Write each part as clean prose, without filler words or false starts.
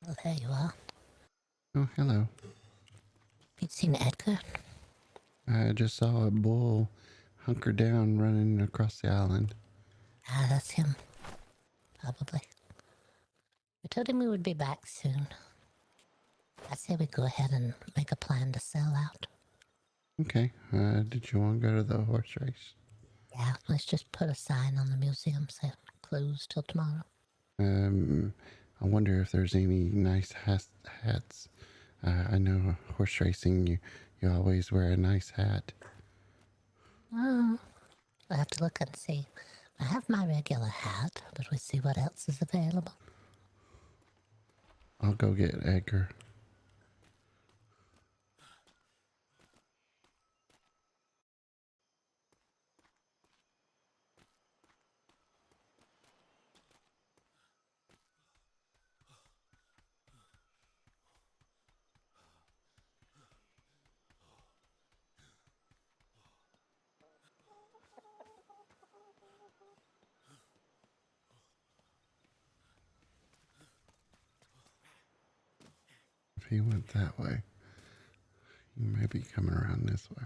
Oh, there you are. Oh, hello. Have you seen Edgar? I just saw a bull hunker down running across the island. Ah, that's him. Probably. I told him we would be back soon. I say we go ahead and make a plan to sell out. Okay. Did you want to go to the horse race? Yeah, let's just put a sign on the museum saying closed till tomorrow. I wonder if there's any nice hats. I know horse racing, you always wear a nice hat. Oh, I'll have to look and see. I have my regular hat, but we see what else is available. I'll go get Edgar. If he went that way, he may be coming around this way.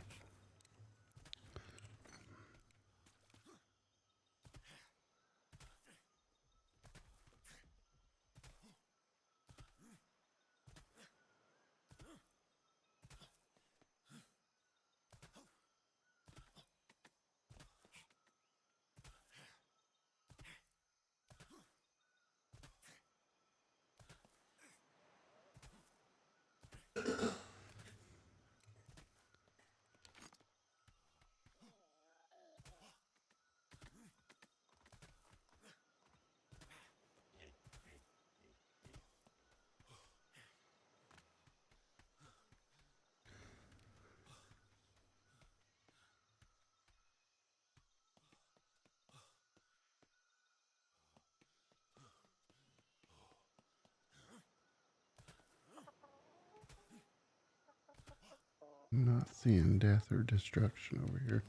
I'm not seeing death or destruction over here.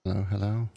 Hello, hello.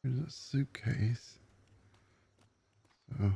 There's a suitcase. So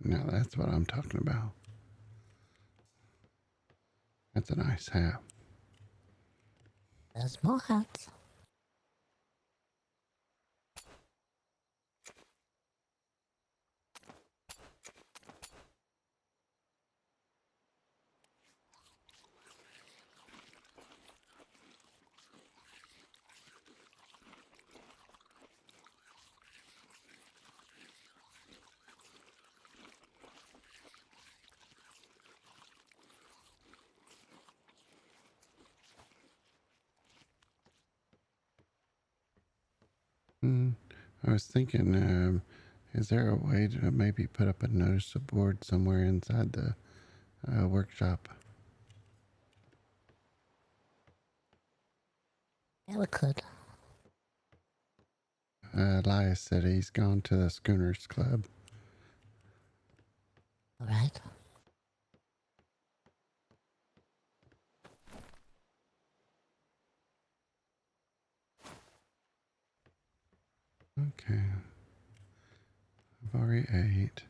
Now that's what I'm talking about. That's a nice hat. There's more hats. I was thinking, is there a way to maybe put up a notice board somewhere inside the workshop? Yeah, we could. Elias said he's gone to the Schooners Club. Alright. Okay. I've already ate.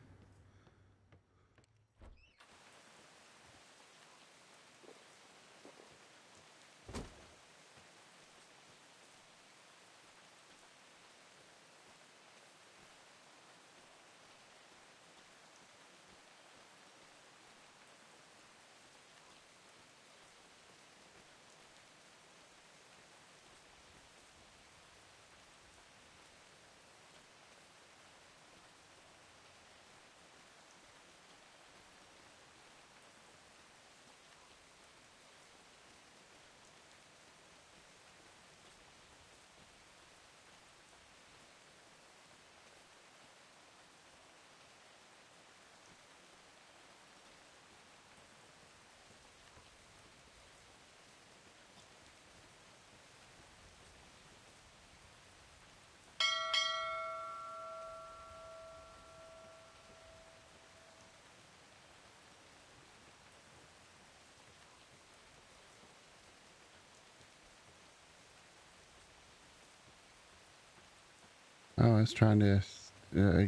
Oh, I was trying to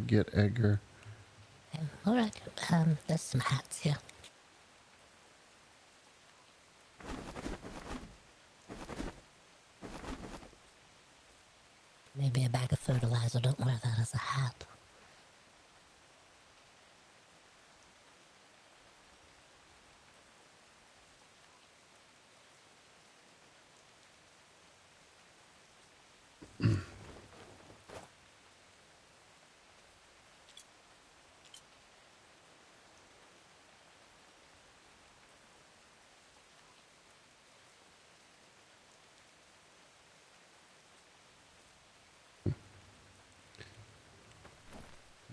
get Edgar. Okay. Alright. There's some hats here. Maybe a bag of fertilizer. Don't wear that as a hat.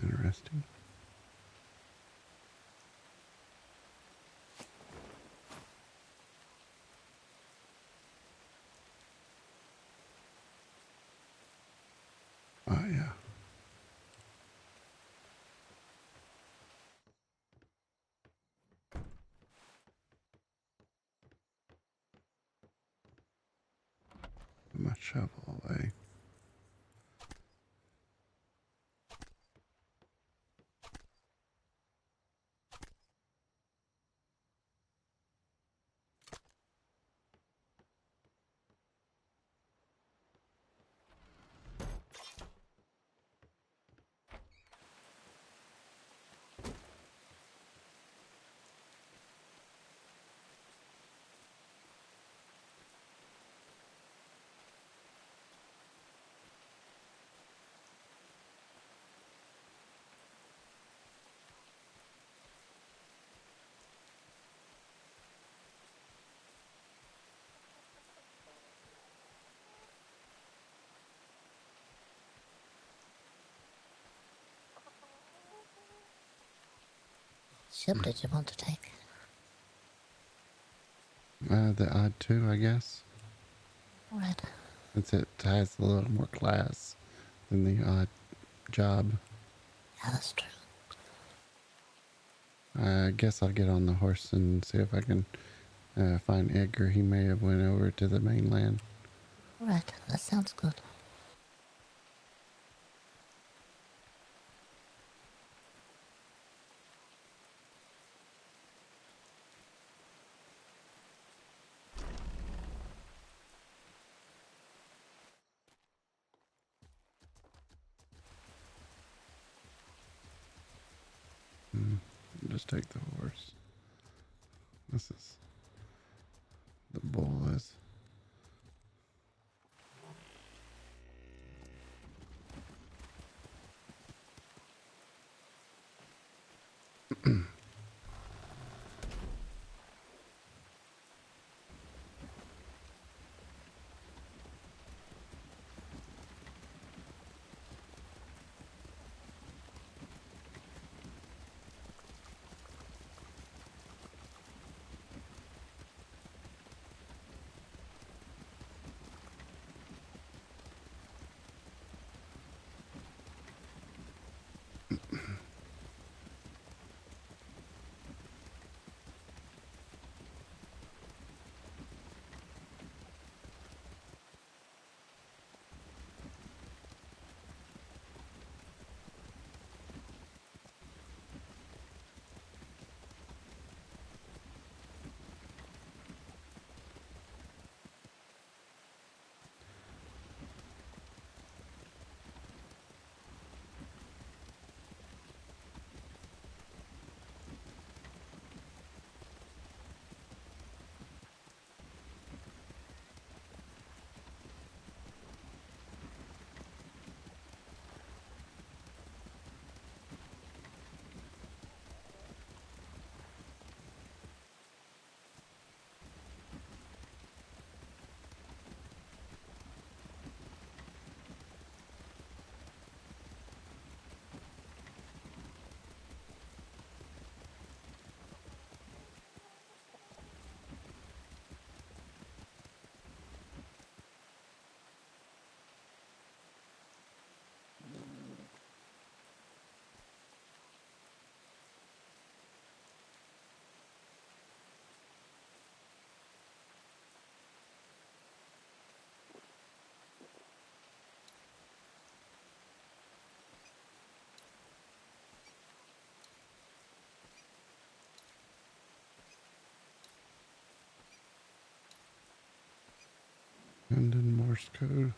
Interesting. Oh, yeah. Put my shovel away. Ship did you want to take? The odd two, I guess. Alright. Since it has a little more class than the odd job. Yeah, that's true. I guess I'll get on the horse and see if I can find Edgar. He may have went over to the mainland. Alright, that sounds good. take the horse. This is the bull is. And in Morse code.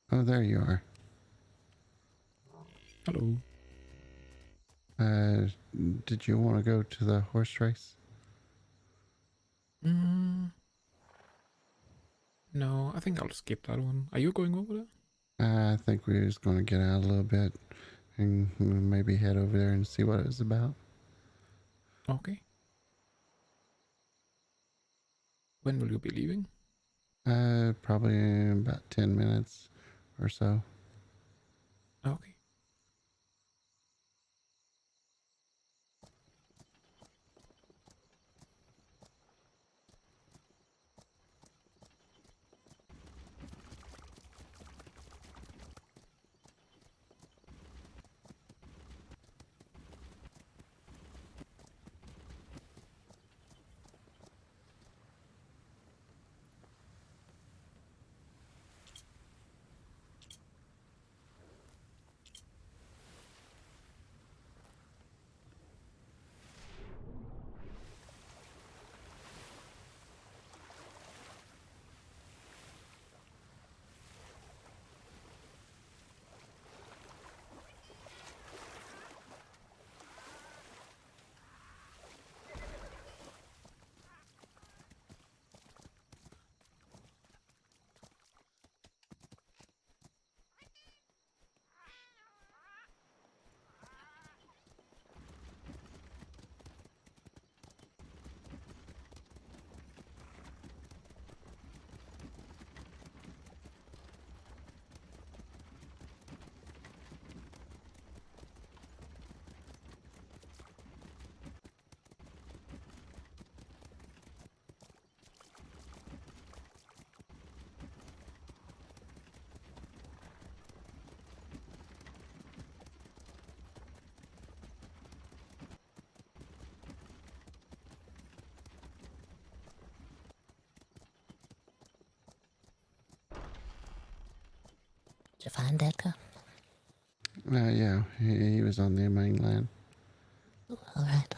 Oh, there you are. Hello. Uh, did you want to go to the horse race? No, I think I'll skip that one. Are you going over there? I think we're just going to get out a little bit and maybe head over there and see what it's about. Okay. When will you be leaving? Probably in about 10 minutes or so. Okay. Did you find Edgar? Yeah, he was on the mainland. Ooh, all right.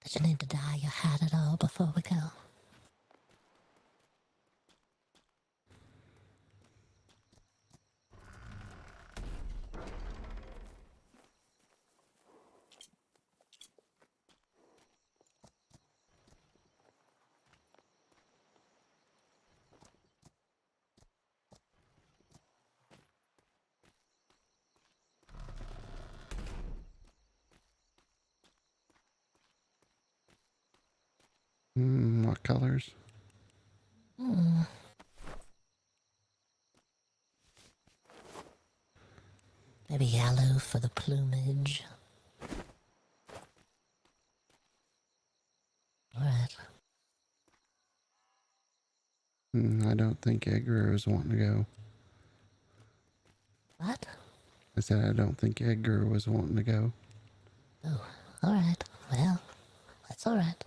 Did you need to dye your hat at all before we go? What colors? Hmm. Maybe yellow for the plumage. All right. I don't think Edgar was wanting to go. What? I said I don't think Edgar was wanting to go. Oh, all right. Well, that's all right.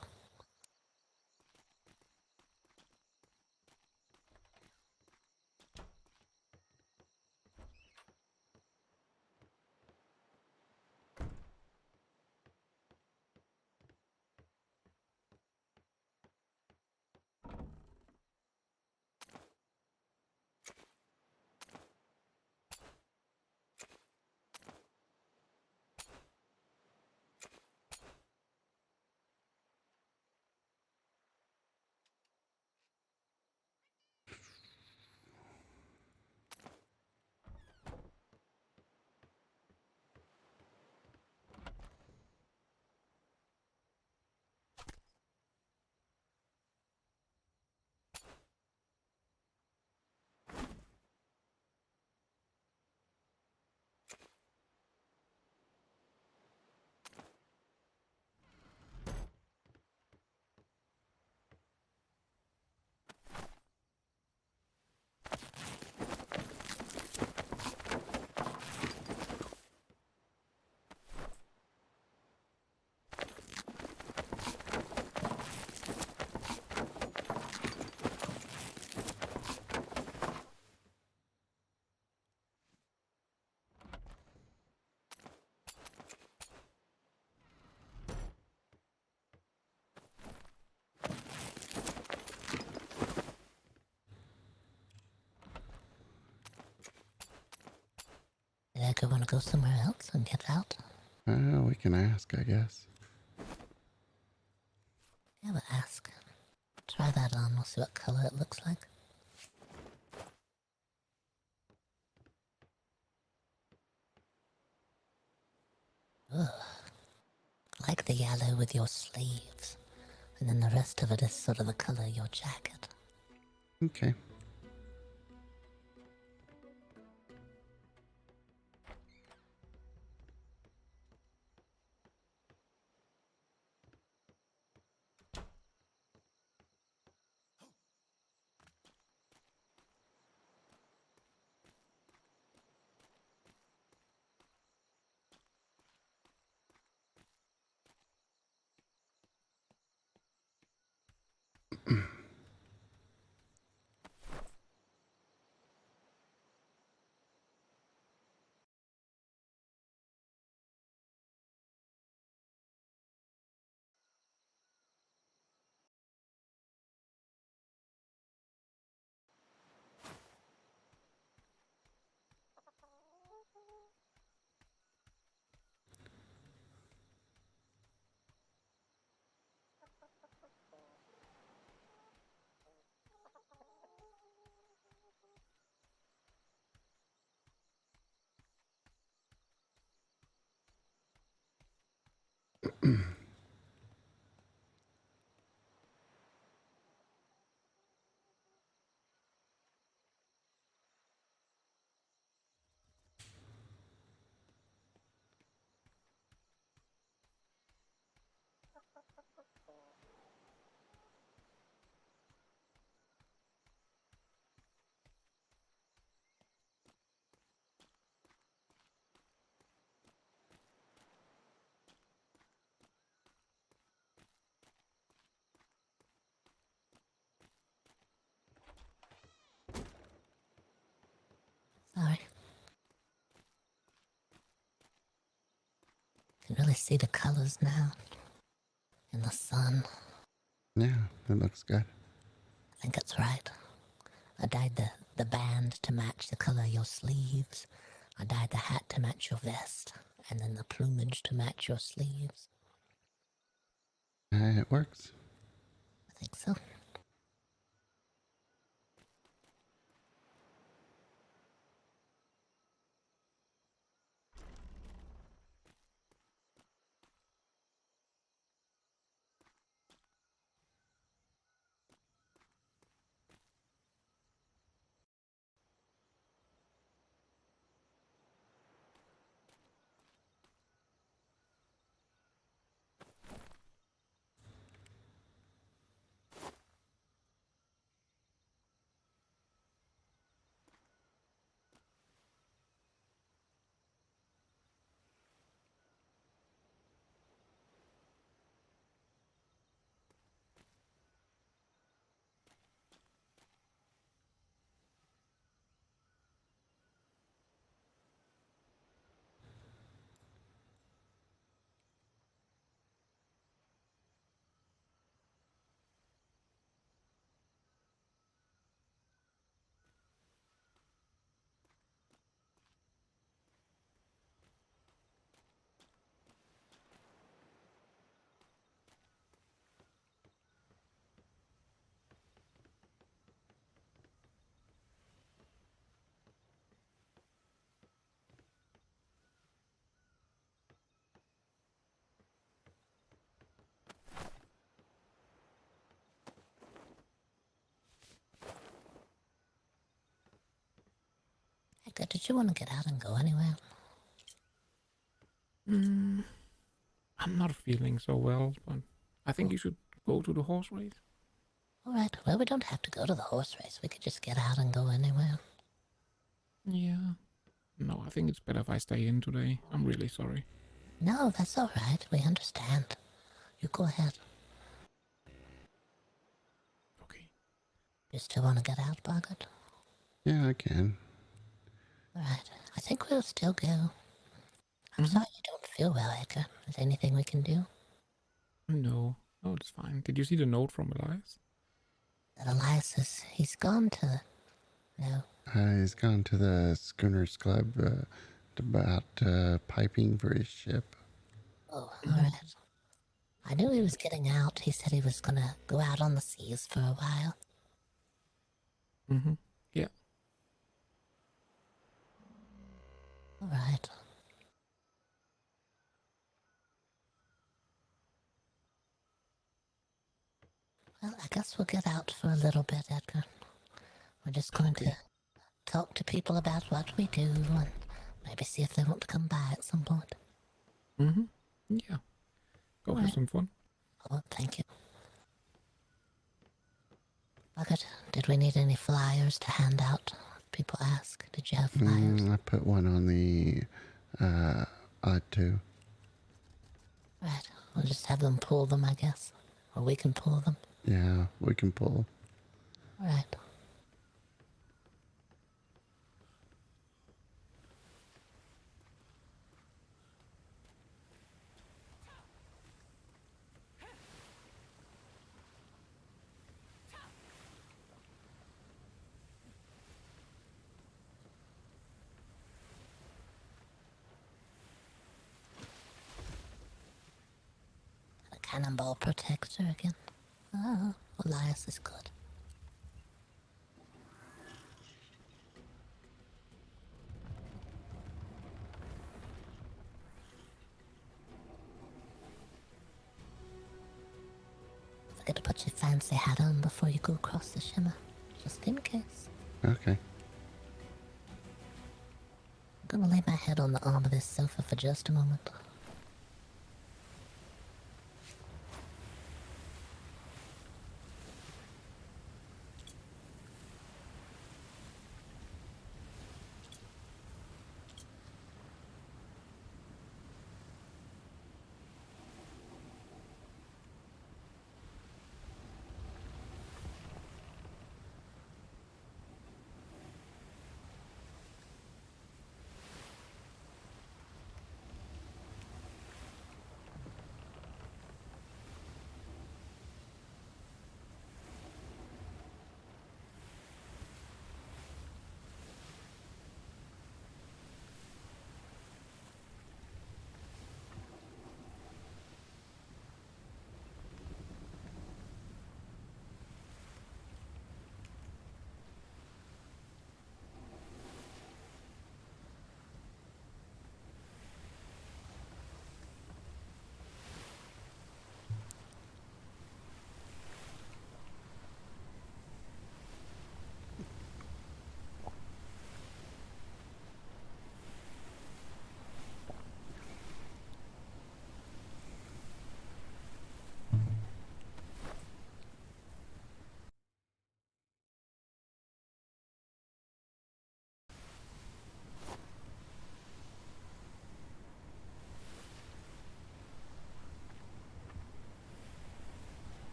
Did Edgar want to go somewhere else and get out? We can ask, I guess. Yeah, but ask. Try that on. We'll see what color it looks like. Ugh. I like the the yellow with your sleeves, and then the rest of it is sort of the color of your jacket. Okay. Sorry. Can really see the colors now in the sun. Yeah, that looks good. I think it's right. I dyed the band to match the color of your sleeves. I dyed the hat to match your vest, and then the plumage to match your sleeves. It works. I think so. Edgar, did you want to get out and go anywhere? I'm not feeling so well, but I think you should go to the horse race. All right. Well, we don't have to go to the horse race. We could just get out and go anywhere. Yeah. No, I think it's better if I stay in today. I'm really sorry. No, that's all right. We understand. You go ahead. Okay. You still want to get out, Boggert? Yeah, I can. All right. I think we'll still go. I'm Mm-hmm. sorry you don't feel well, Edgar. Is there anything we can do? No, it's fine. Did you see the note from Elias? That Elias he's gone to... No. He's gone to the Schooners Club about piping for his ship. Oh, all right. I knew he was getting out. He said he was gonna go out on the seas for a while. Mm-hmm. Yeah. All right. Well, I guess we'll get out for a little bit, Edgar. We're just going to talk to people about what we do and maybe see if they want to come by at some point. Mm-hmm. Yeah. Go have Right. some fun. Oh, thank you. Boggert, did we need any flyers to hand out? People ask. Did you have flyers? I put one on the odd two. Right. We'll just have them pull them, I guess. Or we can pull them. Yeah, we can pull. Right. A cannonball protector again. Oh, Elias is good. Forget to put your fancy hat on before you go across the shimmer, just in case. Okay. I'm gonna lay my head on the arm of this sofa for just a moment.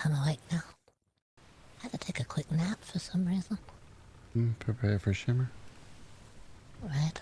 I'm awake now. I had to take a quick nap for some reason. Prepare for shimmer. Right.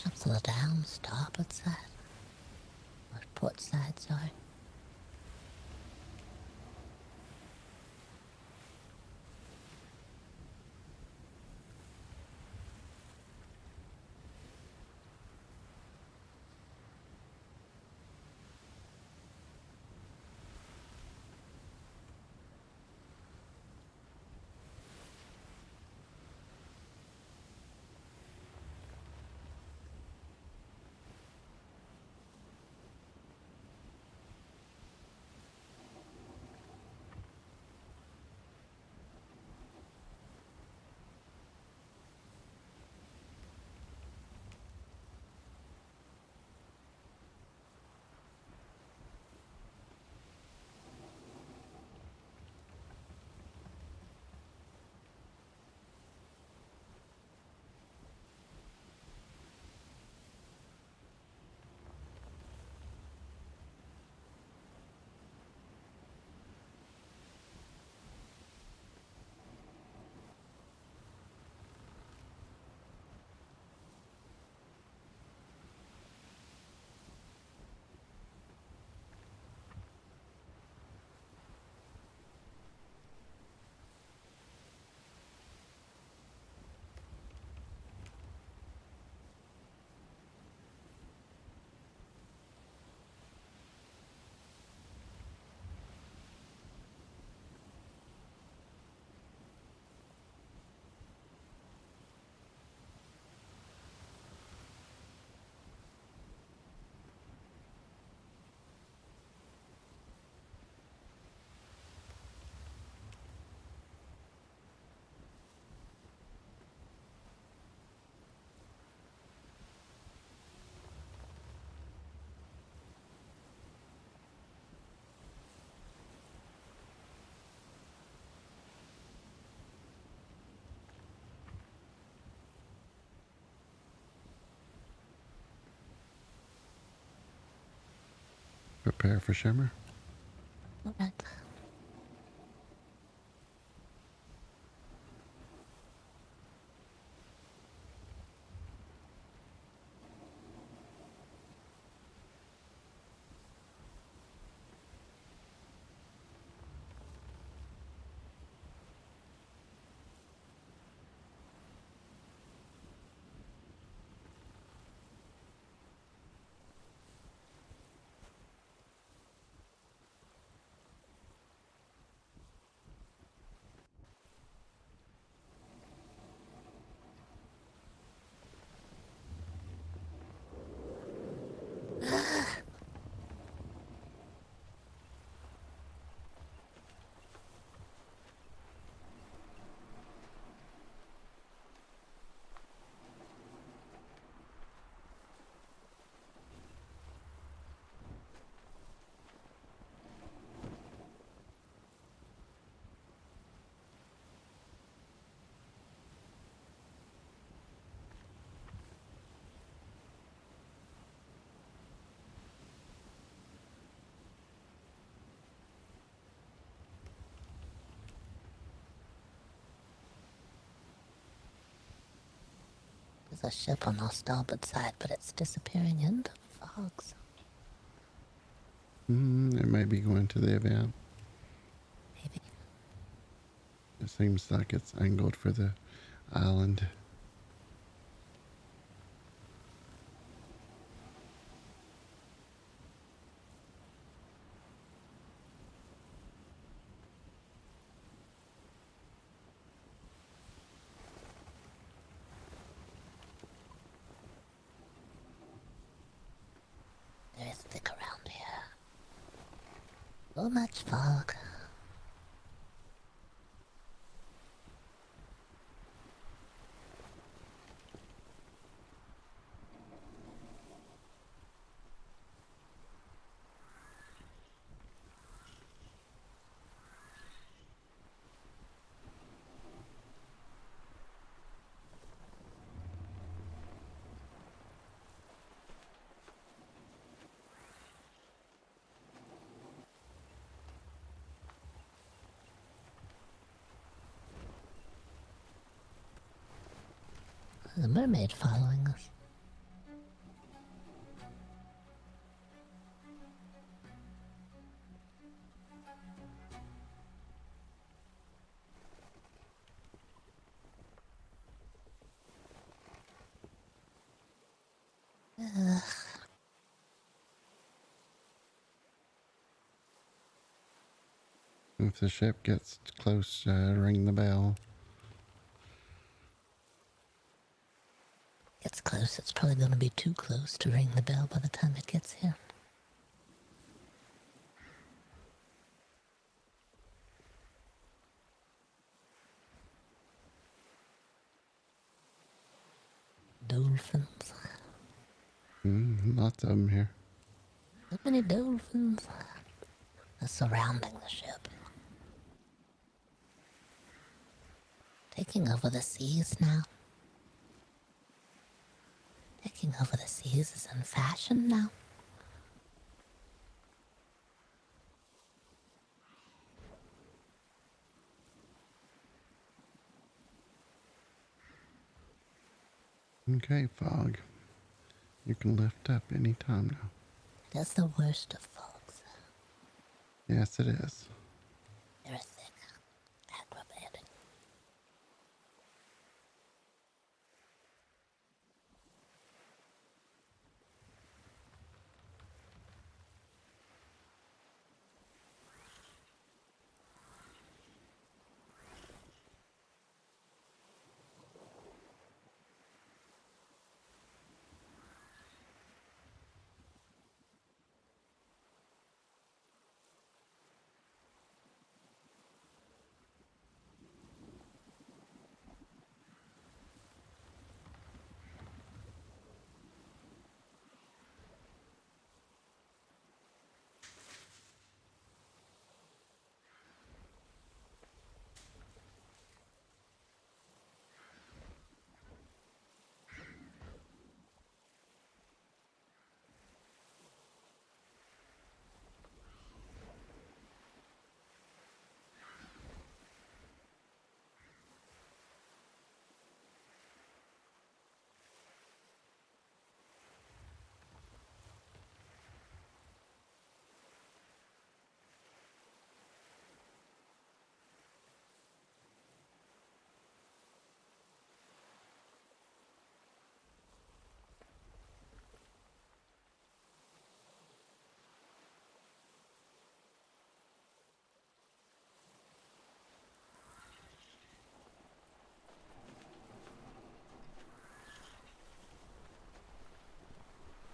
Ships are down, starboard side. Or port side, sorry. Prepare for shimmer. Alright. There's a ship on our starboard side, but it's disappearing into the fogs. It might be going to the event. Maybe. It seems like it's angled for the island. There is thick around here. So much fog. There's a mermaid following us. If the ship gets close, ring the bell. Gets close, it's probably going to be too close to ring the bell by the time it gets here. Dolphins. Lots of them here. So many dolphins are surrounding the ship. Taking over the seas now. Taking over the seas is in fashion now. Okay, Fog. You can lift up any time now. That's the worst of fogs. Yes, it is. They're thick, acrobatic.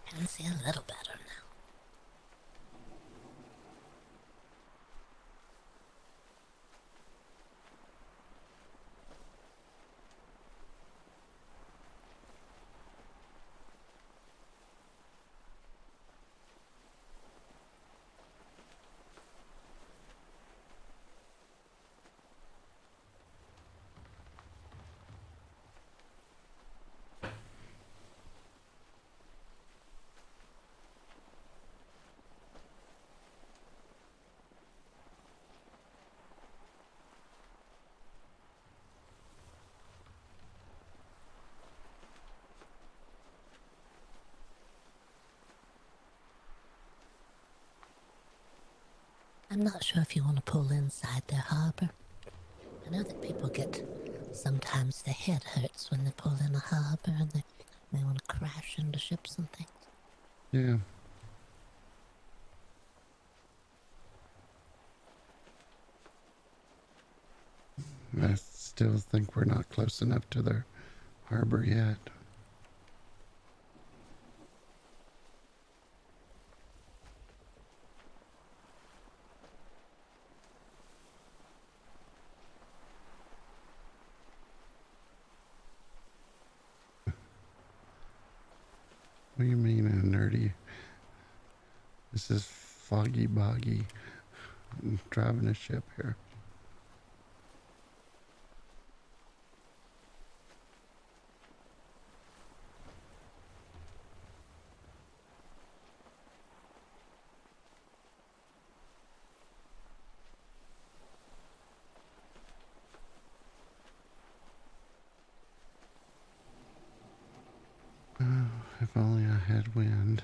I can see a little better now. I'm not sure if you want to pull inside their harbor. I know that people get, sometimes their head hurts when they pull in a harbor and they want to crash into ships and things. Yeah. I still think we're not close enough to their harbor yet. What do you mean, nerdy? This is Foggy Boggy driving a ship here. Oh, if only I had wind.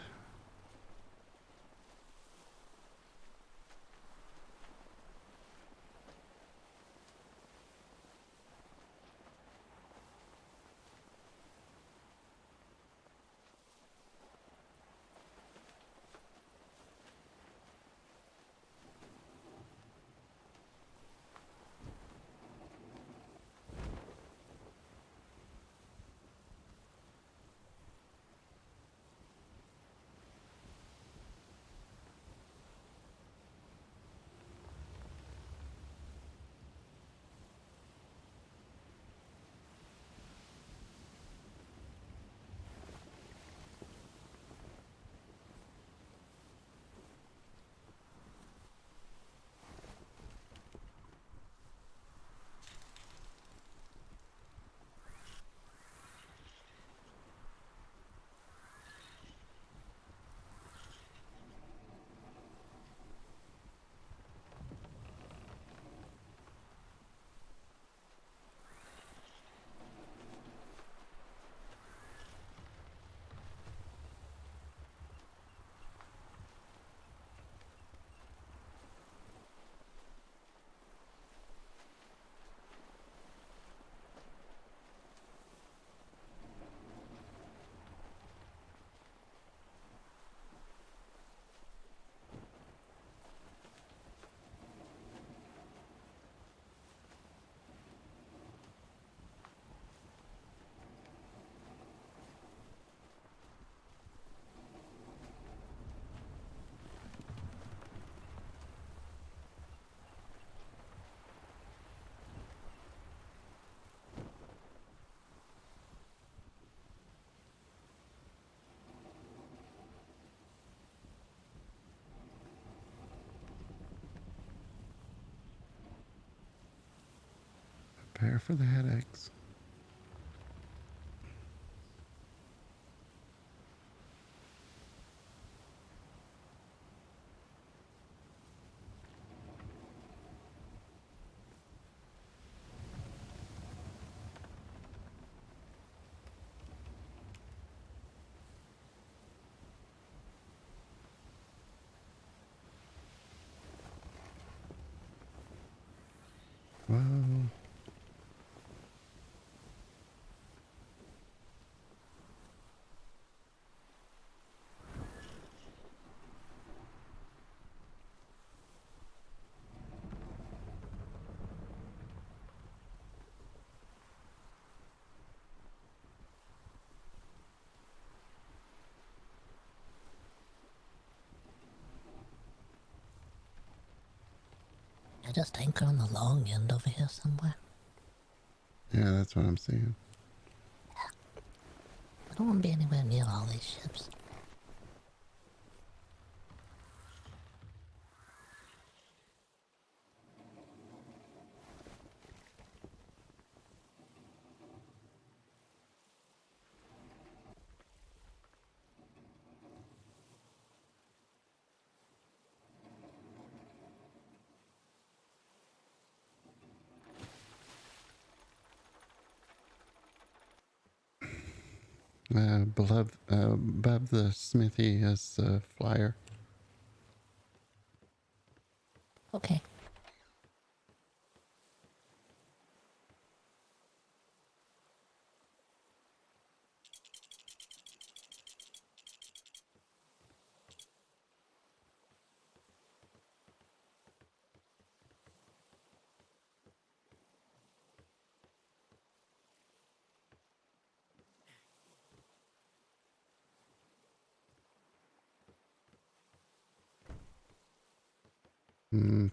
Prepare for the headaches. Whoa. I just anchor on the long end over here somewhere. Yeah, that's what I'm saying. I don't want to be anywhere near all these ships. Above the smithy is the flyer. Okay.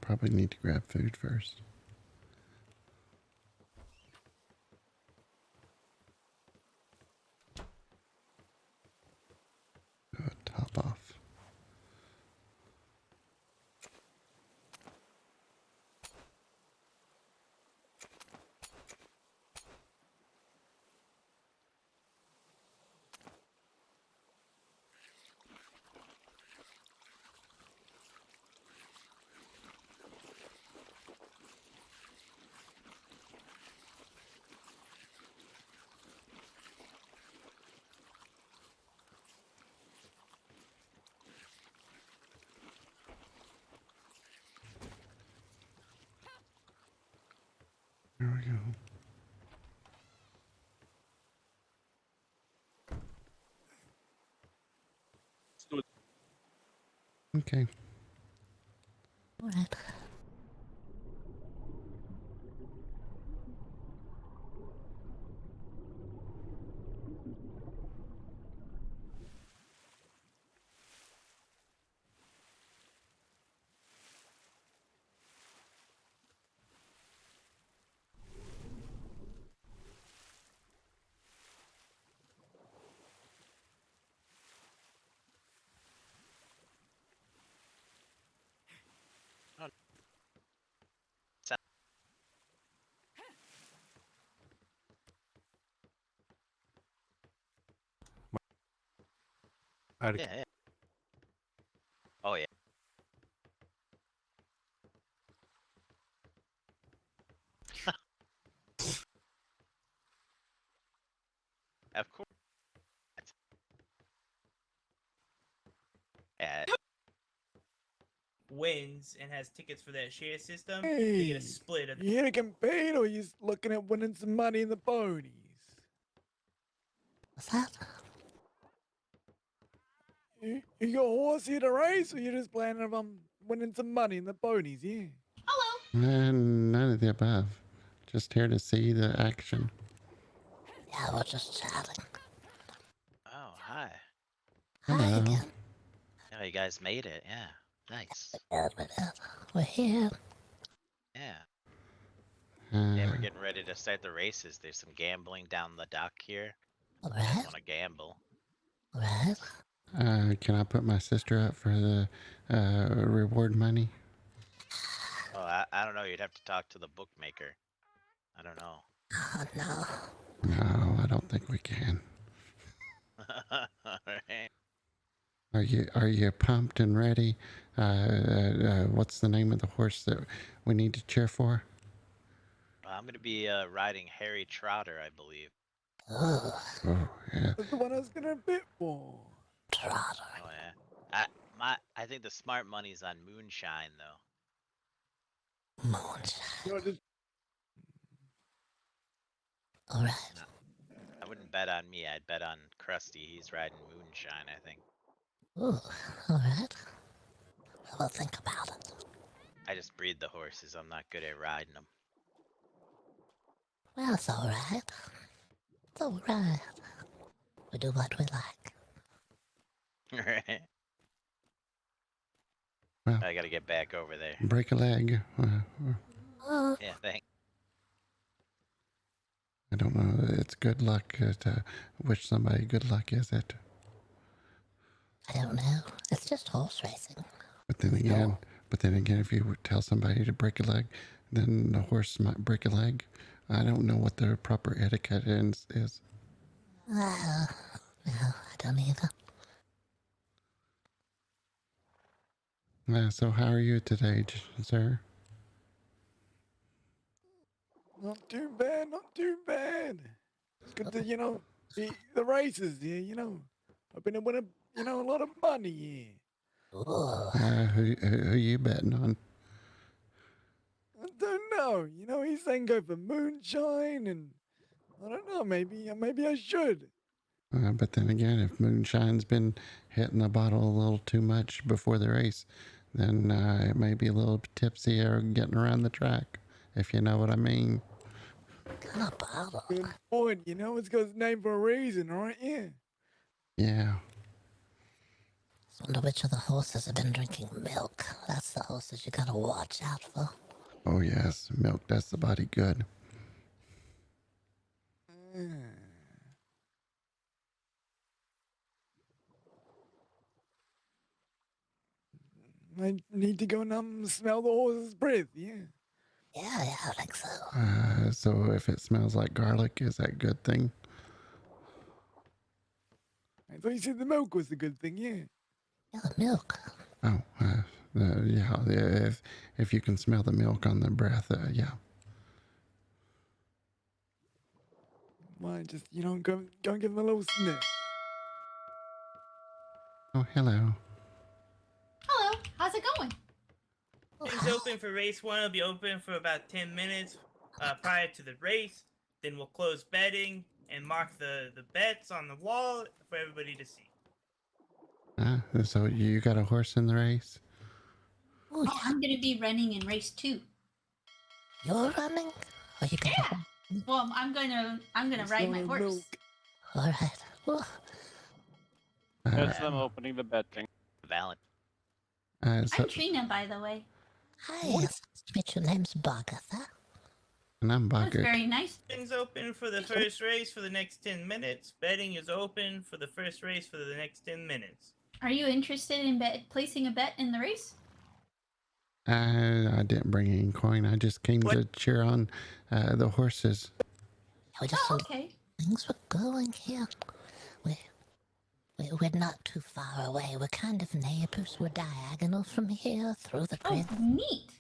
Probably need to grab food first. Top off. There we go. Okay. All right. Yeah, yeah. Oh yeah. Of course. Yeah. Wins and has tickets for that share system, they get a Hey, split of you here to compete or you just looking at winning some money in the ponies? What's that? You got a horse here to race or you just planning on winning some money in the ponies, yeah? And none of the above. Just here to see the action. Yeah, we're just chatting. Oh, hi. Hi Hello. again. Oh, you guys made it. Yeah. Nice. We're here. Yeah. Uh, Yeah, we're getting ready to start the races. There's some gambling down the dock here. All You guys right. want to gamble? All right. can I put my sister up for the reward money? Oh, I don't know. You'd have to talk to the bookmaker. I don't know. Oh no. No, I don't think we can. Alright. Are you pumped and ready? What's the name of the horse that we need to cheer for? I'm gonna be riding Harry Trotter, I believe. Ooh, Oh, yeah. That's the one I was gonna bid for. Trotter. Oh yeah. I think the smart money's on Moonshine though. Moonshine. You're just Alright. I wouldn't bet on me. I'd bet on Krusty. He's riding Moonshine, I think. Ooh, alright. I will think about it. I just breed the horses. I'm not good at riding them. Well, it's alright. It's alright. We do what we like. Right. Well, I gotta get back over there. break a leg. Oh, Yeah, thanks. I don't know. It's good luck to wish somebody good luck, is it? I don't know. It's just horse racing. But then again, if you would tell somebody to break a leg, then the horse might break a leg. I don't know what the proper etiquette is. Well, no, I don't either. So how are you today, sir? not too bad, not too bad. It's good to, see the races here, I've been winning, a lot of money here. Ooh, Who you betting on? I don't know, he's saying go for moonshine, and I don't know, maybe I should. But then again, if Moonshine's been hitting the bottle a little too much before the race, then it may be a little tipsy or getting around the track, if you know what I mean. kind of bottle. Good point, it's got its name for a reason, right? Yeah. Yeah. I wonder which of the horses have been drinking milk. That's the horses you gotta watch out for. Oh yes, milk does the body good. I need to go and smell the horse's breath, yeah. Yeah, I think so. So if it smells like garlic, is that a good thing? I thought you said the milk was the good thing, yeah. Yeah, the milk. Oh, yeah. If you can smell the milk on the breath, yeah. Why, just, go and give him a little sniff. Oh, hello. Hello, how's it going? Things open for race 1. It'll be open for about 10 minutes prior to the race. Then we'll close betting and mark the bets on the wall for everybody to see. So you got a horse in the race? Ooh, Oh, I'm gonna be running in race 2. you're running? Or you gonna Yeah. Well, I'm gonna ride my Smell the horse. milk. Alright. Ooh, That's them opening the betting. Valent. So, I'm Trina, by the way. hi, nice to meet you. Name's Boggert, huh? and I'm That's Boggert. very nice. Things open for the first race for the next 10 minutes. Betting is open for the first race for the next 10 minutes. Are you interested in placing a bet in the race? I didn't bring any coin. I just came to cheer on the horses. We just Oh, want okay. things were going here. We're not too far away. We're kind of neighbors. We're diagonal from here through the Oh, prison. neat.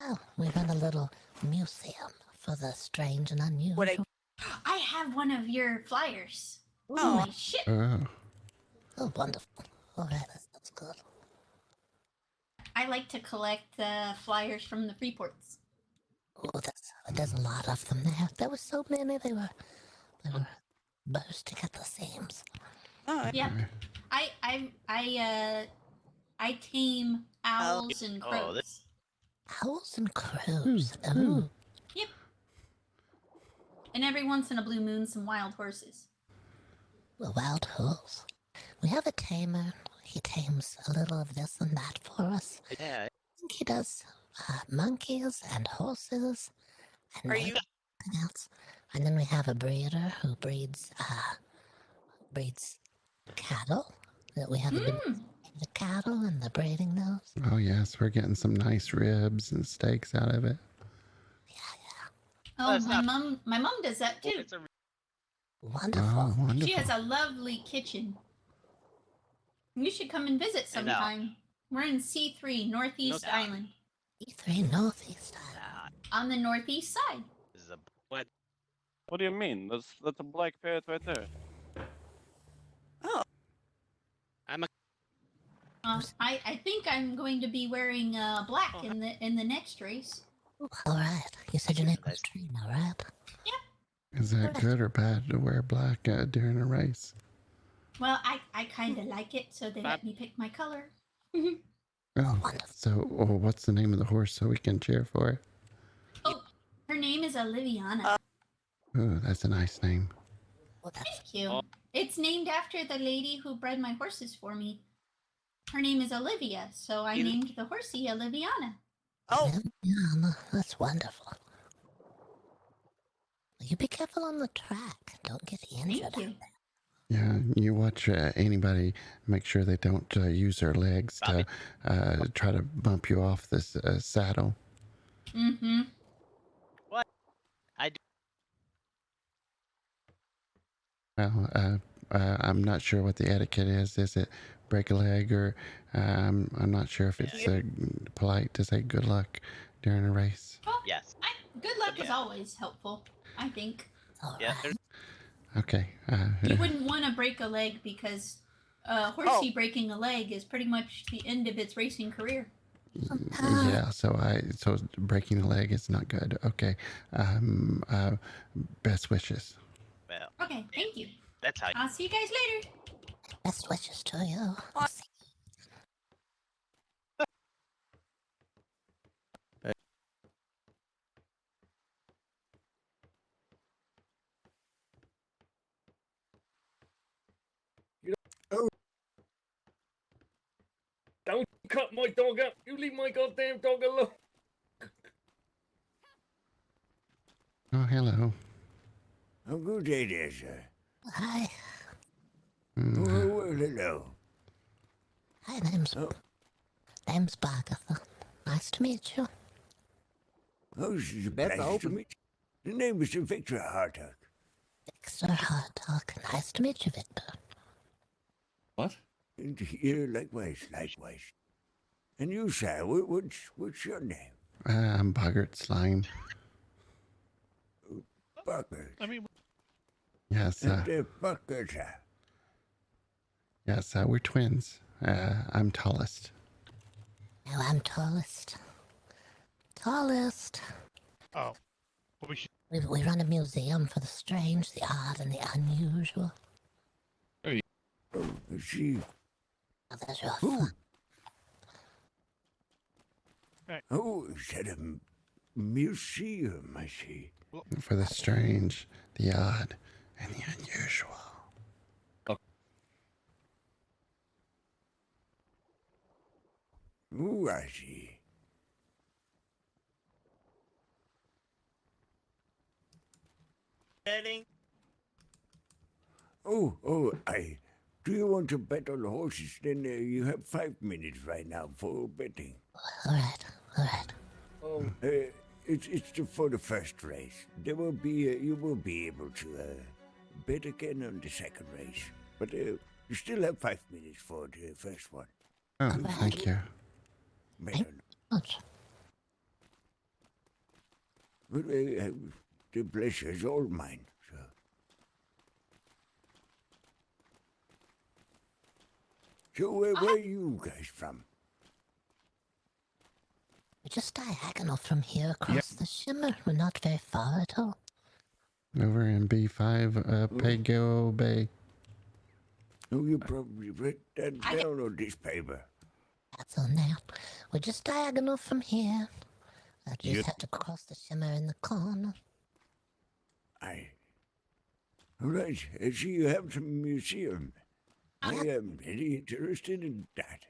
Oh, we run a little museum for the strange and unusual. I have one of your flyers. Oh. Holy shit. Oh, wonderful. Alright, that's good. I like to collect flyers from the Freeports. Oh, there's a lot of them there. There were so many. They were bursting at the seams. Yep. I tame owls and crows. Oh, this- Owls and crows. Oh, Yep. And every once in a blue moon, some wild horses. a wild horse. We have a tamer. He tames a little of this and that for us. Yeah. I think he does monkeys and horses and everything else. And then we have a breeder who breeds cattle. That we haven't been the cattle and the breeding those. Oh yes, we're getting some nice ribs and steaks out of it. Oh, it's my not- mom does that too. It's a Wonderful. Oh, wonderful. She has a lovely kitchen. You should come and visit I know. sometime. We're in C3, Northeast No. Island. E3 Northeast Island. On the northeast side. This is a what? What do you mean? That's a black parrot right there. I think I'm going to be wearing black in the next race. Alright, you said your name was Trina, right? Is that good or bad to wear black during a race? Well, I kind of like it, so they let me pick my color. Oh, so what's the name of the horse so we can cheer for it? Oh, her name is Oliviana. Oh, that's a nice name. Well, that's Thank you. It's named after the lady who bred my horses for me. Her name is Olivia, so I named the horsey Oliviana. yeah, that's wonderful. You be careful on the track. Don't get injured out Thank you. there. Yeah, you watch anybody, make sure they don't use their legs to try to bump you off this saddle. Mm-hmm. What? I do. Well, I'm not sure what the etiquette is. Is it break a leg or I'm not sure if it's polite to say good luck during a race. Well, Yes. good luck is Yeah. always helpful, I think. Alright. Yeah. There's Okay. You wouldn't want to break a leg because horsey breaking a leg is pretty much the end of its racing career. Yeah, so breaking a leg is not good. Okay. Best wishes. well. Okay, thank you. That's how. I'll see you guys later. Best wishes to you. Don't cut my dog up. You leave my goddamn dog alone. Oh, hello. Oh, good day there, sir. Hi. Oh, well, hello. Hi, name's Boggert. Nice to meet you. Oh, this is a pleasure to meet you. The name is Victor Hartog. Victor Hartog. Nice to meet you, Victor. What? And here, likewise. And you, sir, what's your name? I'm Boggert Slime. Boggert. I mean, Yes, Boggert, sir. yes, we're twins. I'm tallest. Oh, I'm tallest. Tallest. Oh. Well, we should. We run a museum for the strange, the odd, and the unusual. Oh, I see. Oh, there's your Ooh. fun. Oh, is that a museum, I see. For the strange, the odd, and the unusual. Oh, I see. Betting. Do you want to bet on horses? Then you have 5 minutes right now for betting. Alright. It's for the first race. There will be you will be able to bet again on the second race, but you still have 5 minutes for the first one. Oh, thank you. Bet Thank on. Much. But, the pleasure is all mine. So where are you guys from? We're just diagonal from here across the shimmer. We're not very far at all. Over in B5, Pago Bay. Oh, you probably read that down on this paper. That's on there. We're just diagonal from here. I just have to cross the shimmer in the corner. All right, I see you have some museum. I am very interested in that.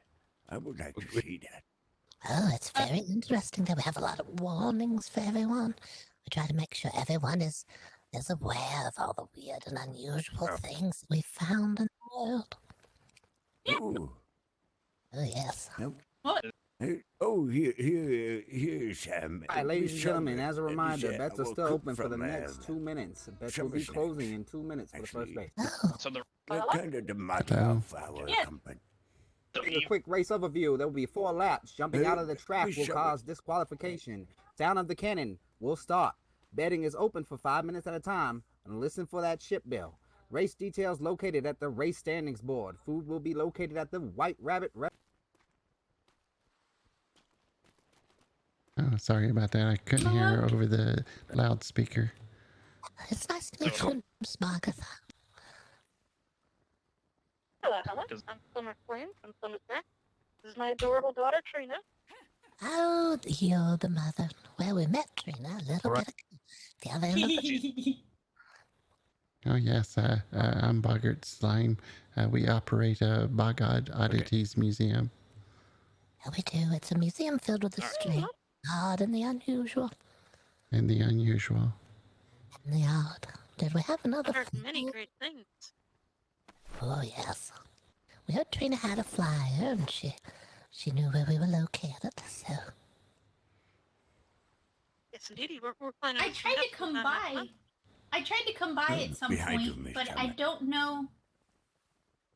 I would like to see that. Oh, it's very interesting that we have a lot of warnings for everyone. We try to make sure everyone is aware of all the weird and unusual things that we found in the world. Oh, Oh, yes. now, What? Here's All right, ladies and gentlemen, as a reminder, bets are still open for the next 2 minutes. Bets will be closing in 2 minutes for the first race. So the kind of the mother Hello? of our Yes. company. Here's a quick race overview. There will be 4 laps. Jumping out of the track will cause disqualification. Sound of the cannon will start. Betting is open for 5 minutes at a time, and listen for that ship bell. Race details located at the race standings board. Food will be located at the White Rabbit. Oh, sorry about that. I couldn't hear over the loudspeaker. It's nice to meet you, Miss Margaret. Hello, Helen. I'm Summer Flynn from Summer Snack. This is my adorable daughter, Trina. Oh, you're the mother. Well, we met Trina a little bit ago. The other end of the... Oh, yes. I'm Boggert Slime. We operate a BoggOdd Oddities museum. Yeah, we do. It's a museum filled with the strange, odd, and the unusual. And the unusual. And the odd. Did we have another... I've heard many great things. Oh, yes. We heard Trina had a flyer, and she knew where we were located, so... Yes, indeed. We're planning. I tried to come by. I tried to come by at some behind you, point, Miss but Summer. I don't know.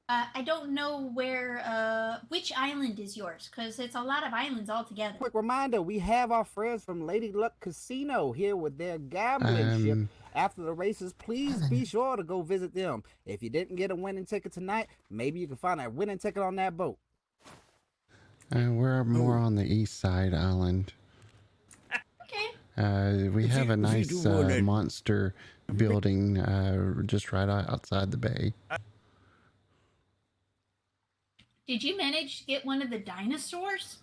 I don't know where. Which island is yours? Because it's a lot of islands altogether. Quick reminder, we have our friends from Lady Luck Casino here with their gambling ship. After the races, please be sure to go visit them. If you didn't get a winning ticket tonight, maybe you can find a winning ticket on that boat. We're more on the east side island. Okay. We If have you- a if you nice do wanna- monster building just right outside the bay. Did you manage to get one of the dinosaurs?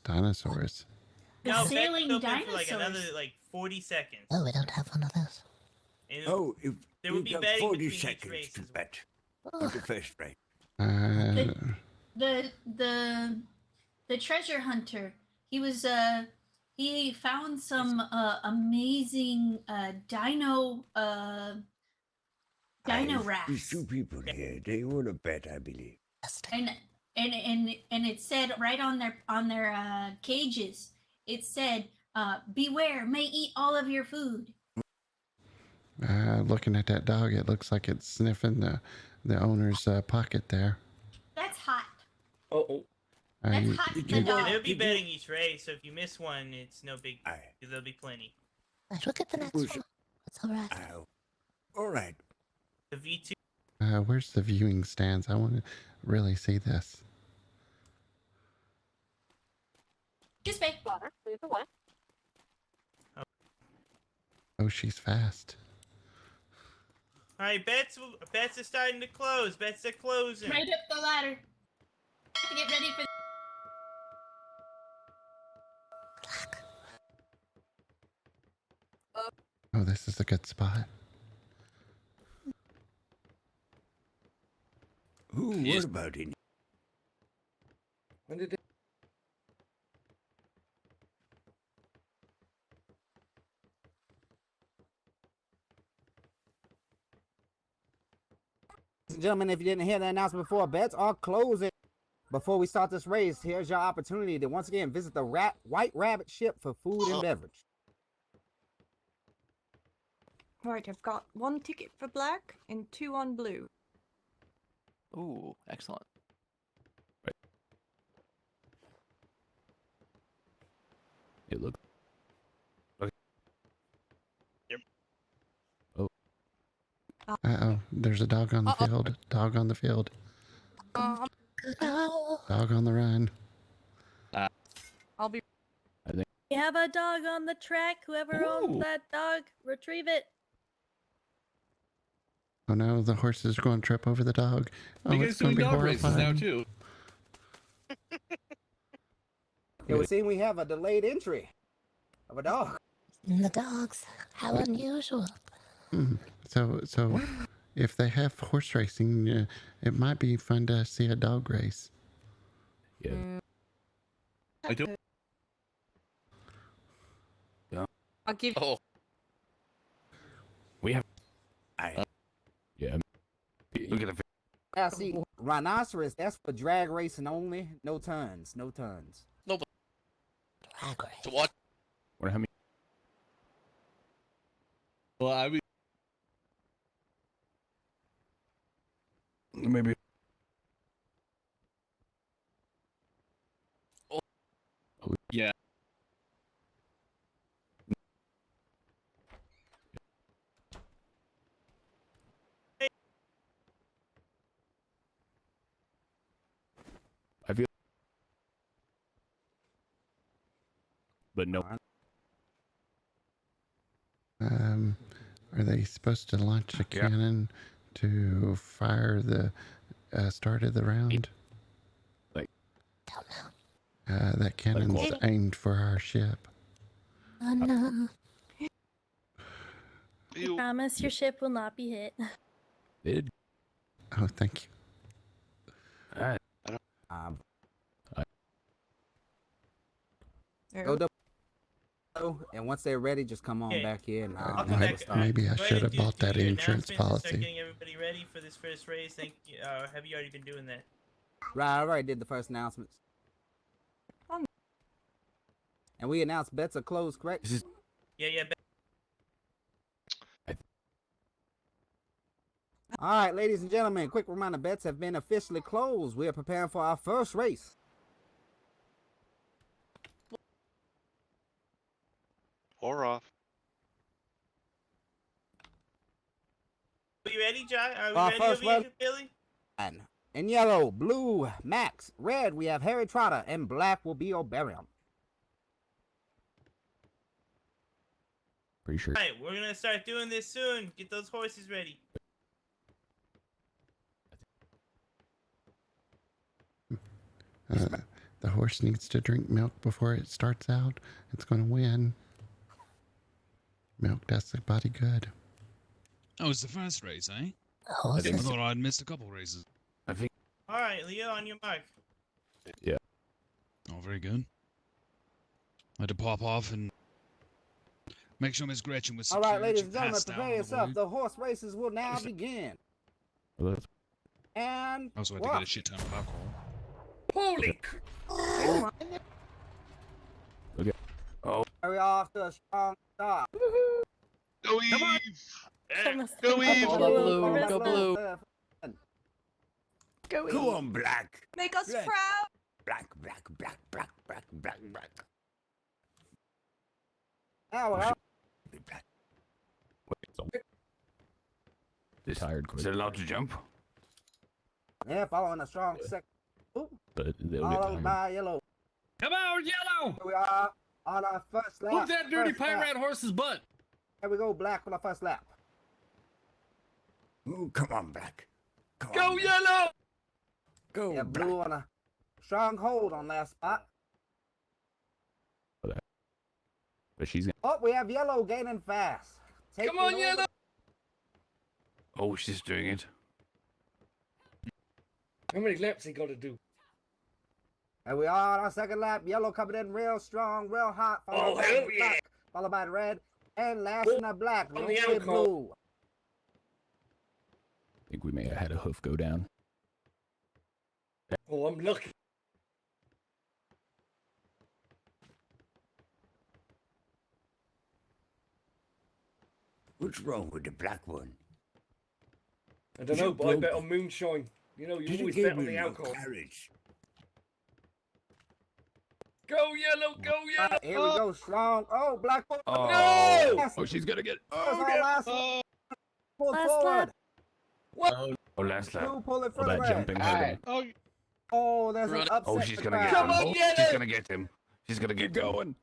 Dinosaurs. The No, sailing Beck's open for like dinosaurs. another like 40 seconds. Oh, we don't have one of those. And If there will be got betting 40 between each seconds race to as well. bet on the first race. The treasure hunter. He was he found some amazing dino These rafts. 2 people here, they want to bet, I believe. And it said right on their cages, it said, beware, may eat all of your food. Looking at that dog, it looks like it's sniffing the owner's pocket there. That's hot. Uh-oh. That's hot to the dog. And they'll be betting each race, so if you miss one, it's no big deal. 'Cause there'll be plenty. Let's look at the next one. It's all right. All right. The V2. Where's the viewing stands? I want to really see this. Just wait. Daughter, please away. Oh, she's fast. All right, bets are starting to close. Bets are closing. Right up the ladder. To get ready for. Oh, this is a good spot. What about it? When did it... Ladies and gentlemen, if you didn't hear the announcement before, bets are closing. Before we start this race, here's your opportunity to once again visit the White Rabbit ship for food and beverage. Right, I've got 1 ticket for black and 2 on blue. Ooh, excellent. It looks. Yep. Oh. Uh-oh, there's a dog on the field. Dog on the field. Dog on the run. I'll be. We have a dog on the track. Whoever owns that dog, retrieve it. Oh no, the horses are going to trip over the dog. Oh, You it's guys doing going to be dog races now horrifying. too? It would seem we have a delayed entry of a dog. The dogs. How unusual. So if they have horse racing, it might be fun to see a dog race. Yeah. I do. I'll give. Oh, We have. I Yeah. look at the. I see Rhinoceros, that's for drag racing only. No turns. No turns. Drag race. So what? What? How many? Well, I mean, Maybe. yeah. I feel. But no. Are they supposed to launch a cannon to fire the start of the round? Like, that cannon's aimed for our ship. Oh no. I promise your ship will not be hit. Did. Oh, thank you. All right. Go double. And once they're ready, just come on back here. And I'll come back. Maybe I Go ahead should and have bought that your insurance announcements and Start policy. getting everybody ready for this first race. Thank you. Have you already been doing that? Right, I already did the first announcements. And we announced bets are closed, correct? Yeah. All right, ladies and gentlemen, quick reminder, bets have been officially closed. We are preparing for our first race. Or off. Are you ready, John? Are we Our ready first over here, one. Billy? In yellow, blue, Max. Red, we have Harry Trotter. And black will be O'Barium. Pretty sure. All right, we're gonna start doing this soon. Get those horses ready. The horse needs to drink milk before it starts out. It's going to win. Milk does the body good. Oh, it's the first race, eh? I I think- thought I'd missed a couple races. I think. All right, Leo, on your mark. Yeah. Oh, very good. I had to pop off and make sure Miss Gretchen was All secure. right, ladies She and gentlemen, passed out prepare on the yourself. way. The horse races will now begin. And I also had to get a shit ton of alcohol. holy! Okay. Oh. Carry off to a strong start. Go Eve! Go Eve! Go blue, go blue. Go Go on, Black. Make us Black. proud. Black. Now we're out. They're tired quick. Is it allowed to jump? Yeah, following a strong second. But they'll get Followed tired. by yellow. Come on, yellow! Here we are on our first lap. Move that dirty First lap. pirate horse's butt! Here we go, Black, on our first lap. Ooh, come on, Black. Come Go on, yellow! Go, Yeah, Black. blue on a strong hold on last spot. But she's gonna. Oh, we have yellow gaining fast. Come on, yellow! Oh, she's doing it. How many laps he got to do? And we are on our second lap. Yellow coming in real strong, real hot. Oh, by hell the yeah. black, followed by the red. And last in the black. On the Roleplay alcohol. blue. I think we may have had a hoof go down. Oh, I'm lucky. What's wrong with the black one? I don't You know, but I broke bet it. on moonshine. You know, you Did always give bet on me the no alcohol. carriage? Go yellow, go yellow! Here we go, strong. Oh, black. Oh, No! oh, she's gonna get. Oh, last pulled Last forward. lap. What? Oh, last lap. Blue pull it Oh, from that red. jumping hurt him. Oh, there's an upset. Oh, she's for gonna crowd. get Come him. on, Oh, get she's it! gonna get him. She's gonna get Keep him. going.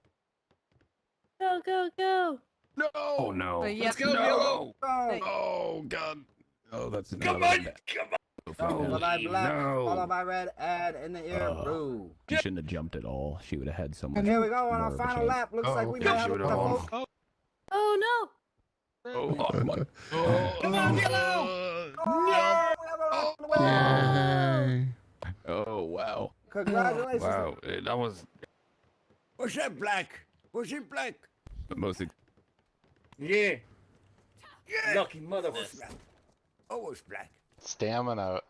Go, go, go! No. Oh no. Let's go, No. yellow! Oh, Oh God. Oh, that's Come another on, bad- come on! followed by black, No. followed by red, and in the ear, blue. She shouldn't have jumped at all. She would have had so much. Here we go on more our of a final chance. lap. Looks like we may yeah, have she a would've couple. won. Oh Oh, come on. Come on, yellow! Yay. Oh, wow. Congratulations. Wow, that was What's that, Black? What's it, Black? But mostly. Yeah, Yeah. lucky motherfucker. Black. Oh, it's Black. Stamina.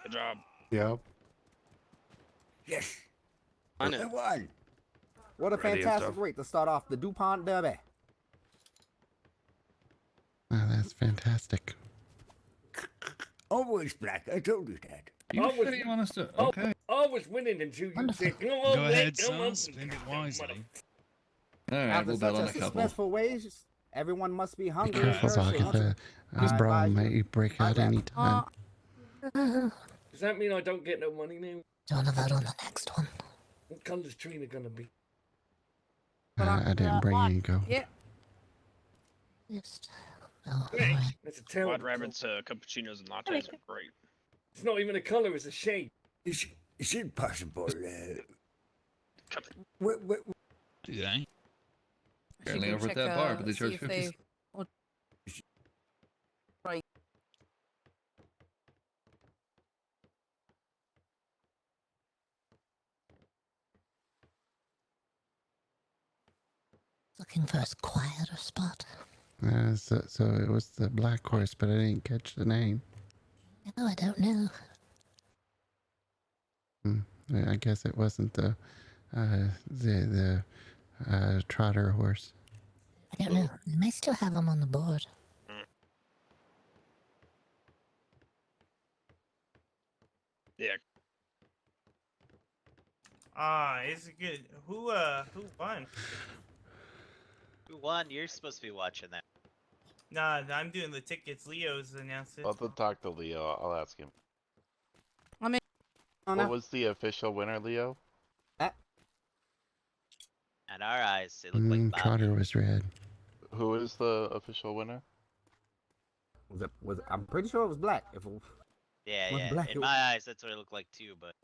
Good job. Yep. Yes. I know. I won. What a Ready and fantastic stuff. rate to start off the DuPont Derby. Oh, that's fantastic. Always black. I told you that. You sure you want us to? Okay. I was winning until you said, come on, Go Black, ahead, come son. on. Spend it wisely. All right, After we'll such bet on a a couple. successful wage, everyone must be Be hungry and careful, thirsty. Boggett. I A brawl advise you- might break out any time. Does that mean I don't get no money now? Do you want to vote on the next one? What color's Trina gonna be? I didn't bring any gold. Yeah. Just. Oh, Great. That's a terrible. White rabbits, cappuccinos, and lattes are great. It's not even a color, it's a shade. Is it possible? What, Dude, I ain't. Apparently over at that bar, but they charge 50. Right. looking for a quieter spot. So it was the black horse, but I didn't catch the name. No, I don't know. I guess it wasn't the trotter horse. I don't know. They may still have them on the board. Yeah. Is it good? Who won? Who won? You're supposed to be watching that. Nah, I'm doing the tickets. Leo's announced it. I'll have to talk to Leo. I'll ask him. I mean, What was the official winner, Leo? In our eyes, it looked like Bobby. Trotter was red. Who is the official winner? Was it, I'm pretty sure it was black. If it Yeah, was yeah. black, In it my eyes, that's what it looked like too. But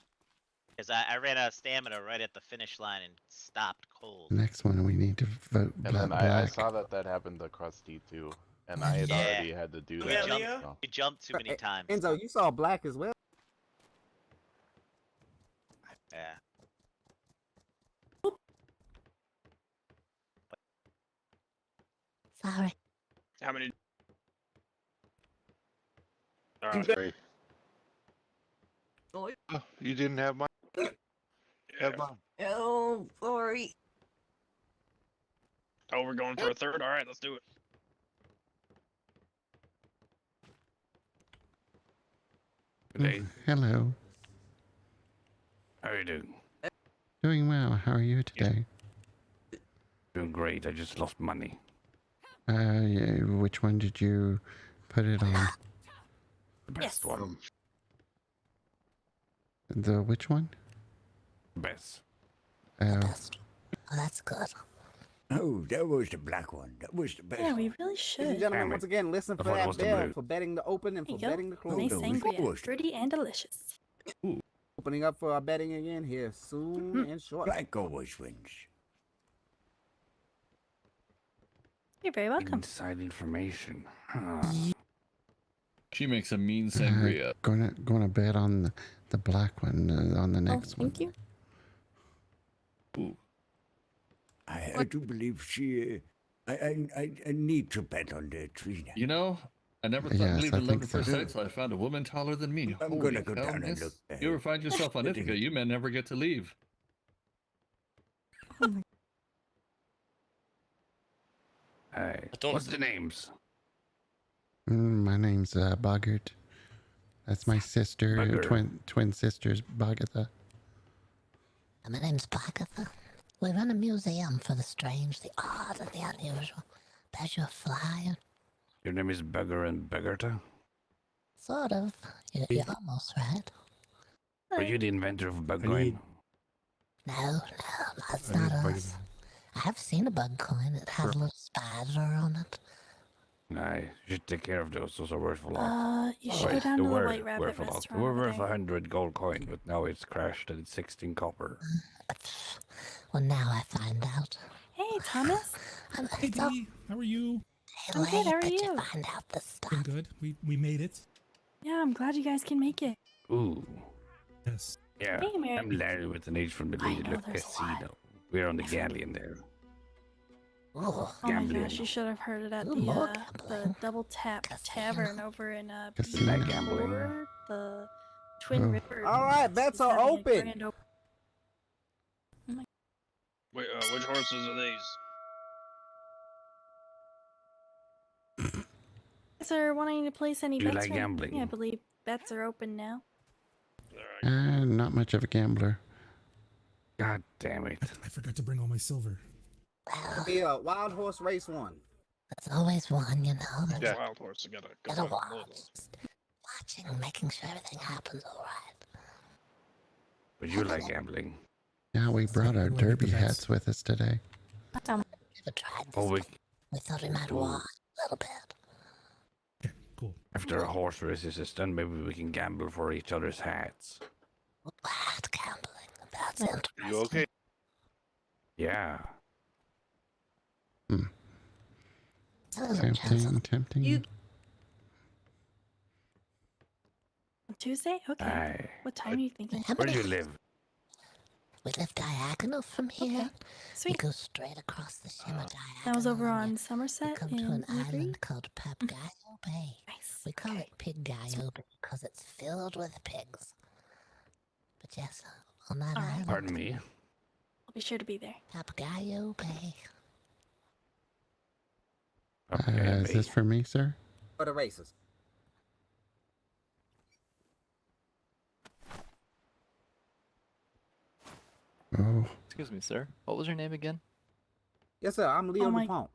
because I ran out of stamina right at the finish line and stopped cold. Next one we need to vote And then black. I saw that happened to Krusty too, and I had already had to do that. so. You jumped too many times. Enzo, you saw black as well. Yeah. Sorry. How many? Sorry. Oh, You didn't have mine. Have mine. oh, sorry. Oh, we're going for a third. All right, let's do it. Good day. Hello. How are you doing? Doing well. How are you today? Doing great. I just lost money. Yeah, which one did you put it on? The best one. The which one? Best. Oh, Oh, that's good. Oh, that was the black one. That was the best. Yeah, we really Ladies should. and gentlemen, once again, listen I for thought it that was the bell blue. for betting the open and There for you go. betting the close. Nice no, sangria. forced. Pretty and delicious. Opening up for our betting again here soon and shortly. Black always wins. You're very welcome. Inside information. Huh. She makes a mean sangria. gonna bet on the black one on the next one. Thank you. Ooh. I do believe she. I need to bet on the Trina. You know, I never thought Yes, believed I in love think at first so. sight, so I found a woman taller than me. I'm Holy gonna go hell, down and miss. look at You ever find yourself on Betting. Ithaca, you may never get to leave. Hey, don't- what's the names? My name's Boggert. That's my sister, Boggert. twin sisters, Boggatha. And my name's Bagatha. We run a museum for the strange, the odd, and the unusual. There's your flyer. Your name is Beggar and Beggarta? Sort of. You're almost right. Are you the inventor of Bugcoin? No, that's not us. I have seen a bug coin. It has a little spider on it. Aye, you should take care of those. Those are worth a lot. You should go down to the White Rabbit worth a lot. restaurant. We're over worth there. 100 gold coin, but now it's crashed and it's 16 copper. Well, now I find out. Hey, Thomas. Hey, Dee, how are you? I'm good. How are but you? find out this stuff. I'm good. We made it. Yeah, I'm glad you guys can make it. Ooh. Yes. Yeah, Hey, Mary. I'm Larry with an age from the I Lady know Luck there's a Casino. We're on the galleon there. Oh, Oh my Gambling. gosh, you should have heard it at Ooh, the more the Double Tap Tavern over in Casino. Before the Twin Oh. River. All right, bets is are having a open. grand op- Wait, which horses are these? Guys are wanting to place any Do you bets like right now? gambling? Yeah, I believe bets are open now. Not much of a gambler. God damn it. I forgot to bring all my silver. It'll be a wild horse race 1. There's always one, you know. Yeah. Wild horse, you gotta go Gotta back and watch. load Just watching, making sure everything happens all right. Would you like gambling? Yeah, we brought our derby hats with us today. Never tried this. Oh, We thought we might watch a little bit. after a horse race is done, maybe we can gamble for each other's hats. Hat gambling. That's interesting. You okay? Yeah. Tempting. Tuesday? Okay. Aye. What time are you thinking? Where do you live? We live diagonal from here. Okay. We Sweet. go straight across the shimmer diagonal. That was over and on we Somerset come to in an Newbury. island called Papagayo Bay. Nice. We call it Piggayo because it's filled with pigs. But yes, on that All right. island, Pardon me. I'll be sure to be there. Papagayo Bay. Is this for me, sir? For the races. Oh. Excuse me, sir. What was your name again? Yes, sir. I'm Leo Oh my- DuPont.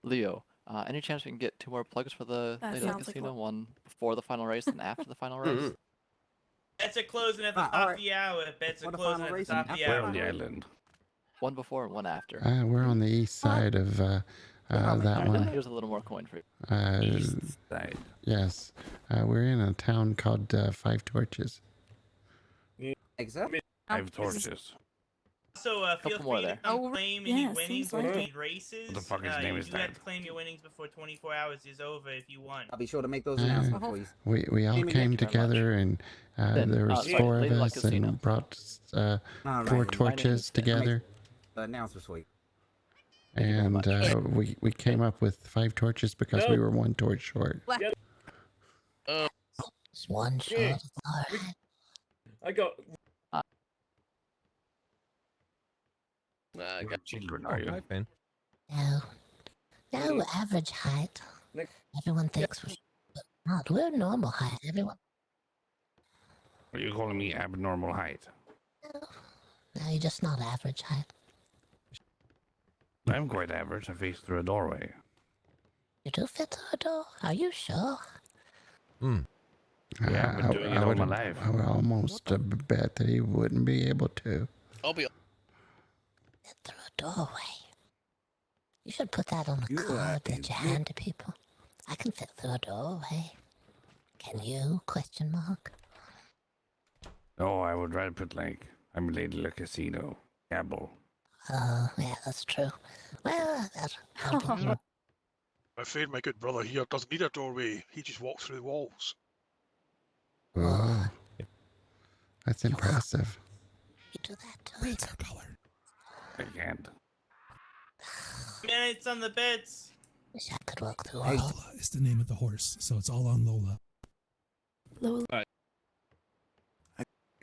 Leo. Any chance we can get 2 more plugs for the That Lady of sounds the like Casino? what- One before the final race and after the final race? Bets are closing at the Ah, top alright. of the hour. Bets are What a closing final at the race top of and the after Where hour. on the island? One before and one after. We're on the east side of that Alright, one. here's a little more coin for you. East side. Yes. We're in a town called Five Torches. Except 5 torches. Also, feel Couple more free to there. come Oh, claim yeah, any seems winnings like between races. What the fuck his name you is do that? have to claim your winnings before 24 hours is over if you want. I'll be sure to make those announcements for you. We all Amy, came thank you very together and there was sorry, 4 of Lady Luck us Casino. and brought All 4 right. torches together. Announcements for you. Thank you very And much. we came up with 5 torches because we were 1 torch short. It's one short. Yeah. It's all right. I got. I got children, are you? No. No average height. Nick. Everyone thinks we're not. We're normal height. Everyone. Are you calling me abnormal height? No, you're just not average height. I'm quite average. I face through a doorway. You do fit through a door? Are you sure? Yeah, I've been doing it all my life. I would almost bet that he wouldn't be able to. I'll be. Fit through a doorway. You should put that on a card that you hand to people. I can fit through a doorway. Can you? Question mark. Oh, I would rather put like, I'm Lady Le Casino. Gamble. Oh, yeah, that's true. Well, that's I'm afraid my good brother here doesn't need a doorway. He just walks through the walls. Oh. That's impressive. you do that too. Raise the color. I can't. Minutes on the bets. Wish I could walk through Lola all. is the name of the horse, so it's all on Lola. Lola.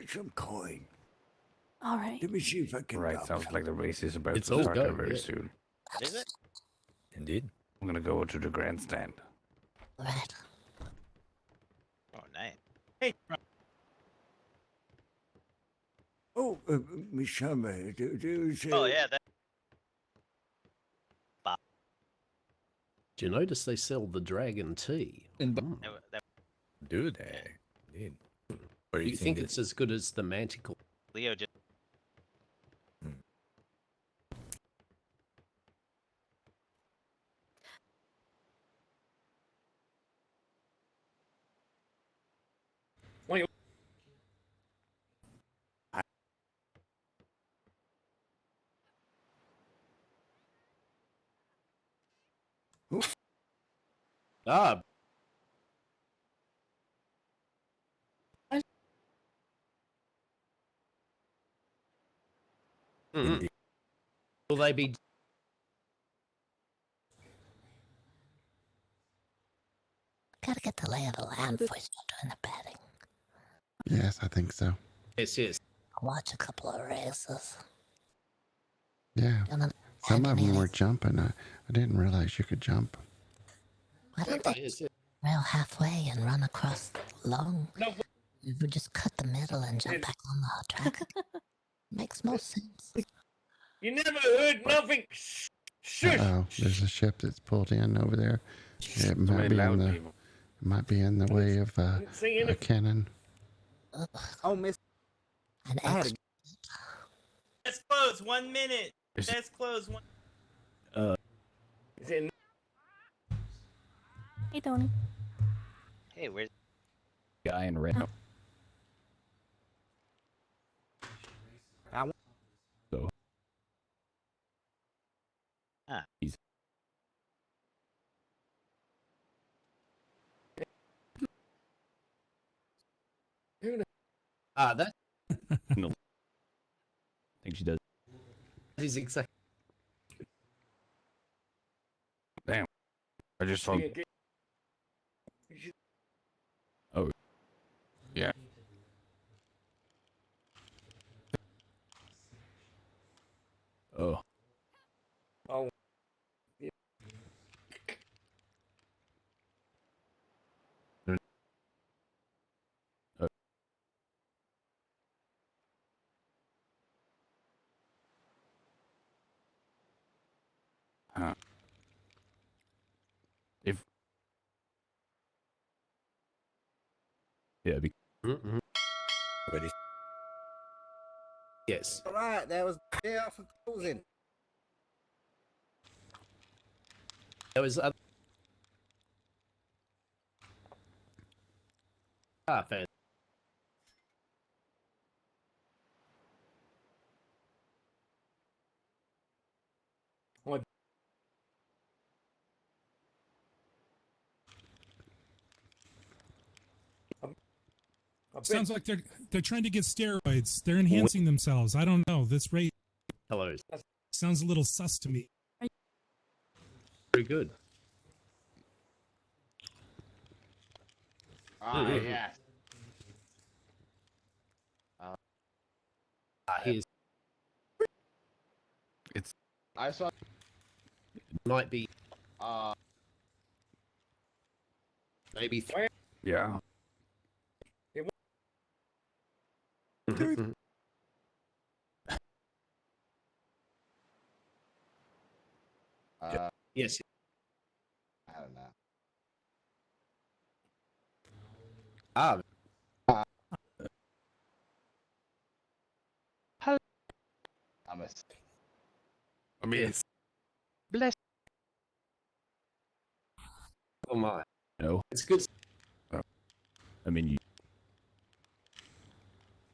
Some coin. All right. Let me see if I can. Right, sounds like the race is about It's to all start go, very yeah. soon. Is it? Indeed. I'm gonna go to the grandstand. Right. Oh, nice. Hey. Oh, Miss Summer, Oh yeah, that. Do you notice they sell the dragon tea? that Do they? Indeed. Do you think it's as good as the manticore? Leo just. Ah. Mhm. Will they be? Gotta get the lay of the land before we start doing the betting. Yes, I think so. Yes. Watch a couple of races. Yeah. Gonna Some head of them in. were jumping. I didn't realize you could jump. Why don't they rail halfway and run across long? You would just cut the middle and jump back on the track. Makes most sense. You never heard nothing. Shush. Uh-oh, there's a ship that's pulled in over there. It might be in the way of a cannon. Oh, miss. An I had extra. Let's close 1 minute. Let's close 1. Hey, Tony. Hey, where's Guy in red. So. He's. That. No. I think she does. He's exactly. Damn. I just saw. Oh. Yeah. Oh. Oh. If. Yeah. Ready. Yes. All right, that was there for closing. There was. Fan. Sounds like they're trying to get steroids. They're enhancing themselves. I don't know. This rate sounds a little sus to me. Very good. Yes. Here's. It's. I saw. Might be. Maybe. Yeah. Yes. I don't know. Hello. I mean, Yes. Bless. Oh my. No. It's good. I mean, you.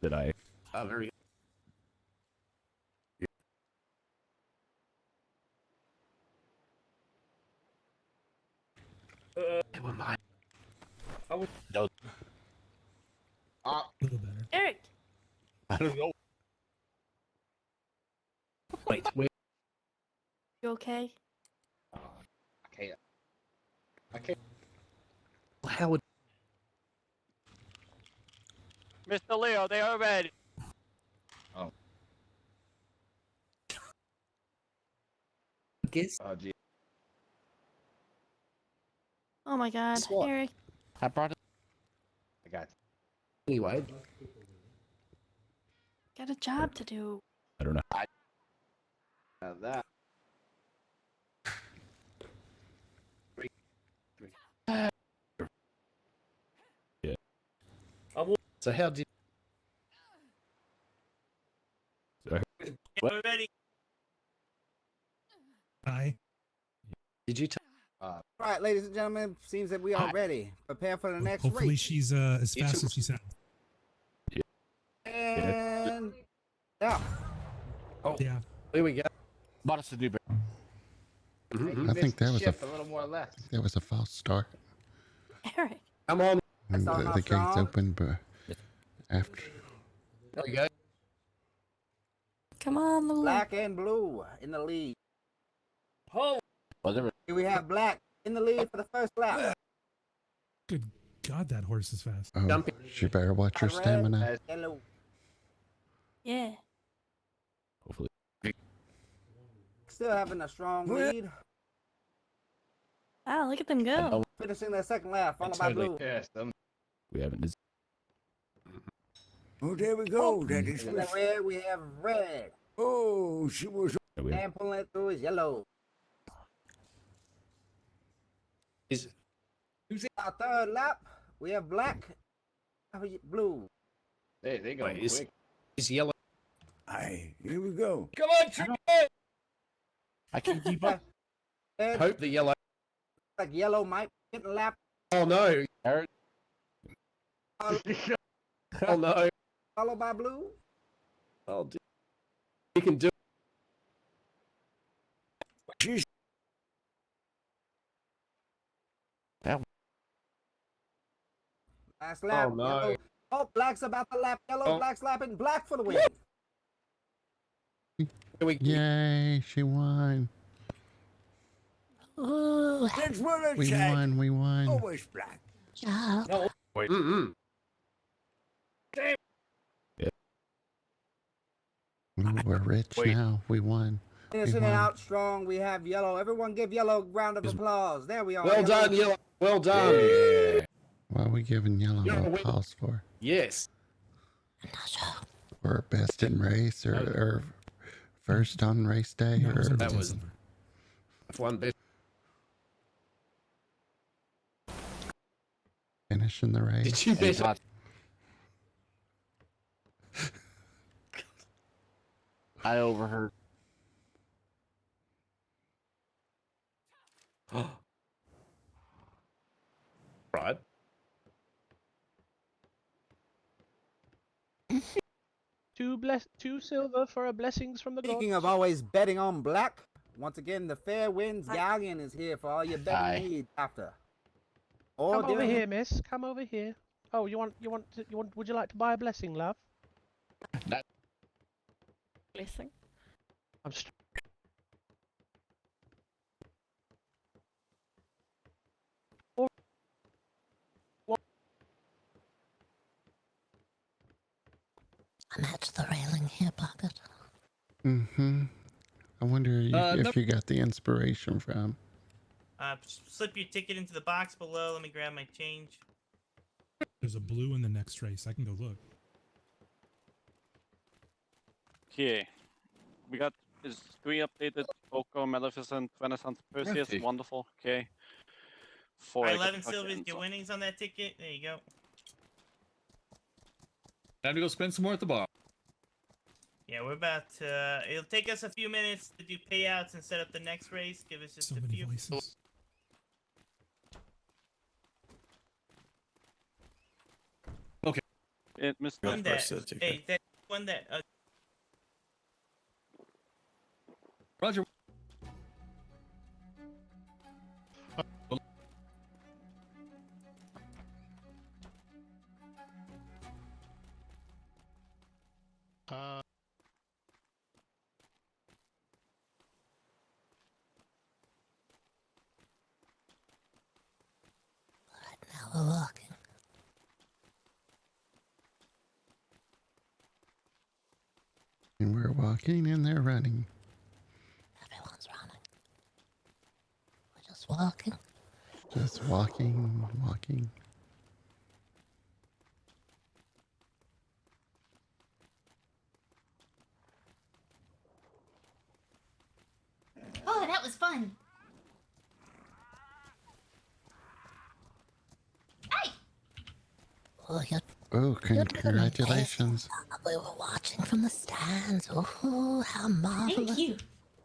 Did I? Very good. Never mind. I would. No. A little better. Eric. I don't know. Wait. You okay? Okay. How would? Mr. Leo, they are ready. Oh. Guess. Oh, gee. Oh my God, Guess what? Eric. I brought it. I got you. Anyway. Got a job to do. I don't know. That. Yeah. So how did? We're ready. Hi. Did you? All right, ladies and gentlemen, seems that we are ready. Prepare for the next Hopefully race. she's as fast as she sounds. And now. Oh. Yeah. Here we go. Bought us a new bear. I think that was a little more left. that was a false start. Eric. Come on. And the gates opened, but after. There we go. Come on, Lulu. Black and blue in the lead. Oh. Whatever. Here we have black in the lead for the first lap. Good God, that horse is fast. Oh, she better watch her stamina. Yellow. Yeah. Hopefully. Still having a strong lead. Wow, look at them go. Finishing their second lap, followed by blue. We haven't. Oh, there we go. That is In the red, we have red. Oh, she was. And pulling it through is yellow. Is our third lap, we have black, blue. Hey, they go Wait, quick. is yellow? Aye, here we go. Come on, Chico! I can keep up. Red, Hope the yellow. like yellow might get the lap. Oh no! Oh no! Followed by blue. Oh, dude. We can do. She's. Last lap. Oh, no. Yellow. Oh, black's about to lap yellow. Oh. Black's lapping black for the win. Yay, she won. Ooh, That's what I We said. won, we won. Always black. job. No. Wait. Ooh, we're rich now. We won. We Finishing won. out strong, we have yellow. Everyone give yellow a round of applause. There we are. Well done, yellow. Well done. Yeah. What are we giving yellow Yeah, a wait. pause for? Yes. I'm not sure. Or best in race, or first on race day, No, it or was That was December. F1 bit. finishing the race. Did you bet? I overheard. Right. Two silver for a blessings from the gods. Speaking of always betting on black, once again the fair winds Hi. galleon is here for all your betting Hi. needs after. Or Come over during- here, miss. Come over here. Oh, you want? Would you like to buy a blessing, love? Blessing. I'm. St- I'm at the railing here, Boggert. Mm-hmm. I wonder if you got the inspiration from. Slip your ticket into the box below. Let me grab my change. There's a blue in the next race. I can go look. Okay. We got is 3 updated. Oko, Maleficent, Renaissance, Perseus. Perfect. Wonderful. Okay. 4. Alright, 11 silvers, your winnings on that ticket. There you go. Time to go spend some more at the bar. Yeah, we're about to. It'll take us a few minutes to do payouts and set up the next race. Give us just So a many few. voices. It missed One that. Hey, that one that. Roger. Now we're walking. And we're walking and they're running. Everyone's running. We're just walking. Just walking, walking. Oh, that was fun. Hey! Oh, Oh, congratulations. we were watching from the stands. Oh, how marvelous. Thank you.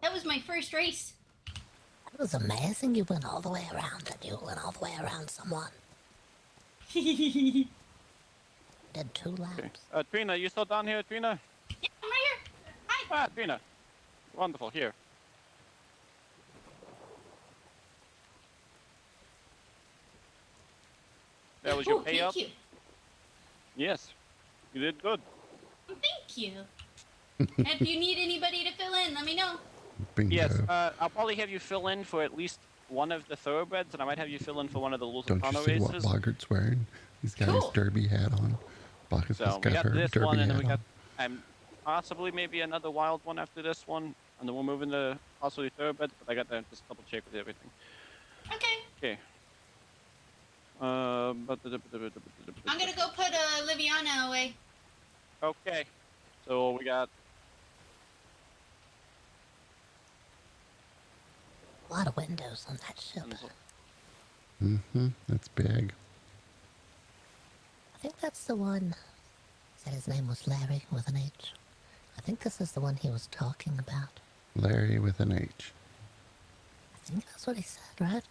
That was my first race. It was amazing. You went all the way around and you went all the way around someone. Did 2 laps. Trina, you still down here, Trina? Yeah, I'm right here. Hi. Ah, Trina. Wonderful. Here. That was your Oh, thank payout? you. Yes. You did good. Thank you. If you need anybody to fill in, let me know. Bingo. Yes, I'll probably have you fill in for at least one of the thoroughbreds, and I might have you fill in for one of the Don't you Lusitano see what races. Boggert's wearing? He's got his Cool. derby hat on. Boggert So has we got got her this derby one, and then hat we got on. possibly maybe another wild one after this one, and then we're moving to possibly thoroughbreds. But I got to just double check with everything. Okay. Okay. I'm gonna go put Liviana away. Okay. So we got. A lot of windows on that ship. That's big. I think that's the one. Said his name was Larry with an H. I think this is the one he was talking about. Larry with an H. I think that's what he said, right?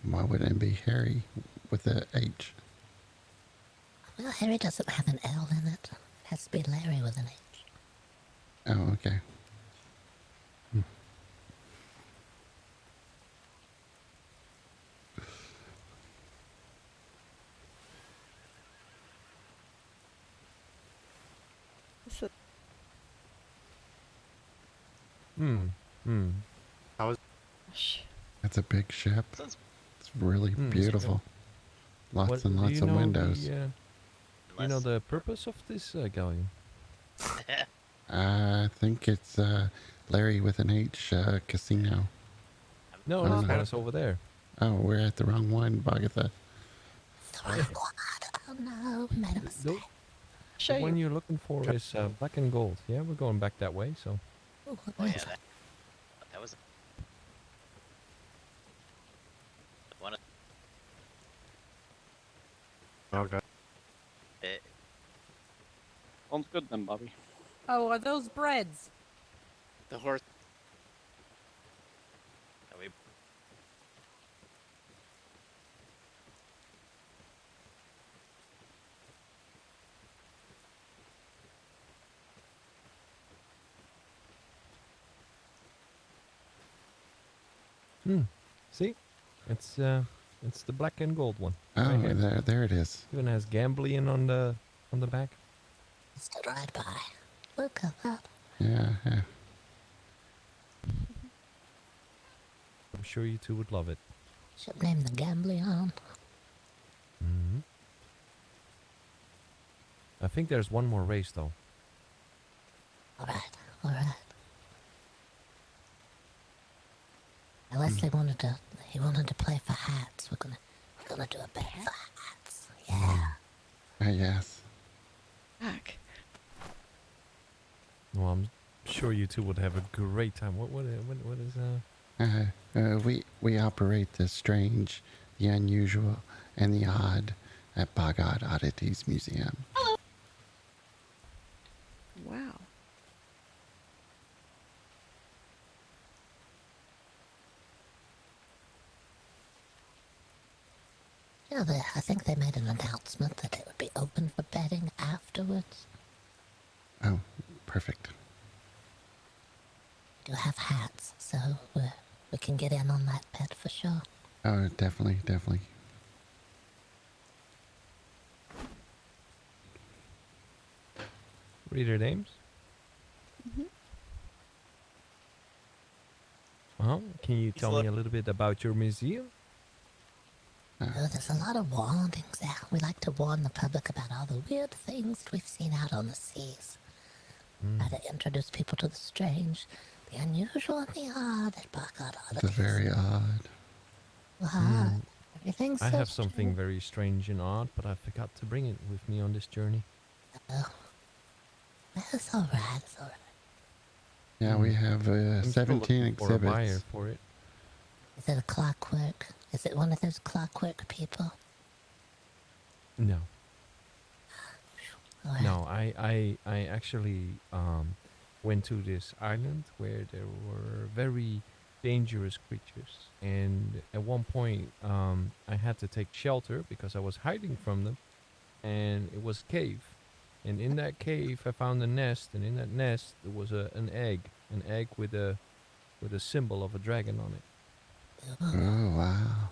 Why wouldn't it be Harry with a H? Well, Harry doesn't have an L in it. It has to be Larry with an H. Oh, okay. How is? That's a big ship. It's really beautiful. Lots and lots of windows. You know the purpose of this galleon? I think it's Larry with an H casino. No, I don't this know. one is over there. Oh, we're at the wrong one, Bogatha. Oh no, we made a mistake. The one you're looking for is black and gold. Yeah, we're going back that way, so. Oh yeah, that was one of. Oh god. Sounds good then, Bobby. Oh, are those breads? The horse. See? It's the black and gold one. Oh, right here. there it is. Even has gambling on the back. Stood right by. Look at that. Yeah. I'm sure you two would love it. Should name the Gambleon. I think there's one more race though. Alright. Leslie wanted to play for hats. We're gonna do a bet for hats. Yeah. Yes. Heck. Well, I'm sure you two would have a great time. What is We operate the strange, the unusual, and the odd at BoggOdd Oddities Museum. Hello. Wow. Yeah, I think they made an announcement that it would be open for betting afterwards. Oh, perfect. We do have hats, so we can get in on that bet for sure. Oh, definitely. Read their names? Well, can you tell me a little bit about your museum? Oh, there's a lot of warnings there. We like to warn the public about all the weird things we've seen out on the seas. Try to introduce people to the strange, the unusual, and the odd at BoggOdd Oddities. The very odd. Odd. Everything's I so have something strange. very strange and odd, but I forgot to bring it with me on this journey. Oh. It's alright. Yeah, we have I'm still 17 looking for a buyer exhibits. for it. Is it a clockwork? Is it one of those clockwork people? No. Alright. No, I actually went to this island where there were very dangerous creatures, and at one point I had to take shelter because I was hiding from them, and it was a cave, and in that cave I found a nest, and in that nest there was an egg with a symbol of a dragon on it. Oh, wow.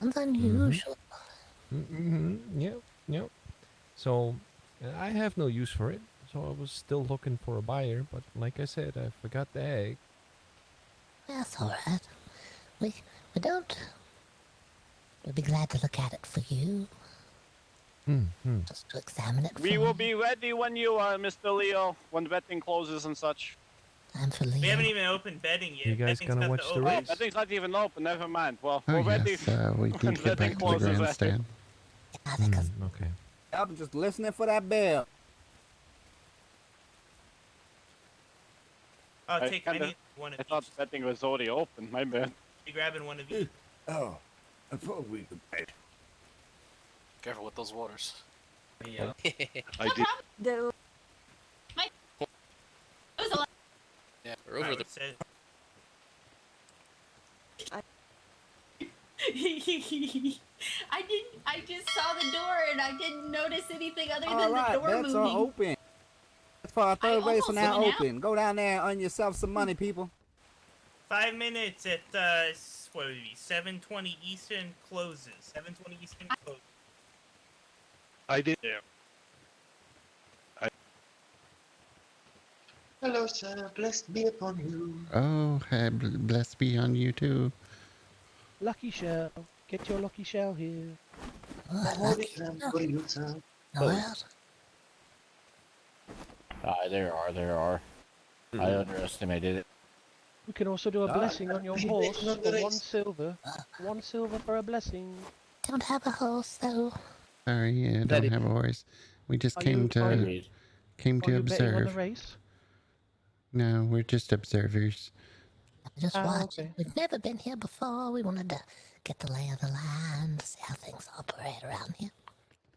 Sounds unusual. Yep. So I have no use for it. so I was still looking for a buyer, but like I said, I forgot the egg. That's all right. We don't. We'll be glad to look at it for you. Just to examine it. We will be ready when you are, Mr. Leo, when betting closes and such. I'm for Leo. We haven't even opened betting yet. You guys Betting's gonna got watch to the open. race? Betting's not even open, never mind. Well, Oh we're ready. yes, we when need to get betting back to the closes, I think. grandstand. Okay. I'm just listening for that bell. I'll I take kinda- any one of I thought betting was already open, my bad. you. Grabbing one of each. Oh, I thought we could pay. Careful with those waters. Yeah. I did. The Yeah, we're over the. I just saw the door and I didn't notice anything other than All the right, door bets moving. are open. That's for our third race are almost now went out. open. Go down there and earn yourself some money, people. 5 minutes at what would it be? 7:20 Eastern closes. 7:20 Eastern closes. I did. Yeah. Hello, sir. Blessed be upon you. Oh, hey, blessed be on you too. Lucky shell. Get your lucky shell here. Holy lamb for you, sir. There are. I underestimated it. We can also do a blessing on your Are you horse betting on for the 1 race? silver. 1 silver for a blessing. Don't have a horse though. Sorry, I don't have a horse. We just Are came you- to are you- to Are you betting on the observe. race? No, we're just observers. Just Oh, watching. okay. We've never been here before. We wanted to get the lay of the land, see how things operate around here.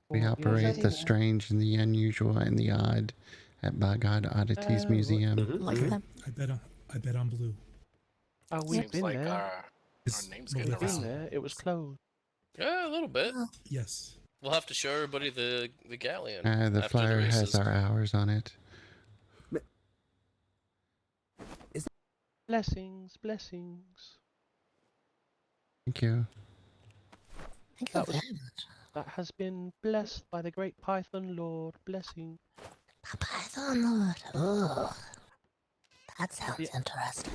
We operate the strange and the unusual and the odd at BoggOdd Oddities Museum. I bet on blue. Oh, we've Seems been like there. our name's We've getting We've been around. there. It was closed. Yeah, a little bit. Yes. We'll have to show everybody the galleon. The after the flyer has races. our hours on it. Blessings, blessings. Thank you. That was that has been blessed by the great Python Lord. Blessing. Python Lord. Oh, that sounds interesting.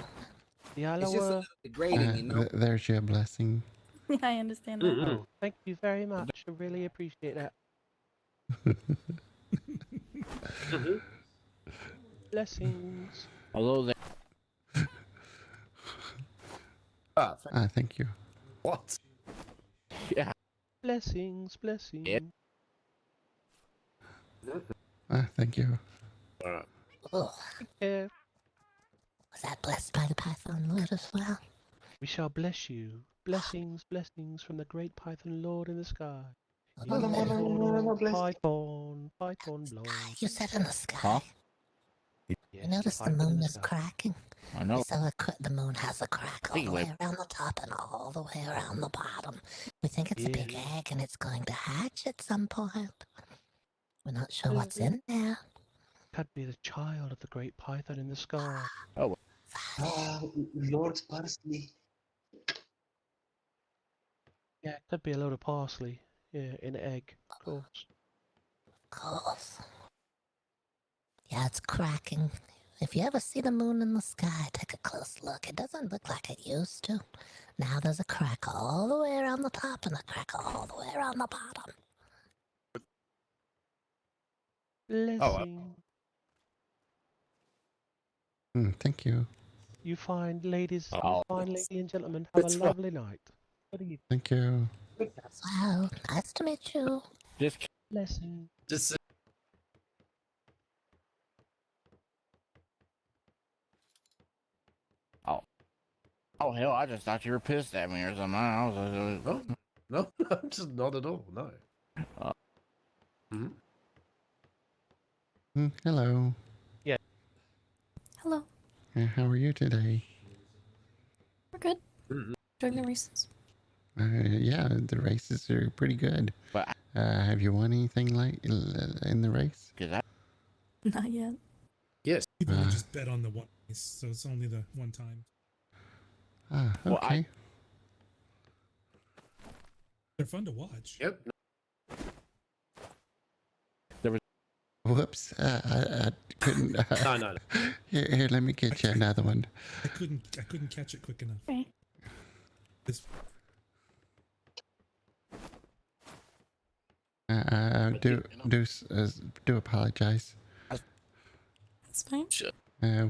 The It's just Alawa. degrading, you know. There's your blessing. I understand that. Oh, thank you very much. I really appreciate that. Blessings. Although they. Thank you. What? Yeah. Blessings, blessings. Thank you. Oh, Yeah. was that blessed by the Python Lord as well? We shall bless you. Blessings, blessings from the great Python Lord in the sky. Python, Python Lord. You said in the sky. Huh? You notice the Python in moon the is sky. cracking. I know. So the moon has a crack all the Anyway. way around the top and all the way around the bottom. We think it's a big egg and it's going to hatch at some point. We're not sure what's in there. Could be the child of the great Python in the sky. Oh. Lord Parsley. Yeah, it could be a load of parsley. Yeah, in an egg, of course. Of course. Yeah, it's cracking. If you ever see the moon in the sky, take a close look. It doesn't look like it used to. Now there's a crack all the way around the top and a crack all the way around the bottom. Blessing. Thank you. You fine ladies, Oh. ladies and gentlemen, have a It's lovely night. Good evening. Thank you. Well, nice to meet you. Just. Blessing. Just. Oh hell! I just thought you were pissed at me or something. I was. No, just not at all. No. Hello. Yeah. Hello. How are you today? We're good. During the races. Yeah, the races are pretty good. But have you won anything like in the race? Not yet. Yes. People would just bet on the one race, so it's only the one time. Ah, okay. They're fun to watch. Yep. Whoops. I couldn't. No. Here, let me get you another one. I couldn't catch it quick enough. Right. This, do apologize. That's fine.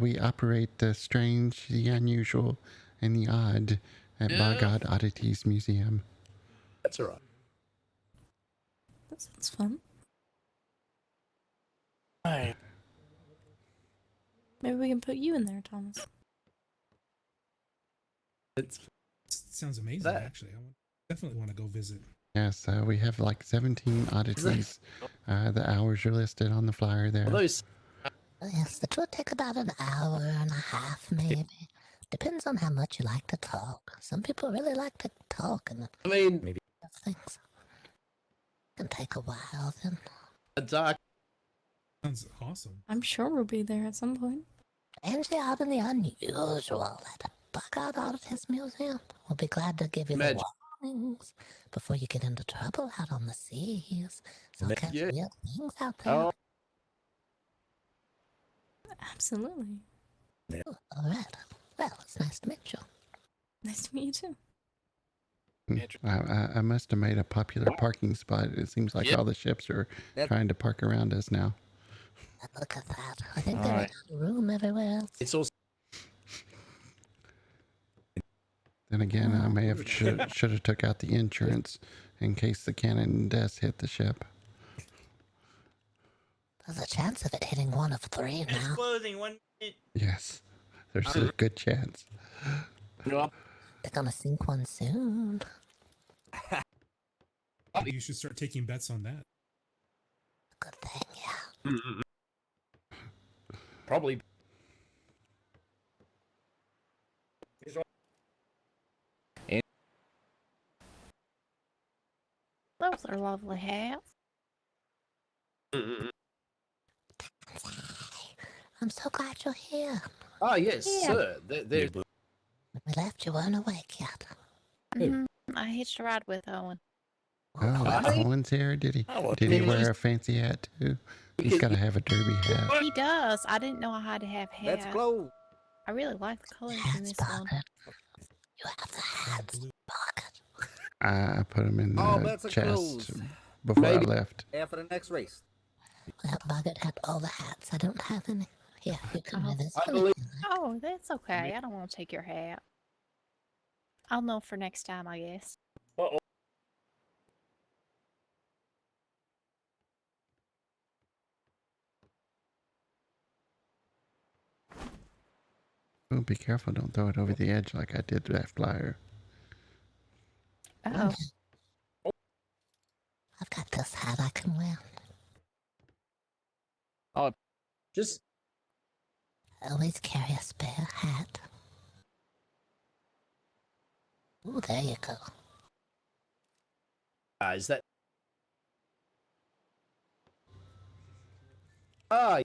We operate the strange, the unusual, and the odd at BoggOdd Oddities Museum. That's all right. That sounds fun. Hi. Maybe we can put you in there, Thomas. it sounds amazing, actually. Definitely want to go visit. Yes, we have like 17 oddities. The hours are listed on the flyer there. Yes, it will take about an hour and a half, maybe. Depends on how much you like to talk. Some people really like to talk, and maybe things can take a while. Then a dark. Sounds awesome. I'm sure we'll be there at some point. and the odd and the unusual at BoggOdd Oddities Museum. We'll be glad to give you the warnings before you get into trouble out on the seas. So all kinds of weird things out there. Absolutely. Oh, all right. Well, it's nice to meet you. Nice to meet you too. I must have made a popular parking spot. It seems like all the ships are trying to park around us now. Look at that. I think there is room everywhere else. It's also. Then again, I may have should have took out the insurance in case the cannon does hit the ship. There's a chance of it hitting one of three It's now. closing 1 minute. Yes, there's a good chance. They're gonna sink one soon. You should start taking bets on that. Good thing, yeah. Probably. Those are lovely hats. I'm so glad you're here. Ah, yes, Yeah. sir. There. When we left, you weren't awake yet. I hitched a ride with Owen. Oh, Owen's here. Did he wear a fancy hat too? He's got to have a derby hat. He does. I didn't know I had to have hats. Let's close. I really like the colors in this one. You have the hats, Boggert. I put him in All the bets are chest closed. before I left. There for the next race. Well, Boggert had all the hats. I don't have any. Here, you can have this one. Oh, that's okay. I don't want to take your hat. I'll know for next time, I guess. Oh, be careful! Don't throw it over the edge like I did that flyer. Oh. I've got this hat I can wear. Oh, just. Always carry a spare hat. Ooh, there you go. Is that? Ah.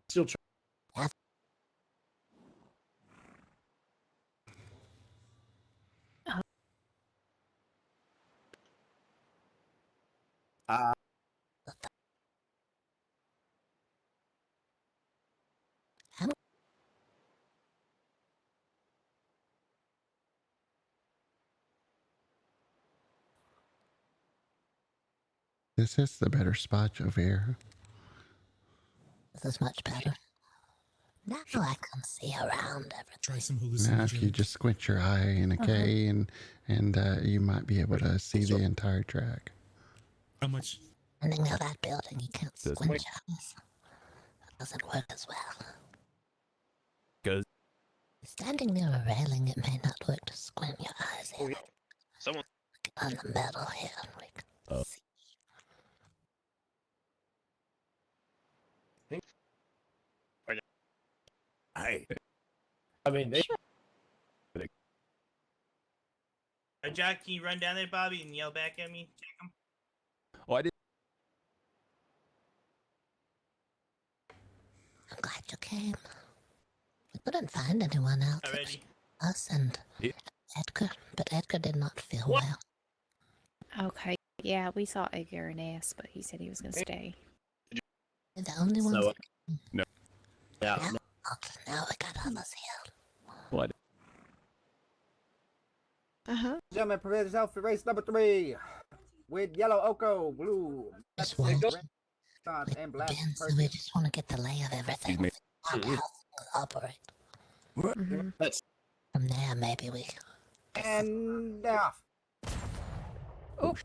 Still trying. This is the better spot over here. This is much better. Now I can see around everything. Try some Now, if you just squint your eye in a K, and you might be able to see the entire track. How much? Standing near that building, you can't squint your eyes. That doesn't work as well. Good. Standing near a railing, it may not work to squint your eyes in. Someone. On the middle here, we can see. I mean, they. Jack, can you run down there, Bobby, and yell back at me? Check him. Oh, I did. I'm glad you came. We couldn't find anyone else. Already. Us and Edgar, but Edgar did not feel well. Okay. Yeah, we saw Edgar and S, but he said he was gonna stay. We're the only ones. So, no. Yeah. Now, no. now we got others here. What? Gentlemen, prepare yourself for race number 3 with yellow Oko, blue, Just red, one. and black. Ben, so we just want to get the lay of everything. How things operate. That's From there, maybe we. And off. Oh.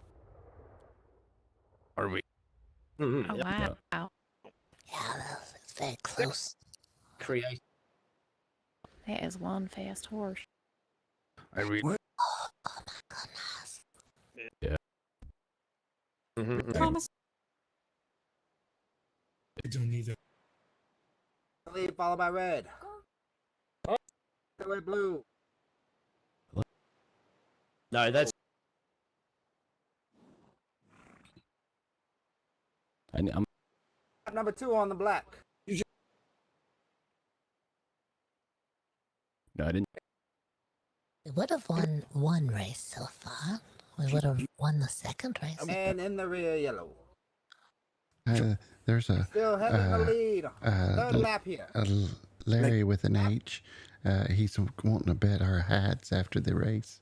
Are we? Oh Yeah. wow. Yeah, it's very close. Create. That is one fast horse. Are we? Oh my goodness. Yeah. I don't need it. Lead followed by red. Red, blue. No, that's. I'm. Number 2 on the black. No, I didn't. We would have won one race so far. We would have won the second race. And in the rear, yellow. There's a Still having the lead. Third lap here. Larry with an H. He's wanting to bet our hats after the race.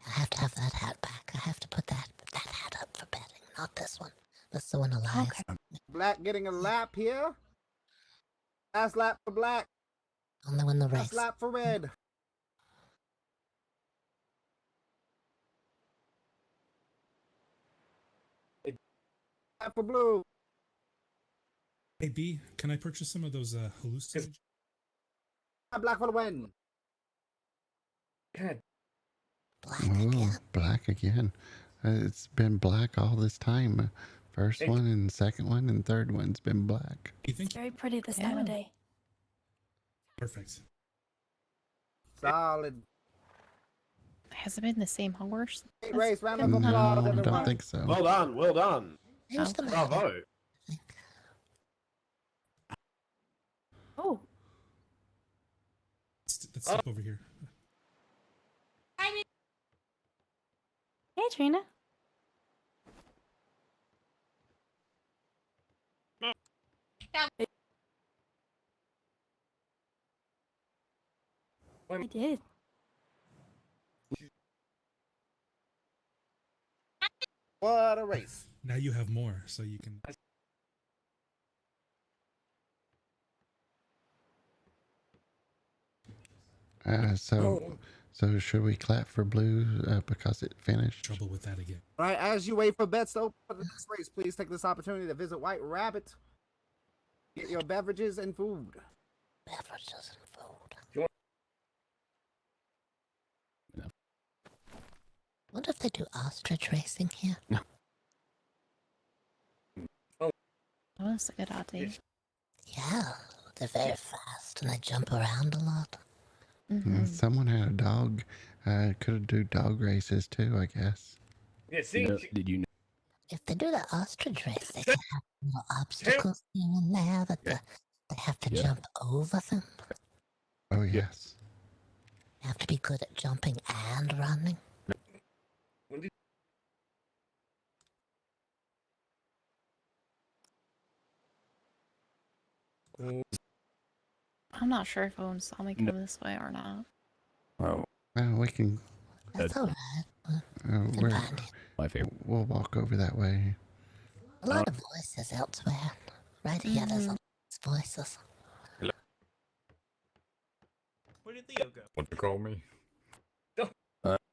I have to have that hat back. I have to put that hat up for betting, not this one. That's the one alive. Black getting a lap here. Last lap for black. Only win the race. Last lap for red. Lap for blue. Hey B, can I purchase some of those hallucinogens? Black for the win. Black again. It's been black all this time. First one and second one and third one's been black. You think? Very pretty this time of day. Perfect. Solid. Has it been the same horse? Race round No, I don't think so. Well done. Well done. Here's the Bravo. Oh. Let's step over here. Hey, Trina. I did. What a race. Now you have more, so you can. So should we clap for blue because it finished? Trouble with that again. All right, as you wait for bets to open for the next race, please take this opportunity to visit White Rabbit. Get your beverages and food. Beverages and food. Wonder if they do ostrich racing here. No. Oh, that's a good idea. Yeah, they're very fast and they jump around a lot. Someone had a dog. Could do dog races too, I guess. Yeah, see, Did you know? If they do the ostrich race, they can have little obstacles here and there that they have to jump over them. Oh, yes. You have to be good at jumping and running. I'm not sure if Owen saw me come this way or not. Oh. Well, we can. That's alright. My favorite. We'll walk over that way. A lot of voices elsewhere. Right here, there's a lot of voices. Where did Leo go? What to call me?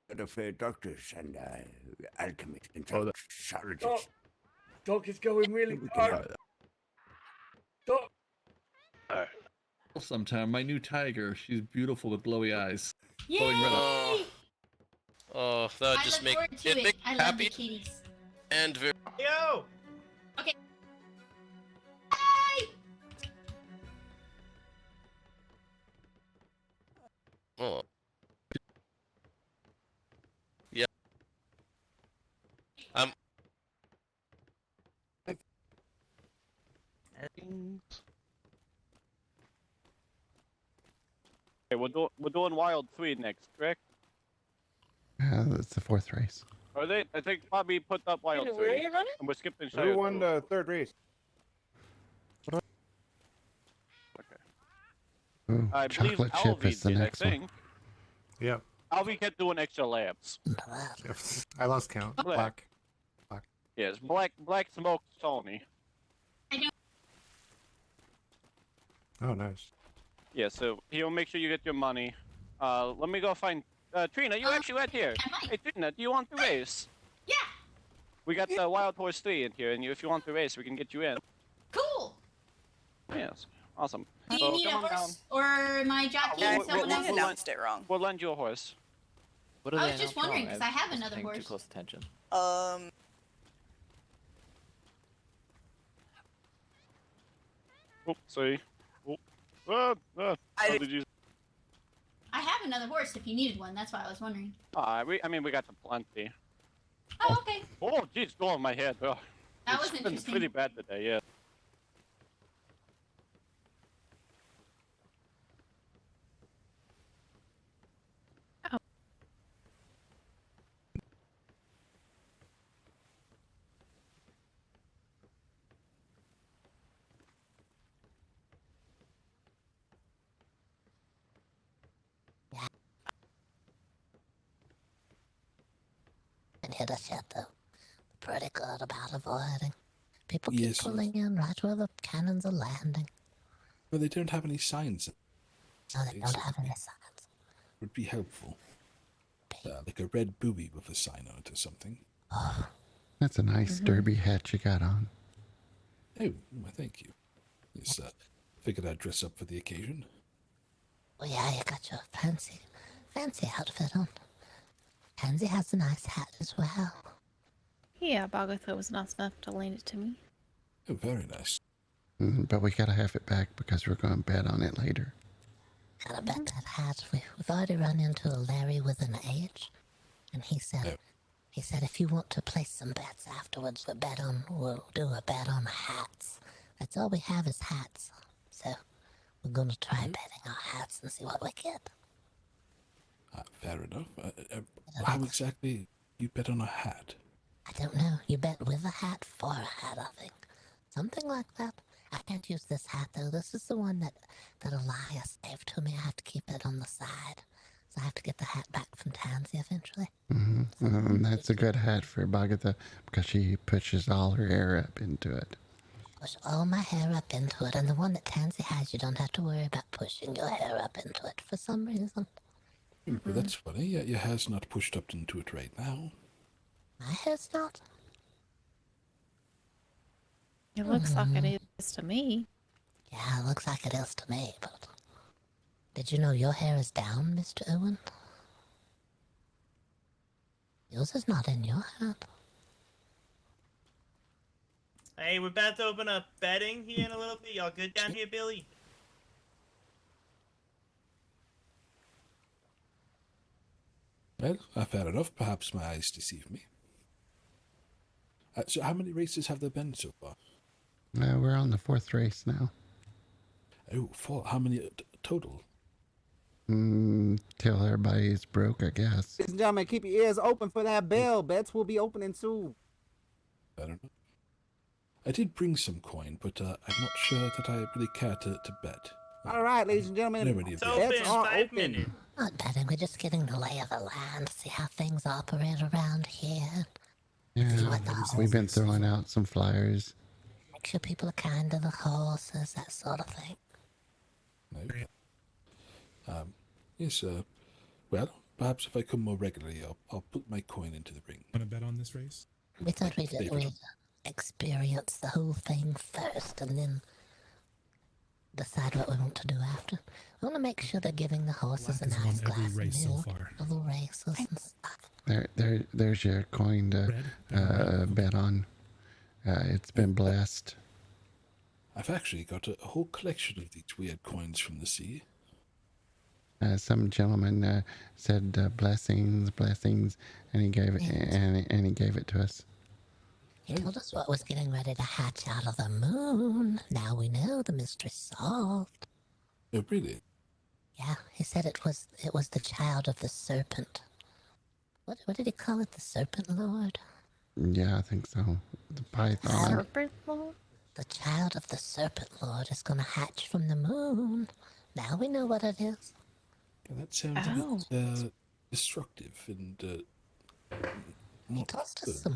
The fair doctors and alchemists and Oh, astrologers. Doc is going really hard. Doc. Sometime my new tiger. She's beautiful with glowy eyes. Yay! Glowing red eyes. Oh, that would just make it make I me love happy the kitties. and very. Yo! Okay. Oh. Yeah. Okay, we're doing Wild 3 next, correct? That's the fourth race. Are they? I think Bobby put up wild Where are three. you running? And we're skipping Who Shire won 2. the third race? Ooh, I believe chocolate chip Alvy is the did, next I one. think. Yep. Alvy kept doing extra laps. Yep. I lost count. Black. Yes, Black Smoke Tony. Oh, nice. Yeah, so he'll make sure you get your money. Let me go find Trina. You actually right here. Hey Trina, do you want to race? Yeah. We got the Wild Horse 3 in here, and if you want to race, we can get you in. Cool. Yes, awesome. Do you So need a come on horse, or am I jockeying someone else? announced it wrong. We'll lend you a horse. What I was just wondering because I have another horse. Too close attention. Oops, sorry. How did you? I have another horse if you needed one. That's why I was wondering. I mean, we got the plenty. Oh, okay. Oh, jeez, go on my head. Oh, That it's was been interesting. pretty bad today, yeah. And hit us yet, though. Pretty good about avoiding. People Yes. keep pulling in right where the cannons are landing. But they don't have any signs. No, they don't have any signs. Would be helpful. Like a red booby with a sign on it or something. That's a nice derby hat you got on. Oh, well, thank you. Yes, figured I'd dress up for the occasion. Oh yeah, you got your fancy outfit on. Pansy has a nice hat as well. Yeah, Boggert was nice enough to lend it to me. Oh, very nice. But we gotta have it back because we're going to bet on it later. Gotta bet that hat. We've already run into a Larry with an H, and he said if you want to place some bets afterwards, we'll do a bet on hats. That's all we have is hats. So we're gonna try betting our hats and see what we get. Fair enough. How exactly you bet on a hat? I don't know. You bet with a hat, for a hat, I think. Something like that. I can't use this hat, though. This is the one that Elias gave to me. I have to keep it on the side. So I have to get the hat back from Tansy eventually. And that's a good hat for Boggert because she pushes all her hair up into it. Push all my hair up into it. And the one that Tansy has, you don't have to worry about pushing your hair up into it for some reason. Well, that's funny. Your hair's not pushed up into it right now. My hair's not? It looks like it is to me. Yeah, it looks like it is to me, but... Did you know your hair is down, Mr. Owen? Yours is not in your hat. Hey, we're about to open up betting here in a little bit. Y'all good down here, Billy? Well, fair enough. Perhaps my eyes deceive me. So how many races have there been so far? We're on the 4th race now. Oh, 4. How many total? Till everybody's broke, I guess. Ladies and gentlemen, keep your ears open for that bell. Bets will be opening soon. I don't know. I did bring some coin, but I'm not sure that I really care to bet. All right, ladies and gentlemen, It's bets are open. Not betting, we're just getting the lay of the land, see how things operate around here. Yeah, we've been throwing out some flyers. Make sure people are kind to the horses, that sort of thing. Yes, well, perhaps if I come more regularly, I'll put my coin into the ring. Want to bet on this race? We thought we'd experience the whole thing first and then decide what we want to do after. We want to make sure they're giving the horses a nice glass of milk for the races and stuff. There's your coin to bet on. It's been blessed. I've actually got a whole collection of these weird coins from the sea. Some gentleman said blessings, and he gave it, and he gave it to us. He told us what was getting ready to hatch out of the moon. Now we know the mystery solved. Oh, really? Yeah, he said it was the child of the serpent. What did he call it? The Serpent Lord? Yeah, I think so. The python. Serpent Lord? The child of the Serpent Lord is gonna hatch from the moon. Now we know what it is. Yeah, that sounds a bit destructive and He not tossed good. us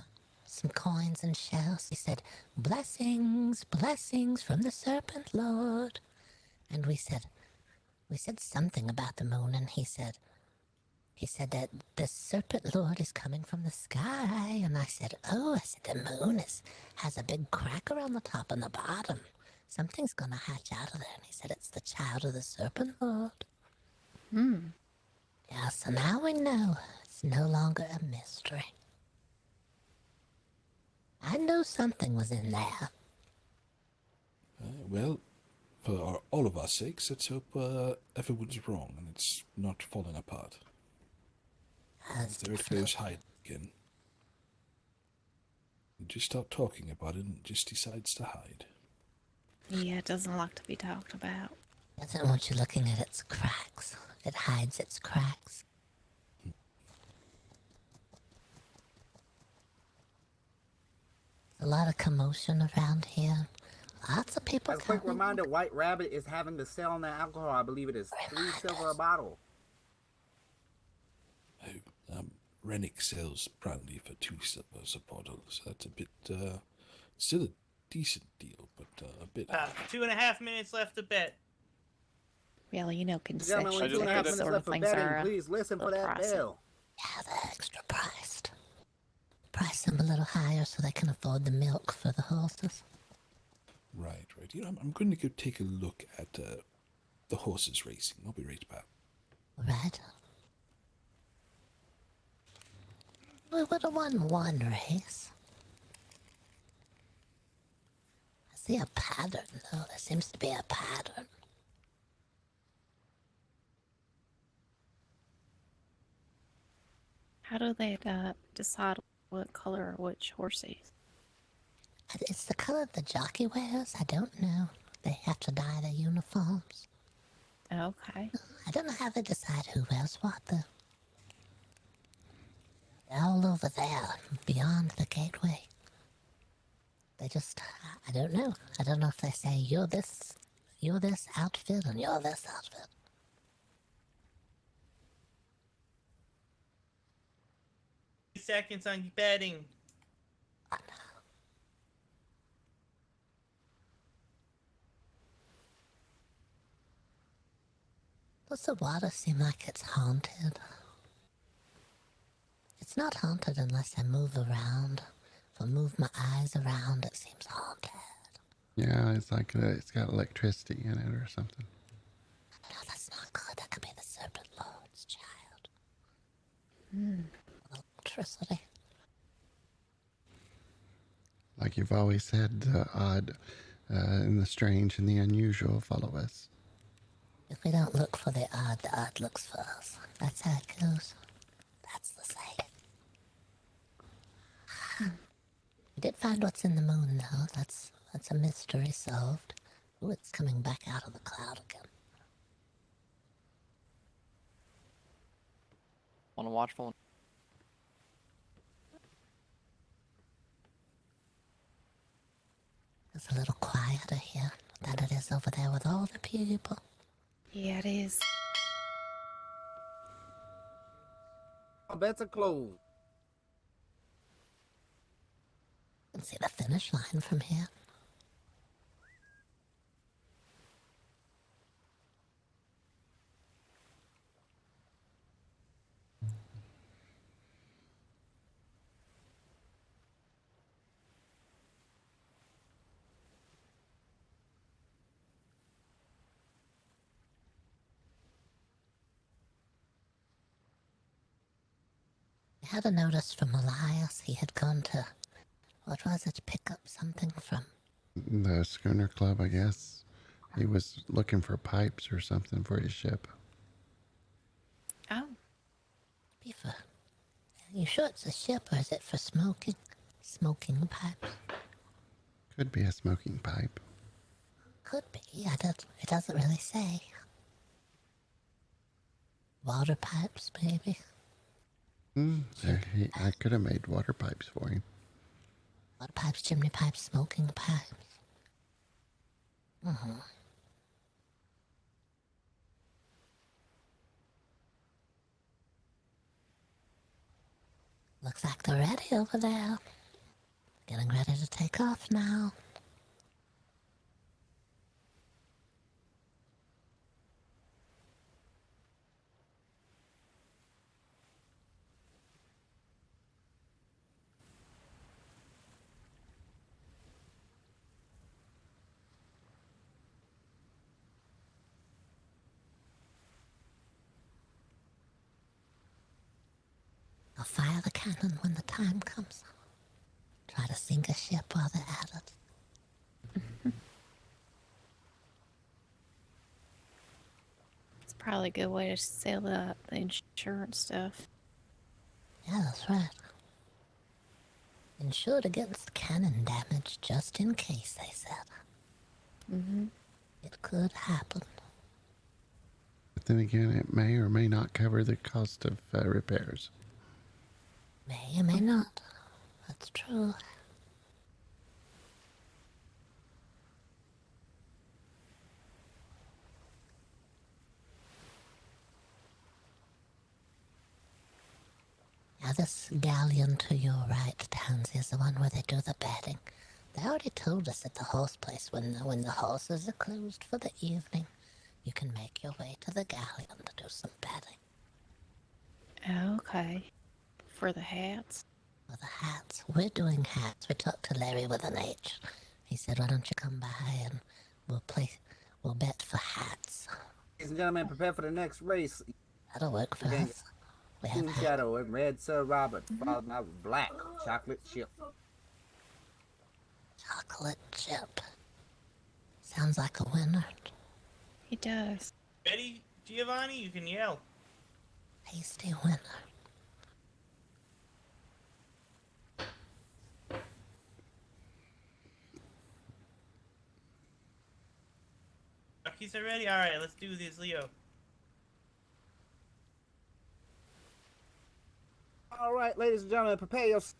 some coins and shells. He said, blessings, blessings from the Serpent Lord. And we said something about the moon, and he said that the Serpent Lord is coming from the sky. And I said, the moon has a big crack around the top and the bottom. Something's gonna hatch out of there. And he said, it's the child of the Serpent Lord. Yeah, so now we know. It's no longer a mystery. I knew something was in there. Well, for all of our sakes, let's hope everyone's wrong and it's not falling apart. If there it goes hide again. You just start talking about it and it just decides to hide. Yeah, it doesn't like to be talked about. It doesn't want you looking at its cracks. It hides its cracks. A lot of commotion around here. Lots of people As a quick reminder, White Rabbit is having to sell on their alcohol. I believe it is $3 silver a bottle. Rennick sells brandy for 2 silvers a bottle, so that's a bit, still a decent deal, but a bit... 2.5 minutes left to bet. Well, you know, Gentlemen, concessions with 2.5 and minutes sort left of for things betting, are please listen for that pricey. bell. Yeah, they're extra priced. Price them a little higher so they can afford the milk for the horses. Right. You know, I'm going to go take a look at the horses racing. I'll be right back. Right. We would have won one race. I see a pattern, though. There seems to be a pattern. How do they decide what color which horse is? It's the color the jockey wears. I don't know. They have to dye their uniforms. Okay. I don't know how they decide who wears what, though. They're all over there, beyond the gateway. They just, I don't know. I don't know if they say, you're this outfit, and you're this outfit. Seconds on your betting. Does the water seem like it's haunted? It's not haunted unless I move around. If I move my eyes around, it seems haunted. Yeah, it's like it's got electricity in it or something. No, that's not good. That could be the Serpent Lord's child. Electricity. Like you've always said, the odd and the strange and the unusual follow us. If we don't look for the odd looks for us. That's how it goes. That's the saying. We did find what's in the moon, though. That's a mystery solved. Ooh, it's coming back out of the cloud again. Want to watch for? It's a little quieter here than it is over there with all the people. Yeah, it is. Bets are closed. You can see the finish line from here. I had a notice from Elias. He had gone to, what was it, pick up something from? The schooner club, I guess. He was looking for pipes or something for his ship. Oh. Beaver. You sure it's a ship or is it for smoking? Smoking pipes? Could be a smoking pipe. Could be. It doesn't really say. Water pipes, maybe. I could have made water pipes for him. Water pipes, chimney pipes, smoking pipes. Looks like they're ready over there. Getting ready to take off now. I'll fire the cannon when the time comes. Try to sink a ship while they're at it. It's probably a good way to sell the insurance stuff. Yeah, that's right. Insured against cannon damage just in case, they said. It could happen. But then again, it may or may not cover the cost of repairs. May or may not. That's true. Now this galleon to your right, Tansy, is the one where they do the betting. They already told us at the horse place when the horses are closed for the evening, you can make your way to the galleon to do some betting. Okay. For the hats? For the hats. We're doing hats. We talked to Larry with an H. He said, why don't you come by and we'll bet for hats. Ladies and gentlemen, prepare for the next race. That'll work for us. We have King Shadow and Red Sir Robert, followed by Black Chocolate Chip. Chocolate Chip. Sounds like a winner. He does. Ready, Giovanni? You can yell. Hasty winner. Jockeys are ready? Alright, let's do this, Leo. Alright, ladies and gentlemen, prepare yourselves.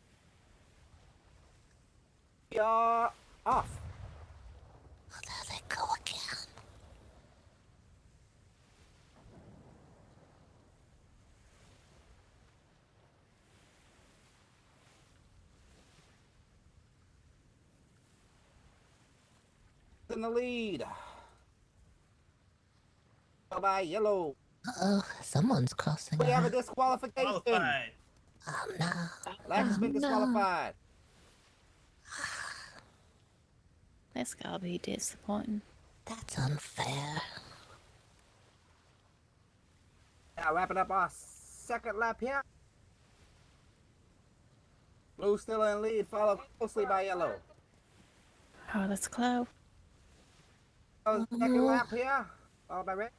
We are off. Oh, there they go again. In the lead. By yellow. Uh-oh, someone's crossing. We have a disqualification. Qualified. Oh no. Black has been disqualified. That's gotta be disappointing. That's unfair. Now wrapping up our second lap here. Blue still in lead, followed closely by yellow. Oh, that's close. Second lap here, followed by red.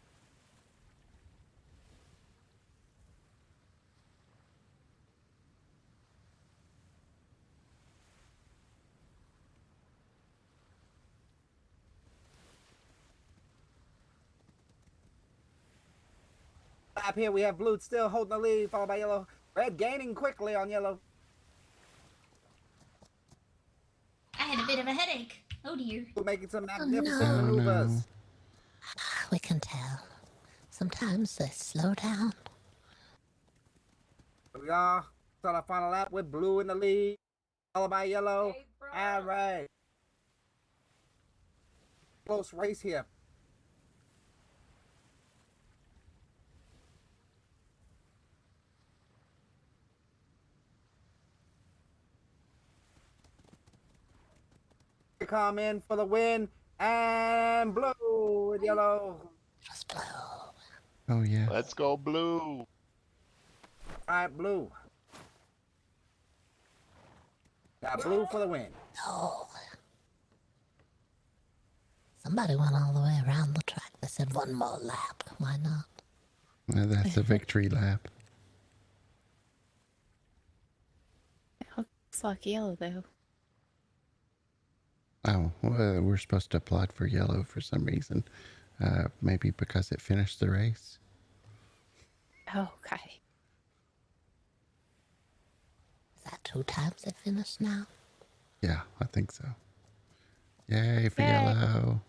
Lap here, we have blue still holding the lead, followed by yellow. Red gaining quickly on yellow. I had a bit of a headache. Oh dear. We're making some magnificent maneuvers. We can tell. Sometimes they slow down. Here we are. On our final lap with blue in the lead, followed by yellow. All right. Close race here. Come in for the win, and blue with yellow. Just blue. Oh yeah. Let's go blue. All right, blue. Got blue for the win. No. Somebody went all the way around the track. They said one more lap. Why not? Well, that's a victory lap. It looks like yellow though. Oh, well, we're supposed to applaud for yellow for some reason. Maybe because it finished the race. Okay. Is that 2 times they finished now? Yeah, I think so. Yay for Yay. yellow.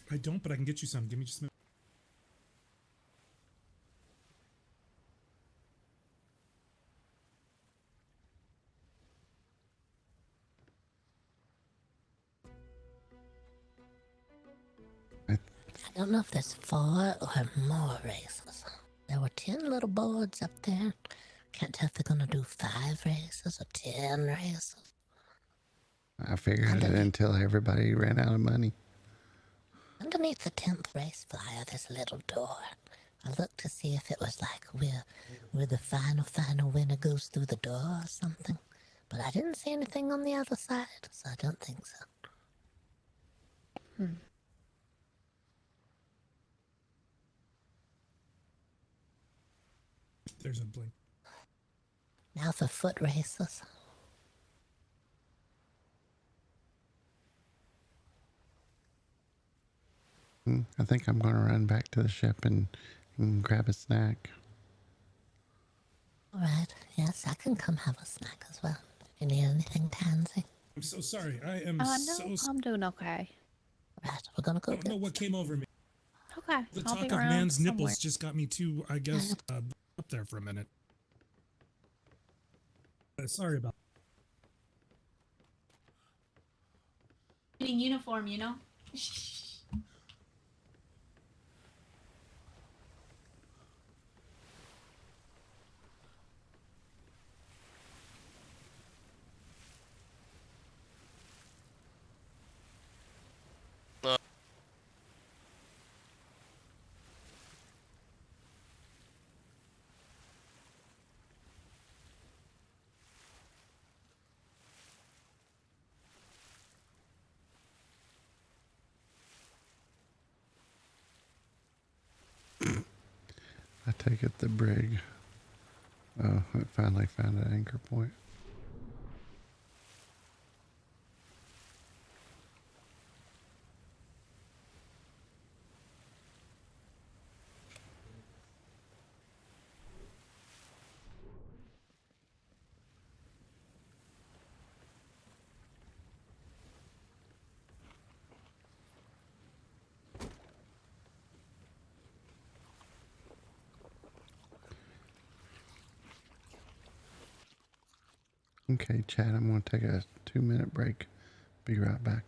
I don't, but I can get you some. Give me just a minute. I don't know if there's 4 or more races. There were 10 little boards up there. Can't tell if they're gonna do 5 races or 10 races. I figured it until everybody ran out of money. Underneath the 10th race flyer, there's a little door. I looked to see if it was like where the final winner goes through the door or something. But I didn't see anything on the other side, so I don't think so. There's a blink. Now for foot races. I think I'm going to run back to the ship and grab a snack. All right, yes, I can come have a snack as well. If you need anything, Tansy. I'm so sorry. I am No, so I'm doing okay. Right, we're gonna go. I don't know what came over me. Okay. The I'll talk be of around man's somewhere. nipples just got me too, I guess, up there for a minute. Sorry about In uniform, you know. I take it the brig. Oh, it finally found an anchor point. Okay, Chad, I'm going to take a 2-minute break. Be right back.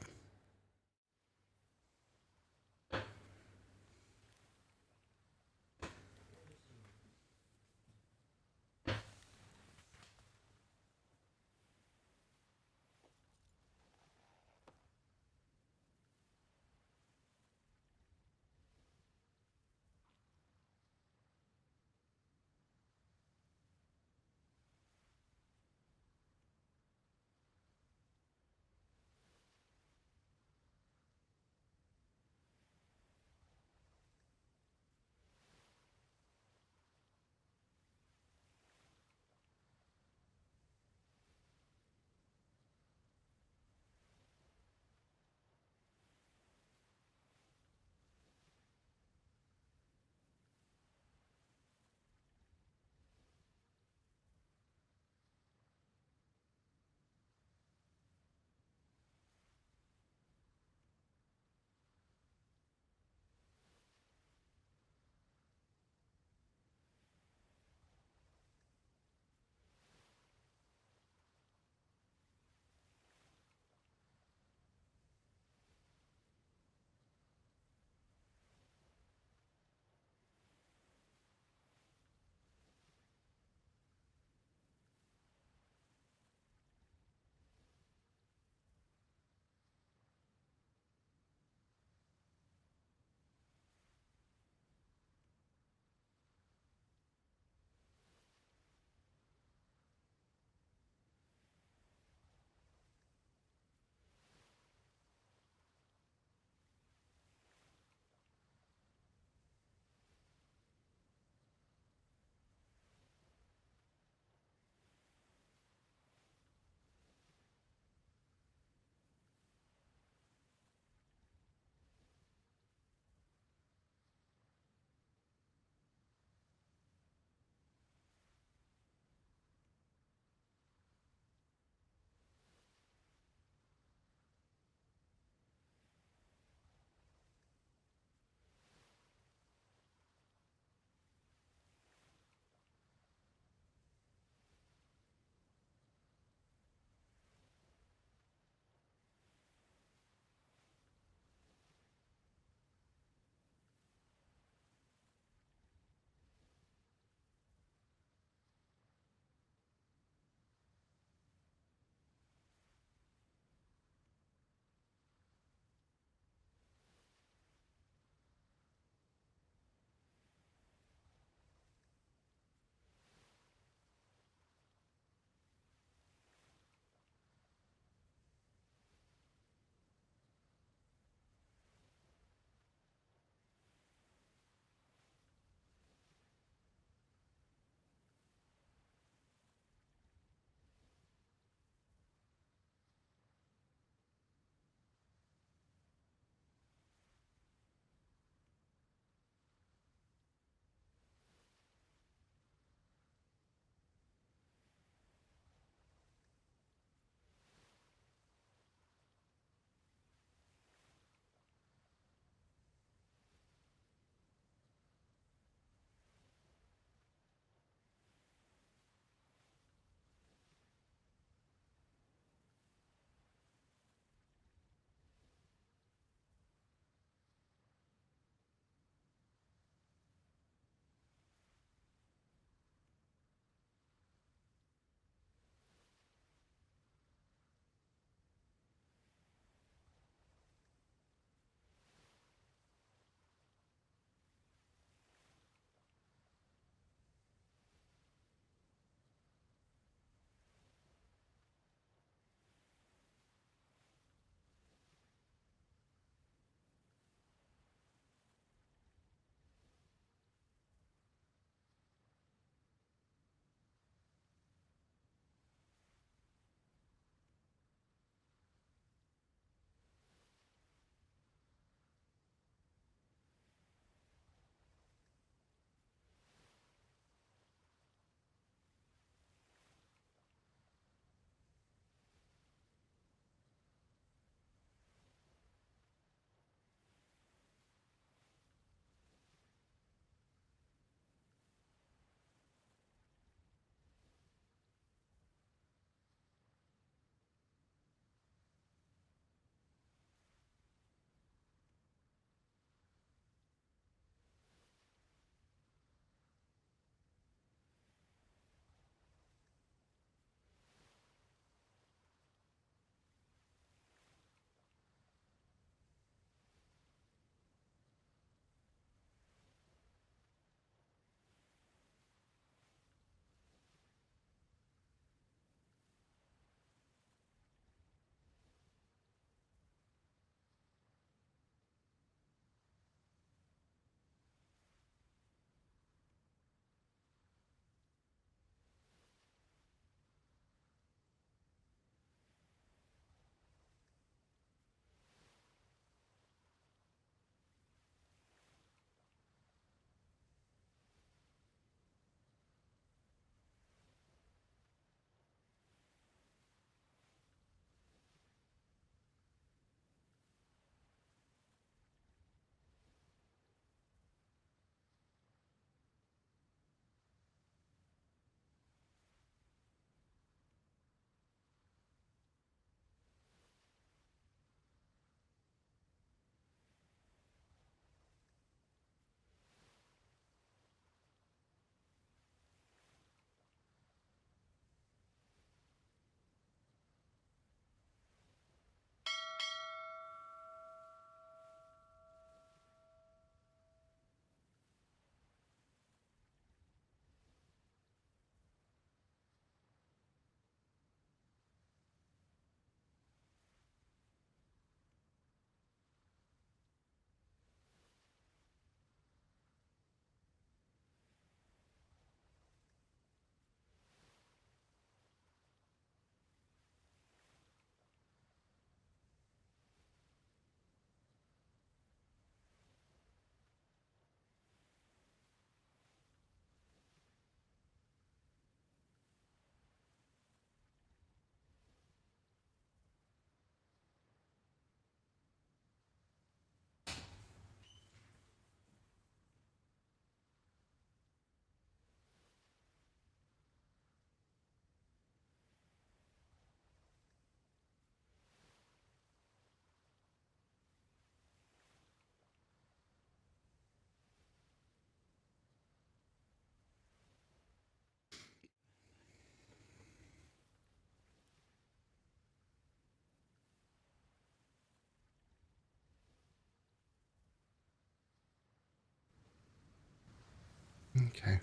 Okay.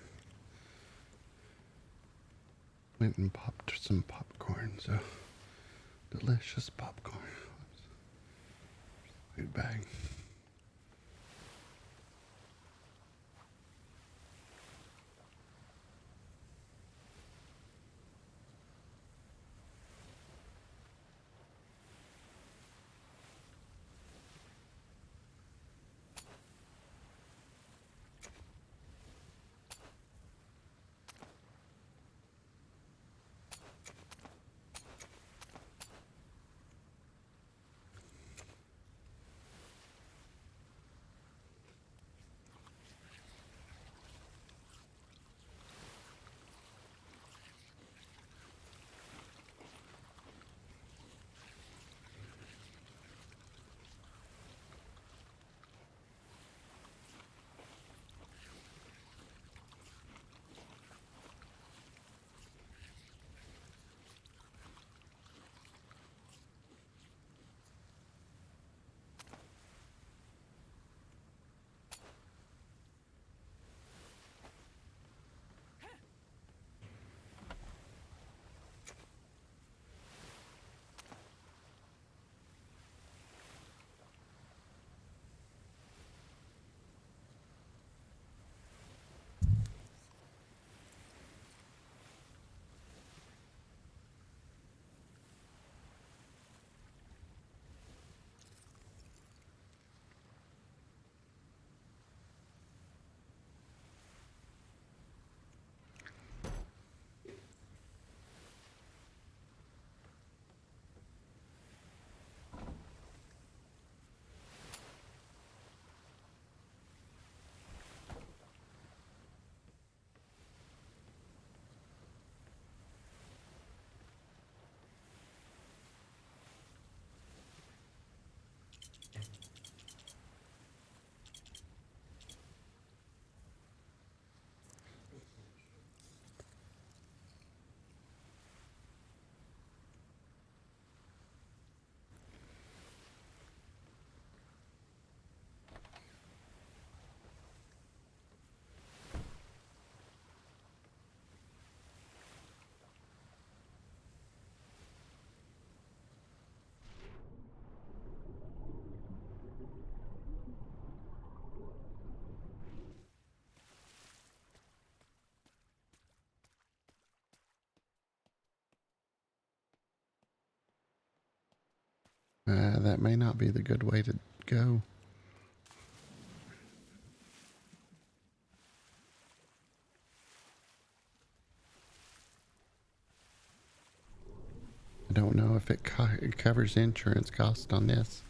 Went and popped some popcorn, so delicious popcorn. Good bag. That may not be the good way to go. I don't know if it covers insurance cost on this.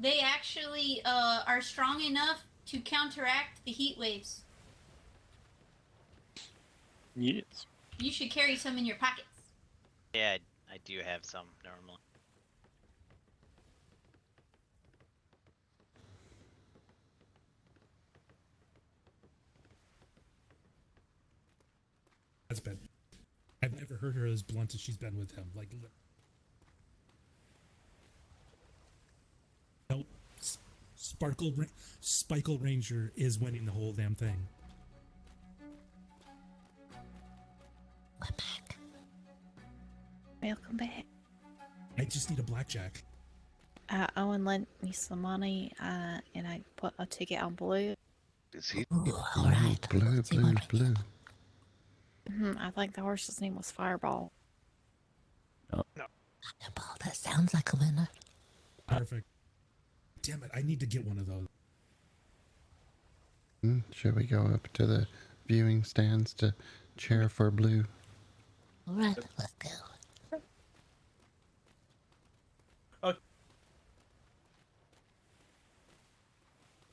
They actually are strong enough to counteract the heat waves. Yes. You should carry some in your pockets. Yeah, I do have some normally. That's bad. I've never heard her as blunt as she's been with him. Like, nope. Sparkle Ranger is winning the whole damn thing. We're back. Welcome back. I just need a blackjack. Owen lent me some money, and I put a ticket on blue. Is he? Ooh, all right. Blue, blue, blue. I think the horse's name was Fireball. Fireball, that sounds like a winner. Perfect. Damn it, I need to get one of those. Should we go up to the viewing stands to cheer for blue? All right, let's go.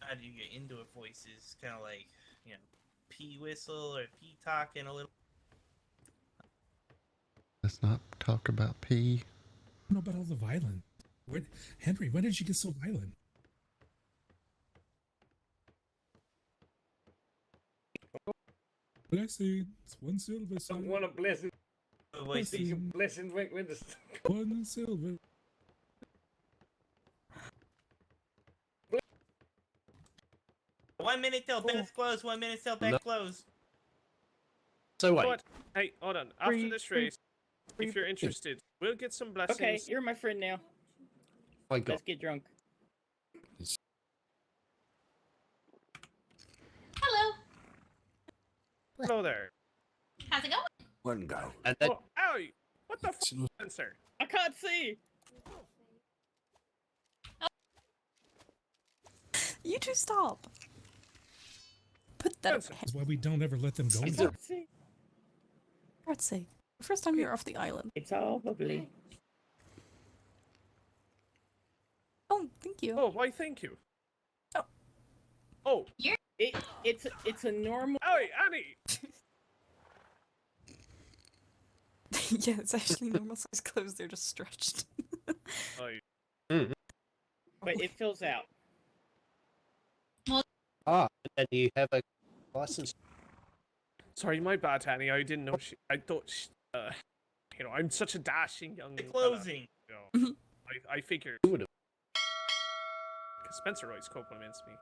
How do you get indoor voices? Kind of like, you know, pea whistle or pea talking a little. Let's not talk about pee. I don't know about all the violence. Henry, when did you get so violent? Blessings, one silver. I want a blessing. Blessing with the. One silver. One minute till bets close. 1 minute till bets close. So wait. What? Hey, hold on. After this race, if you're interested, we'll get some blessings. Okay, you're my friend now. My God. Let's get drunk. Hello. Hello there. How's it going? One guy. And then, Oh, ow! What the f***, Spencer? I can't see. You two stop. Put that up. That's why we don't ever let them go. I there. can't see. For God's sake. First time you're off the island. It's all bubbly. Oh, thank you. Oh, why thank you. Oh. Oh. It's a normal. Hey, Annie! Yeah, it's actually normal size clothes. They're just stretched. Oh, But it fills out. and then you have a license. Sorry, my bad, Annie. I didn't know I thought you know, I'm such a dashing young fella, Closing. you know, I figured. Because Spencer always compliments me.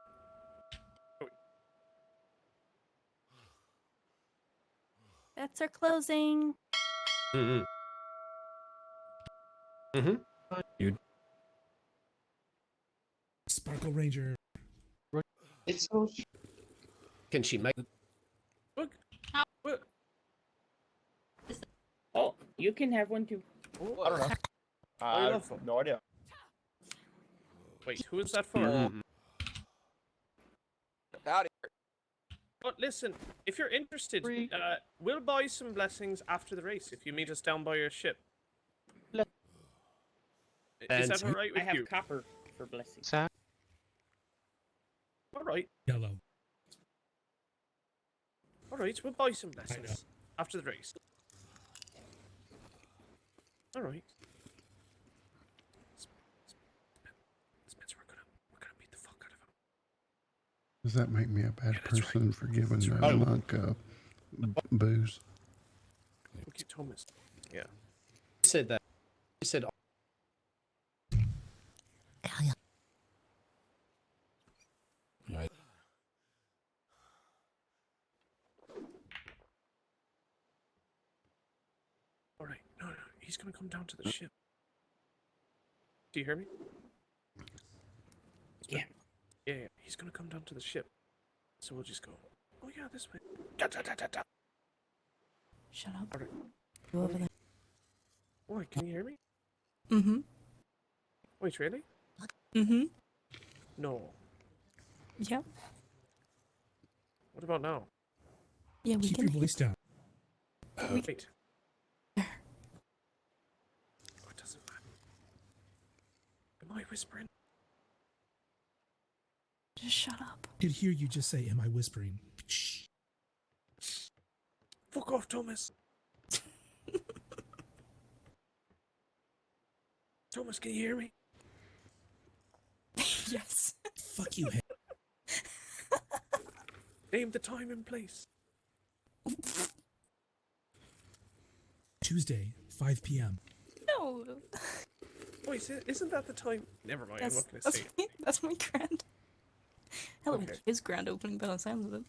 Bets are closing. Mm-hmm. Mm-hmm. You. Sparkle Ranger. It's so. Can she make? Look. Oh, you can have one too. I don't know. I love them. no idea. Wait, who is that for? Mm-hmm. Howdy. But listen, if you're interested, we'll buy some blessings after the race if you meet us down by your ship. Is that all right with I have you? copper for blessings. All right. Yellow. All right, we'll buy some blessings after the race. All right. Spencer, we're gonna beat the fuck out of him. Does that make me a bad person for giving the monk booze? Okay, Thomas. Yeah. You said that. You said. Right. All right. No, he's gonna come down to the ship. Do you hear me? Yeah. Yeah. He's gonna come down to the ship. So we'll just go. Oh yeah, this way. Shut up. All right. Go over there. Wait, can you hear me? Mm-hmm. Wait, really? Mm-hmm. No. Yep. What about now? Yeah, we Keep can. your voice down. Wait. Oh, it doesn't matter. Am I whispering? Just shut up. I could hear you just say, "Am I whispering?" Shh. Fuck off, Thomas. Thomas, can you hear me? Yes. Fuck you. Name the time and place. Tuesday, 5 p.m. No. Wait, isn't that the time? Never mind, I'm not gonna That's say it. my, that's my grand. Hell, Okay. his grand opening by the sounds of it.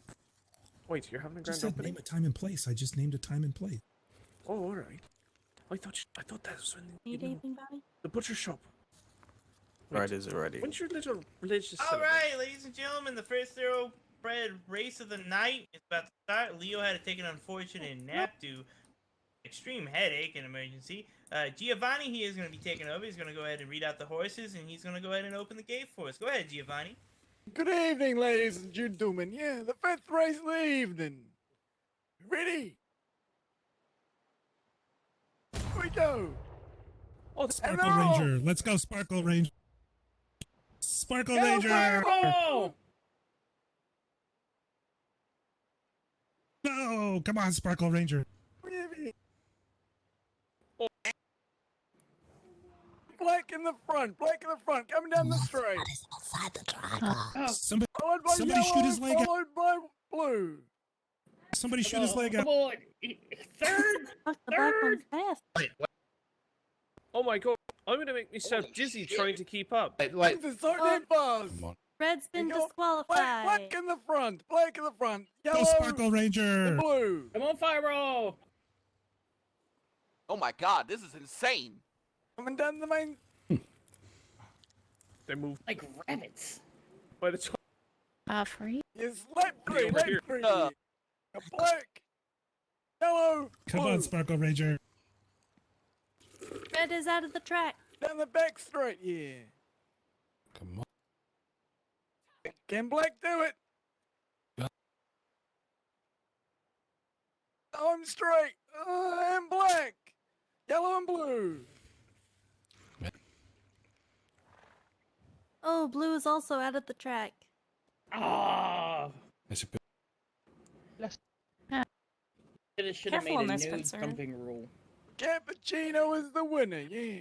Wait, you're having a Just grand said opening? name a time and place. I just named a time and place. Oh, alright. I thought that was when Need anything, Bobby? the butcher shop. Right, is it ready? When's your little religious All right, ladies and gentlemen, the first thoroughbred race of the night is about to start. Leo had to take an unfortunate nap due to extreme headache and emergency. Giovanni here is going to be taking over. He's going to go ahead and read out the horses, and he's going to go ahead and open the gate for us. Go ahead, Giovanni. Good evening, ladies and gentlemen. Yeah, the fifth race of the evening. Ready? Here we go. Oh, Sparkle Hello. Ranger. Let's go, Sparkle Ranger. Sparkle Go, Ranger. Fireball! No, come on, Sparkle Ranger. Black in the front, coming down the straight. Outside the driver. Somebody, Followed by somebody yellow, shoot his leg out. followed by blue. Somebody shoot his leg out. Come on. Third. Fuck, the black one's Third. fast. Wait, what? Oh my god. I'm gonna make myself dizzy trying to keep up. Wait. It's so damn fast. Come on. Red's been You go disqualified. Black in the front. Black in the front. Go Yellow. Sparkle Ranger. And blue. Come on, Fireball. Oh my god, this is insane. Coming down the main. They move Like rabbits. by the time. Free? Yes, light green. Over Light here. green. Black. Yellow. Come blue. on, Sparkle Ranger. Red is out of the track. Down the back straight, yeah. Come on. Can Black do it? Yeah. I'm straight. And black. Yellow and blue. Oh, blue is also out of the track. Ah. It's a bit. Should have made Careful a on there, no Spencer. jumping rule. Cappuccino is the winner, yeah.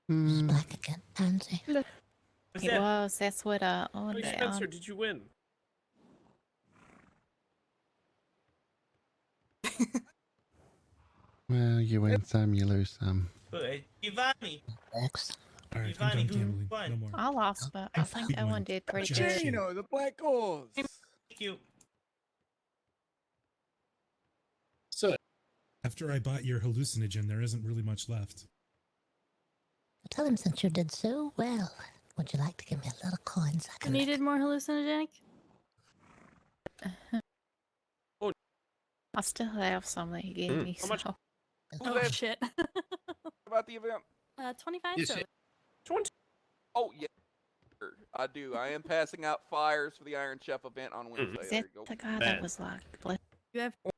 It's black again, Pansy. It was. That's what on Hey, the Spencer, did you win? Well, you win some, you lose some. Good. Giovanni. X. All right, Giovanni, I'm done who gambling. won? No more. I lost, but I think that one did pretty good. Cappuccino, the black horse. Thank you. So, After I bought your hallucinogen, there isn't really much left. Tell him since you did so well, would you like to give me a little coin so I You can needed more hallucinogenic? I still have some that he gave me. How much? So. Oh, that? shit. About the event? 25 Yes, silver. 20. Oh, yeah. I do. I am passing out flyers for the Iron Chef event on Wednesday. Is There that you go. the guy that was like, You have Oh,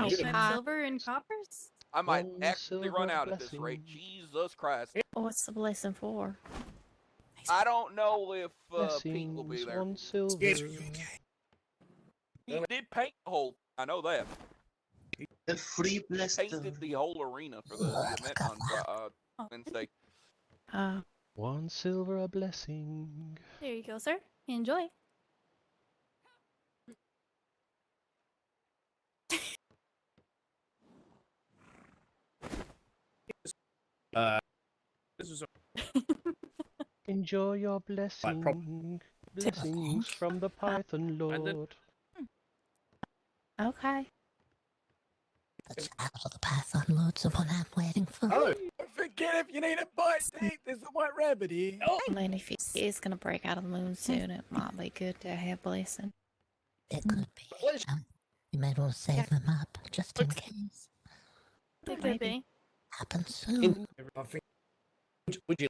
25 silver and coppers? I might One actually run silver out at this rate. blessing. Jesus Christ. what's the blessing for? I don't know if Pete will be Blessings, there. one silver. He did paint the whole. I know that. A free blessing. Painted the whole arena for the event on Wednesday. One silver a blessing. There you go, sir. Enjoy. This is Enjoy your blessing. Blessings from the Python Lord. Okay. That's out of the Python Lord's the one I'm waiting for. Oh, don't forget if you need a bite to eat, there's a white rabbit here. I mean, if he is going to break out of the moon soon, it might be good to have blessing. It could be. You might want to save them up just in case. It could be. Happens soon. would you?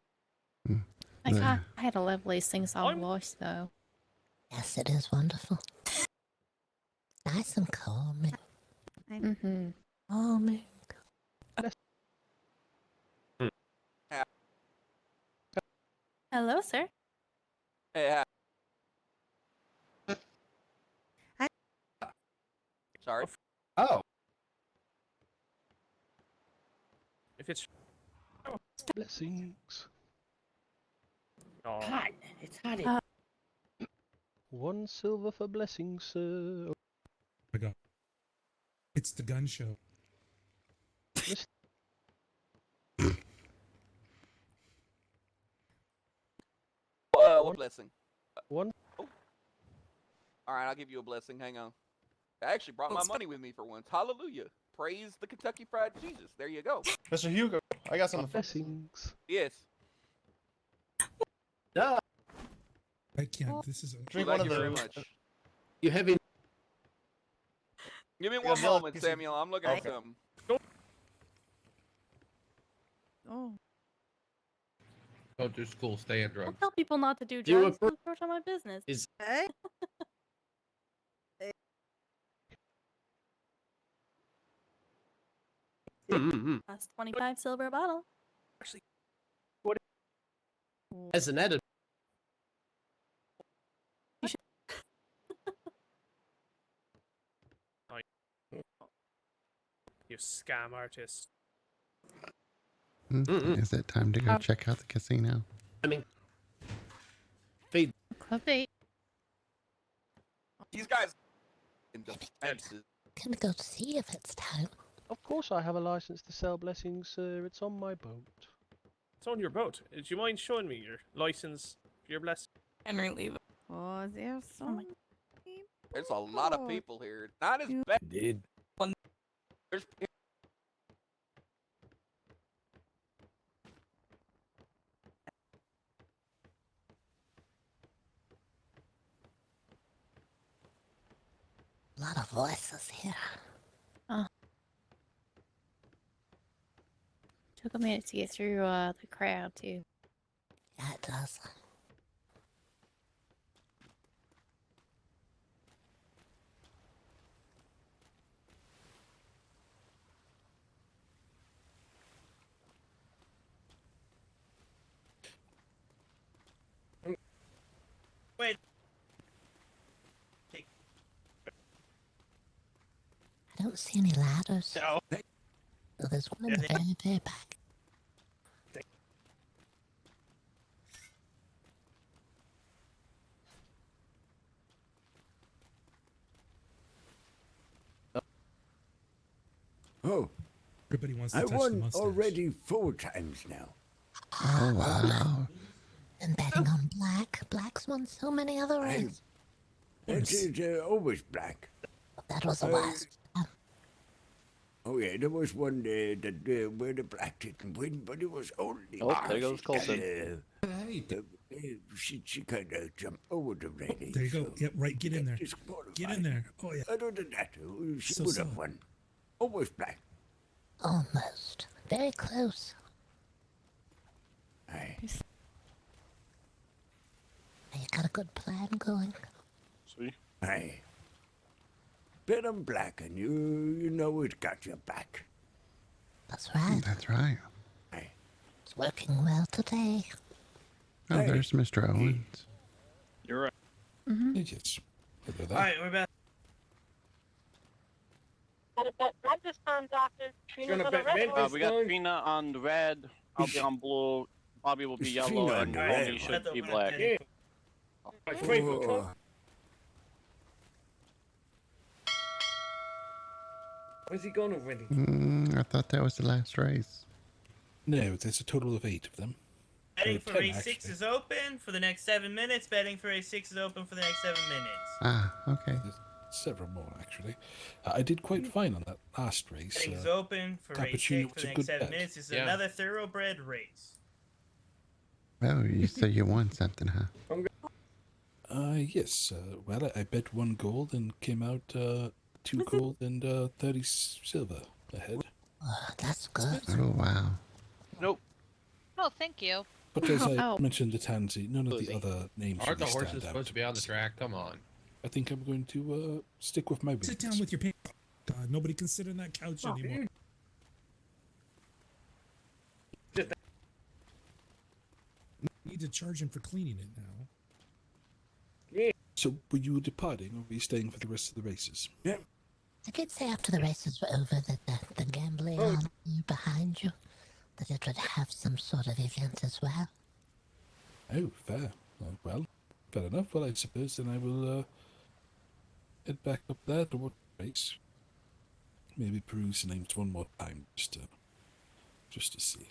I think I had a lovely sing-song voice, though. Yes, it is wonderful. Nice and calming. Mm-hmm. Calming. Hello, sir. Hey, sorry. Oh. if it's Blessings. oh, Hot. It's hot. One silver for blessings, sir. Oh my god. It's the gun show. What blessing? One. Oh. All right, I'll give you a blessing. Hang on. I actually brought my money with me for once. Hallelujah. Praise the Kentucky Fried Jesus. There you go. Mr. Hugo, I got some blessings. Yes. Duh. I can't. This is a Drink Thank one you of very those. much. You heavy. Give me Yeah, one Bill, moment, you see- Samuel. I'm looking at Okay. something. Oh. Don't do school, stay on Don't drugs. tell people not to do Do you drugs. approve- Don't approach on my business. Is Hey? That's 25 silver a bottle. actually as an editor? you scam artist. Is it time to go check out the casino? I mean, feed. Could be. These guys in defenses. Can we go see if it's time? Of course I have a license to sell blessings, sir. It's on my boat. It's on your boat. Do you mind showing me your license for your blessing? Henry, leave it. Oh, there's so many There's a lot of people here. Not as bad. Did. There's A lot of voices here. Took a minute to get through the crowd too. Yeah, it does. Wait. I don't see any ladders. No. Oh, there's one in the very back. Oh, Everybody wants to I touch the won mustache. already 4 times now. Oh, wow. Been betting on black. Black's won so many other races. It's always black. That was the worst. Oh yeah, there was one day that where the black didn't win, but it was only. Oh, there goes Colton. She kind of jumped over the railing. There you go. Yep, right. Get in there. Disqualified. Get in there. Oh, yeah. Other than that, she So would have sad. won. Always black. Almost. Very close. Aye. You got a good plan going? See? Aye. Bet on black and you know it got your back. That's right. That's right. Aye. It's working well today. Oh, there's Mr. Owens. You're right. Mm-hmm. Yes. Alright, we're back. Red this time, Doctor. Trina's on the red. We got Trina on the red. I'll be on blue. Bobby will be yellow, Trina and on red. Tony should be black. Oh. Where's he gone already? I thought that was the last race. No, there's a total of 8 of them. Betting Or for 10, race 6 actually. is open for the next 7 minutes. Betting for race 6 is open for the next 7 minutes. Ah, okay. There's several more, actually. I did quite fine on that last race. Betting is open for race Cappuccino 6 for was the a next good 7 bet. minutes. This is Yeah. another thoroughbred race. Oh, you said you won something, huh? Yes. Well, I bet 1 gold and came out 2 gold and 30 silver ahead. Oh, that's good. Oh, wow. Nope. Oh, thank you. But as I Oh. mentioned the Tansy, none of the other names Aren't the really horses stand out supposed to be on the track? Come on. I think I'm going to stick with my wins. Sit down with your pants. God, nobody can sit on that couch anymore. Need to charge him for cleaning it now. So, were you departing, or were you staying for the rest of the races? Yeah. I did say after the races were over that the gambling army behind you, that it would have some sort of event as well. Oh, fair. Well, fair enough. Well, I suppose then I will head back up there to watch the race. Maybe peruse the names one more time, just to see.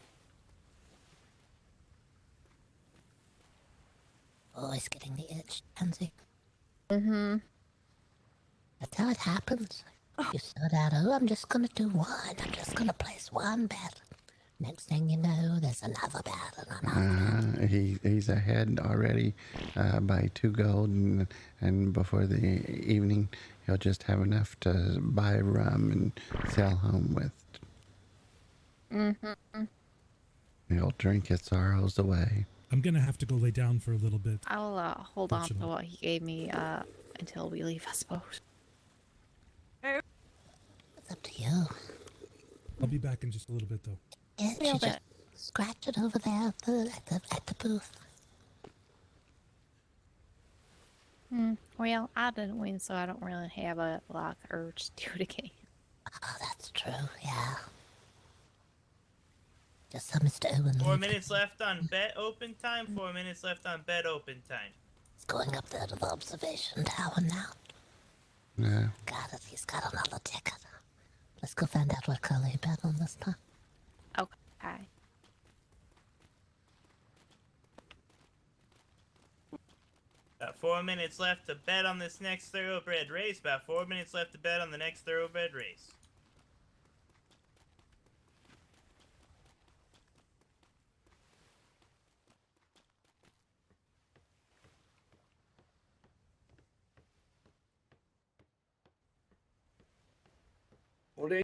Always getting the itch, Tansy. Mm-hmm. That's how it happens. You start out, oh, I'm just gonna do one. I'm just gonna place one bet. Next thing you know, there's another bet and another. He's ahead already by 2 gold, and before the evening, he'll just have enough to buy rum and sail home with. Mm-hmm. He'll drink his sorrows away. I'm gonna have to go lay down for a little bit. I'll hold on to what he gave me until we leave, I suppose. It's up to you. I'll be back in just a little bit, though. Yeah, you just scratch it over there at the booth. Well, I didn't win, so I don't really have a urge to do it again. Oh, that's true, yeah. Just so Mr. Owen 4 leave. minutes left on bet open time. 4 minutes left on bet open time. It's going up there to the observation tower now. Yeah. Got it. He's got another ticket. Let's go find out what color he bet on this time. Okay. About 4 minutes left to bet on this next thoroughbred race. About 4 minutes left to bet on the next thoroughbred race. What is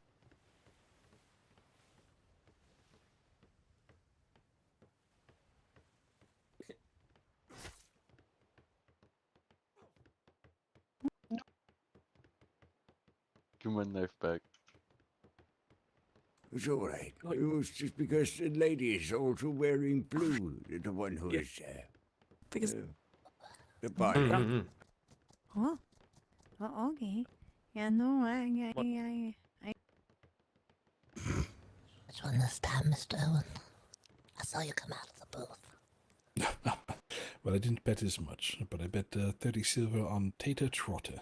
Give my knife back. It's all right. It was just because the lady is also wearing blue, the one who is Because the body. Oh. Oh, okay. Yeah, no, I Which one this time, Mr. Owen? I saw you come out of the booth. Well, I didn't bet as much, but I bet 30 silver on Tater Trotter.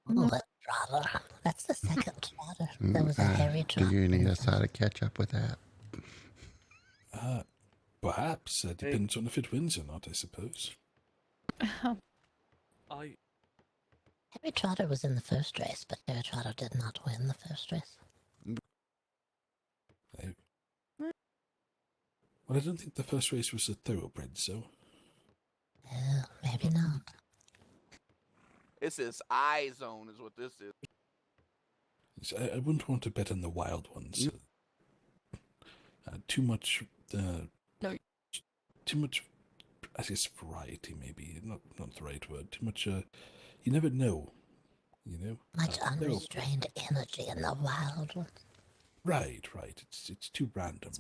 Oh, that Trotter. That's the second Trotter. There was a hairy Do Trotter. you need us how to catch up with that? Perhaps. Depends on if it wins or not, I suppose. Hairy Trotter was in the first race, but Hairy Trotter did not win the first race. Well, I don't think the first race was a thoroughbred, so... Maybe not. It's his eye zone is what this is. I wouldn't want to bet on the wild ones. Too much... No. Too much, I guess, variety, maybe. Not the right word. Too much, you never know. You know? Much unrestrained energy in the wild ones. Right. It's too random.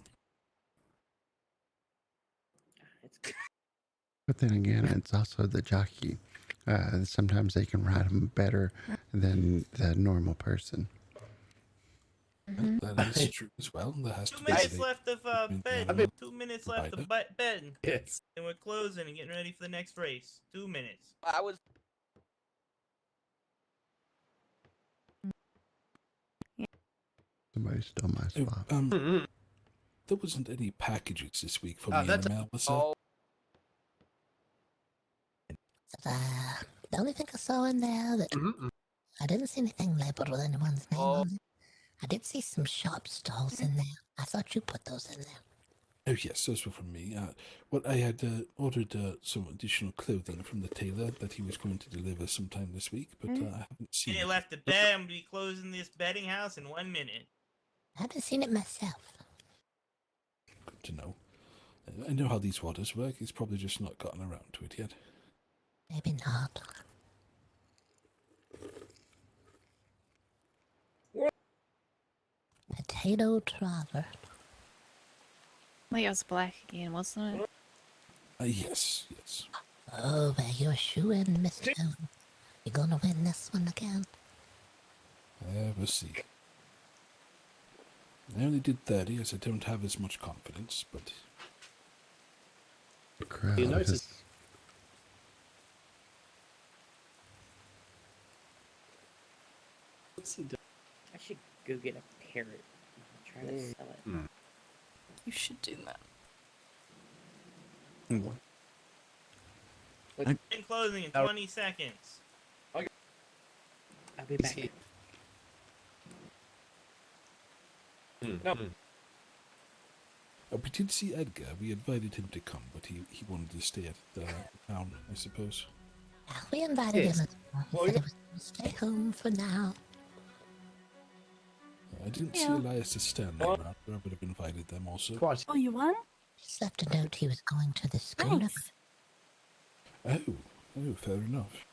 But then again, it's also the jockey. Sometimes they can ride them better than the normal person. That is true as well. There has 2 to be minutes left of betting. 2 minutes left of betting. Yes. And we're closing and getting ready for the next race. 2 minutes. I was. Somebody stole my spot. There wasn't any packages this week for Oh, me in that's the mail, was there? Oh, The only thing I saw in there that I didn't see anything labeled with anyone's name on it. I did see some shop stalls in there. I thought you put those in there. Oh yes, those were from me. Well, I had ordered some additional clothing from the tailor that he was going to deliver sometime this week, but I haven't seen Minute it. left to bet. I'm going to be closing this betting house in 1 minute. I haven't seen it myself. Good to know. I know how these waters work. He's probably just not gotten around to it yet. Maybe not. Potato Trotter. Wait, it was black again, wasn't it? Yes. Oh, well, you're a shoe-in, Mr. Owen. You gonna win this one again? We'll see. I only did 30 as I don't have as much confidence, but... The crowd You notice- has- What's he doing? I should go get a parrot and try to sell it. You should do that. In closing in 20 seconds. I'll be back. We did see Edgar. We invited him to come, but he wanted to stay at the town, I suppose. We invited him as well. He said he was gonna stay home for now. I didn't see Elias stand there, but I would have invited them also. Oh, you won? Just left a note he was going to the schooner. Oh, fair enough.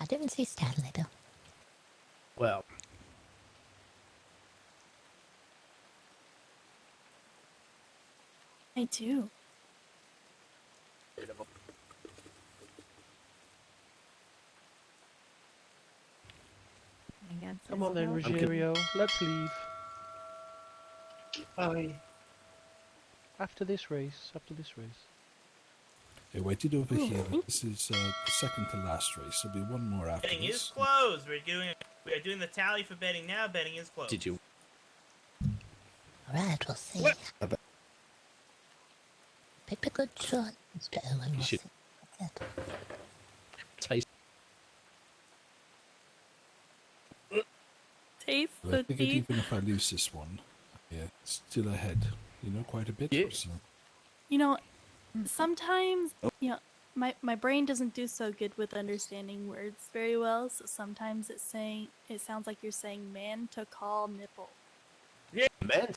I didn't see Stanley though. Well, I do. Come on then, Ruggiero. Let's leave. Bye. After this race. I waited over here. This is the second to last race. There'll be one more after Betting this. is closed. We're doing the tally for betting now. Betting is closed. Did you? Alright, we'll see. Pick a good shot, Mr. Owen. We'll see. That's it. Taste. Taste Well, I the figured teeth. even if I lose this one, yeah, still ahead. You know, quite a bit. Yeah. So. You know, sometimes, you know, my brain doesn't do so good with understanding words very well, so sometimes it sounds like you're saying man to call nipple. Yeah, man.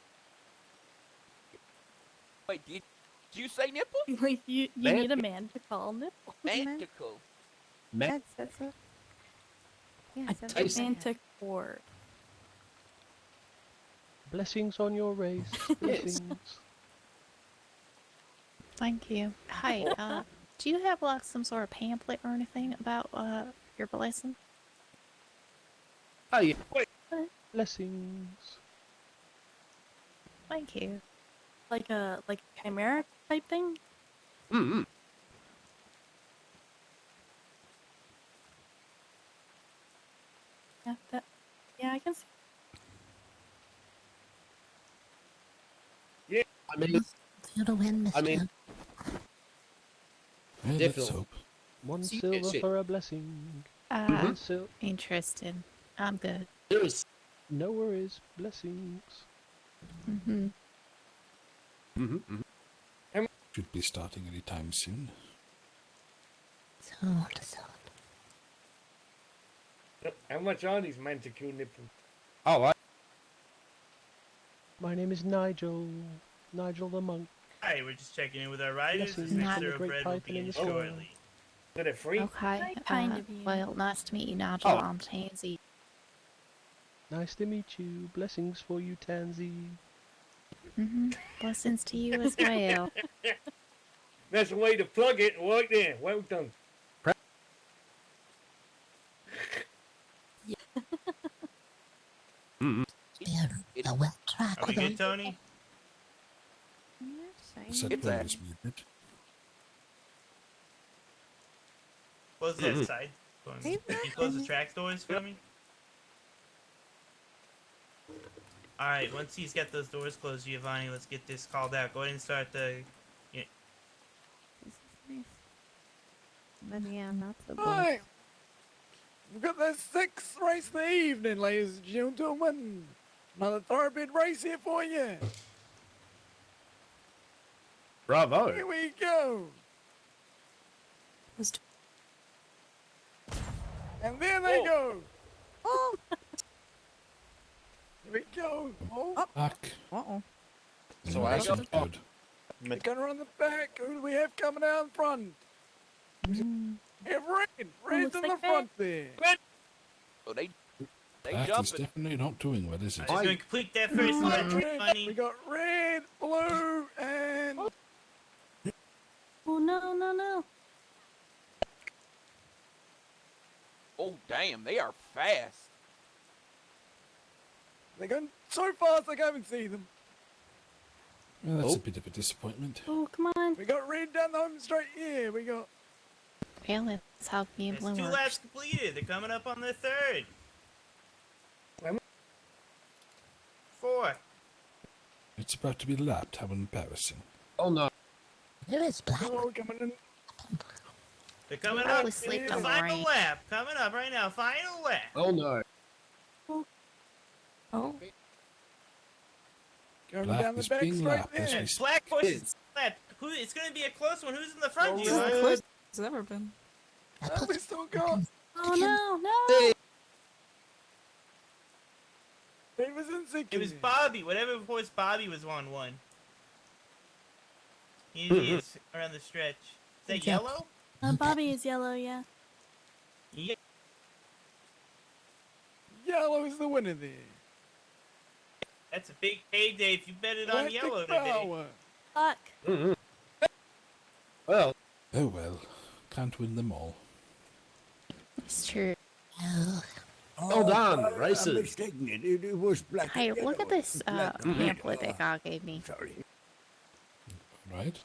Wait, did you say nipple? Like you need a man to call nipple. Manticle. Man. That's what. Yeah, A that's what I had. manticore. Blessings on your race. Blessings. Thank you. Hey, do you have like some sort of pamphlet or anything about your blessing? Oh, yeah. Blessings. Thank you. Like a chimera type thing? Mm-hmm. Yeah, I can see. Yeah. I mean, Feel to win, Mr. I mean, Yeah, let's definitely. hope. One See, silver shit. for a blessing. Interested. I'm good. There is. No worries. Blessings. Mm-hmm. Should be starting anytime soon. Soon. How much are these manticore nipples? Oh, My name is Nigel. Nigel the monk. Hi, we're just checking in with our riders. This Blessings next on the great thoroughbred will python in begin the sky. shortly. So they're free? Okay. kind of you. Well, nice to meet you, Nigel. Oh. I'm Tansy. Nice to meet you. Blessings for you, Tansy. Mm-hmm. Blessings to you as well. That's the way to plug it right there. Well done. Yeah, a wet track Are we with good, Tony? Set It's point that. is muted. Close that side. Can you close the track doors for me? Alright, once he's got those doors closed, Giovanni, let's get this called out. Go ahead and start the... This is nice. But yeah, not so bad. Right. We've got the sixth race of the evening, ladies and gentlemen. Another thoroughbred race here for you. bravo. Here we go. And there they go. Oh! Here we go. Oh. Back. Uh-oh. So I that's go. not good. We're going around the back. Who do we have coming out in front? Have Red. Red's in the front there. Oh, they That is jumping. definitely not doing well, is it? I'm just going to complete that first line, Giovanni. We got red, blue, and... Oh no. Oh, damn, they are fast. They're going so fast I can't even see them. Well, that's a bit of a disappointment. Oh, come on. We got red down the home straight here. We got... Well, that's how gambling There's 2 works. laps completed. They're coming up on their third. 4. It's about to be lapped. How embarrassing. Oh, no. There is black. Oh, coming in. They're coming Probably up. sleep The on the final range. lap. Coming up right now. Final lap. Oh, no. Oh. Going Black down the is back being straight lapped as there. we speak. Black horse lap. It's going to be a close one. Who's in the front, This is Giovanni? the closest it's ever been. Oh, we still got... Oh no. He was in second. It was Bobby. Whatever horse Bobby was on one. He is around the stretch. Is that Yeah. yellow? Bobby is yellow, yeah. Yeah. Yellow is the winner there. That's a big payday if you bet it on Electric yellow today. power. Fuck. Well. Oh well. Can't win them all. It's true. Well done, I'm racers. mistaken. It was black. Hey, and look at yellow. this Black and pamphlet yellow. that God gave me. Sorry. Right?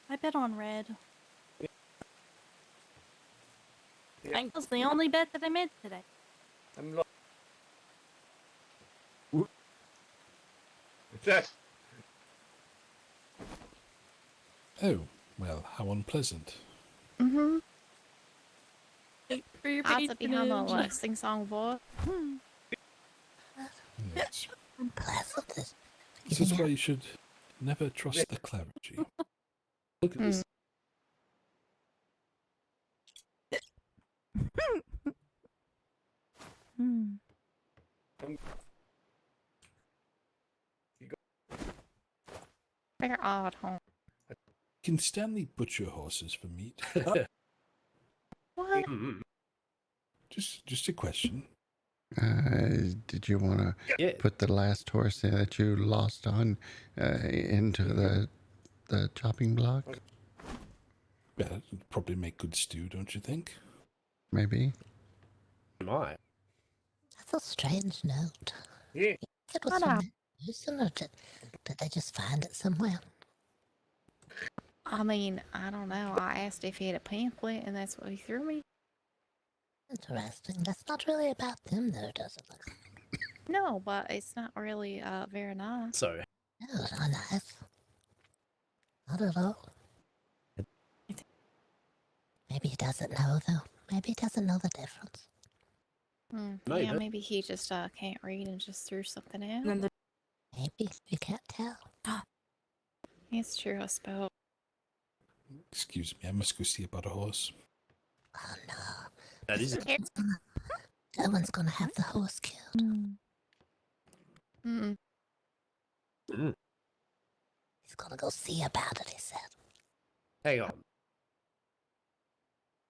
I bet on red. Yeah. That was the only bet that I made today. I'm lo- That- Oh, well, how unpleasant. Mm-hmm. For your Odds behind the patronage. like, sing-song voice. Yes. Unpleasant. This is why you should never trust the clergy. Look at this. They're odd, huh? Can Stanley butcher horses for meat? What? Just a question. Did you want to put the last horse that you lost on into the chopping block? Yeah, it'd probably make good stew, don't you think? Maybe. My. That's a strange note. Yeah. It was Shut from up. that person, or did they just find it somewhere? I mean, I don't know. I asked if he had a pamphlet, and that's what he threw me. Interesting. That's not really about them, though, does it? Look? No, but it's not really very nice. So, No, it's not nice. Not at all. Maybe he doesn't know, though. Maybe he doesn't know the difference. No, Yeah, but- maybe he just can't read and just threw something out. Maybe. You can't tell. It's true, I suppose. Excuse me, I must go see about a horse. Oh, no. that is Someone's gonna have the horse killed. Mm. He's gonna go see about it, he said. Hang on.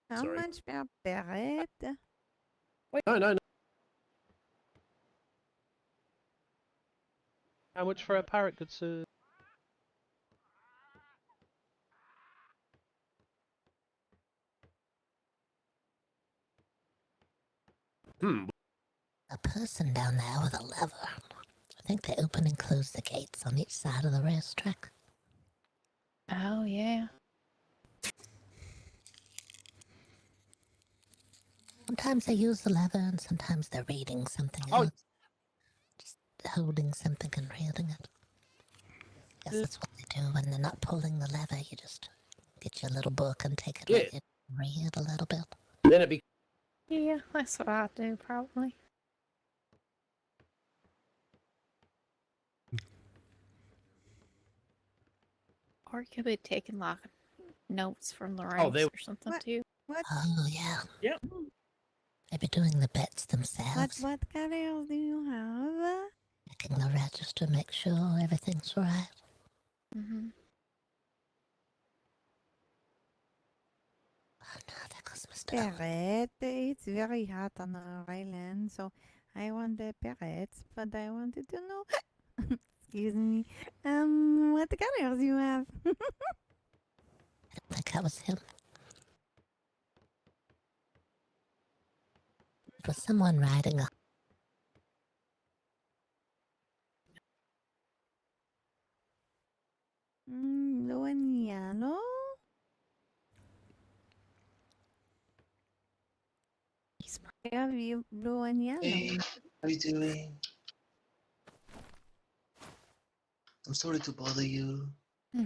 How Sorry. much per parrot? Wait, no. How much for a parrot, good sir? A person down there with a lever. I think they open and close the gates on each side of the racetrack. Oh, yeah. Sometimes they use the lever, and sometimes they're reading something else. Just holding something and reading it. Guess that's what they do when they're not pulling the lever. You just get your little book and take it with you and read a little bit. Then it'd be. Yeah, that's what I do, probably. Or you could be taking, like, notes from the race they- or something, too. What? Oh, yeah. Yep. They'd be doing the bets themselves. What colors do you have? Checking the register, make sure everything's right. Mm-hmm. Oh, no, there goes Mr. Parrot. It's very hot on our island, so I want the parrots, but I wanted to know. Excuse me. What colors you have? I don't think that was him. It was someone riding a... Blue and yellow. I have you blue and yellow. Hey, how you doing? I'm sorry to bother you. Hmm.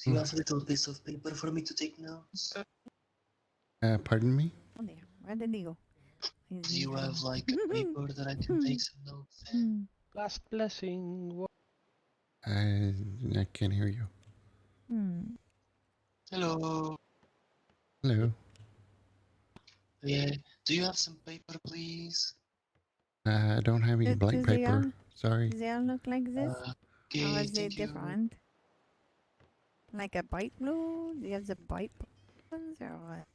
Do you have a little piece of paper for me to take notes? Pardon me? Oh, there. Where did he go? Do you have like a paper that I can take some notes in? Last blessing. What? I can't hear you. Hello. Hello. Yeah. Do you have some paper, please? I don't have any blank Does they paper. all- Sorry. Does they all look like this? Okay, Or is it thank you. different? Like a pipe blue? Do you have the pipe ones or what?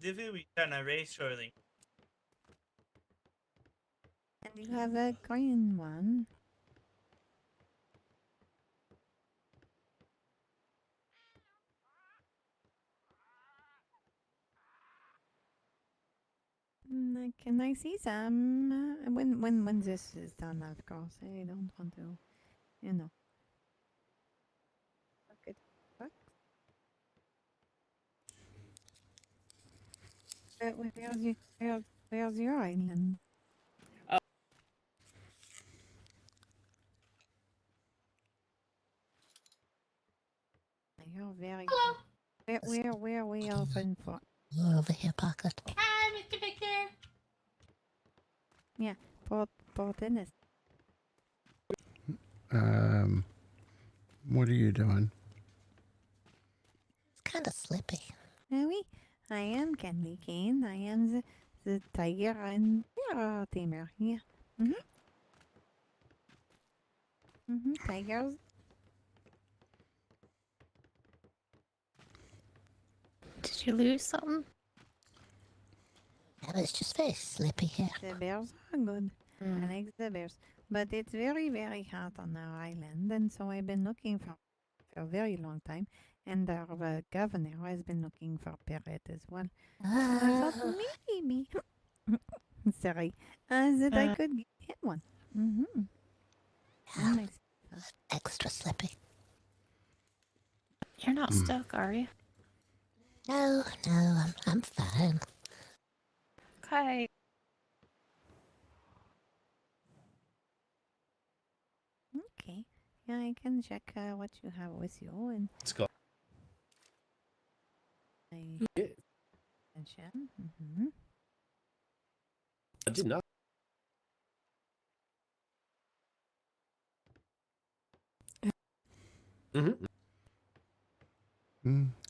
Divvy, we starting a race shortly. And you have a green one. Can I see some? When this is done, of course. I don't want to you know. Okay. Where's your island? You're very. Where we open for? You're over here, Boggert. Hi, Mr. Victor. Yeah, Port Dennis. What are you doing? It's kind of slippy. Oui, I am Candy Cane. I am the tiger and tamer here. Tigers. Did you lose something? Yeah, it's just very slippy here. The bears are good. I like the bears. But it's very, very hot on our island, and so I've been looking for a very long time. And our governor has been looking for parrot as well. I thought maybe, sorry, that I could get one. Yeah, extra slippy. You're not stuck, are you? No, I'm fine. Okay. Okay. Yeah, I can check what you have with you and. Scott. Yeah. Attention. I did not.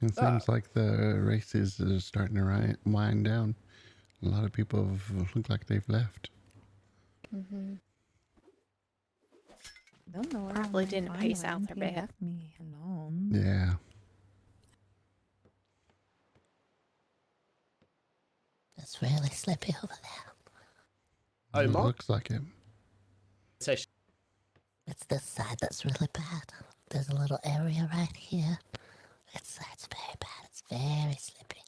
It seems like the races are starting to wind down. A lot of people look like they've left. Don't know. Probably didn't pace out their bed. Left me alone. Yeah. It's really slippy over there. Oh, It Mark? looks like it. It's this side that's really bad. There's a little area right here. It's very bad. It's very slippy.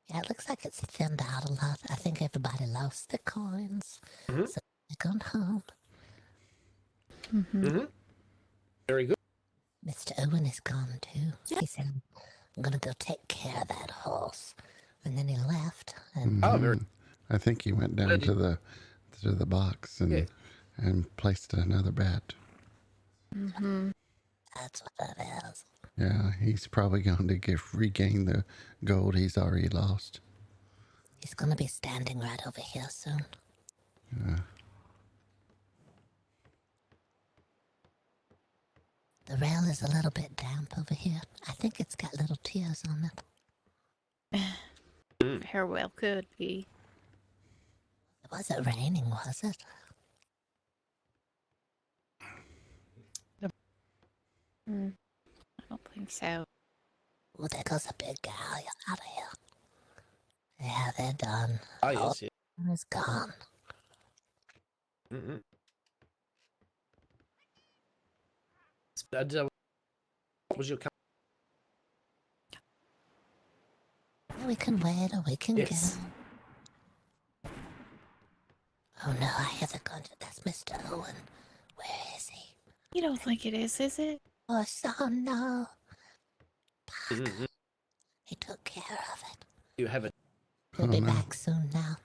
Yeah, it looks like it's thinned out a lot. I think everybody lost their coins. So they're gone home. Very good. Mr. Owen is gone too. He said, I'm going to go take care of that horse. And then he left. And I think he went down to the box and placed another bet. That's what it is. Yeah, he's probably going to regain the gold he's already lost. He's going to be standing right over here soon. Yeah. The rail is a little bit damp over here. I think it's got little tears on it. Very well could be. It wasn't raining, was it? I don't think so. Oh, there goes a big gal. You're out of here. Yeah, they're done. Oh, yes, yes. It's gone. What was your We can wait or we can Yes. go. Oh no, I hear the gunshot. That's Mr. Owen. Where is he? You don't think it is it? Oh, son, no. He took care of it. You have it. He'll be back soon now.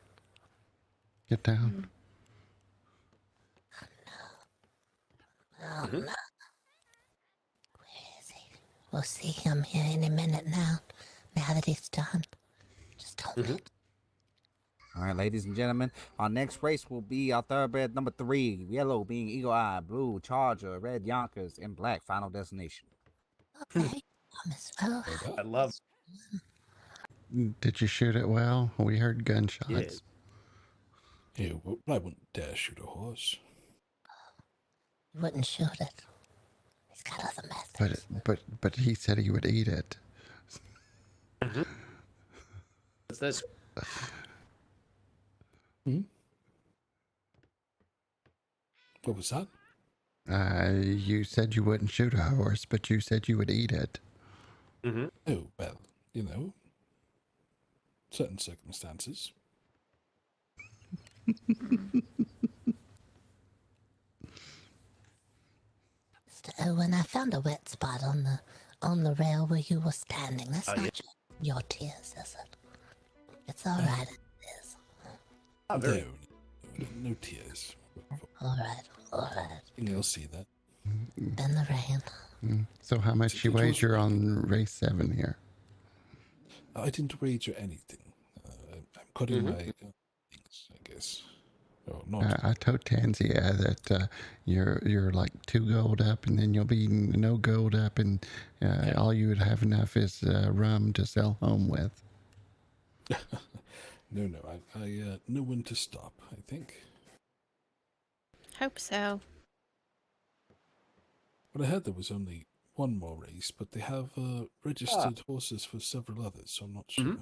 Get down. Oh no. Where is he? We'll see him here any minute now. Now that he's done. Just hold it. All right, ladies and gentlemen, our next race will be our thoroughbred number 3, yellow being Eagle Eye, blue Charger, red Yonkers, and black Final Destination. Okay. I love. Did you shoot it well? We heard gunshots. Yeah, well, I wouldn't dare shoot a horse. You wouldn't shoot it. He's got other methods. But he said he would eat it. That's What was that? You said you wouldn't shoot a horse, but you said you would eat it. Oh, well, you know, certain circumstances. Mr. Owen, I found a wet spot on the rail where you were standing. That's not your tears, is it? It's all right. It is. No tears. All right. You'll see that. In the rain. So how much you wager on race 7 here? I didn't wager anything. I'm cutting my things, I guess. Oh, not. I told Tansy that you're like 2 gold up, and then you'll be no gold up, and all you would have enough is rum to sell home with. No, I know when to stop, I think. Hope so. But I heard there was only one more race, but they have registered horses for several others, so I'm not sure.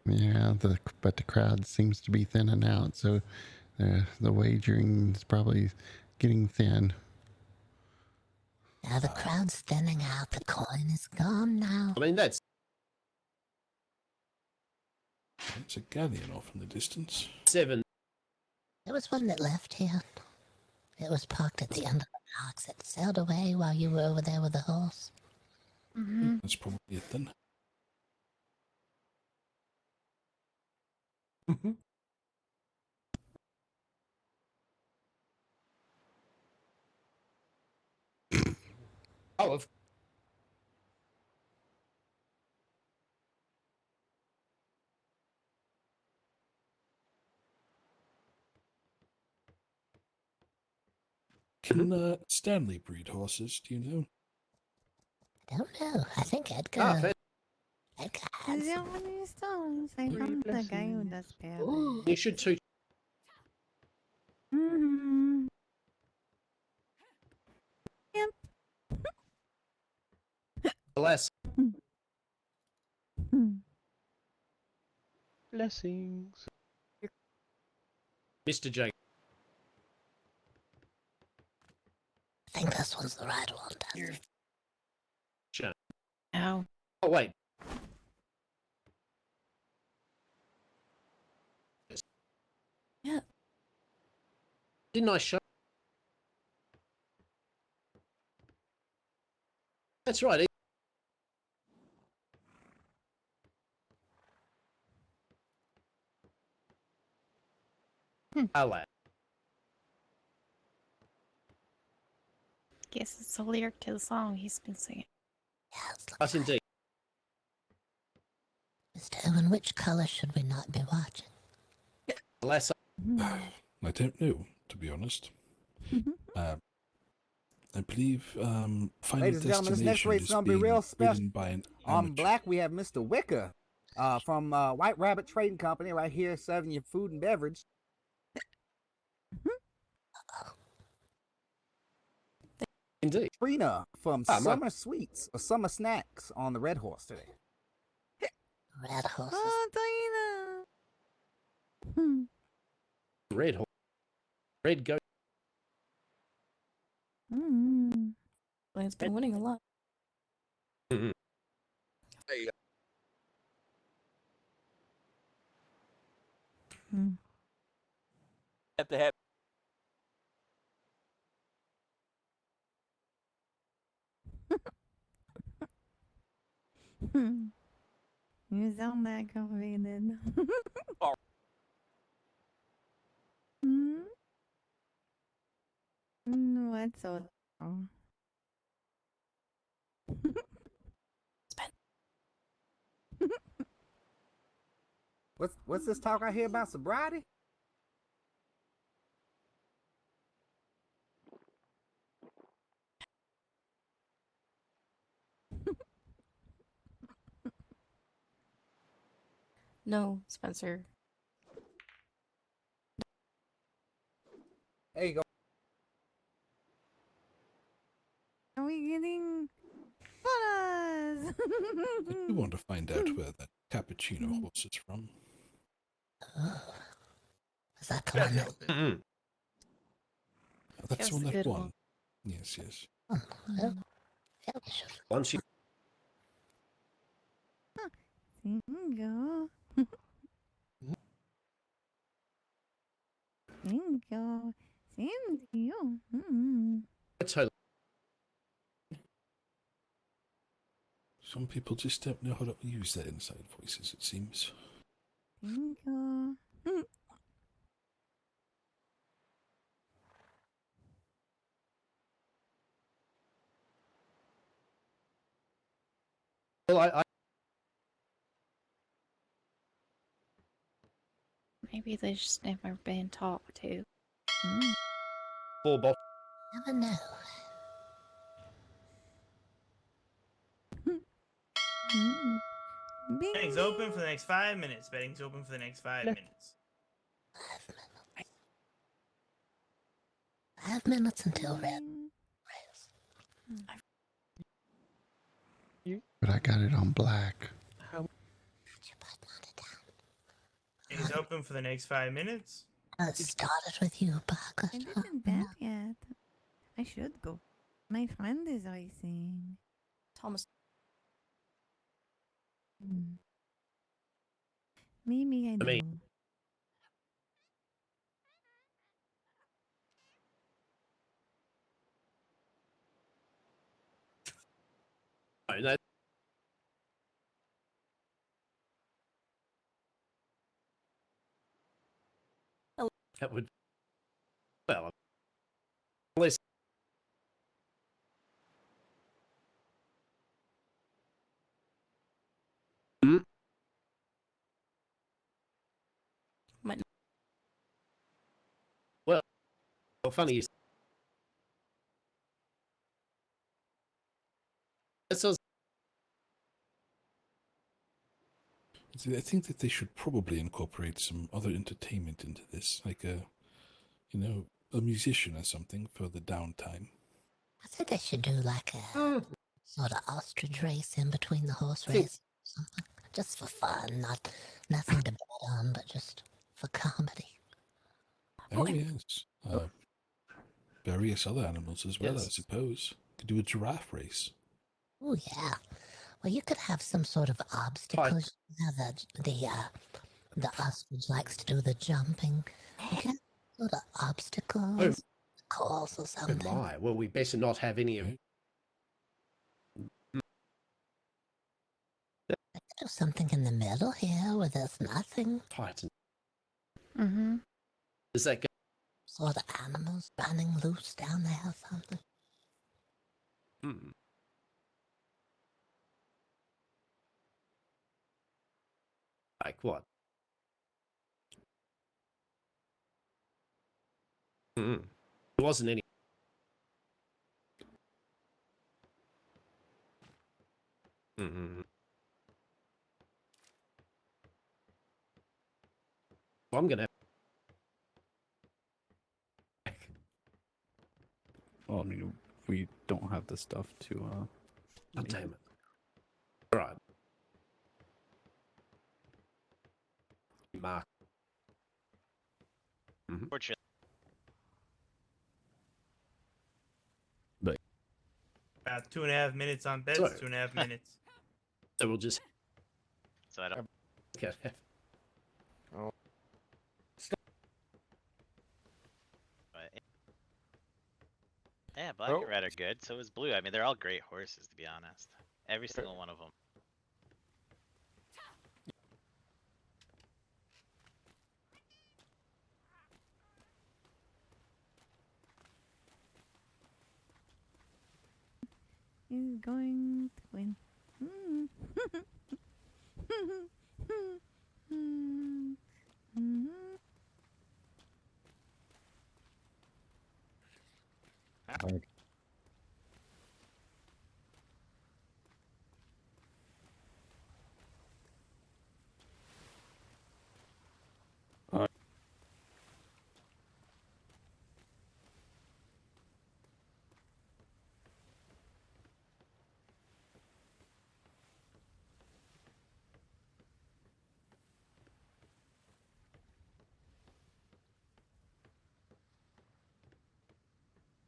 Yeah, but the crowd seems to be thinning out, so the wagering is probably getting thin. Now the crowd's thinning out. The coin is gone now. I mean, that's... It's a galleon off in the distance. 7. There was one that left here. It was parked at the end of the docks. It sailed away while you were over there with the horse. That's probably it then. Oh, Can Stanley breed horses, do you know? Don't know. I think Edgar. Edgar has. Is there one of these stones? I found the guy who does better. you should too. Yep. Bless. Blessings. Mr. J. I think this one's the right one, doesn't it? Sure. No. Oh, wait. Yeah. Didn't I show? That's right. Hello. Guess it's a lyric to the song he's been singing. Yes, indeed. Mr. Owen, which colour should we not be watching? Less. I don't know, to be honest. I believe Final Ladies and gentlemen, this next Destination race is is going to be being real special. ridden by an On amateur. black, we have Mr. Wicker from White Rabbit Trading Company right here serving your food and beverage. Indeed. Trina from Summer Sweets or Summer Snacks on the Red Horse today. Red horses. Oh, Trina. Red horse. Red goat. It's been winning a lot. Hey, have to have. You sound aggravated. Oh. What's so? What's this talk I hear about sobriety? No, Spencer. There you go. Are we getting photos? I do want to find out where that cappuccino horse is from. Is that the one that... That's That's the one a that good won. one. Yes, yes. Yeah, we should. Once you... Bingo. Bingo. Same to you. Let's hope. Some people just don't know how to use their inside voices, it seems. Bingo. Well, I Maybe they just never been taught to. 4 bottles. Never know. Betting's open for the next 5 minutes. Betting's open for the next 5 minutes. 5 minutes until red. But I got it on black. Betting's open for the next 5 minutes. It started with you, Boggert. I didn't bet yet. I should go. My friend is racing. Thomas. Maybe I do. No, that that would. Well, unless. Well, funny. See, I think that they should probably incorporate some other entertainment into this, like a musician or something for the downtime. I think I should do like a sort of ostrich race in between the horse race. Something. Just for fun, nothing to bet on, but just for comedy. Oh, yes. Various other animals as well, I suppose. Could do a giraffe race. Oh yeah. Well, you could have some sort of obstacles. You know, the ostrich likes to do the jumping. You can have sort of obstacles, calls or Oh something. my! Well, we better not have any of. Do something in the middle here where there's nothing. Titan. Mm-hmm. Is that good? Sort of animals running loose down there or something. Like what? There wasn't any. Well, I'm gonna. Well, I mean, we don't have the stuff to. Oh, damn it! All right. Mark. Fortunately. But About 2.5 minutes on bets. So- 2.5 minutes. So we'll just. So I don't. Okay. But, yeah, Black and Red are good. So is Blue. I mean, they're all great horses, to be honest. Every single one of them. Is going to win.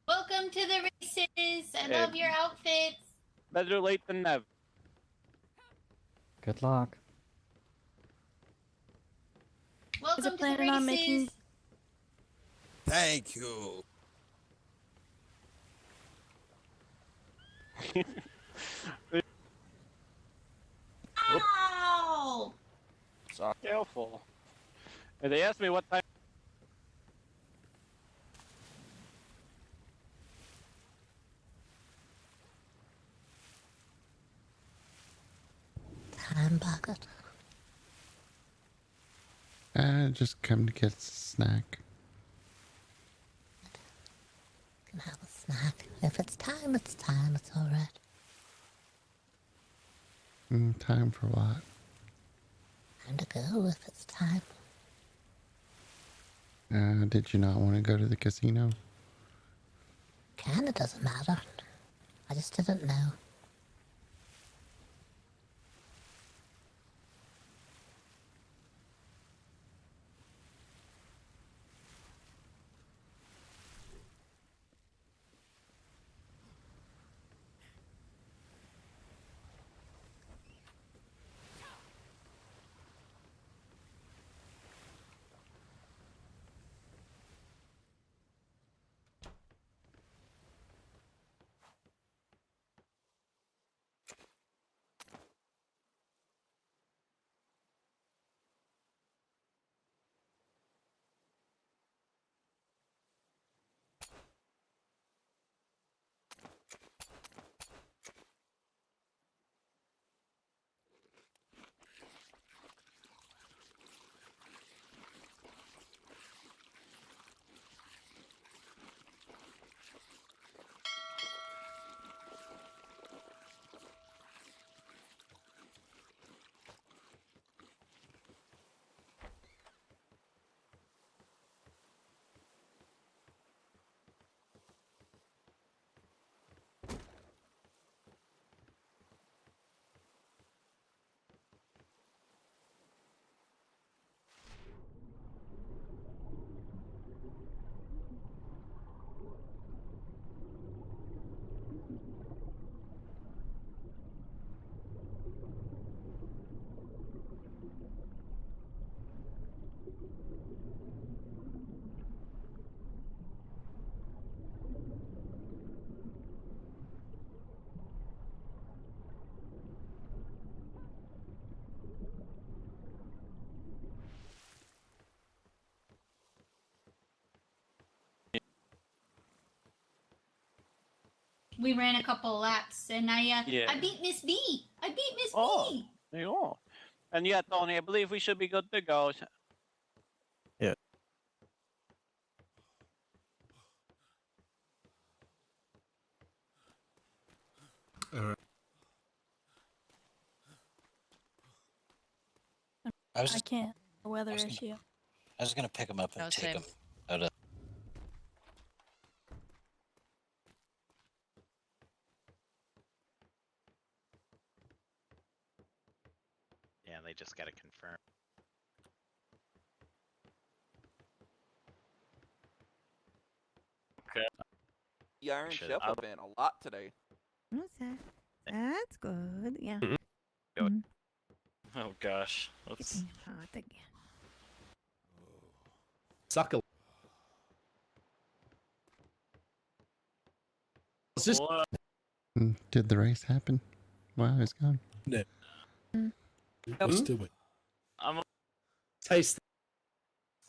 Welcome to the races. I love your outfits. Better late than never. Good luck. Welcome to the planning on making- races. Thank you. helpful. And they asked me what time. Time, Boggert. Just come to get a snack. Can have a snack. If it's time, it's time. It's all right. Time for what? Time to go if it's time. Did you not want to go to the casino? It doesn't matter. I just didn't know. We ran a couple laps, and I beat Miss B. I beat Miss B. There you are. And yeah, Tony, I believe we should be good to go. Yeah. I can't. A weather issue. I was gonna pick him up and take him out of. Yeah, they just gotta confirm. Okay. The Iron Chef have been a lot today. What's that? That's good. Yeah. Go. Oh gosh. Let's. Hot again. Suckle. Just... Did the race happen? Wow, it's gone. No. Hmm? Still wait. I'm. Taste.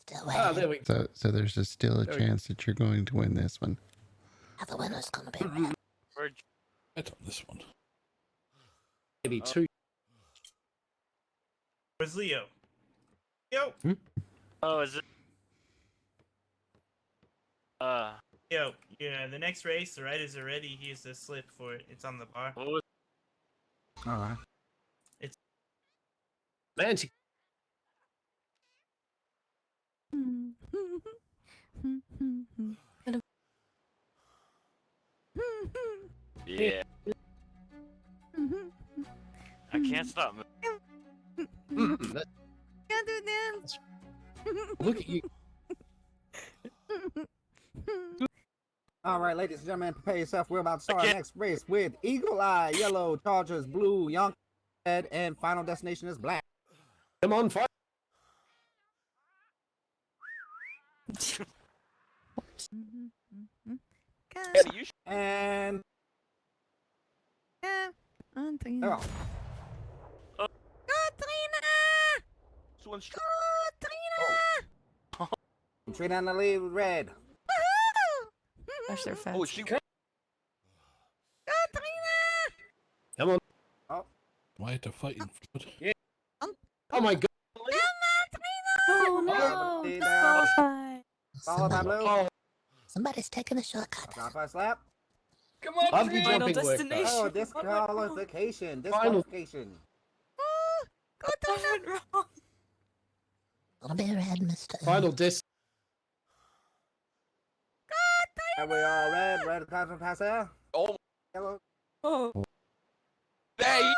Still Ah, there we go. So there's still a There we chance that you're going to win this one. The winner's gonna be red. Bet on this one. Maybe two. Where's Leo? Yo. Oh, is it? Yo, yeah, the next race, the riders are ready. Here's the slip for it. It's on the bar. Alright. It's Man, she... Yeah. I can't stop. Can't do this. Look at you. Alright, ladies and gentlemen, prepare yourself. We're about to start our next race with Eagle Eye, Yellow, Chargers, Blue, Young, Red, and final destination is Black. Come on, fight. And Katrina! oh. Katrina! one's Trina. Trina on the lead with red. Gosh, they're fast. Oh, she. Come on. Oh. Why are they fighting for it? Yeah. Oh my god. Oh no! Disqualified. Followed by blue. Somebody's taking a shortcut. Drop by slap. Come on, Bungee jumping destination. Oh, disqualification. Final. Disqualification. It'll be red, Mr. Final disc. And we are red. Red contra passer. Oh. Yellow. Oh. Dang,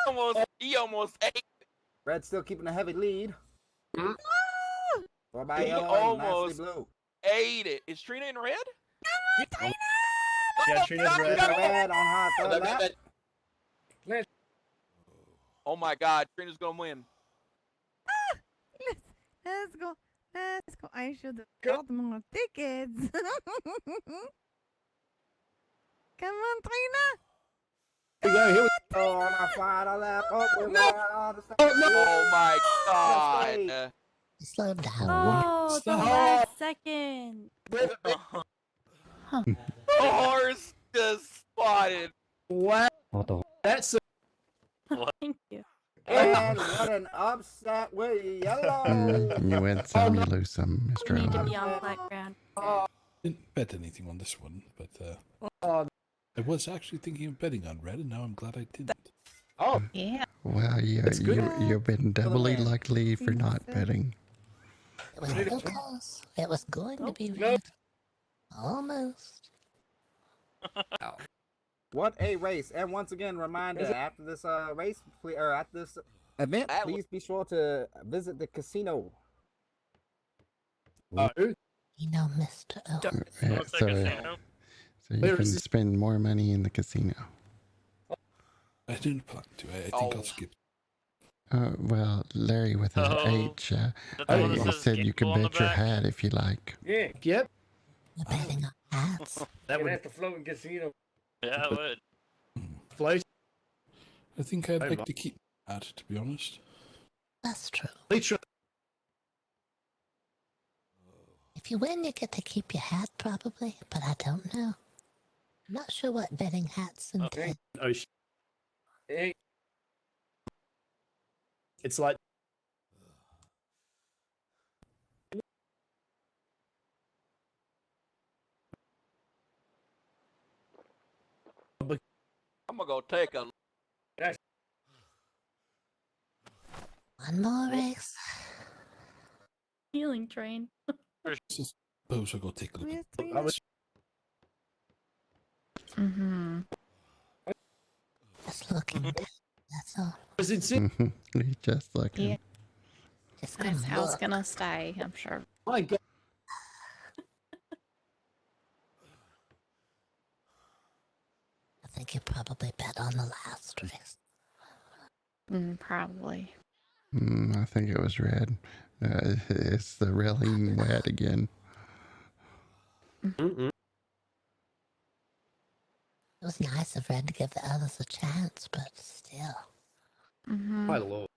he almost ate. Red still keeping a heavy lead. Mm. Four by He yellow and almost nicely blue. ate it. Is Trina in red? Yeah, Trina's red. Red on hot third lap. Oh my god, Trina's gonna win. Let's go. Let's go. I should have got more tickets. Come on, Trina. Here we go. Here we go on our final lap. Oh, we're on the Oh my god. Slow down. Oh, the last second. The horse just spotted. Wow. That's Thank you. And what an upset with yellow. You win some, you lose some, We Mr. need to Owen. be on flat ground. Didn't bet anything on this one, but I was actually thinking of betting on red, and now I'm glad I didn't. Oh, Yeah. Well, you've been doubly lucky for not betting. It was real close. It was going to be red. Almost. What a race! And once again, reminder: after this race, or after this event, please be sure to visit the casino. You know, Mr. O. Yeah, so you can spend more money in the casino. I didn't plan to. I think I'll skip. Well, Larry with an H, he said you can bet your hat if you like. yeah. Yep. You're betting on hats. That would have to float in casino. Yeah, it would. float. I think I'd like to keep that, to be honest. That's true. Literally. If you win, you get to keep your hat, probably, but I don't know. I'm not sure what betting hats entail. Oh, hey. It's like. I'm gonna go take a. One more race. Healing train. Suppose I'll go take a look at Mm-hmm. Just looking. That's all. Was it He's just looking. Yeah. Just This gonna house look. gonna stay, I'm sure. My god. I think you probably bet on the last race. Probably. I think it was red. It's the really wet again. Mm-mm. It was nice of Red to give the others a chance, but still. Mm-hmm. My lord.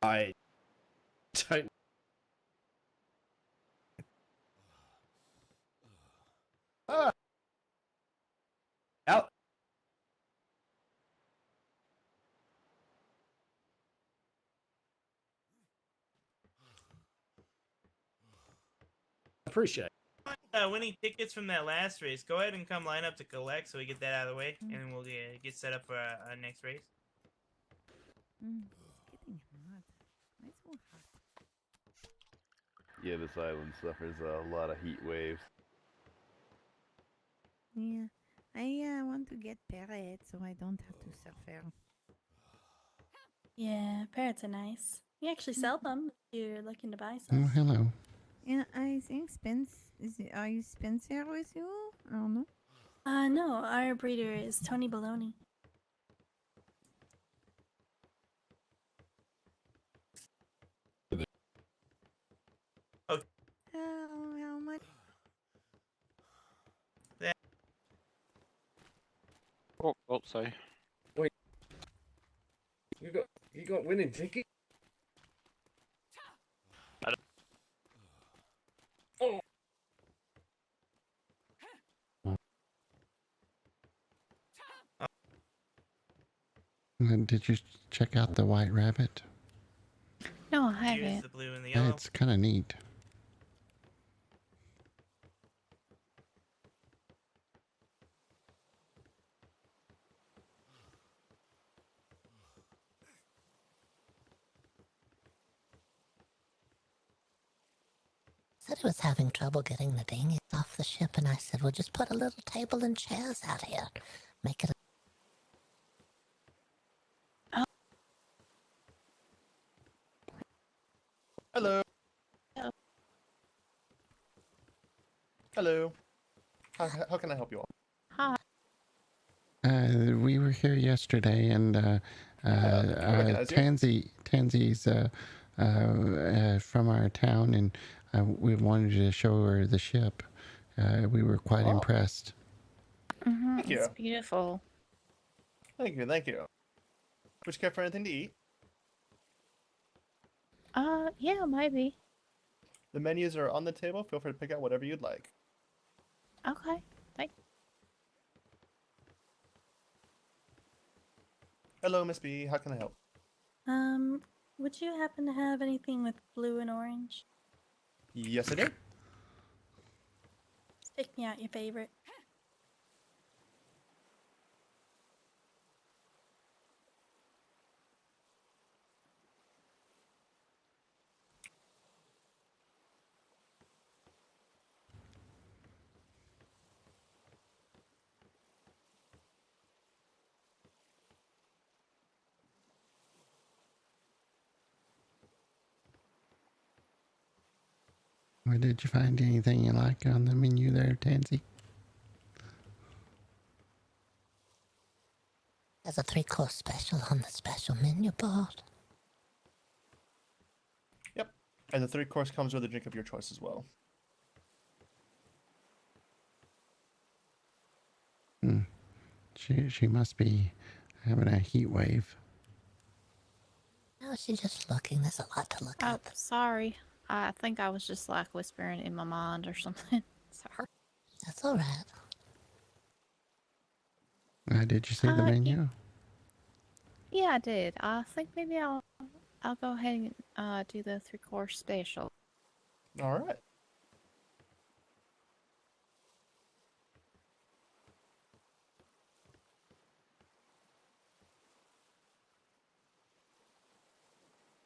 I don't. Out. Appreciate it. Winning tickets from that last race. Go ahead and come line up to collect so we get that out of the way, and then we'll get set up for our next race. It's getting hot. Why so hot? Yeah, this island suffers a lot of heat waves. Yeah, I want to get parrots so I don't have to suffer. Yeah, parrots are nice. You actually sell them if you're looking to buy Oh, some. hello. Yeah, I think are you Spencer with you? I don't know. No, our breeder is Tony Baloney. How much? Oh, sorry. Wait. You got winning ticket? Oh. Did you check out the White Rabbit? No, I Here's haven't. the blue and the Yeah, yellow. it's kind of neat. Said he was having trouble getting the dinghy off the ship, and I said, well, just put a little table and chairs out here. Make it a... Hello. Hello. How can I help you all? Hi. We were here yesterday, and recognize you. Tansy's from our town, and we wanted to show her the ship. We were quite impressed. Mm-hmm. Thank you. It's beautiful. Thank you. Would you care for anything to eat? Yeah, maybe. The menus are on the table. Feel free to pick out whatever you'd like. Okay. Thanks. Hello, Miss B. How can I help? Would you happen to have anything with blue and orange? Yes, I do. Pick me out your favorite. Or did you find anything you like on the menu there, Tansy? There's a 3-course special on the special menu board. Yep. And the 3-course comes with a drink of your choice as well. She must be having a heat wave. No, she's just looking. There's a lot to look Oh, at. sorry. I think I was just like whispering in my mind or something. Sorry. That's all right. Did you see the menu? Yeah, I did. I think maybe I'll go ahead and do the 3-course special. All right.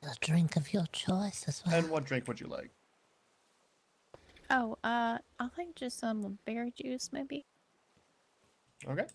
A drink of your choice as well. And what drink would you like? Oh, I think just some berry juice, maybe. Okay.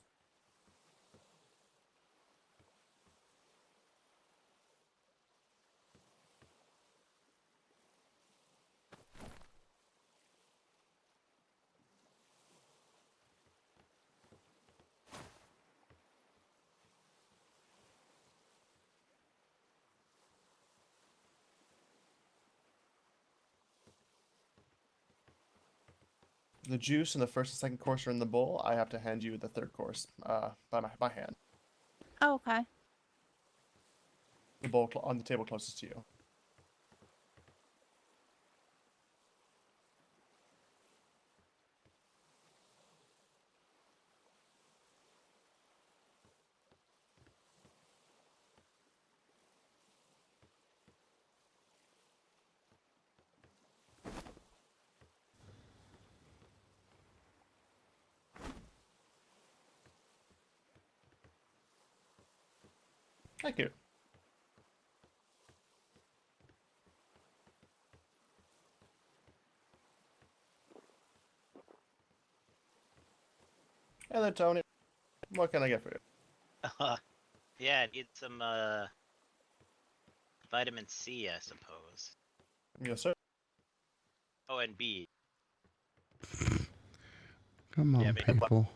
The juice and the first and second course are in the bowl. I have to hand you the 3rd course by hand. Oh, okay. The bowl on the table closest to you. Thank you. Hello, Tony. What can I get for you? Yeah, I need some vitamin C, I suppose. Yes, sir. Oh, and B. Come on, people.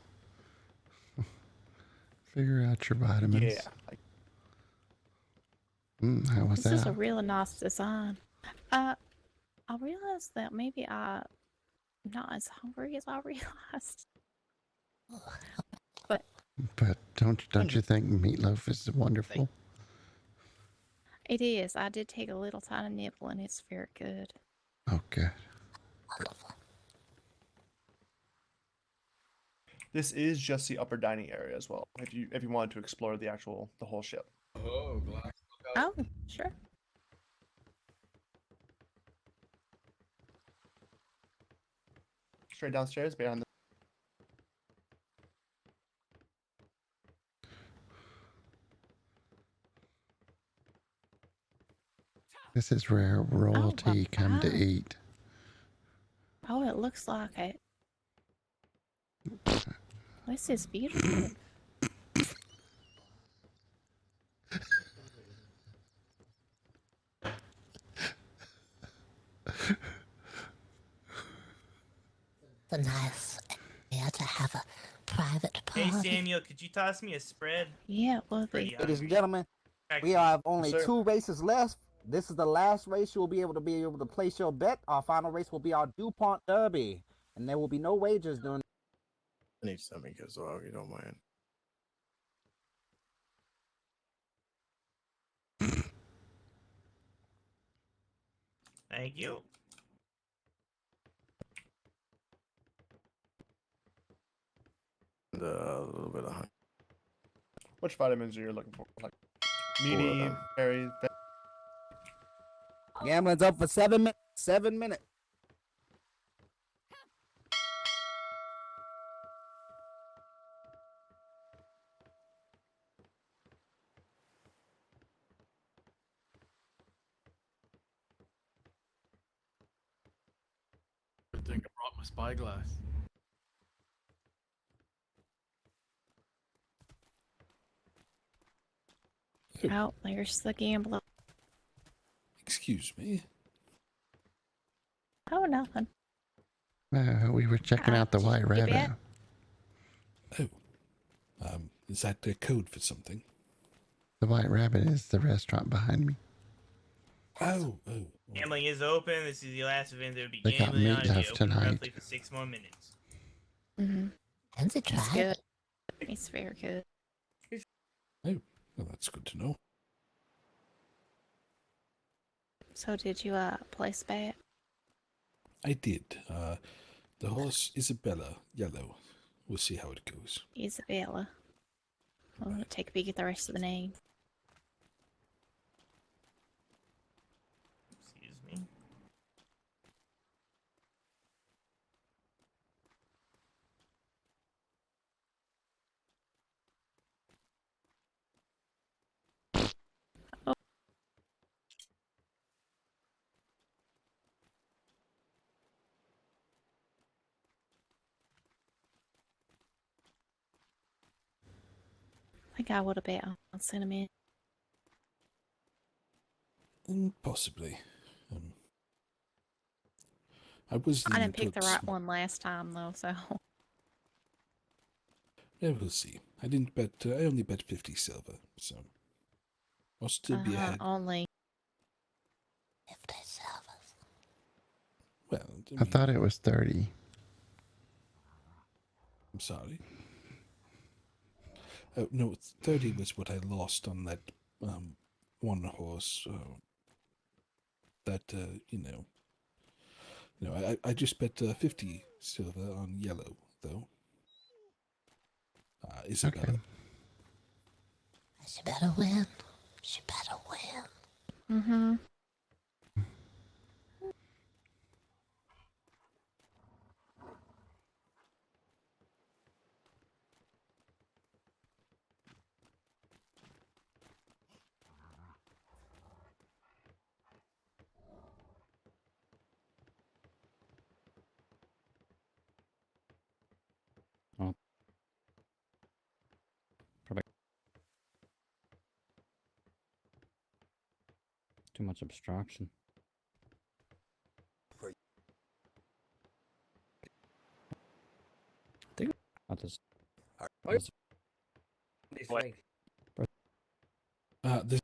Figure out your vitamins. Yeah. How was This is a that? really nice design. I realized that maybe I'm not as hungry as I realized. But But don't you think meatloaf is wonderful? It is. I did take a little tiny nibble, and it's very good. Oh, good. This is just the upper dining area as well. If you wanted to explore the whole ship. Oh, sure. Straight downstairs behind the. This is where royalty come to wow. eat. Oh, it looks like it. This is beautiful. It's a nice idea to have a private party. Hey Samuel, could you toss me a spread? Yeah, well, Ladies and gentlemen, we have only 2 races left. This is the last race you will be able to place your bet. Our final race will be our DuPont Derby, and there will be no wagers during. I need something as well, if you don't mind. Thank you. And a little bit of honey. Which vitamins are you looking for? Like 4 of meaty, them. berries. Gambling's up for 7 minutes. 7 minutes. I think I brought my spyglass. Oh, there's the gambler. Excuse me. Oh, nothing. We were checking out the White Rabbit. bet? Oh. Is that the code for something? The White Rabbit is the restaurant behind me. Oh. Gambling is open. This is the last event that will be They got gambling on. It'll be meatloaf open tonight. roughly for 6 more minutes. Mm-hmm. Fancy It's try good. it. It's very good. Oh, well, that's good to know. So did you place a bet? I did. The horse Isabella, yellow. We'll see how it goes. Isabella. I'm gonna take a peek at the rest of the name. Excuse me. I think I would have bet on cinnamon. Possibly. I was. I didn't pick leaning the towards- right one last time though, so. Yeah, we'll see. I didn't bet. I only bet 50 silver, so I'll still be ahead. Only. 50 silvers. Well, I thought it was 30. I'm sorry. Oh no, 30 was what I lost on that one horse. That I just bet 50 silver on yellow though. Isabella. Okay. She better win. She better win. Mm-hmm. Oh. Perfect. Too much obstruction. I'll just. What? This.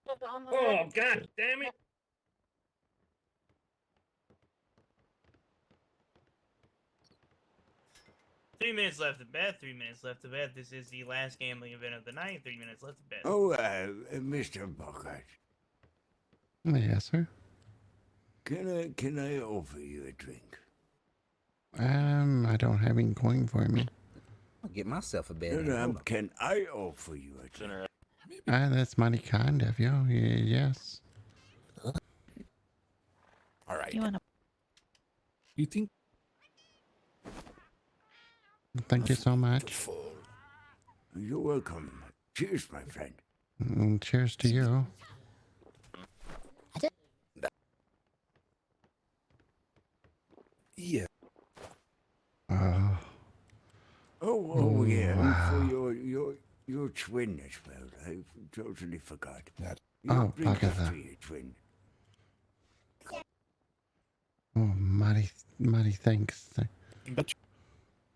Oh, god damn it! 3 minutes left to bet. 3 minutes left to bet. This is the last gambling event of the night. 3 minutes left to bet. Oh, Mr. Boggert, Yes, sir. can I offer you a drink? I don't have any coin for me. I'll get myself a bed. Can I offer you a drink? That's mighty kind of you. Yes. All right. You wanna? You think? Thank you so much. You're welcome. Cheers, my friend. Cheers to you. Yeah. Oh yeah. Wow. For your twin as well. I totally forgot. Oh, drink Boggert. after your twin. Oh, mighty thanks.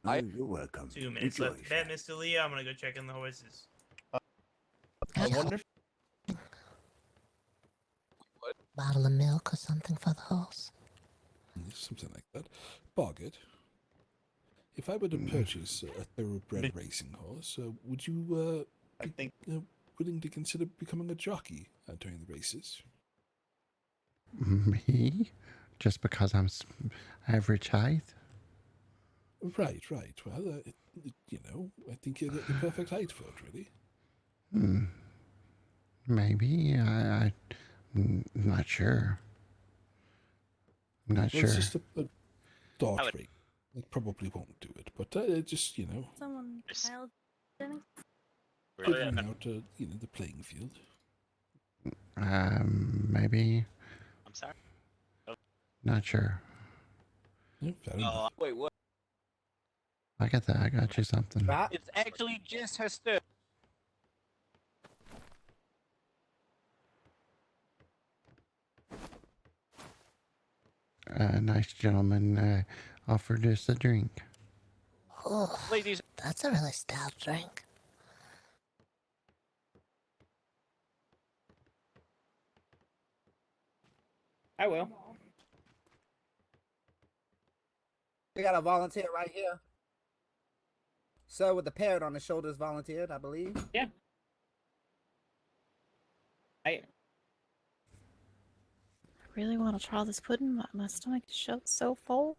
You're welcome. 2 minutes Enjoy. left to bet, Mr. Leo. I'm gonna go check on the horses. I wonder. Bottle of milk or something for the horse. Something like that. Boggett, if I were to purchase a thoroughbred racing horse, would you be willing to consider becoming a jockey during the races? Me? Just because I'm average height? Right. Well, I think you're the perfect height for it, really. Maybe. I'm not sure. I'm not sure. It's just a dart rate. It probably won't do it, but just, Someone child. figuring out, the playing field. Maybe. I'm sorry. Not sure. Yeah, fair enough. Wait, what? I got that. I got you something. It's actually just her stir. A nice gentleman offered us a drink. Oh, Ladies, that's a really stout drink. I will. We got a volunteer right here. Sir with the parrot on his shoulders volunteered, I believe. Yeah. I really want to try this pudding. My stomach is so full.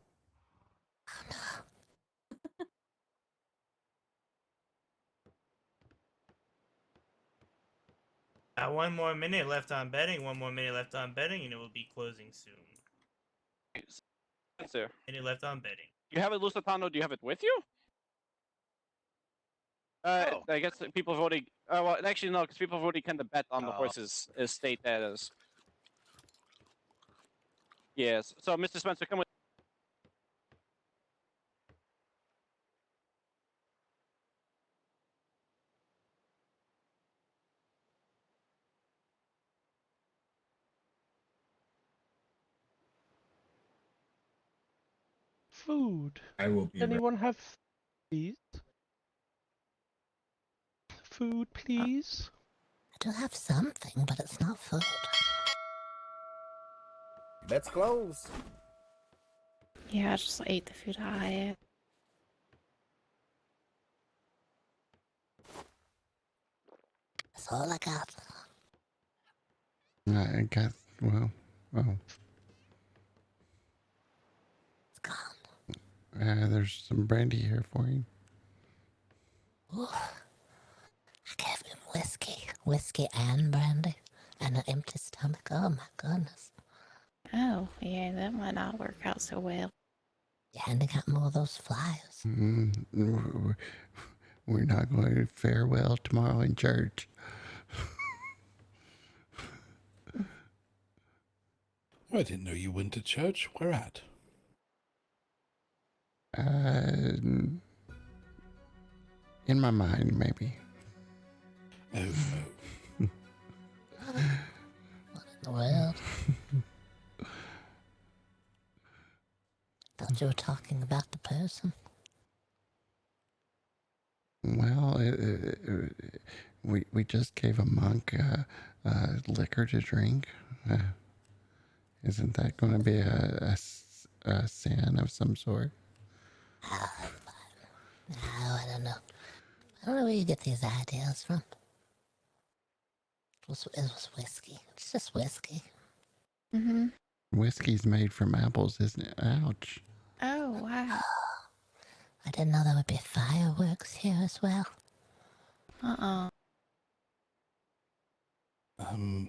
One more minute left on betting. 1 more minute left on betting, and it will be closing soon. Spencer, Minute left on betting. you have it Lusitano, do you have it with you? I guess that people have already. Well, actually, no, because people have already kind of bet on the horse's estate status. Yes. So, Mr. Spencer, come with. Food. I will be. Anyone have please? Food, please. I do have something, but it's not food. Let's close. Yeah, I just ate the food I had. That's all I got. I got, well. It's gone. There's some brandy here for you. Ooh. I gave him whiskey and brandy, and an empty stomach. Oh my goodness. Oh, yeah, that might not work out so well. You handing out more of those flyers. We're not going to fare well tomorrow in church. I didn't know you went to church. Where at? In my mind, maybe. Oh, no. What in the world? Thought you were talking about the person. Well, we just gave a monk liquor to drink. Isn't that going to be a sin of some sort? No, I don't know. I don't know where you get these ideas from. It was whiskey. It's just whiskey. Mm-hmm. Whiskey's made from apples, isn't it? Ouch. Oh, wow. I didn't know there would be fireworks here as well. Uh-uh. Do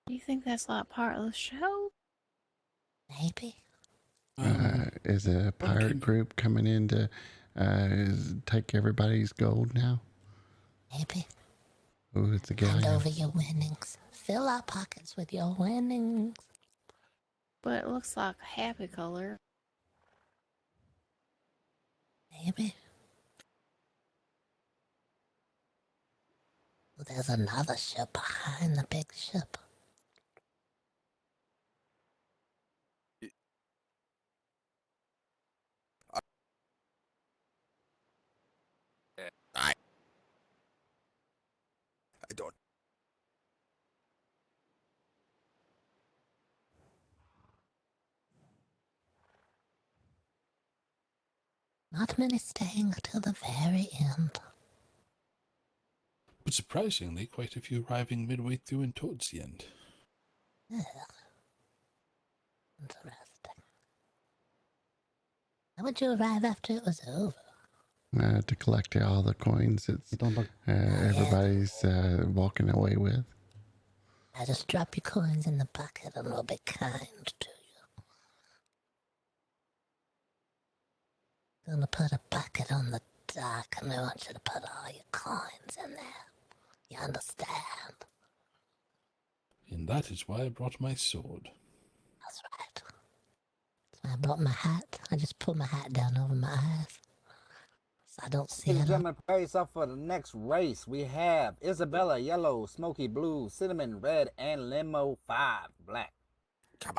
you think that's like part of the show? Maybe. Is a pirate group coming in to take everybody's gold now? Maybe. Ooh, it's a Hand galleon. over your winnings. Fill our pockets with your winnings. But it looks like a happy color. Maybe. Well, there's another ship behind the big ship. I don't. Not many staying till the very end. But surprisingly, quite a few arriving midway through and towards the end. Ugh. Interesting. How would you arrive after it was over? To collect all the coins it's everybody's walking away with. I just drop your coins in the bucket and we'll be kind to you. Gonna put a bucket on the dock and I want you to put all your coins in there. You understand? And that is why I brought my sword. That's right. That's why I brought my hat. I just pull my hat down over my eyes. So I don't see Ladies and it. gentlemen, prepare yourself for the next race. We have Isabella, yellow, smoky blue, cinnamon, red, and limo 5, black. Come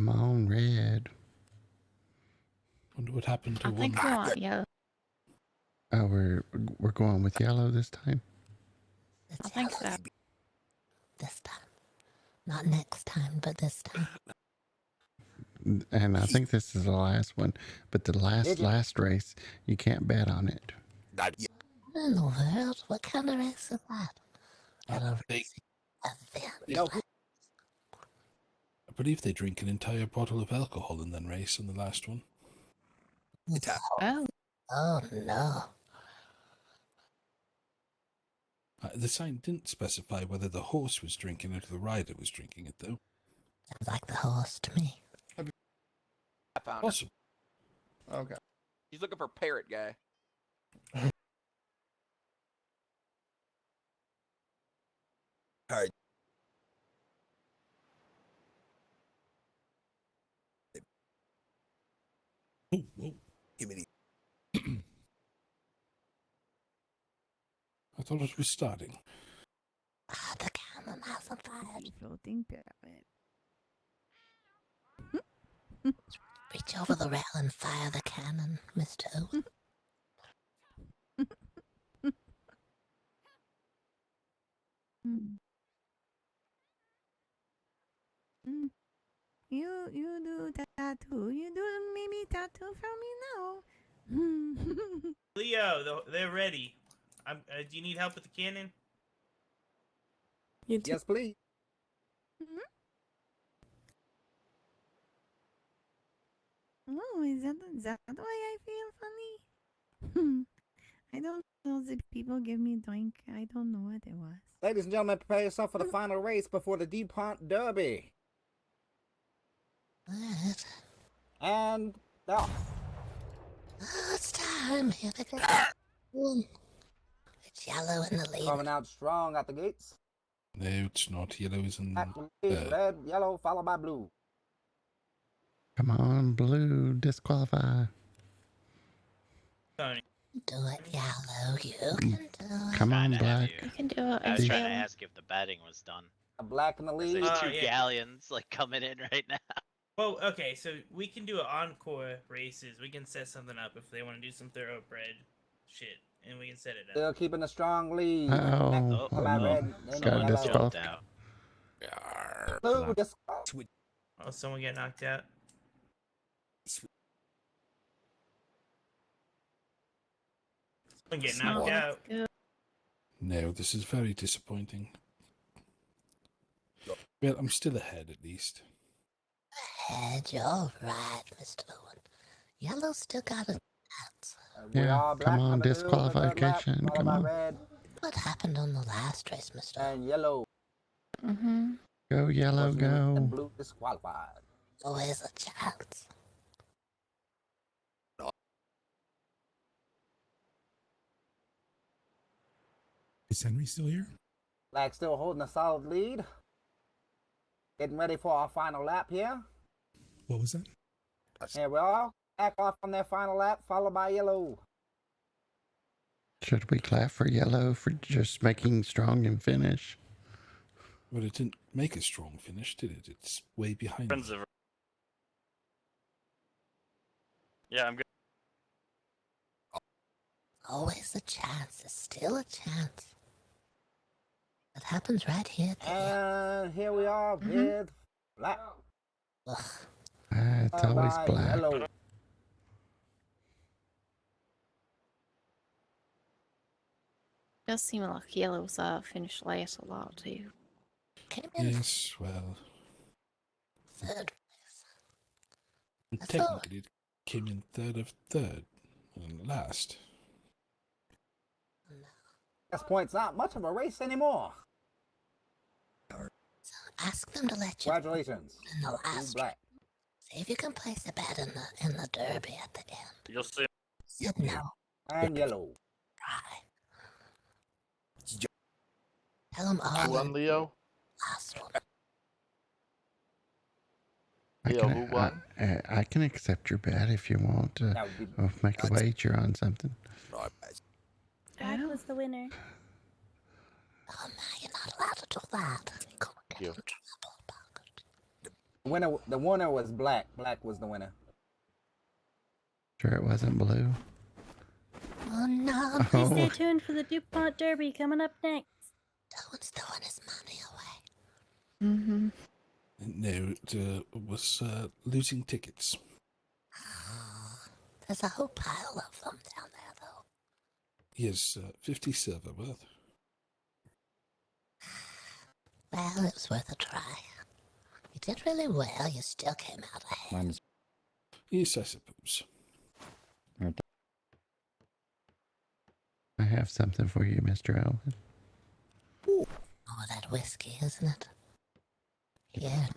on, red. Wonder what happened to I think we want yellow. Oh, we're going with yellow this time. I think so. This time. Not next time, but this time. And I think this is the last one. But the last race, you can't bet on it. What in the world? What kind of race is that? I believe they drink an entire bottle of alcohol and then race on the last one. Oh. Oh, no. The sign didn't specify whether the horse was drinking it or the rider was drinking it, though. Sounds like the horse to me. I found her. Awesome. Okay. He's looking for parrot guy. Alright. Whoa. Give me I thought it was starting. Ah, the cannon hasn't fired. Floating pyramid. Reach over the rail and fire the cannon, Mr. Owen. You do the tattoo. You do maybe tattoo for me now. Leo, they're ready. Do you need help with the cannon? Yes, please. Oh, is that why I feel funny? I don't know if people give me drink. I don't know what it was. Ladies and gentlemen, prepare yourself for the final race before the DuPont Derby. What? And now. Oh, it's time. Here we go. It's yellow in the lead. Coming out strong at the gates. No, it's not. Yellow is in Red, yellow, followed by blue. Come on, blue, disqualify. Tony. Do it, yellow. You can do it. Come on, black. You can do it. I was trying to ask if the betting was done. A black in the lead. There's two galleons like coming in right now. Well, okay, so we can do an encore races. We can set something up if they want to do some thoroughbred shit, and we can set it up. Still keeping a strong lead. Oh, got disqualified. Oh, someone get knocked out. And get Smell knocked looks out. good. No, this is very disappointing. Well, I'm still ahead at least. Ahead, you're right, Mr. Owen. Yellow still got a chance. We Yeah, are come black on, number 2 in the third lap, disqualification. followed Come by on. red What happened on the last race, Mr. Owen? and yellow. Mm-hmm. Go, yellow, Unfortunately, red and go. blue disqualified. Always a chance. Is Henry still here? Black still holding a solid lead. Getting ready for our final lap here. What was that? Here we are. Back off on their final lap, followed by yellow. Should we clap for yellow for just making strong and finish? Well, it didn't make a strong finish, did it? It's way behind. Friends of... Yeah, I'm good. Always a chance. There's still a chance. It happens right here at the end. And here we are with black. Ugh. It's always by black. yellow. Does seem like yellow's finished last a lot too. Came in Yes, well, third place. I thought- technically it came in third of third and last. This point's not much of a race anymore. Ask them to let you Congratulations. in the Blue, last black. See if you can place a bet in the derby at the end. You'll see. Said no. And yellow. Try. Tell them all Who won, Leo? last one. Leo, who won? I can accept your bet if you want to That would be make a wager on something. Black was the winner. Oh, no, you're not allowed to do that. Go get you. in trouble, Boggert. The winner was black. Black was the winner. Sure it wasn't blue. Oh, no. Please stay Oh, tuned for the DuPont Derby coming up next. Owen's throwing his money away. Mm-hmm. No, it was losing tickets. There's a whole pile of them down there, though. Yes, 50 silver worth. Well, it was worth a try. You did really well. You still came out ahead. Yes, I suppose. I have something for you, Mr. Owen. Oh, that whiskey, isn't it? Yeah,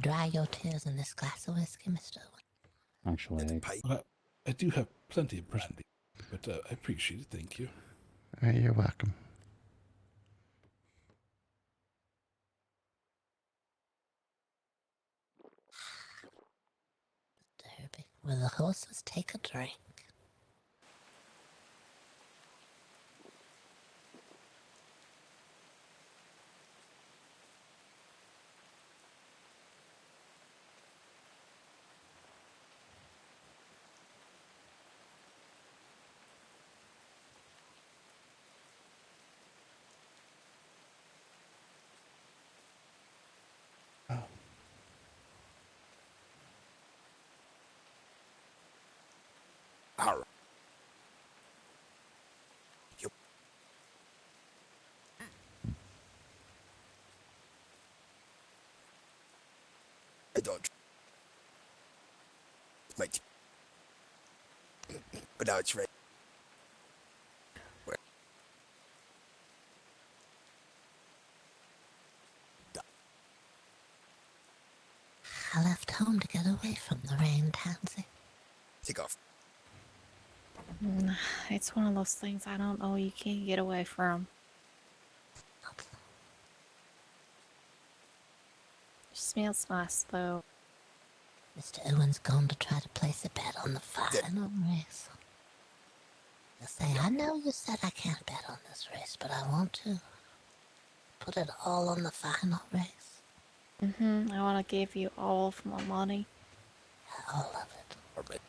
dry your tears in this glass of whiskey, Mr. Owen. Actually, Well, I do have plenty of brandy, but I appreciate it, thank you. You're welcome. Derby. Will the horses take a drink? Alright. I don't. Wait. But now it's ready. I left home to get away from the rain, Tansy. Take off. It's one of those things I don't know you can't get away from. Smells nice though. Mr. Owen's gone to try to place a bet on the final race. He'll say, I know you said I can't bet on this race, but I want to put it all on the final race. Mm-hmm. I want to give you all of my money. All of it. Alright.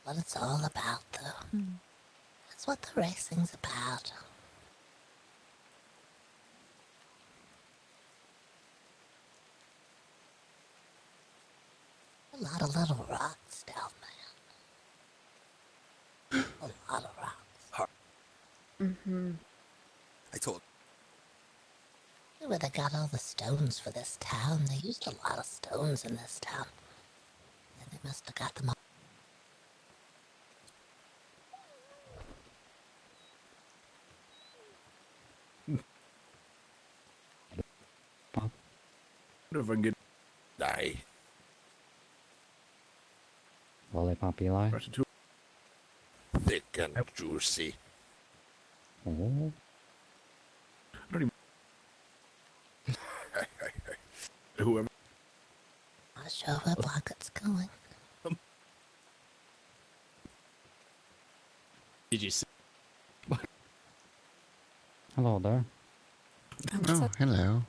What it's all about, though. That's what the racing's about. A lot of little rocks down there. A lot of rocks. Mm-hmm. I told. Where they got all the stones for this town. They used a lot of stones in this town. And they must have got them all. What if I get die? Lollipop Eli. Thick and juicy. Oh. I don't even. Whoever. Not sure where Boggert's going. Did you see? Hello there. Oh, hello.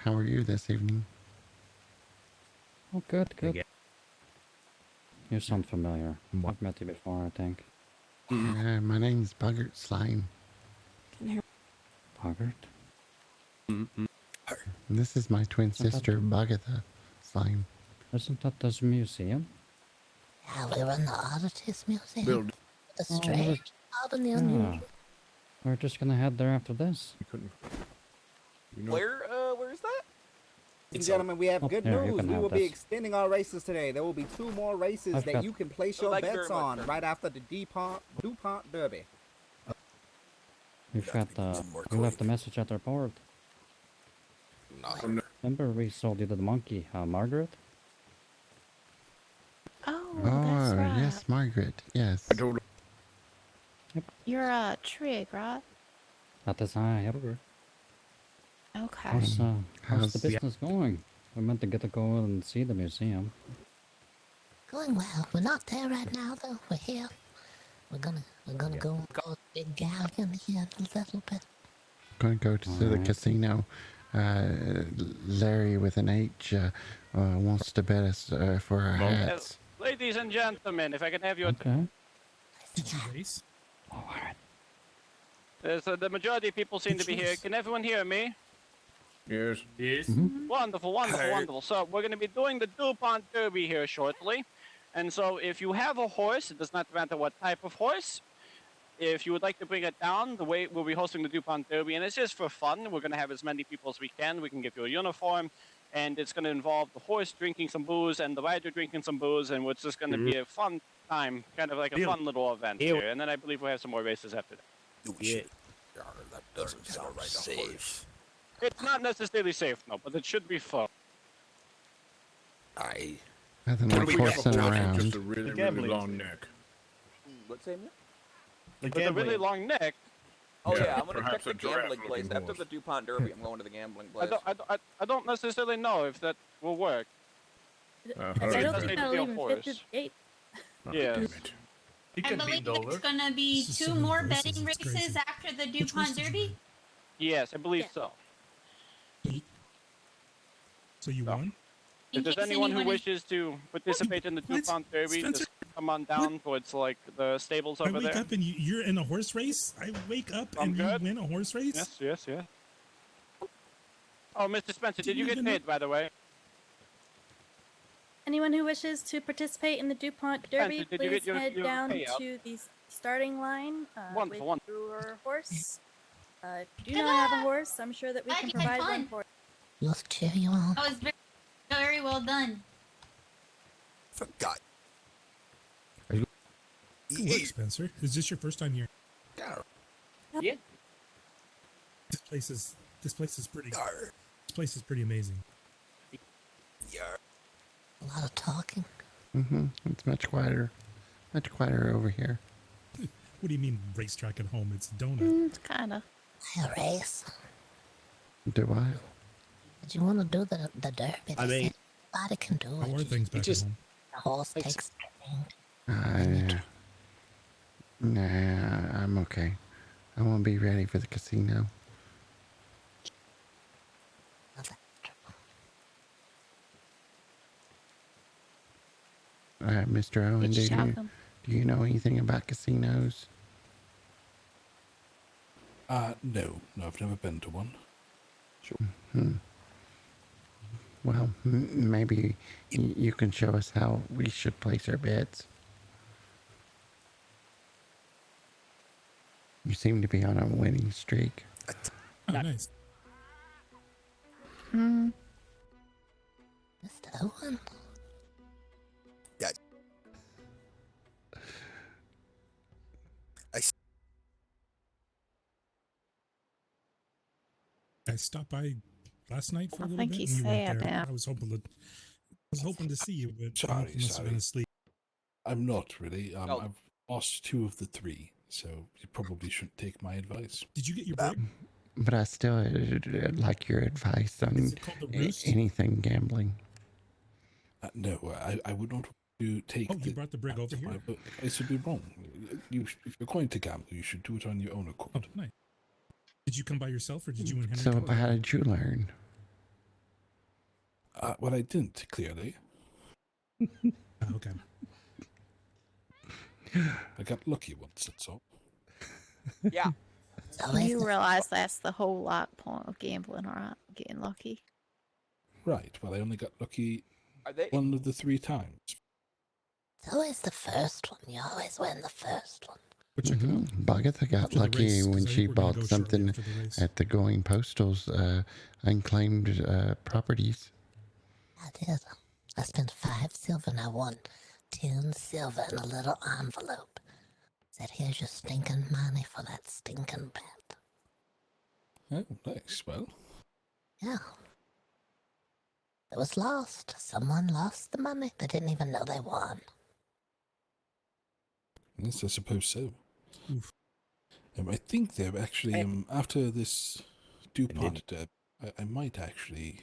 How are you this evening? Oh, good, good. You sound familiar. I've met you before, I think. My name's Boggert Slime. Boggert? This is my twin sister, Boggatha Slime. Isn't that this museum? Yeah, we were in the Oddities Museum. Build. The strange, odd, and the unusual. Yeah. We're just gonna head there after this. You couldn't. Where is that? Ladies and gentlemen, we have Up good there, you news. can We have will be this. extending our races today. There will be 2 more races I've that got- you can place Oh, your thank you bets very much, on sir. right after the DuPont Derby. We've got we left a message at our board. No. Remember we sold you the monkey, Margaret? Oh, Oh, that's right. yes, Margaret. Yes. I told You're a trig, right? That is I. Okay. How's How's the business going? We meant to get to go and see the museum. Going well. We're not there right now, though. We're here. We're gonna go a big galleon here in a little bit. Gonna go to the Alright. casino. Larry with an H wants to bet us for our hats. Ladies and gentlemen, if I can have your Okay. Did you race? Oh, alright. so the majority of people seem to be here. Can everyone hear me? yes. Yes. Wonderful, wonderful, wonderful. So we're going to be doing the DuPont Derby here shortly. And so if you have a horse, it does not matter what type of horse. If you would like to bring it down, the way we'll be hosting the DuPont Derby, and it's just for fun. We're going to have as many people as we can. We can give you a uniform, and it's going to involve the horse drinking some booze and the rider drinking some booze, and it's just going to be a fun time, kind of like a fun little event here. And then I believe we'll have some more races after that. Yeah. That doesn't sound safe. It's not necessarily safe, no, but it should be fun. Nothing What like do we have horsing a horse with around. just a really long neck? What's that? The With a really long neck. Oh Yeah, yeah, I'm gonna check perhaps the a giraffe gambling place looking after horse. the DuPont Derby. I'm going to the gambling place. I don't necessarily know if that will work. I I don't don't think need to that'll be a even fit horse. the gate. Yeah. Damn it. He I could believe be over. there's gonna be This is 2 so many more races, betting it's races crazy. after the Which DuPont race did you Derby. win? Yes, I believe Yeah. so. So you won? If there's case anyone who anyone is- wishes to participate in the What? DuPont Derby, Spencer? just come on down towards like the stables I over wake there. up and you're in a horse race? I wake up I'm and good. you win a horse race? Yes, yes, yes. Oh, Mr. Spencer, did you Didn't get even paid, by the way? Anyone who wishes to participate in the DuPont Derby, did you please get your head down payout? to the starting line Wonderful, with your horse. If you do not have a horse, I'm sure that we I can had provide fun. one for you. Let's cheer you on. That was very well done. Forgot. Good work, Spencer. Is this your first time here? Yeah. This place is pretty. This place is pretty amazing. A lot of talking. It's much quieter over here. What do you mean racetrack at home? It's donut. It's kind of. A race. Do I? Did you want to do the derby? I They mean- said anybody can do How it. are things back just- at home? The horse It's- takes the rein. Nah, I'm okay. I won't be ready for the casino. Mr. Owen, It's shocking. do you know anything about casinos? No, I've never been to one. Hmm. Well, maybe you can show us how we should place our bets. You seem to be on a winning streak. Oh, nice. Hmm. Mr. Owen? I stopped by last night for a I little think bit, and he's you weren't sad there. now. I was hoping to see you, but I Sorry, think you must have been asleep. I'm not really. Oh. I've lost 2 of the 3, so you probably shouldn't take my advice. Did you get your break? But I still like your advice on Is it called the Roost? anything gambling. No, I would not to take. Oh, you brought the brig over here? It would be wrong. If you're going to gamble, you should do it on your own accord. Oh, nice. Did you come by yourself, or did you and Henry So go? how did you learn? Well, I didn't, clearly. Oh, okay. I got lucky once, that's all. Yeah. You realize that's the whole like point of gambling, right? Getting lucky. Right, well, I only got lucky Are they? 1 of the 3 times. It's always the first one. You always win the first one. Boggett got After the lucky race, 'cause when I she think we're gonna bought go shortly something after the race. at the Going Postal's unclaimed properties. I did. I spent 5 silver and I won 10 silver in a little envelope. Said, here's your stinking money for that stinking bet. Oh, nice. Well, Yeah. It was lost. Someone lost the money. They didn't even know they won. yes, I suppose so. I think they're actually, after this DuPont, I might actually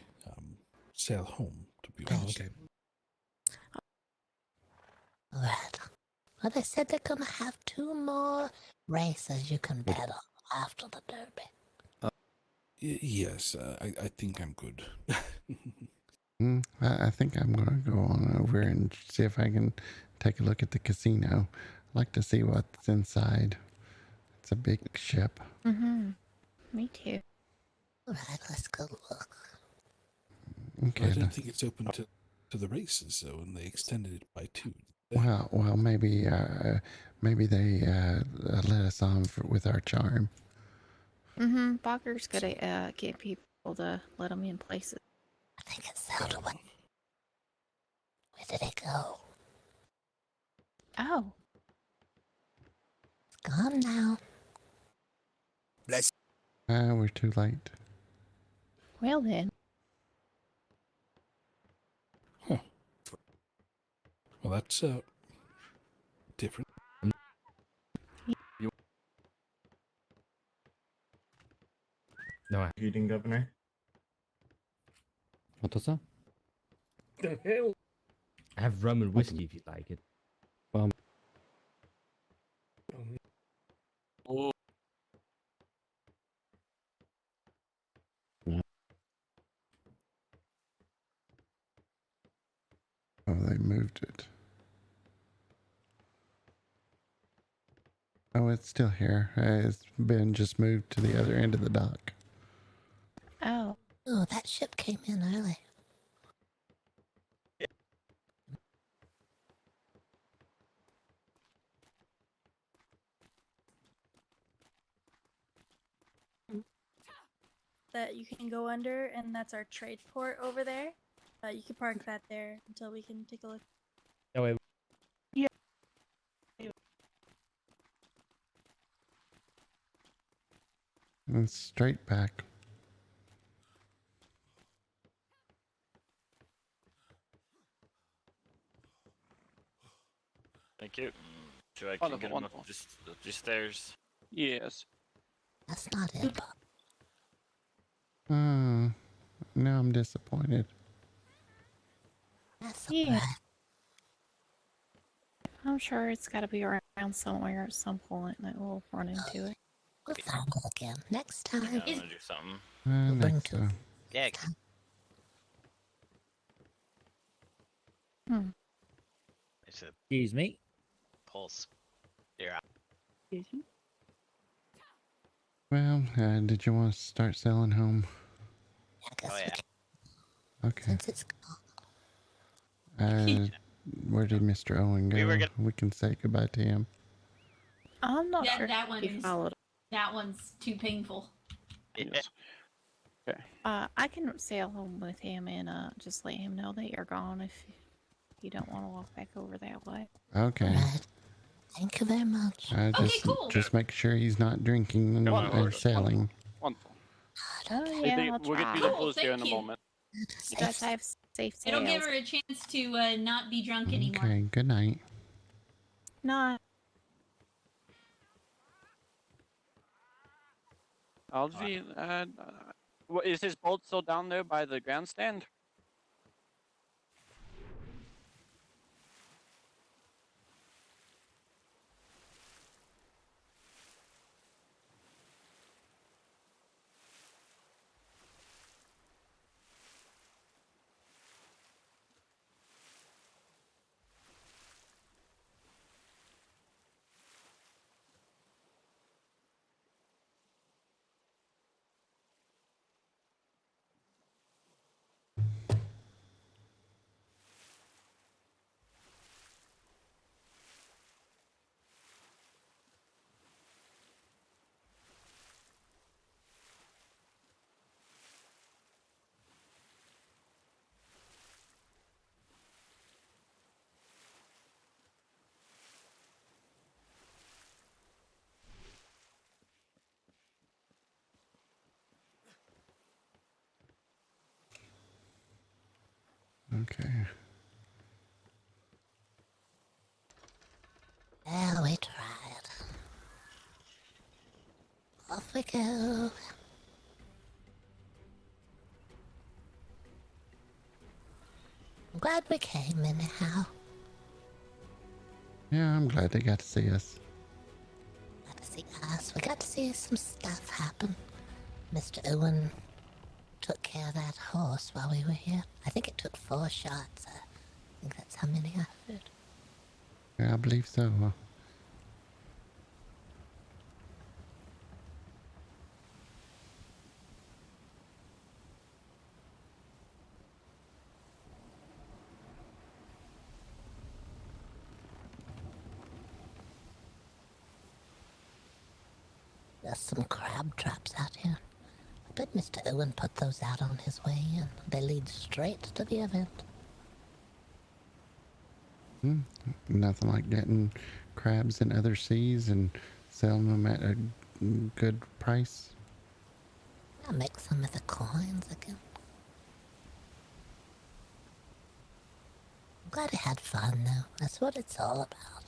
sail home, to be honest. Okay. All right. Well, they said they're going to have 2 more races you can bet on after the Derby. Yes, I think I'm good. I think I'm going to go on over and see if I can take a look at the casino. I'd like to see what's inside. It's a big ship. Mm-hmm. Me too. All right, let's go look. Okay. I don't think it's open to the races, though, and they extended it by 2. Well, maybe they let us on with our charm. Mm-hmm. Boggert's gonna get people to let them in places. I think it sounded like... Where did it go? Oh. It's gone now. We're too late. Well then. Huh. Well, that's different. No, eating governor. What was that? The hell? I have rum and whiskey if you'd like it. Well, Oh. Oh, they moved it. Oh, it's still here. It's been just moved to the other end of the dock. Oh. Oh, that ship came in early. That you can go under, and that's our trade port over there. You can park that there until we can take a look. No, wait. And straight back. Thank you. So I can Wonderful, get him wonderful. up the stairs. Yes. That's not it, Bob. Now I'm disappointed. That's Yeah. I'm sure it's got to be around somewhere at some point that we'll run into it. We'll find it again. Next time. I want to do something. Next time. Yeah. It's a Excuse me. pulse. Yeah. Excuse me? Well, did you want to start selling home? I guess Oh we yeah. can. Okay. Since it's Where did Mr. Owen go? We were We can say goodbye to him. I'm not That sure that one he is followed. that one's too painful. Yes. Okay. I can sail home with him and just let him know that you're gone if you don't want to walk back over that way. Okay. Thank you very much. Just make sure he's not drinking and sailing. Wonderful. Oh yeah, I'll We'll get try. you the booze here in a moment. You guys have safe sails. It'll give her a chance to not be drunk anymore. Okay, good night. No. Alvi, is his boat still down there by the grandstand? Okay. Well, we tried. Off we go. I'm glad we came anyhow. Yeah, I'm glad they got to see us. Got to see us. We got to see some stuff happen. Mr. Owen took care of that horse while we were here. I think it took 4 shots. I think that's how many I heard. Yeah, I believe so. There's some crab traps out here. I bet Mr. Owen put those out on his way in. They lead straight to the event. Nothing like getting crabs in other seas and selling them at a good price. I'll make some of the coins again. I'm glad I had fun though. That's what it's all about.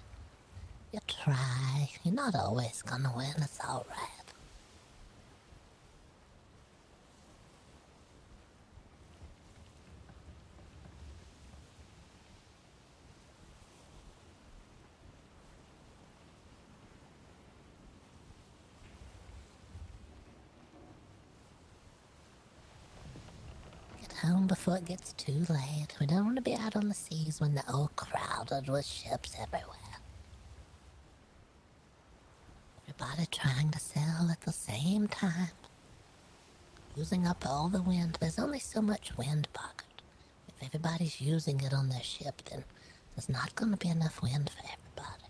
You try. You're not always gonna win. It's alright. Get home before it gets too late. We don't want to be out on the seas when they're all crowded with ships everywhere. Everybody trying to sail at the same time. Using up all the wind. There's only so much wind, Boggert. If everybody's using it on their ship, then there's not going to be enough wind for everybody.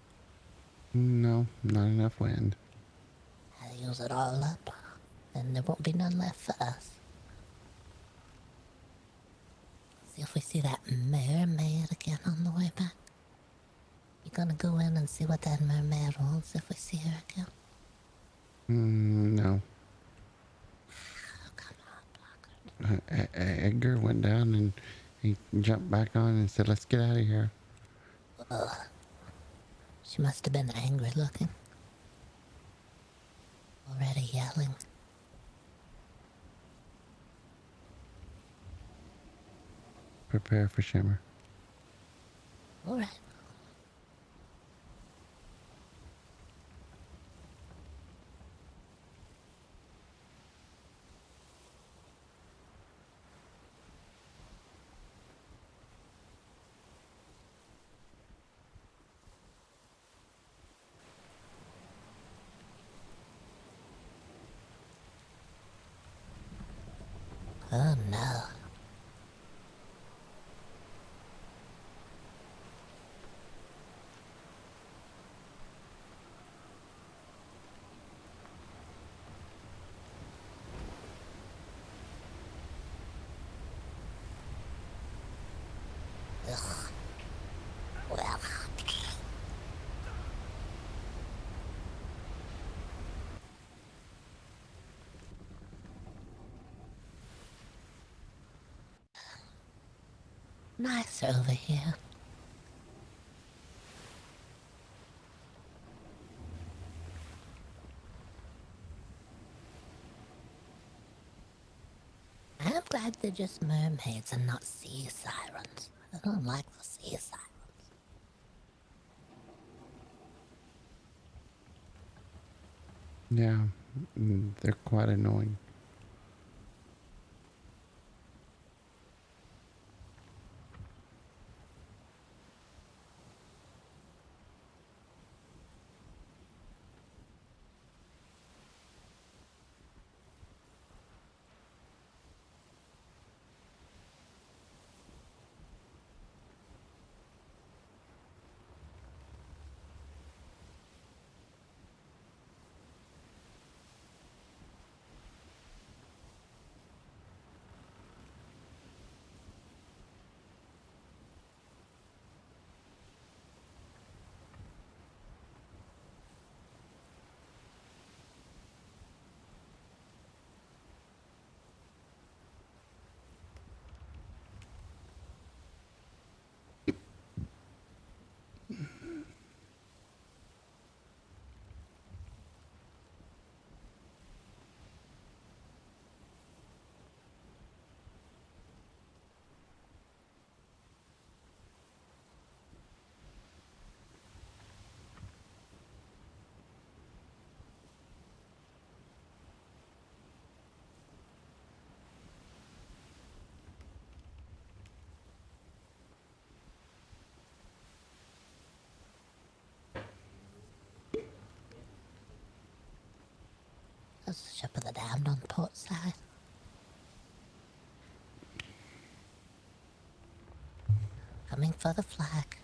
No, not enough wind. I'll use it all up, and there won't be none left for us. See if we see that mermaid again on the way back. You gonna go in and see what that mermaid wants if we see her again? No. Edgar went down and he jumped back on and said, "Let's get out of here." Ugh. She must have been angry looking. Already yelling. Prepare for Shimmer. Alright. Oh no. Nice over here. I'm glad they're just mermaids and not sea sirens. I don't like the sea sirens. Yeah, they're quite annoying. That's the ship of the damned on port side. Coming for the flag.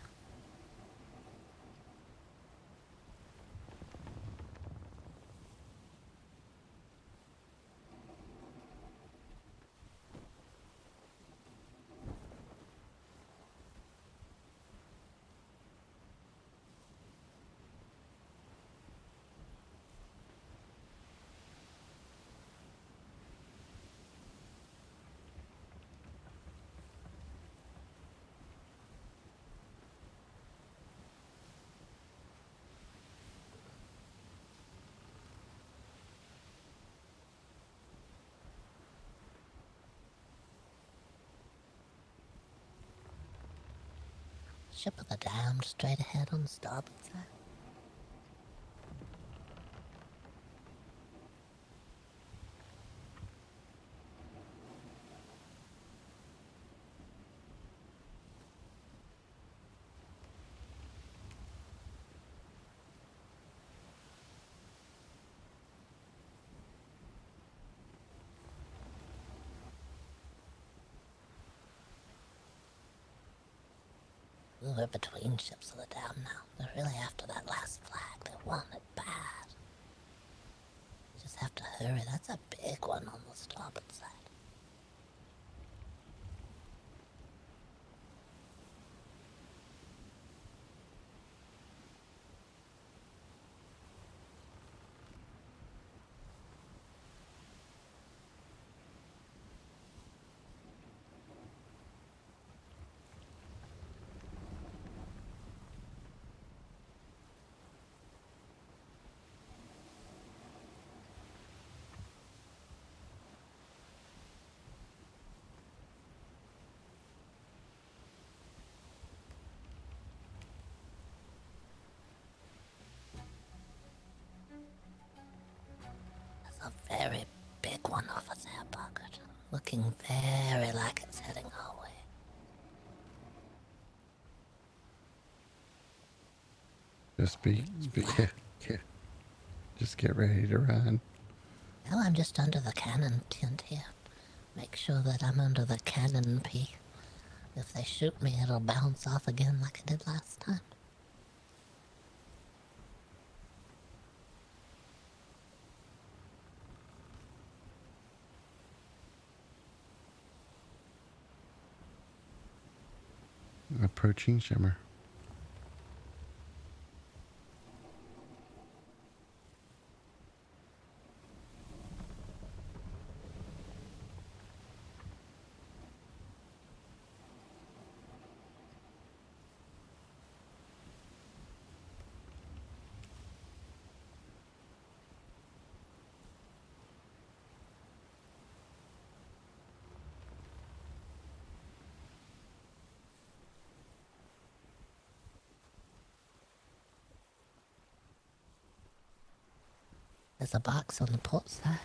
Ship of the damned straight ahead on the starboard side. Ooh, we're between ships of the damned now. They're really after that last flag. They want it bad. You just have to hurry. That's a big one on the starboard side. There's a very big one over there, Boggert. Looking very like it's heading our way. Just get ready to run. Well, I'm just under the cannon tent here. Make sure that I'm under the canopy. If they shoot me, it'll bounce off again like it did last time. Approaching shimmer. There's a box on the port side.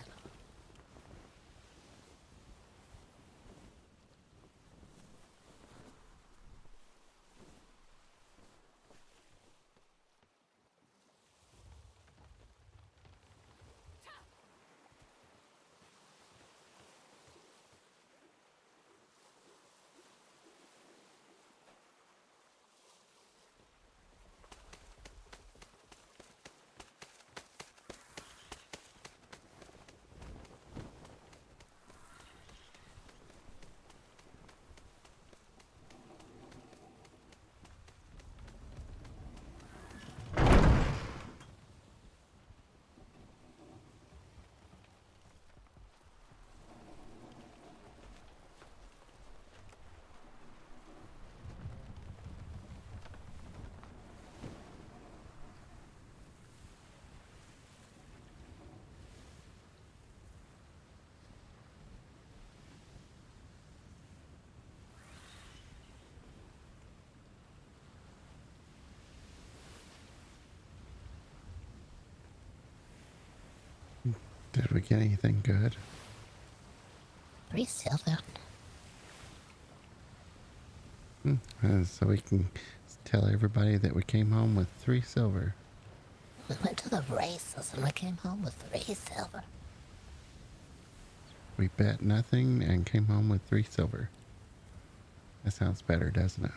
Did we get anything good? 3 silver. So we can tell everybody that we came home with 3 silver. We went to the races and we came home with 3 silver. We bet nothing and came home with 3 silver. That sounds better, doesn't it?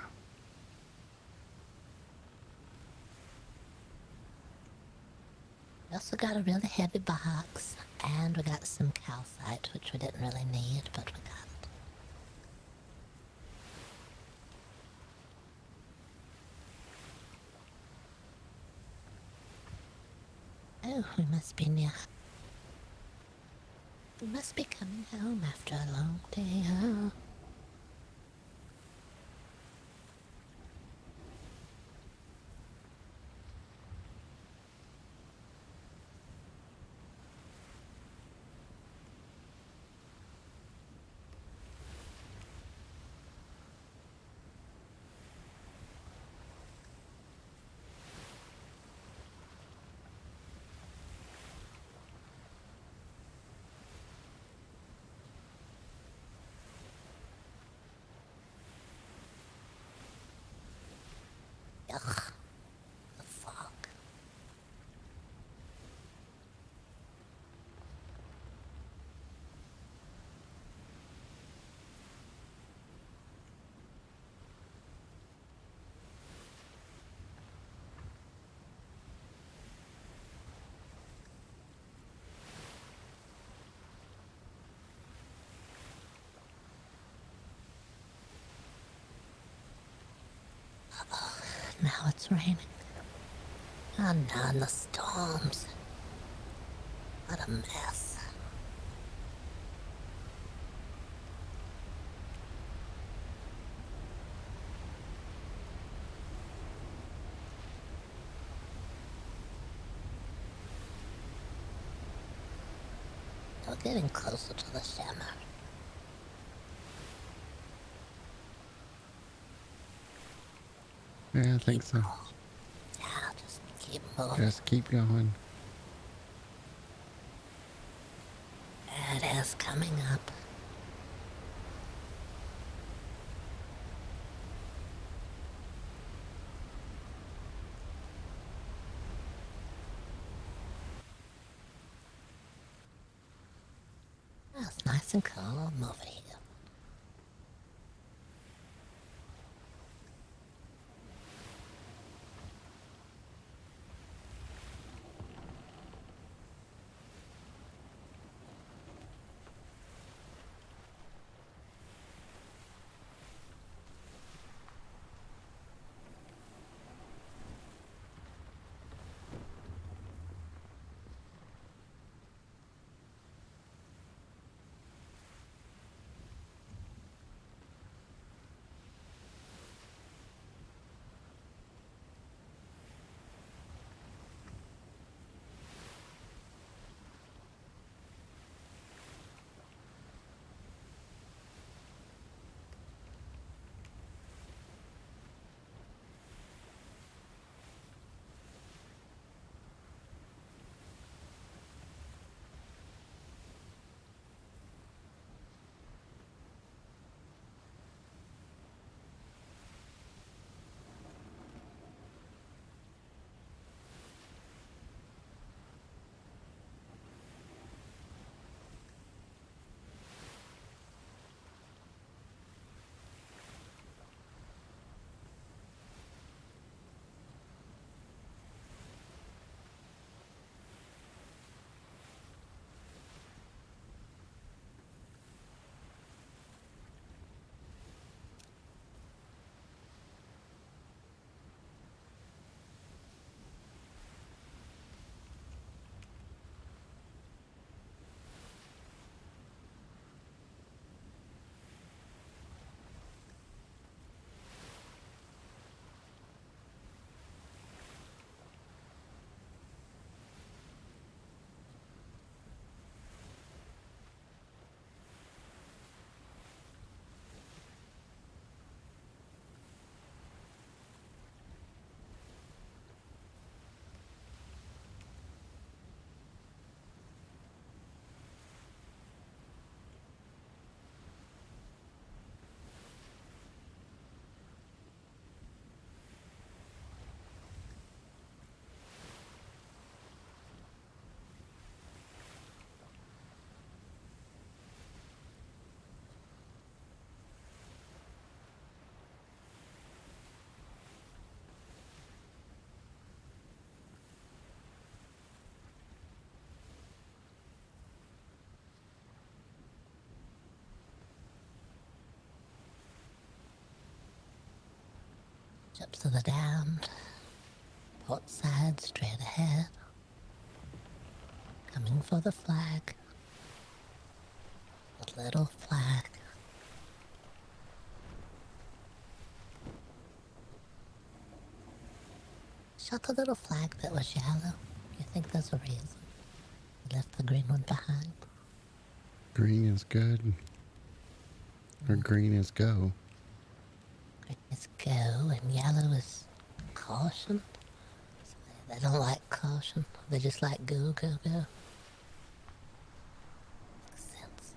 We also got a really heavy box, and we got some calcite, which we didn't really need, but we got it. Oh, we must be near. We must be coming home after a long day. Oh. Ugh, the fog. Uh-oh, now it's raining. Oh no, and the storms. What a mess. We're getting closer to the shimmer. Yeah, I think so. Yeah, just keep moving. Just keep going. It is coming up. Oh, it's nice and calm over here. Ships of the damned. Port side, straight ahead. Coming for the flag. The little flag. Shot the little flag that was yellow. You think there's a reason? We left the green one behind. Green is good. Or green is go. Green is go and yellow is caution. So they don't like caution. They just like go, go, go. Makes sense.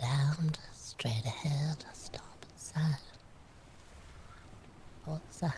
Down, straight ahead, stop inside. Outside.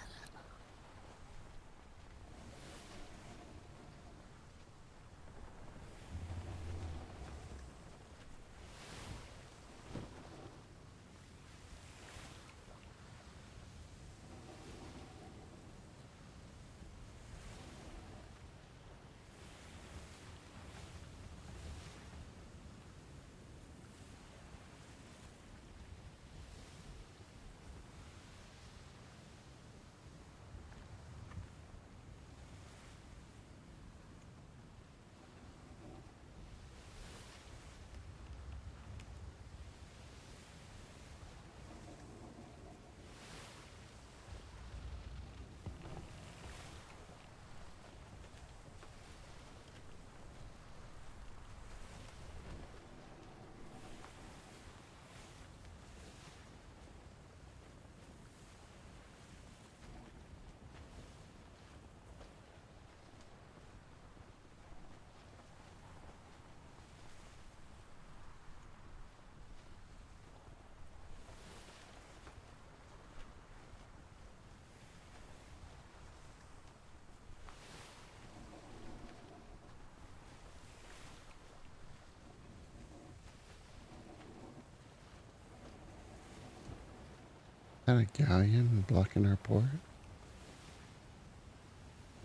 Is that a galleon blocking our port?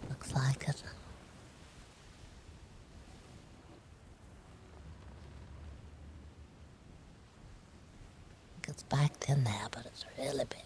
Looks like it. It's backed in there, but it's really big.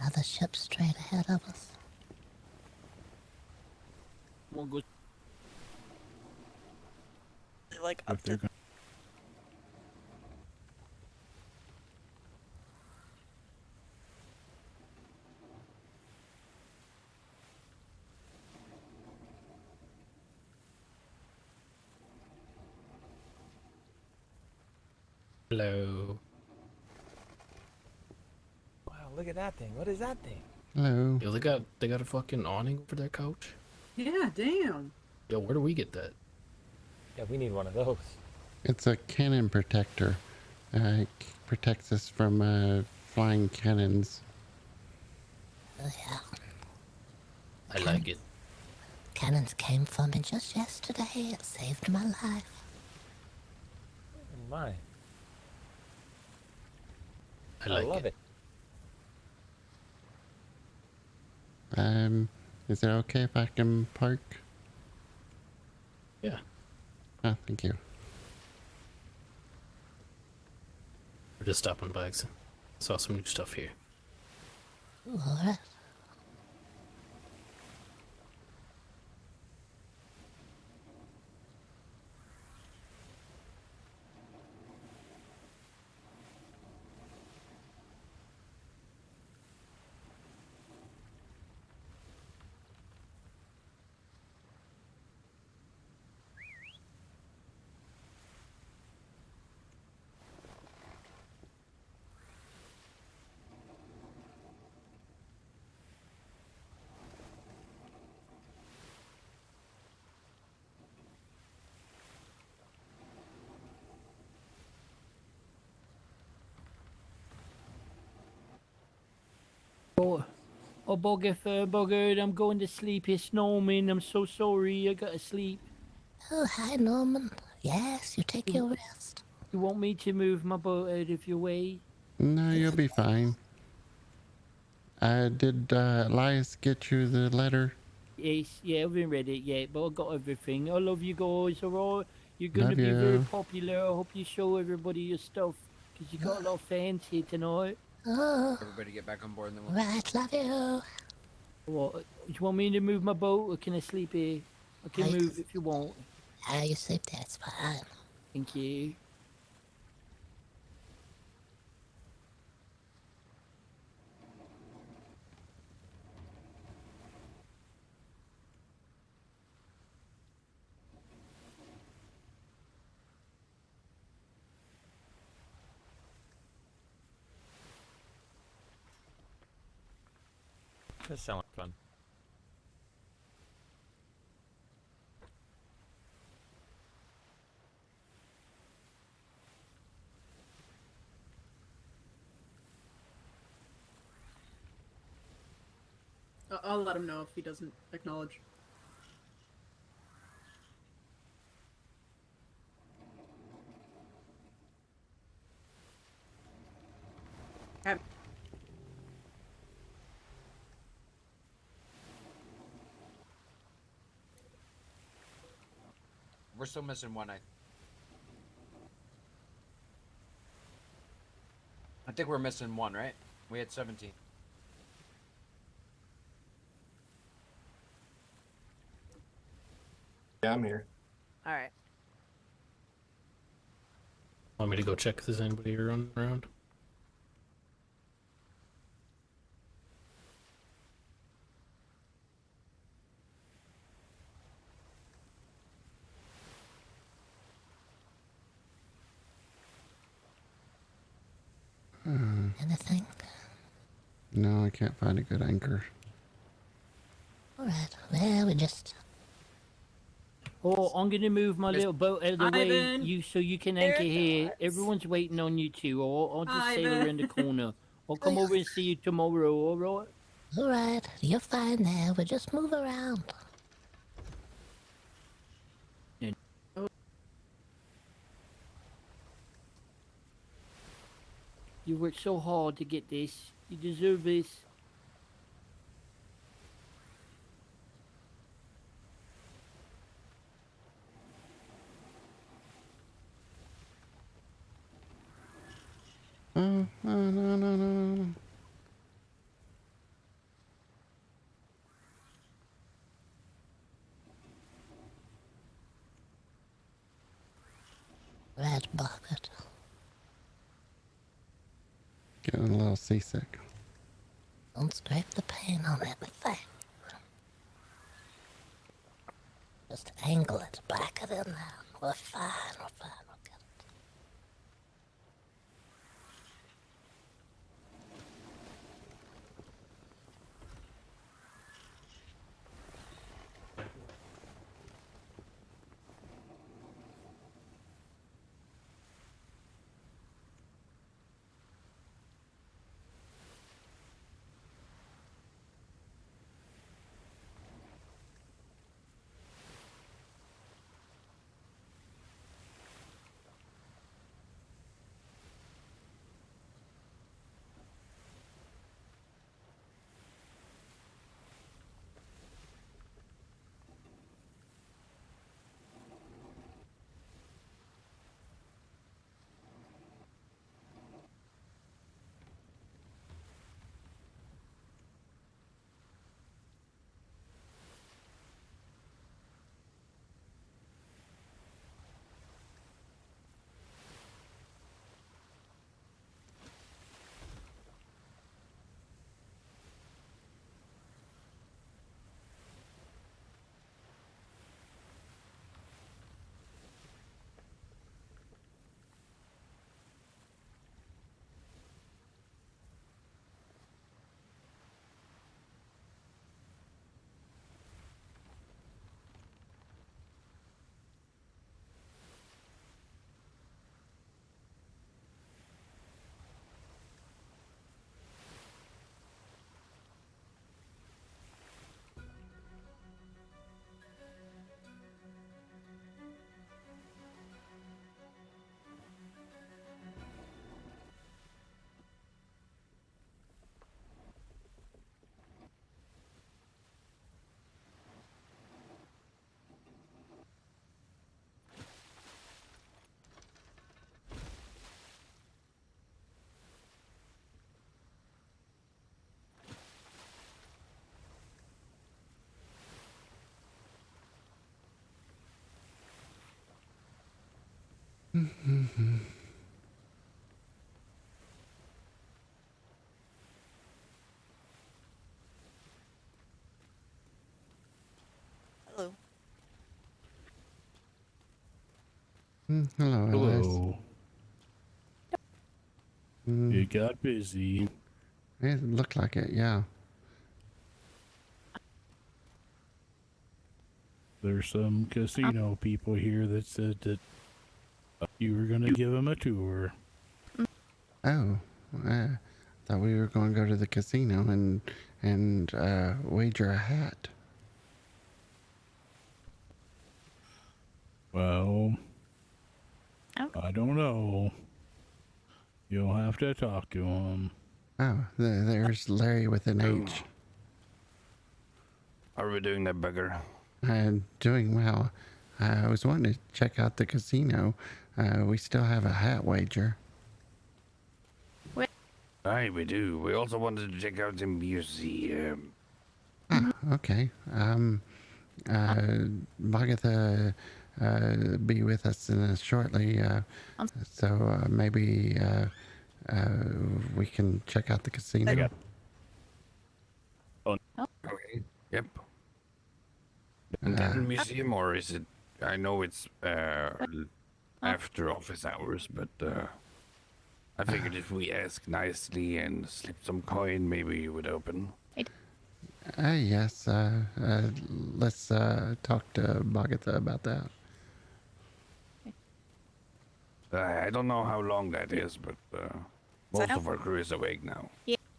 Another ship straight ahead of us. We'll go. Like up to. Hello. Wow, look at that thing. What is that thing? Hello. Yo, they got a fucking awning over their coach. Yeah, damn. Yo, where do we get that? Yeah, we need one of those. It's a cannon protector. It protects us from flying cannons. Oh yeah. I like it. Cannons came for me just yesterday. It saved my life. My. I like love it. Is it okay if I can park? Yeah. Oh, thank you. We're just stopping by. Saw some new stuff here. Alright. Oh, Boggert, I'm going to sleep. It's snowing. I'm so sorry. I gotta sleep. Oh, hi, Norman. Yes, you take your rest. You want me to move my boat out of your way? No, you'll be fine. Did Elias get you the letter? Yes, yeah, I haven't read it yet, but I got everything. I love you guys, alright? You're gonna Love be very you. popular. I hope you show everybody your stuff, because you got a lot of fans here tonight. Oh. Everybody get back on board and then Right, love you. What? Do you want me to move my boat, or can I sleep here? I can move if you want. Ah, you sleep there, it's fine. Thank you. This sounds fun. I'll let him know if he doesn't acknowledge. we're still missing one. I think we're missing one, right? We had 17. Yeah, I'm here. All right. Want me to go check if there's anybody running around? Anything? No, I can't find a good anchor. Alright, well, we just... Oh, I'm gonna move my little boat out of the way, Ivan! so you can anchor here. Everyone's waiting on you two. I'll just sail around the corner. I'll come over and see you tomorrow. All right? Alright, you're fine there. We'll just move around. You worked so hard to get this. You deserve this. Oh, no. Red Boggert. Getting a little seasick. Don't scrape the paint on anything. Just angle it, back it in there. We're fine, we're fine. Hello. Hello, Alice. Hello. Mm, It got busy. it looked like it, yeah. There's some casino people here that said that you were going to give them a tour. Oh, thought we were going to go to the casino and wager a hat. Well, I don't know. You'll have to talk to him. Oh, there's Larry with an H. How are we doing there, Boggert? Doing well. I was wanting to check out the casino. We still have a hat wager. Aye, we do. We also wanted to check out the museum. Ah, okay. Boggert be with us shortly. So maybe we can check out the casino. Okay. Yep. That museum, or is it? I know it's after office hours, but I figured if we ask nicely and slip some coin, maybe you would open. Yes. Let's talk to Boggert about that. I don't know how long that is, but most of our crew is awake now.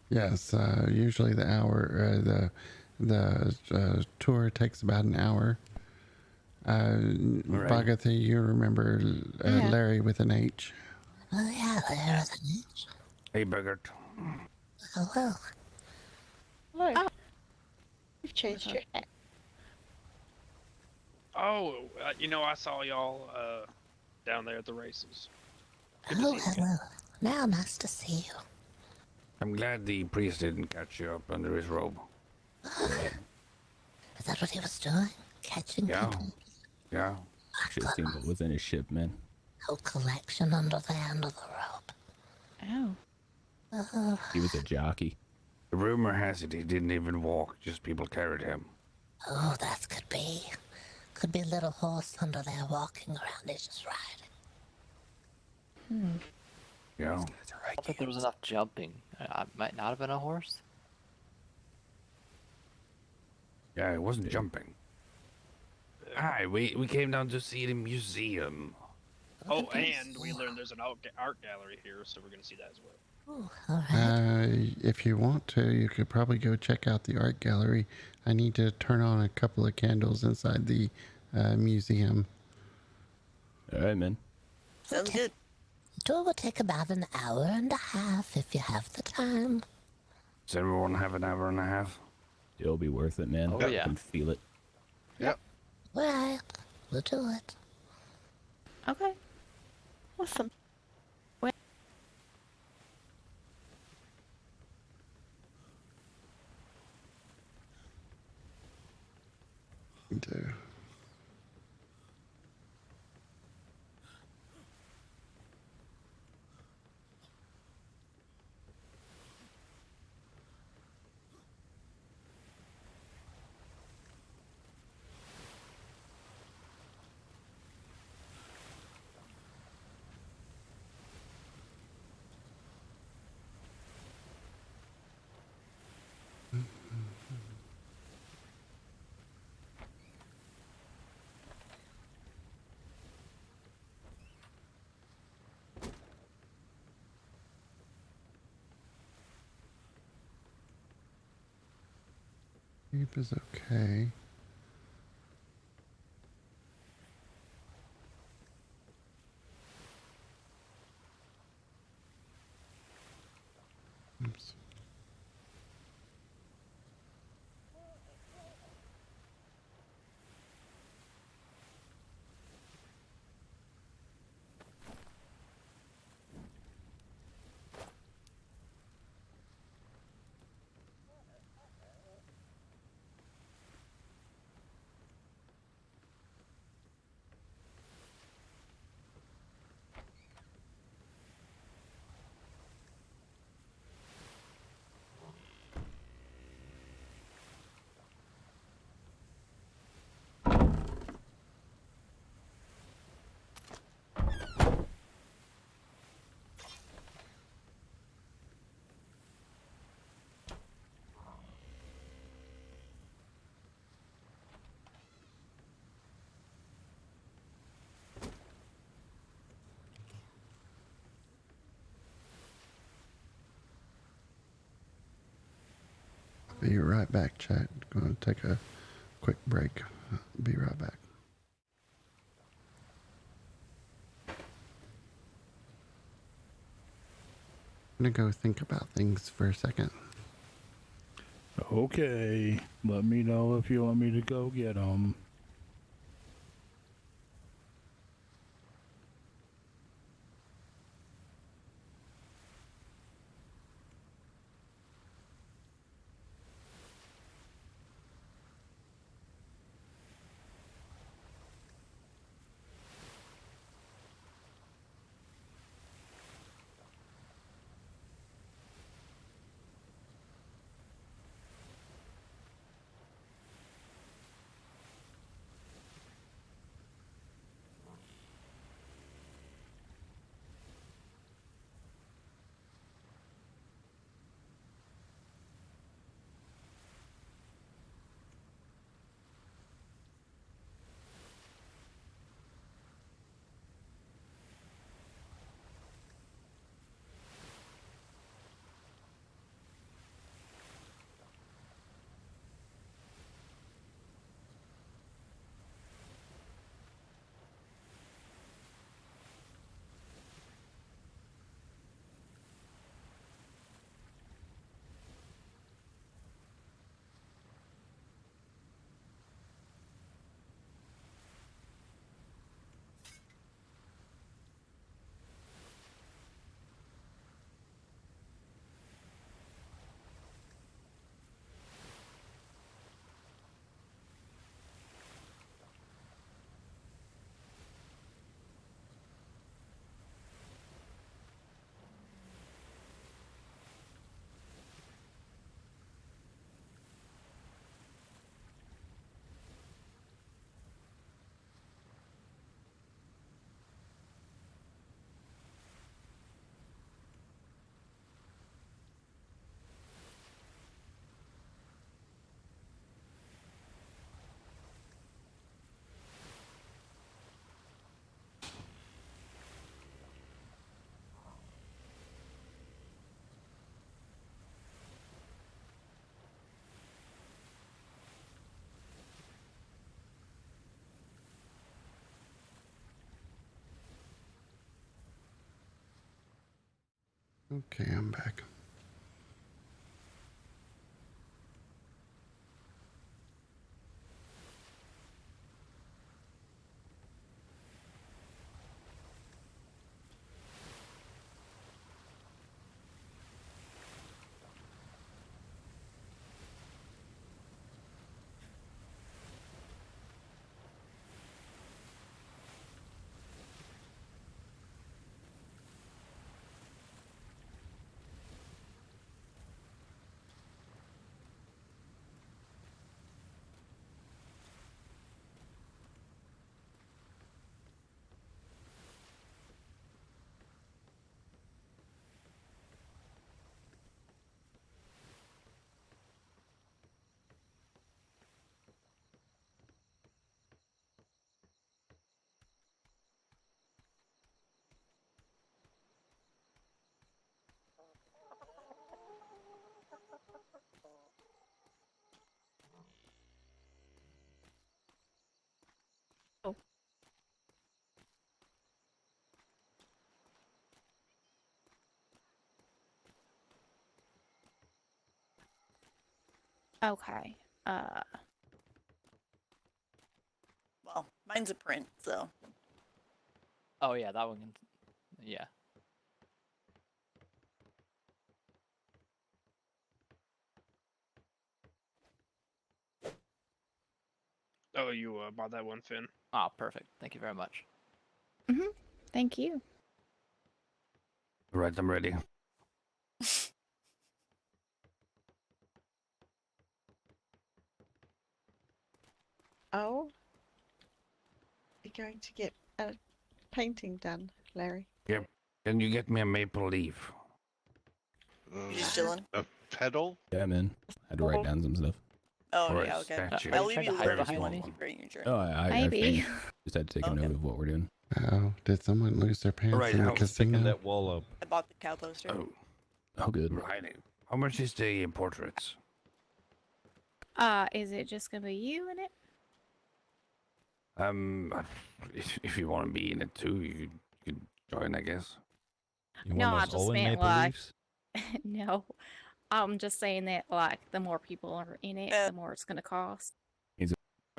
Yes. Usually the hour. The tour takes about an hour. Boggert, you remember Larry with an H? Oh, yeah, Larry with an H. Hey, Boggert. Hello. Hello. You've changed your hat. Oh, I saw y'all down there at the races. Oh, hello. Now, nice to see you. I'm glad the priest didn't catch you up under his robe. Is that what he was doing? Catching people? Yeah. Should have seen what was in his ship, man. Whole collection under the end of the rope. Oh. He was a jockey. The rumor has it he didn't even walk, just people carried him. Oh, that could be. Could be a little horse under there walking around. He's just riding. Yeah. I don't think there was enough jumping. I might not have been a horse. Yeah, it wasn't jumping. Aye, we came down to see the museum. Oh, and we learned there's an art gallery here, so we're going to see that as well. If you want to, you could probably go check out the art gallery. I need to turn on a couple of candles inside the museum. All right, man. Sounds good. The tour will take about an hour and a half if you have the time. Does everyone have an hour and a half? It'll be worth it, man. Oh, yeah. I can feel it. Yep. Right, we'll do it. Okay. Awesome. Do. Sleep is okay. Oops. Be right back, chat. Going to take a quick break. Be right back. I'm gonna go think about things for a second. Okay, let me know if you want me to go get them. Okay, I'm back. Okay. Well, mine's a print, so. Oh yeah, that one. Yeah. Oh, you bought that one, Finn? Ah, perfect. Thank you very much. Thank you. Right, I'm ready. Oh? You're going to get a painting done, Larry? Yep. Can you get me a maple leaf? You just chilling? A pedal? Yeah, man. I had to write down some stuff. Oh, Or a yeah, okay. statue? I'll leave you alone if behind you want me? to keep writing your journal. Oh, I Maybe. finished. Just had to take a Okay. note of what we're doing. Oh, did someone lose their pants Right, in the how was casino? picking that wall up. I bought the cow poster. Oh, Oh, good. right. How much is the portraits? Is it just gonna be you in it? If you want to be in it too, you could join, I guess. You No, want I us just all in meant Maple like. Leafs? No, I'm just saying that like the more people are in it, the more it's gonna cost.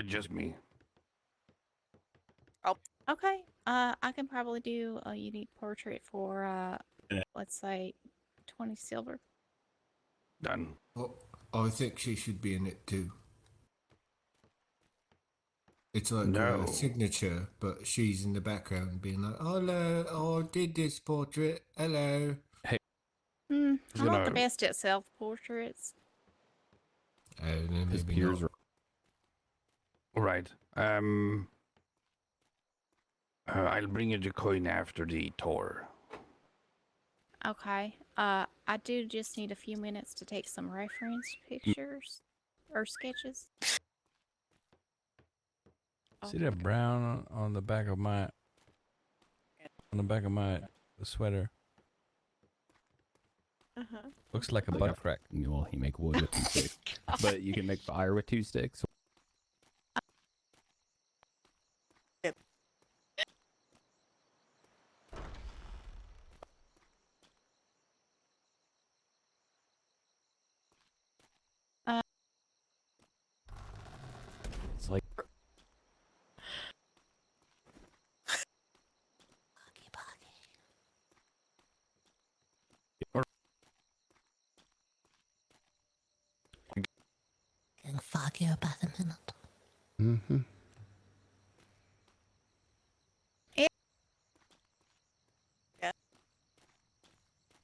Just me. Oh. Okay. I can probably do a unique portrait for let's say 20 silver. Done. Oh, I think she should be in it too. It's like No. a signature, but she's in the background being like, hello, I did this portrait, hello. Hey. I'm not the best at self-portraits. Then His maybe peers not. Right. I'll bring you the coin after the tour. Okay. I do just need a few minutes to take some reference pictures or sketches. See that brown on the back of my sweater? Looks like a butt crack. Well, you make wood with 2 sticks, but you can make fire with 2 sticks. It's like Getting foggier by the minute. Mm-hmm.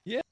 Yeah.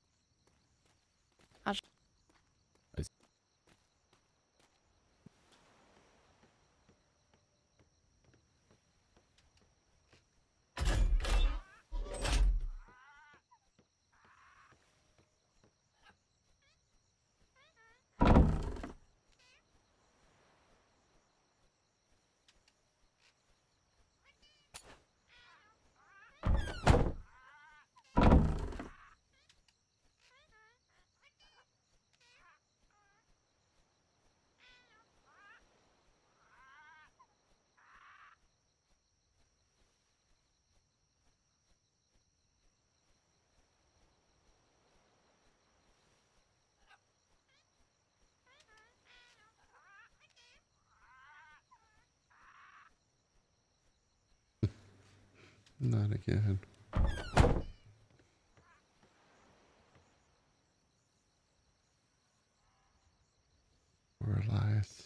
Not again. Poor Elias.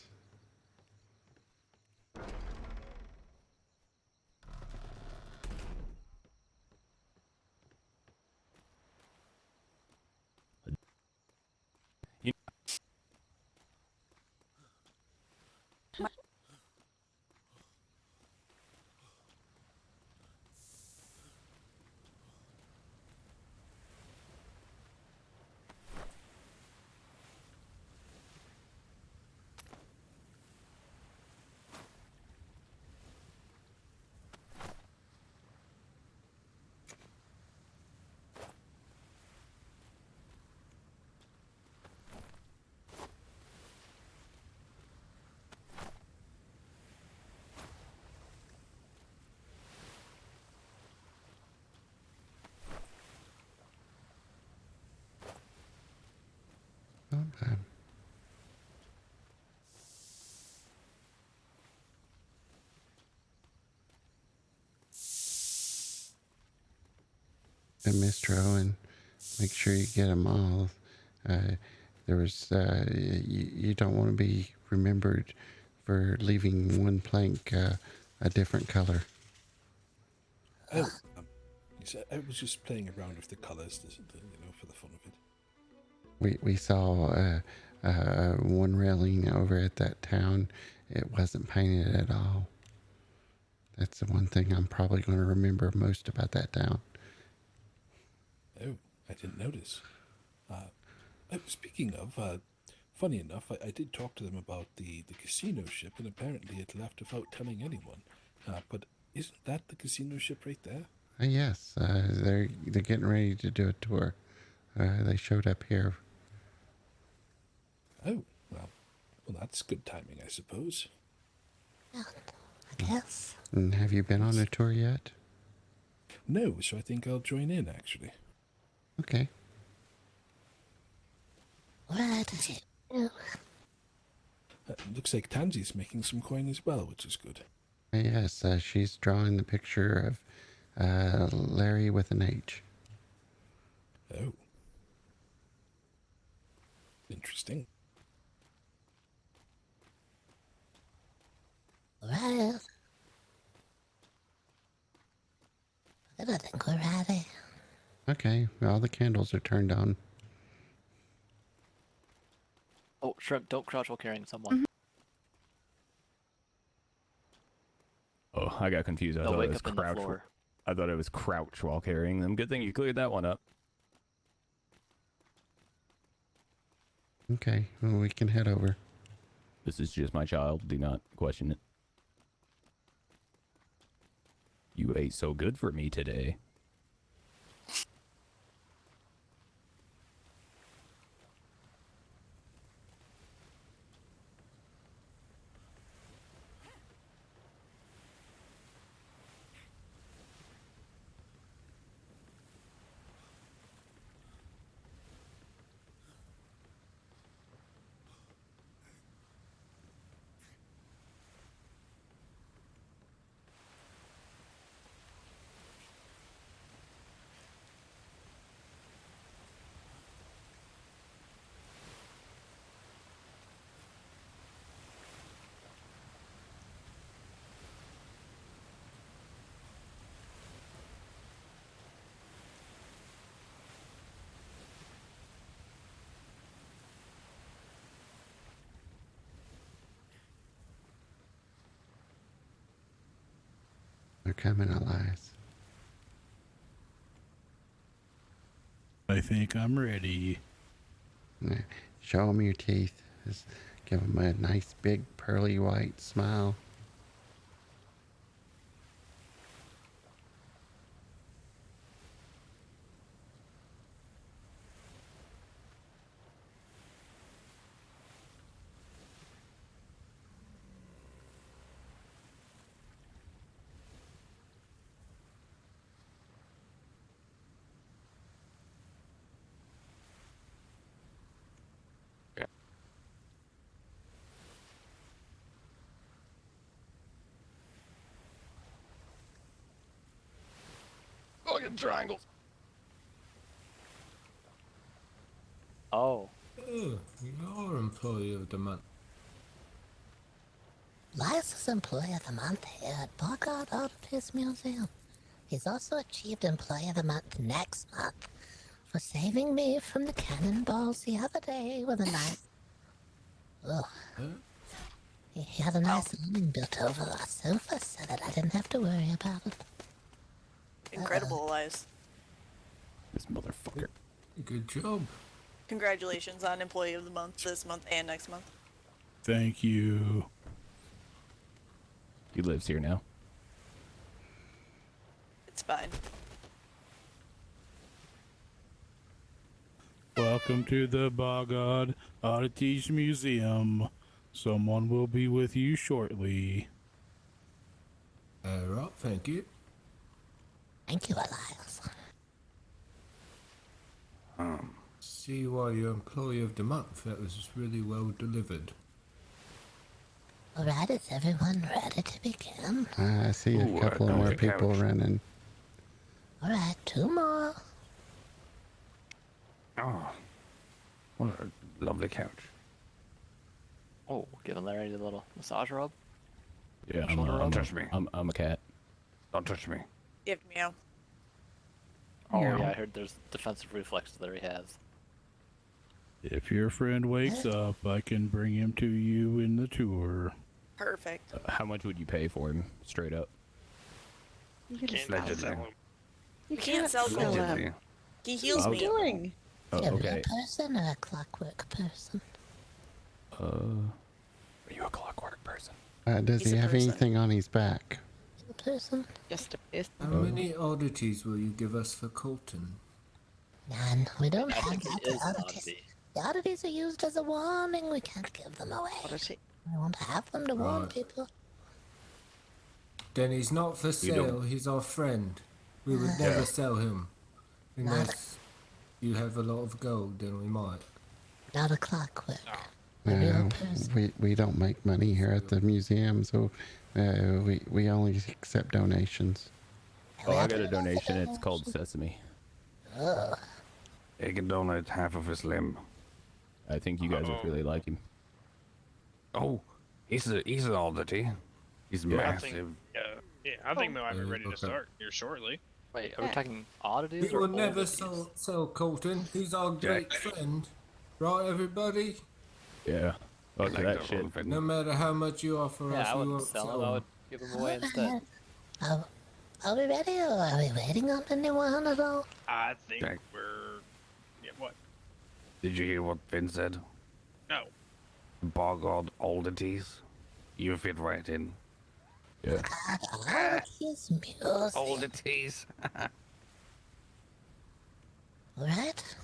Not bad. And Mr. Owen, make sure you get them all. There was you don't want to be remembered for leaving one plank a different color. Oh, I was just playing around with the colours, for the fun of it. We saw one railing over at that town. It wasn't painted at all. That's the one thing I'm probably going to remember most about that town. Oh, I didn't notice. Speaking of, funny enough, I did talk to them about the casino ship, and apparently it left without telling anyone. But isn't that the casino ship right there? Yes, they're getting ready to do a tour. They showed up here. Oh, well, Well, that's good timing, I suppose. Yeah, I guess. And have you been on a tour yet? No, so I think I'll join in, actually. Okay. Right. Looks like Tansy's making some coin as well, which is good. Yes, she's drawing the picture of Larry with an H. Oh. Interesting. Right. I don't think we're ready. Okay, all the candles are turned on. Oh, Shrimp, don't crouch while carrying someone. Oh, I got confused. I They'll thought wake it was up in the crouch. floor. I thought it was crouch while carrying them. Good thing you cleared that one up. Okay, well, we can head over. This is just my child. Do not question it. You ate so good for me today. They're coming, Elias. I think I'm ready. Yeah, show them your teeth. Just give them a nice big pearly white smile. Fucking triangles. Oh. Oh, you're employee of the month. Elias is Employee of the Month here at BoggOdd Oddities Museum. He's also achieved Employee of the Month next month for saving me from the cannonballs the other day with a nice... Oh. He had a nice awning built over our sofa so that I didn't have to worry about it. Incredible, Elias. This motherfucker. Good job. Congratulations on Employee of the Month this month and next month. Thank you. He lives here now. It's fine. Welcome to the BoggOdd Oddities Museum. Someone will be with you shortly. Right, thank you. Thank you, Elias. See why you're employee of the month. That was really well delivered. Alright, is everyone ready to begin? I see a couple of more people running. Alright, 2 more. Oh, what a lovely couch. Oh, giving Larry the little massage rub. Yeah, Don't touch me. I'm a cat. Don't touch me. You have to meow. Oh, yeah, I heard there's defensive reflexes that he has. If your friend wakes up, I can bring him to you in the tour. Perfect. How much would you pay for him, straight up? You can Allegedly. You can't sell him. He heals me. Doing? Oh, A real okay. person or a clockwork person? Are you a clockwork person? Does He's he a have person. anything on his back? A person? Just a person. How many oddities will you give us for Colton? None. We don't I have think that he is an oddities. oddity. The oddities are used as a warning. We can't give them away. We want to have them to warn Right. people. Then he's not for sale. He's our friend. We would never sell him unless you have a lot of gold. Then we might. Not a clockwork. We don't make money here at the museum, so we only accept donations. Oh, I got a donation. It's called Sesame. Oh. He can donate half of his limb. I think you guys would really like him. Oh, he's an oddity. He's massive. I think we might be ready to start here shortly. Wait, are we talking oddities We or will never oddities? sell Colton. He's our great friend. Right, everybody? Yeah. Fuck that shit. No matter how much you offer us, I we wouldn't won't sell sell him. I him. would give him away instead. Are we ready, or are we waiting on anyone at all? I think we're. Yeah, what? Did you hear what Finn said? No. BoggOdd Oddities. You fit right in. Yeah. Oddities music. Oddities. Alright.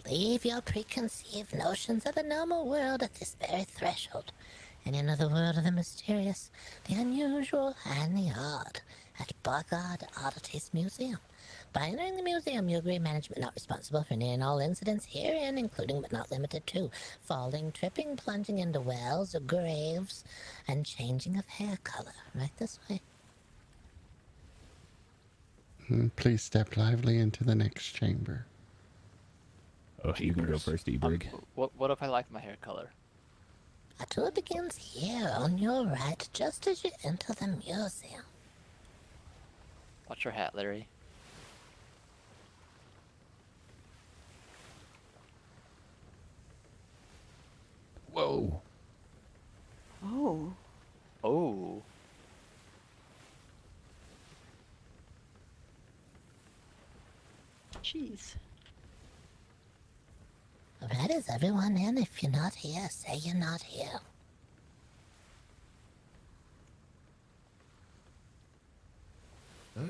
Leave your preconceived notions of the normal world at this very threshold, and enter the world of the mysterious, the unusual, and the odd at BoggOdd Oddities Museum. By entering the museum, you agree management not responsible for any and all incidents herein, including but not limited to falling, tripping, plunging into wells or graves, and changing of hair color. Right this way. Please step lively into the next chamber. Oh, you can go first, E-Brig. What if I like my hair color? Our tour begins here on your right, just as you enter the museum. Watch your hat, Larry. Whoa. Oh. Oh. Jeez. Alright, is everyone in? If you're not here, say you're not here.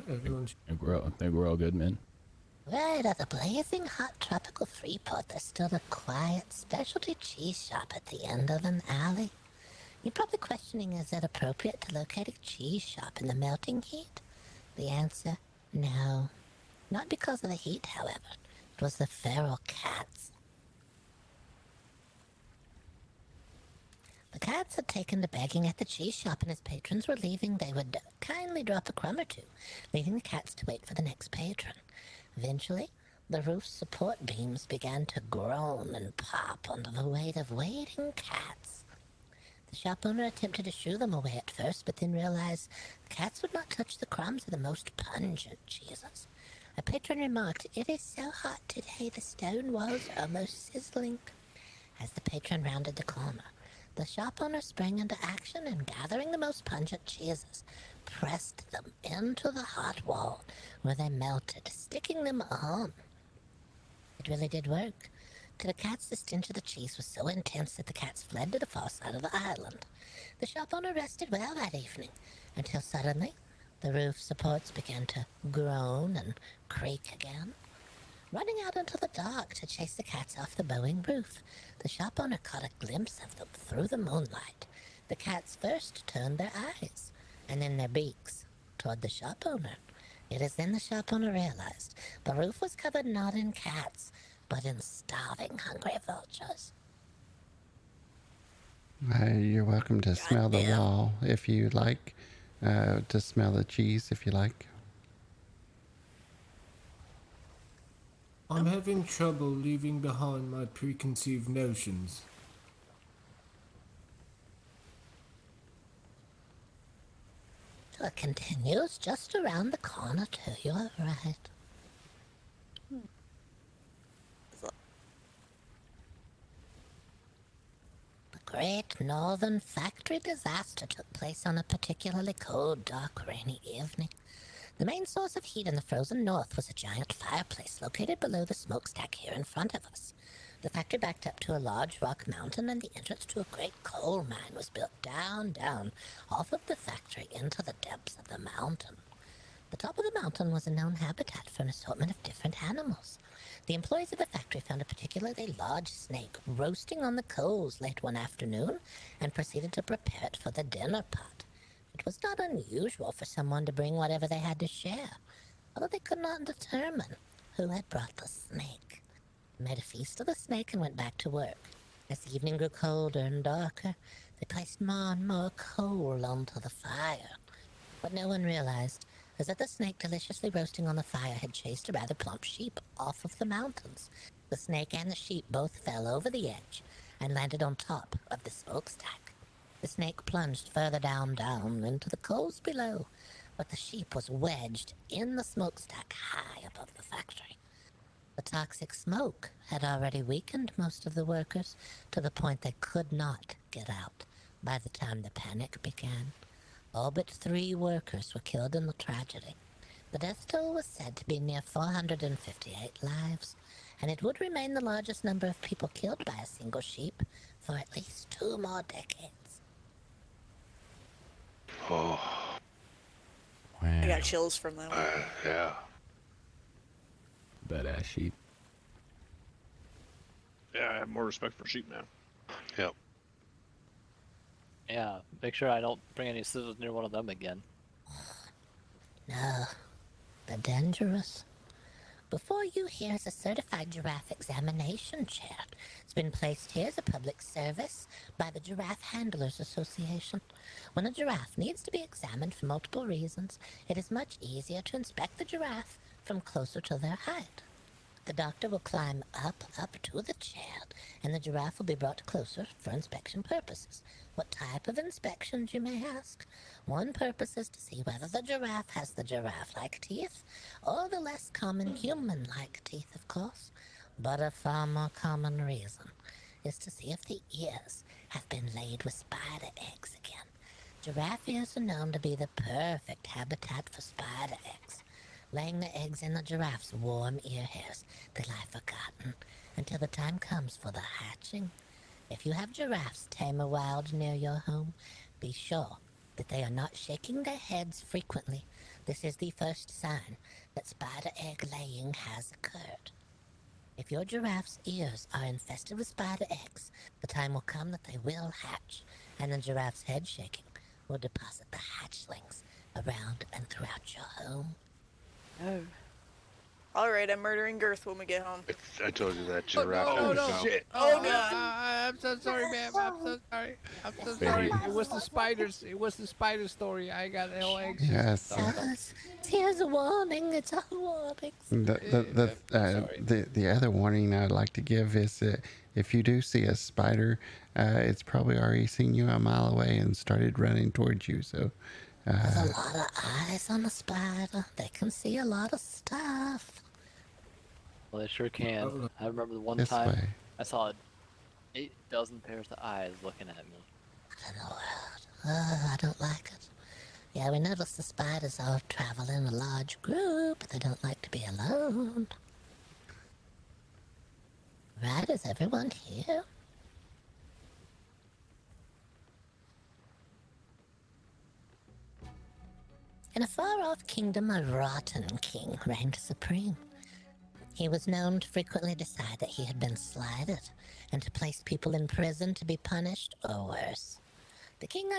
Everyone's... I think we're all good, man. Right at the blazing hot tropical Freeport, there's still a quiet specialty cheese shop at the end of an alley. You're probably questioning, is it appropriate to locate a cheese shop in the melting heat? The answer, no. Not because of the heat, however. It was the feral cats. The cats had taken to begging at the cheese shop, and as patrons were leaving, they would kindly drop a crumb or two, leaving the cats to wait for the next patron. Eventually, the roof's support beams began to groan and pop under the weight of waiting cats. The shop owner attempted to shoo them away at first, but then realized the cats would not touch the crumbs of the most pungent cheeses. A patron remarked, "It is so hot today, the stone walls are almost sizzling." As the patron rounded the corner, the shop owner sprang into action and, gathering the most pungent cheeses, pressed them into the hot wall, where they melted, sticking them on. It really did work. To the cats, the stench of the cheese was so intense that the cats fled to the far side of the island. The shop owner rested well that evening, until suddenly the roof supports began to groan and creak again. Running out into the dark to chase the cats off the bowing roof, the shop owner caught a glimpse of them through the moonlight. The cats first turned their eyes, and then their beaks, toward the shop owner. It is then the shop owner realized the roof was covered not in cats, but in starving, hungry vultures. You're welcome to smell the wall if you like, to smell the cheese if you like. I'm having trouble leaving behind my preconceived notions. So it continues just around the corner to your right. The Great Northern Factory disaster took place on a particularly cold, dark, rainy evening. The main source of heat in the frozen north was a giant fireplace located below the smokestack here in front of us. The factory backed up to a large rock mountain, and the entrance to a great coal mine was built down off of the factory into the depths of the mountain. The top of the mountain was a known habitat for an assortment of different animals. The employees of the factory found a particularly large snake roasting on the coals late one afternoon and proceeded to prepare it for the dinner pot. It was not unusual for someone to bring whatever they had to share, although they could not determine who had brought the snake. They made a feast of the snake and went back to work. As the evening grew colder and darker, they placed more and more coal onto the fire. What no one realized is that the snake deliciously roasting on the fire had chased a rather plump sheep off of the mountains. The snake and the sheep both fell over the edge and landed on top of the smokestack. The snake plunged further down into the coals below, but the sheep was wedged in the smokestack high above the factory. The toxic smoke had already weakened most of the workers to the point they could not get out by the time the panic began. All but 3 workers were killed in the tragedy. The death toll was said to be near 458 lives, and it would remain the largest number of people killed by a single sheep for at least 2 more decades. Oh. I got chills from that one. Yeah. Badass sheep. Yeah, I have more respect for sheep now. Yep. Yeah, make sure I don't bring any scissors near one of them again. No, they're dangerous. Before you, here's a certified giraffe examination chair. It's been placed here as a public service by the Giraffe Handlers Association. When a giraffe needs to be examined for multiple reasons, it is much easier to inspect the giraffe from closer to their height. The doctor will climb up to the chair, and the giraffe will be brought closer for inspection purposes. What type of inspections, you may ask? One purpose is to see whether the giraffe has the giraffe-like teeth, or the less common human-like teeth, of course. But a far more common reason is to see if the ears have been laid with spider eggs again. Giraffe ears are known to be the perfect habitat for spider eggs. Laying the eggs in the giraffe's warm ear hairs, they lie forgotten until the time comes for the hatching. If you have giraffes tame or wild near your home, be sure that they are not shaking their heads frequently. This is the first sign that spider egg laying has occurred. If your giraffe's ears are infested with spider eggs, the time will come that they will hatch, and the giraffe's head shaking will deposit the hatchlings around and throughout your home. Oh. Alright, I'm murdering Girth when we get home. I told you that giraffe. no. Shit. Oh, no. I'm so sorry, ma'am. I'm so sorry. I'm so sorry. It was the spiders. It was the spider story. I got all anxious. Yes. Here's a warning. It's a warning. The other warning I'd like to give is that if you do see a spider, it's probably already seen you a mile away and started running towards you. So there's a lot of eyes on the spider. They can see a lot of stuff. Well, they sure can. I remember the one This time way. I saw 8 dozen pairs of eyes looking at me. I don't know. I don't like it. Yeah, we noticed the spiders all travel in a large group. They don't like to be alone. Right, is everyone here? In a far-off kingdom, a rotten king reigned supreme. He was known to frequently decide that he had been slighted and to place people in prison to be punished or worse. The king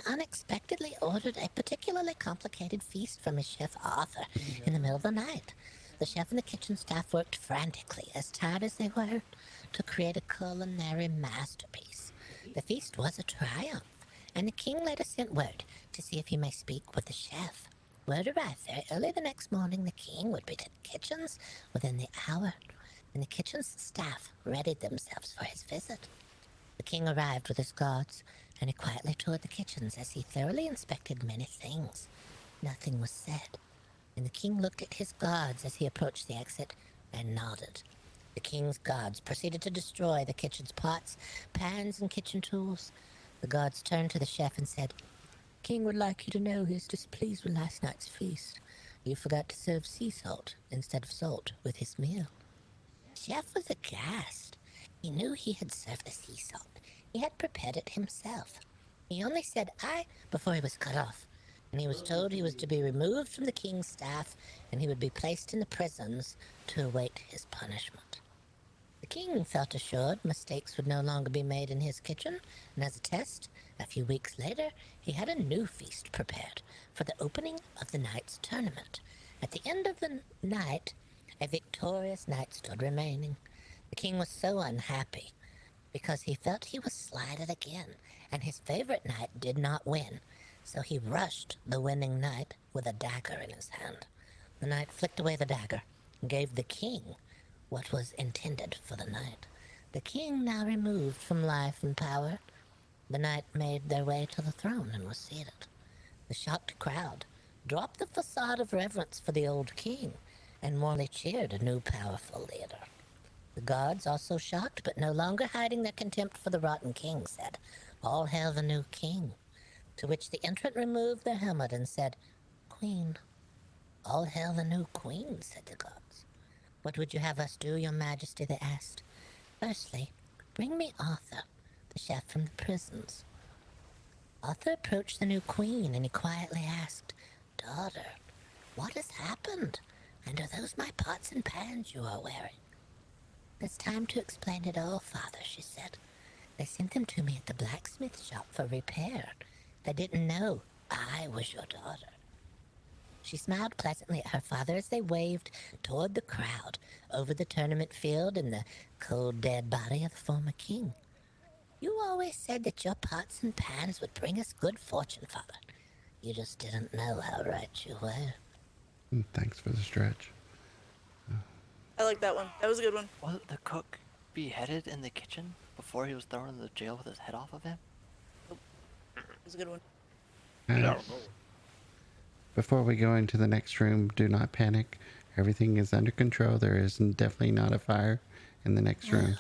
unexpectedly ordered a particularly complicated feast from his chef Arthur in the middle of the night. The chef and the kitchen staff worked frantically, as tired as they were, to create a culinary masterpiece. The feast was a triumph, and the king later sent word to see if he may speak with the chef. Word arrived very early the next morning. The king would be to the kitchens within the hour, and the kitchen's staff readied themselves for his visit. The king arrived with his guards, and he quietly toured the kitchens as he thoroughly inspected many things. Nothing was said, and the king looked at his guards as he approached the exit and nodded. The king's guards proceeded to destroy the kitchen's pots, pans, and kitchen tools. The guards turned to the chef and said, "King would like you to know he is displeased with last night's feast. You forgot to serve sea salt instead of salt with his meal." The chef was aghast. He knew he had served the sea salt. He had prepared it himself. He only said "aye" before he was cut off. and he was told he was to be removed from the king's staff and he would be placed in the prisons to await his punishment. The king felt assured mistakes would no longer be made in his kitchen, and as a test, a few weeks later, he had a new feast prepared for the opening of the knight's tournament. At the end of the night, a victorious knight stood remaining. The king was so unhappy because he felt he was slighted again, and his favorite knight did not win, so he rushed the winning knight with a dagger in his hand. The knight flicked away the dagger and gave the king what was intended for the knight. The king now removed from life and power, the knight made their way to the throne and was seated. The shocked crowd dropped the facade of reverence for the old king and warmly cheered a new powerful leader. The guards, also shocked but no longer hiding their contempt for the rotten king, said, "All hail the new king," to which the entrant removed their helmet and said, "Queen." "All hail the new queen," said the guards. "What would you have us do, your majesty?" they asked. "Firstly, bring me Arthur, the chef from the prisons." Arthur approached the new queen and he quietly asked, "Daughter, what has happened? And are those my pots and pans you are wearing?" "It's time to explain it all, father," she said. "They sent them to me at the blacksmith shop for repair. They didn't know I was your daughter." She smiled pleasantly at her father as they waved toward the crowd over the tournament field and the cold dead body of the former king. "You always said that your pots and pans would bring us good fortune, father. You just didn't know how right you were." Thanks for the stretch. I like that one. That was a good one. Wasn't the cook beheaded in the kitchen before he was thrown in the jail with his head off of him? That was a good one. Before we go into the next room, do not panic. Everything is under control. There is definitely not a fire in the next room.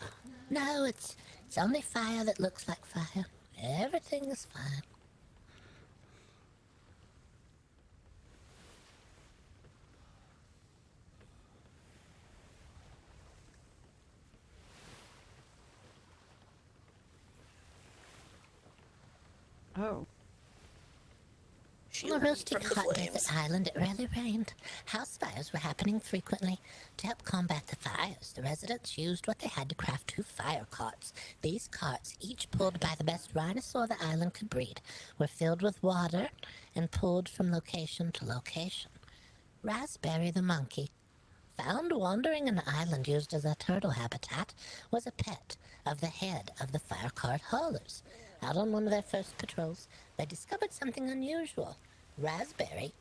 No, it's only fire that looks like fire. Everything is fine. Oh. On a roasting hot desert island, it rarely rained. House fires were happening frequently. To help combat the fires, the residents used what they had to craft 2 fire carts. These carts, each pulled by the best rhinosaur the island could breed, were filled with water and pulled from location to location. Raspberry the monkey, found wandering an island used as a turtle habitat, was a pet of the head of the fire cart haulers. Out on one of their first patrols, they discovered something unusual. Raspberry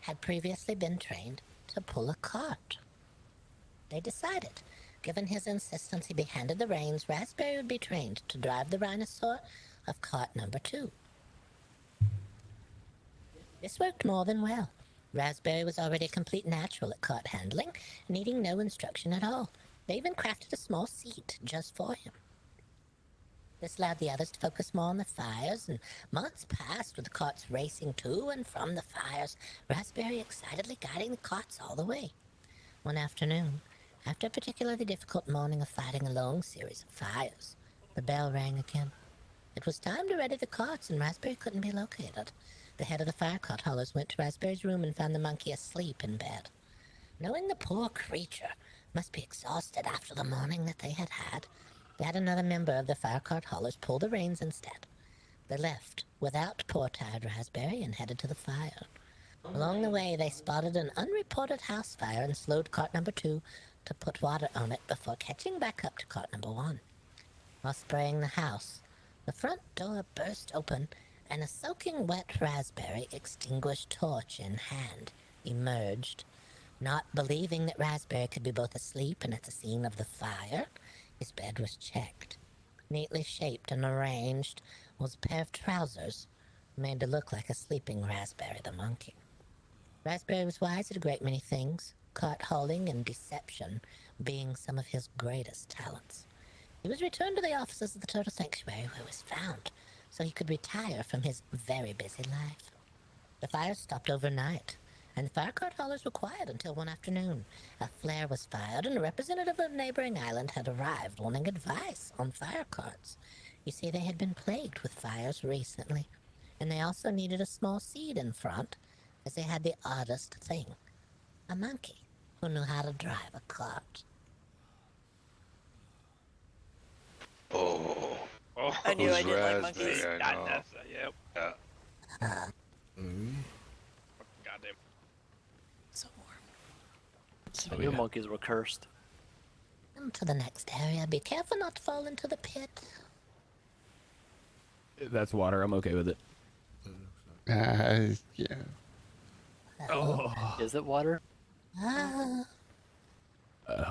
had previously been trained to pull a cart. They decided, given his insistence he be handed the reins, Raspberry would be trained to drive the rhinosaur of cart number 2. This worked more than well. Raspberry was already a complete natural at cart handling, needing no instruction at all. They even crafted a small seat just for him. This allowed the others to focus more on the fires, and months passed with the carts racing to and from the fires, Raspberry excitedly guiding the carts all the way. One afternoon, after a particularly difficult morning of fighting a long series of fires, the bell rang again. It was time to ready the carts, and Raspberry couldn't be located. The head of the fire cart haulers went to Raspberry's room and found the monkey asleep in bed. Knowing the poor creature must be exhausted after the morning that they had had, they had another member of the fire cart haulers pull the reins instead. They left without poor tired Raspberry and headed to the fire. Along the way, they spotted an unreported house fire and slowed cart number 2 to put water on it before catching back up to cart number 1. While spraying the house, the front door burst open and a soaking wet Raspberry, extinguished torch in hand, emerged. Not believing that Raspberry could be both asleep and at the scene of the fire, his bed was checked. Neatly shaped and arranged was a pair of trousers made to look like a sleeping Raspberry the monkey. Raspberry was wise at a great many things, cart hauling and deception being some of his greatest talents. He was returned to the offices of the Turtle Sanctuary where he was found, so he could retire from his very busy life. The fire stopped overnight, and the fire cart haulers were quiet until one afternoon. A flare was fired, and a representative of a neighboring island had arrived wanting advice on fire carts. You see, they had been plagued with fires recently. And they also needed a small seed in front, as they had the oddest thing. A monkey who knew how to drive a cart. Oh. I knew I Who's didn't like raspberry? monkeys. I know. Yep. Goddamn. So warm. I knew monkeys were cursed. Come to the next area. Be careful not to fall into the pit. That's water. I'm okay with it. Yeah. Oh. Is it water? Ah.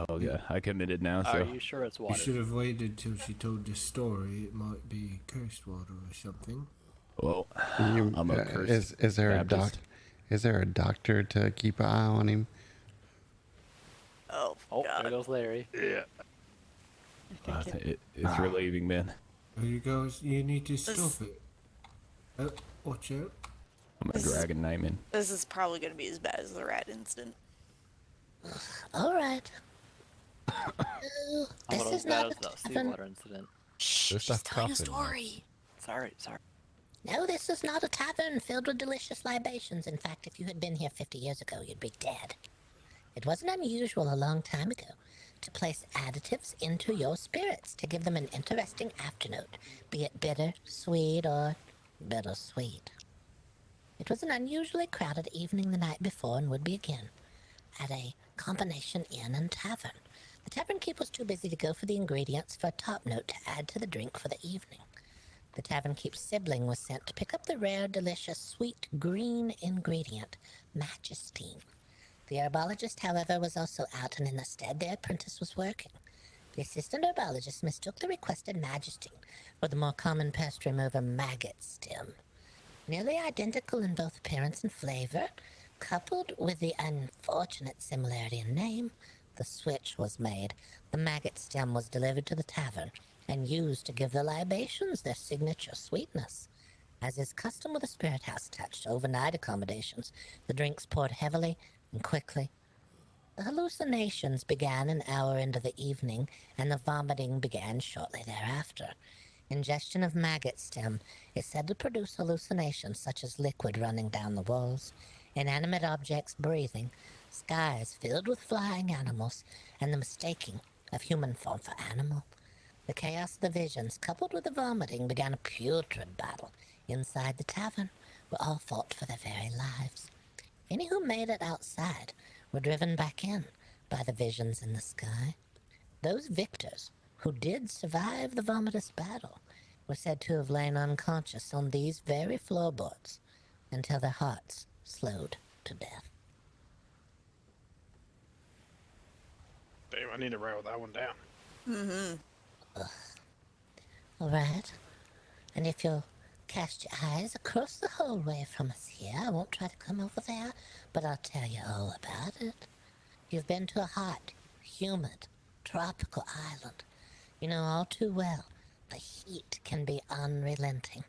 Oh yeah, I committed now. Are So you sure it's You water? should have waited till she told the story. It might be cursed water or something. well, You, I'm a cursed is there a Baptist. Is there a doctor to keep an eye on him? Oh, Oh, God. there goes Larry. Yeah. It's relieving, man. You guys, you need to stop it. Oh, watch out. I'm a This is- dragon nightman. This is probably going to be as bad as the rat incident. All right. I'm This gonna is bad not as a the tavern. seawater incident. Shh, There's she's stuff telling a coughing, story. Sorry, sorry. No, this is not a tavern filled with delicious libations. In fact, if you had been here 50 years ago, you'd be dead. It wasn't unusual a long time ago to place additives into your spirits to give them an interesting afternote, be it bitter, sweet, or bittersweet. It was an unusually crowded evening the night before and would be again at a combination inn and tavern. The tavern keep was too busy to go for the ingredients for a top note to add to the drink for the evening. The tavern keep's sibling was sent to pick up the rare, delicious, sweet green ingredient, magistine. The herbologist, however, was also out, and in the stead their apprentice was working. The assistant herbologist mistook the requested magistine for the more common pest remover maggot stem. Nearly identical in both appearance and flavor, coupled with the unfortunate similarity in name, the switch was made. The maggot stem was delivered to the tavern and used to give the libations their signature sweetness. As is custom with a spirit house attached to overnight accommodations, the drinks poured heavily and quickly. The hallucinations began an hour into the evening, and the vomiting began shortly thereafter. Ingestion of maggot stem is said to produce hallucinations such as liquid running down the walls, inanimate objects breathing, skies filled with flying animals, and the mistaking of human form for animal. The chaos of the visions, coupled with the vomiting, began a putrid battle inside the tavern, where all fought for their very lives. Any who made it outside were driven back in by the visions in the sky. Those victors who did survive the vomitous battle were said to have lain unconscious on these very floorboards until their hearts slowed to death. Damn, I need to write that one down. Mm-hmm. All right. And if you'll cast your eyes across the hallway from us here, I won't try to come over there, but I'll tell you all about it. You've been to a hot, humid, tropical island. You know all too well the heat can be unrelenting.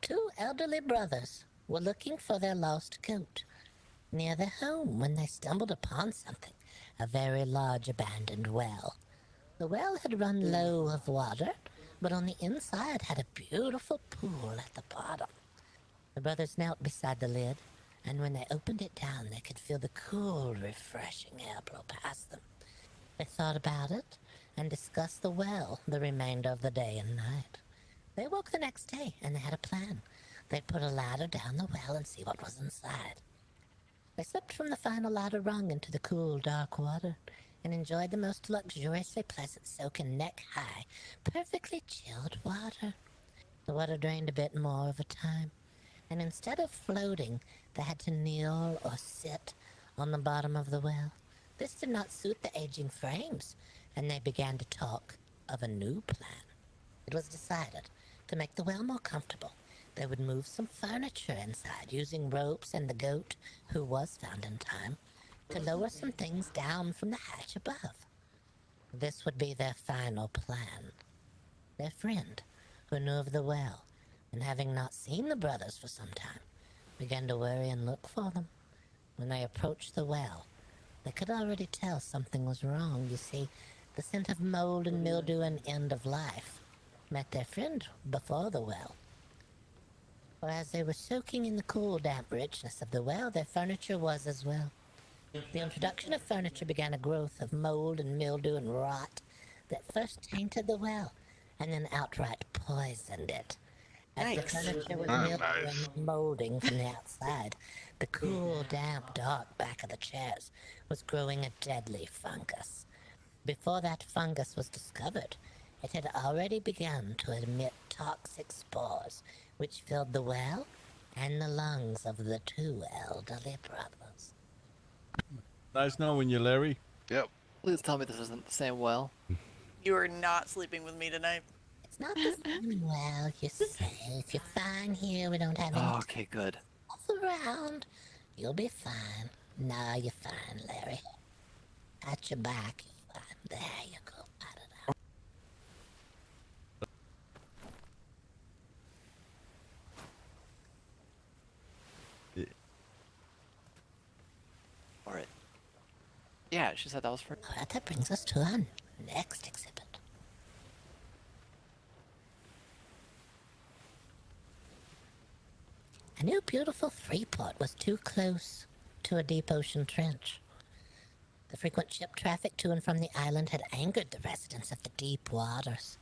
Two elderly brothers were looking for their lost goat near their home when they stumbled upon something, a very large abandoned well. The well had run low of water, but on the inside had a beautiful pool at the bottom. The brothers knelt beside the lid, and when they opened it down, they could feel the cool, refreshing air blow past them. They thought about it and discussed the well the remainder of the day and night. They woke the next day, and they had a plan. They'd put a ladder down the well and see what was inside. They slipped from the final ladder rung into the cool, dark water and enjoyed the most luxuriously pleasant soaking neck-high, perfectly chilled water. The water drained a bit more over time, and instead of floating, they had to kneel or sit on the bottom of the well. This did not suit the aging frames, and they began to talk of a new plan. It was decided to make the well more comfortable. They would move some furniture inside using ropes and the goat, who was found in time, to lower some things down from the hatch above. This would be their final plan. Their friend, who knew of the well, and having not seen the brothers for some time, began to worry and look for them. When they approached the well, they could already tell something was wrong. You see, the scent of mold and mildew and end of life met their friend before the well. For as they were soaking in the cool, damp richness of the well, their furniture was as well. The introduction of furniture began a growth of mold and mildew and rot that first tainted the well and then outright poisoned it. As the furniture was mildew and molding from the outside, the cool, damp, dark back of the chairs was growing a deadly fungus. Before that fungus was discovered, it had already begun to emit toxic spores, which filled the well and the lungs of the two elderly brothers. Nice knowing you, Larry. Yep. Please tell me this isn't the same well. You are not sleeping with me tonight. It's not the same well, you're safe. You're fine here. We don't have any Oh, okay, good. stuff around. You'll be fine. No, you're fine, Larry. At your back, you're fine. There you go. Pat it out. Alright. Yeah, she said that was for... Alright, that brings us to our next exhibit. A new beautiful Freeport was too close to a deep ocean trench. The frequent ship traffic to and from the island had angered the residents of the deep waters.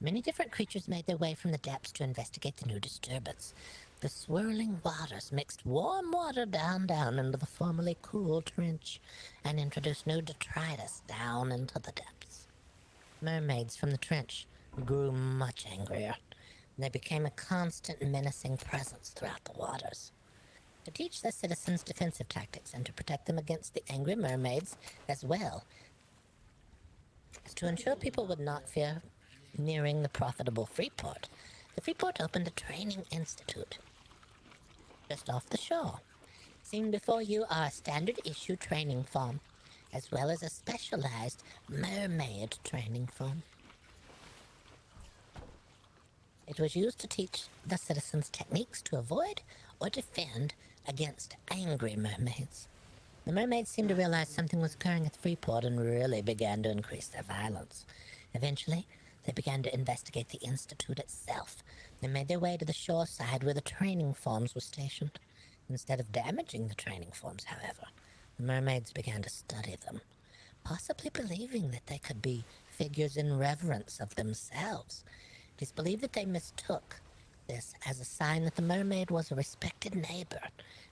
Many different creatures made their way from the depths to investigate the new disturbance. The swirling waters mixed warm water down into the formerly cool trench and introduced new detritus down into the depths. Mermaids from the trench grew much angrier. They became a constant menacing presence throughout the waters. To teach their citizens defensive tactics and to protect them against the angry mermaids, as well as to ensure people would not fear nearing the profitable Freeport, the Freeport opened a training institute just off the shore. Seen before you are a standard issue training form, as well as a specialized mermaid training form. It was used to teach the citizens techniques to avoid or defend against angry mermaids. The mermaids seemed to realize something was occurring at Freeport and really began to increase their violence. Eventually, they began to investigate the institute itself. They made their way to the shore side where the training forms were stationed. Instead of damaging the training forms, however, the mermaids began to study them, possibly believing that they could be figures in reverence of themselves. It is believed that they mistook this as a sign that the mermaid was a respected neighbor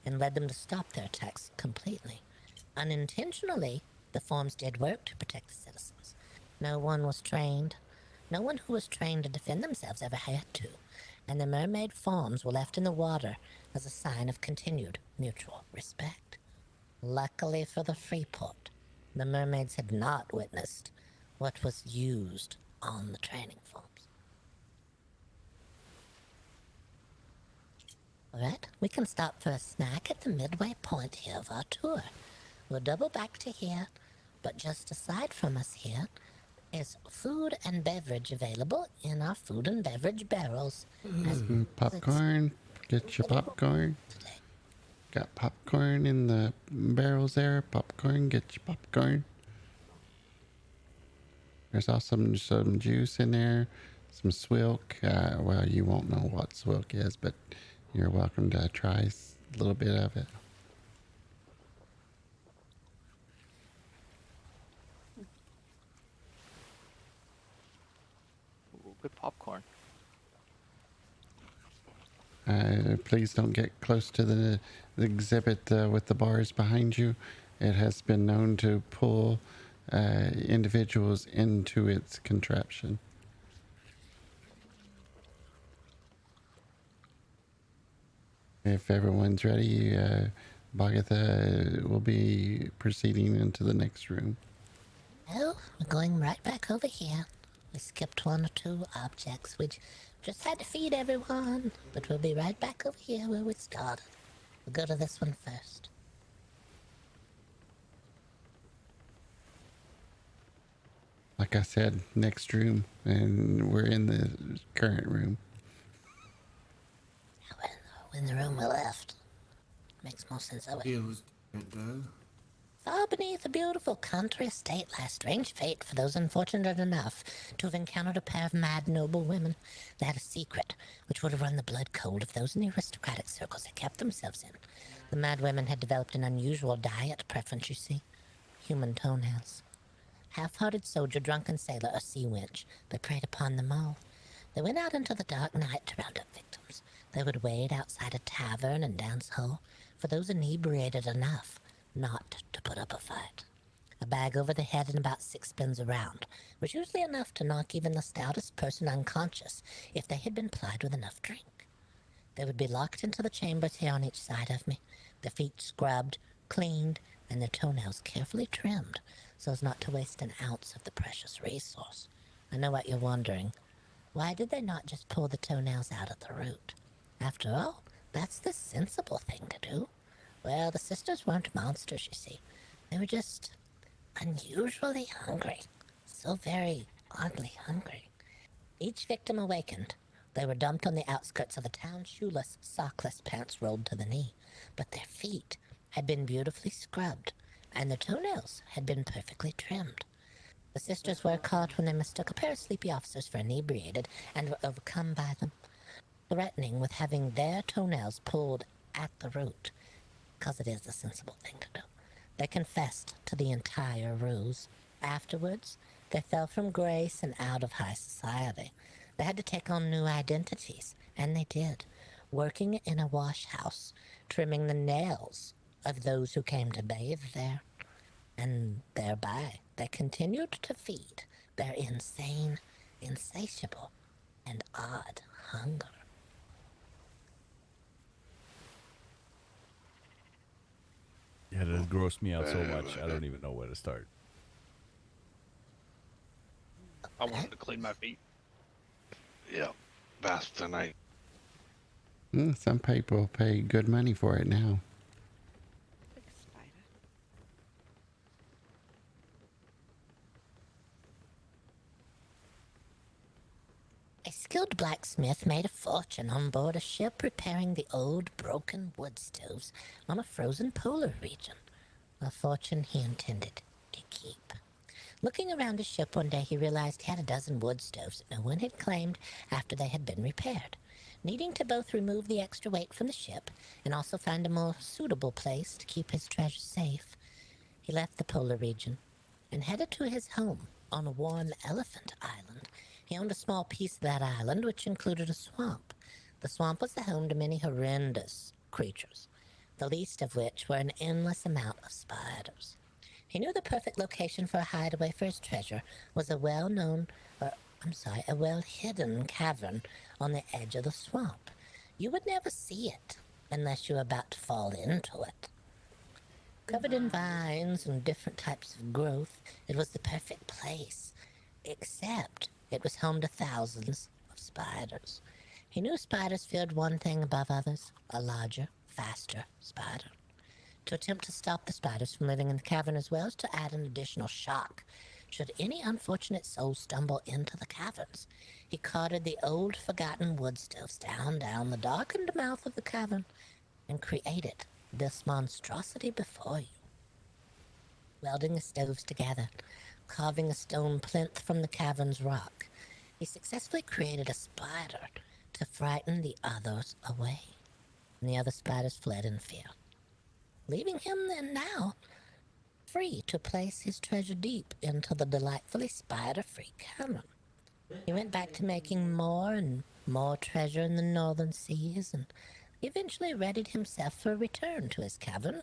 and led them to stop their attacks completely. Unintentionally, the forms did work to protect the citizens. No one who was trained to defend themselves ever had to, and the mermaid forms were left in the water as a sign of continued mutual respect. Luckily for the Freeport, the mermaids had not witnessed what was used on the training forms. Alright, we can stop for a snack at the midway point here of our tour. We'll double back to here, but just aside from us here is food and beverage available in our food and beverage barrels. Popcorn, get your popcorn. Got popcorn in the barrels there. Popcorn, get your popcorn. There's also some juice in there, some swilk. Well, you won't know what swilk is, but you're welcome to try a little bit of it. Ooh, good popcorn. Please don't get close to the exhibit with the bars behind you. It has been known to pull individuals into its contraption. If everyone's ready, Boggert will be proceeding into the next room. Well, we're going right back over here. We skipped one or two objects. We just had to feed everyone, but we'll be right back over here where we started. We'll go to this one first. Like I said, next room, and we're in the current room. We're in the room we left. Makes more sense that way. Feels different though. Far beneath a beautiful country estate lies strange fate for those unfortunate enough to have encountered a pair of mad noble women. They had a secret which would have run the blood cold of those in the aristocratic circles they kept themselves in. The mad women had developed an unusual diet preference, you see. Human toenails. Half-hearted soldier, drunken sailor, or sea wench, they preyed upon them all. They went out into the dark night to round up victims. They would wait outside a tavern and dance hall for those inebriated enough not to put up a fight. A bag over the head and about 6 spins around was usually enough to knock even the stoutest person unconscious if they had been plied with enough drink. They would be locked into the chambers here on each side of me, their feet scrubbed, cleaned, and their toenails carefully trimmed so as not to waste an ounce of the precious resource. I know what you're wondering. Why did they not just pull the toenails out at the root? After all, that's the sensible thing to do. Well, the sisters weren't monsters, you see. They were just unusually hungry. So very oddly hungry. Each victim awakened. They were dumped on the outskirts of a town, shoeless, sockless, pants rolled to the knee. But their feet had been beautifully scrubbed, and their toenails had been perfectly trimmed. The sisters were caught when they mistook a pair of sleepy officers for inebriated and were overcome by them, threatening with having their toenails pulled at the root, because it is the sensible thing to do. They confessed to the entire ruse. Afterwards, they fell from grace and out of high society. They had to take on new identities, and they did, working in a wash house, trimming the nails of those who came to bathe there. And thereby, they continued to feed their insane, insatiable, and odd hunger. Yeah, that has grossed me out so much, I don't even know where to start. I wanted to clean my feet. Yeah, bath tonight. Some people pay good money for it now. A skilled blacksmith made a fortune on board a ship repairing the old broken wood stoves on a frozen polar region. A fortune he intended to keep. Looking around his ship one day, he realized he had a dozen wood stoves that no one had claimed after they had been repaired. Needing to both remove the extra weight from the ship and also find a more suitable place to keep his treasure safe, he left the polar region and headed to his home on a warm elephant island. He owned a small piece of that island, which included a swamp. The swamp was the home to many horrendous creatures, the least of which were an endless amount of spiders. He knew the perfect location for a hideaway for his treasure was a well-hidden cavern on the edge of the swamp. You would never see it unless you were about to fall into it. Covered in vines and different types of growth, it was the perfect place, except it was home to thousands of spiders. He knew spiders feared one thing above others, a larger, faster spider. To attempt to stop the spiders from living in the cavern as well as to add an additional shock should any unfortunate soul stumble into the caverns, he carted the old forgotten wood stoves down the darkened mouth of the cavern and created this monstrosity before you. Welding the stoves together, carving a stone plinth from the cavern's rock, he successfully created a spider to frighten the others away. And the other spiders fled in fear, leaving him then now free to place his treasure deep into the delightfully spider-free cavern. He went back to making more and more treasure in the northern seas and eventually readied himself for a return to his cavern.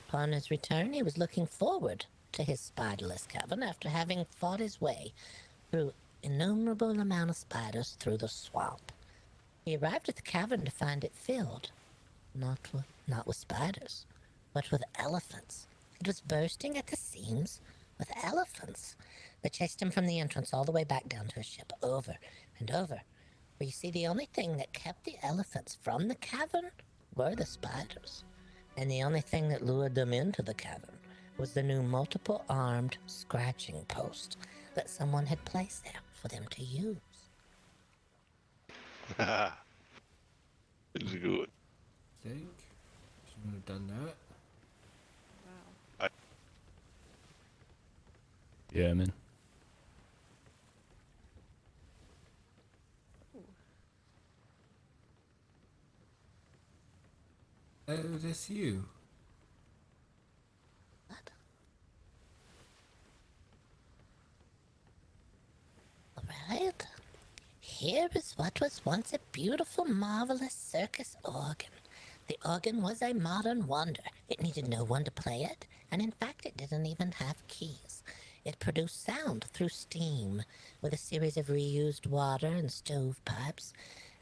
Upon his return, he was looking forward to his spiderless cavern after having fought his way through innumerable amount of spiders through the swamp. He arrived at the cavern to find it filled, not with spiders, but with elephants. It was bursting at the seams with elephants. They chased him from the entrance all the way back down to his ship, over and over. But you see, the only thing that kept the elephants from the cavern were the spiders. And the only thing that lured them into the cavern was the new multiple-armed scratching post that someone had placed there for them to use. It's good. Think shouldn't have done that. Yeah, man. Oh, that's you. Alright. Here is what was once a beautiful, marvelous circus organ. The organ was a modern wonder. It needed no one to play it, and in fact it didn't even have keys. It produced sound through steam, with a series of reused water and stovepipes,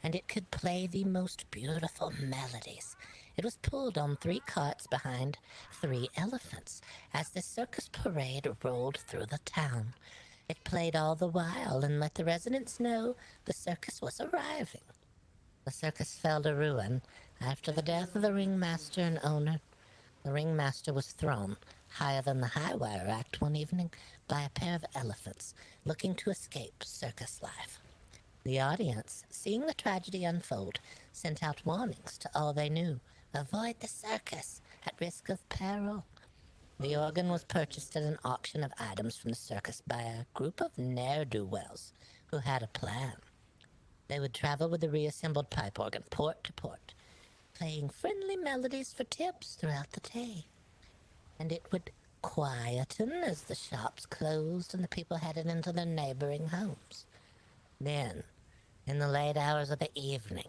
and it could play the most beautiful melodies. It was pulled on 3 carts behind 3 elephants as the circus parade rolled through the town. It played all the while and let the residents know the circus was arriving. The circus fell to ruin after the death of the ringmaster and owner. The ringmaster was thrown higher than the high wire act one evening by a pair of elephants looking to escape circus life. The audience, seeing the tragedy unfold, sent out warnings to all they knew. Avoid the circus at risk of peril. The organ was purchased at an auction of items from the circus by a group of ne'er-do-wells who had a plan. They would travel with the reassembled pipe organ port to port, playing friendly melodies for tips throughout the day. And it would quieten as the shops closed and the people headed into their neighboring homes. Then, in the late hours of the evening,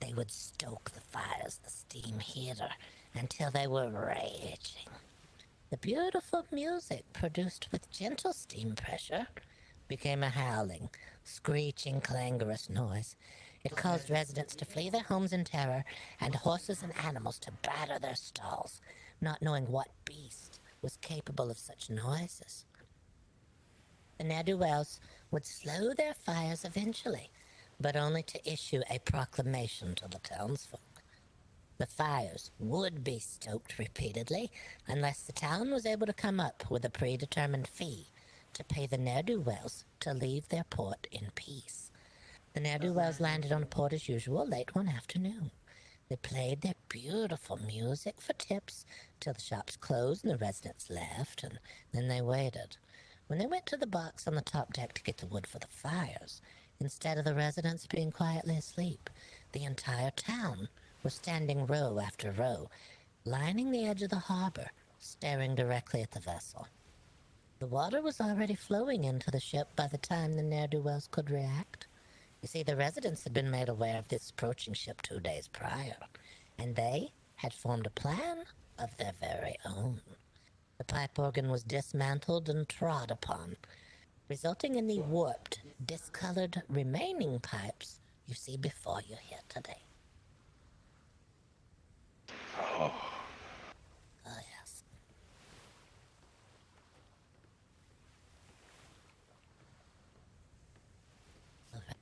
they would stoke the fires, the steam heater, until they were raging. The beautiful music produced with gentle steam pressure became a howling, screeching, clangorous noise. It caused residents to flee their homes in terror and horses and animals to batter their stalls, not knowing what beast was capable of such noises. The ne'er-do-wells would slow their fires eventually, but only to issue a proclamation to the townsfolk. The fires would be stoked repeatedly unless the town was able to come up with a predetermined fee to pay the ne'er-do-wells to leave their port in peace. The ne'er-do-wells landed on port as usual late one afternoon. They played their beautiful music for tips till the shops closed and the residents left, and then they waited. When they went to the box on the top deck to get the wood for the fires, instead of the residents being quietly asleep, the entire town was standing row after row, lining the edge of the harbor, staring directly at the vessel. The water was already flowing into the ship by the time the ne'er-do-wells could react. You see, the residents had been made aware of this approaching ship 2 days prior, and they had formed a plan of their very own. The pipe organ was dismantled and trod upon, resulting in the warped, discolored remaining pipes you see before you here today. Oh. Oh, yes. All right.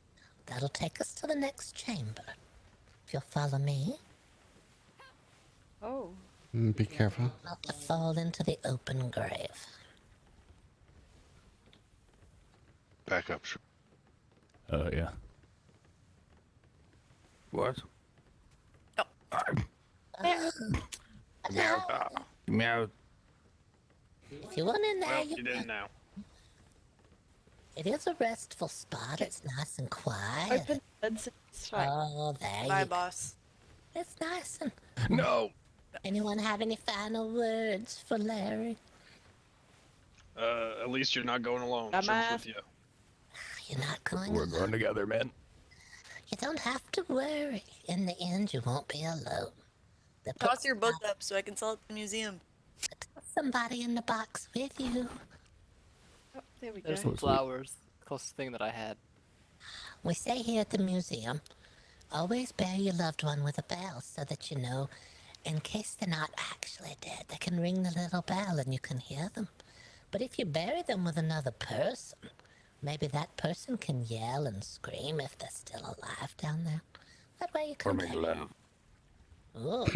That'll take us to the next chamber. If you'll follow me. Oh. Be careful. Not to fall into the open grave. Back up. Oh, yeah. What? Meow. Meow. If you want in there, Well, you you didn't now. It is a restful spot. It's nice and quiet. Open beds. It's fine. Oh, there Bye, you go. boss. It's nice and... No! Anyone have any final words for Larry? At least you're not going alone. Bye, Jim's Matt. with you. You're not going We're alone. going together, man. You don't have to worry. In the end, you won't be alone. They put Toss your book up so I can sell it to the museum. somebody in the box with you. Oh, there we There's go. some flowers. Closest thing that I had. We say here at the museum, always bury your loved one with a bell so that you know, in case they're not actually dead, they can ring the little bell and you can hear them. But if you bury them with another person, maybe that person can yell and scream if they're still alive down there. That way you Or can make love. Oh,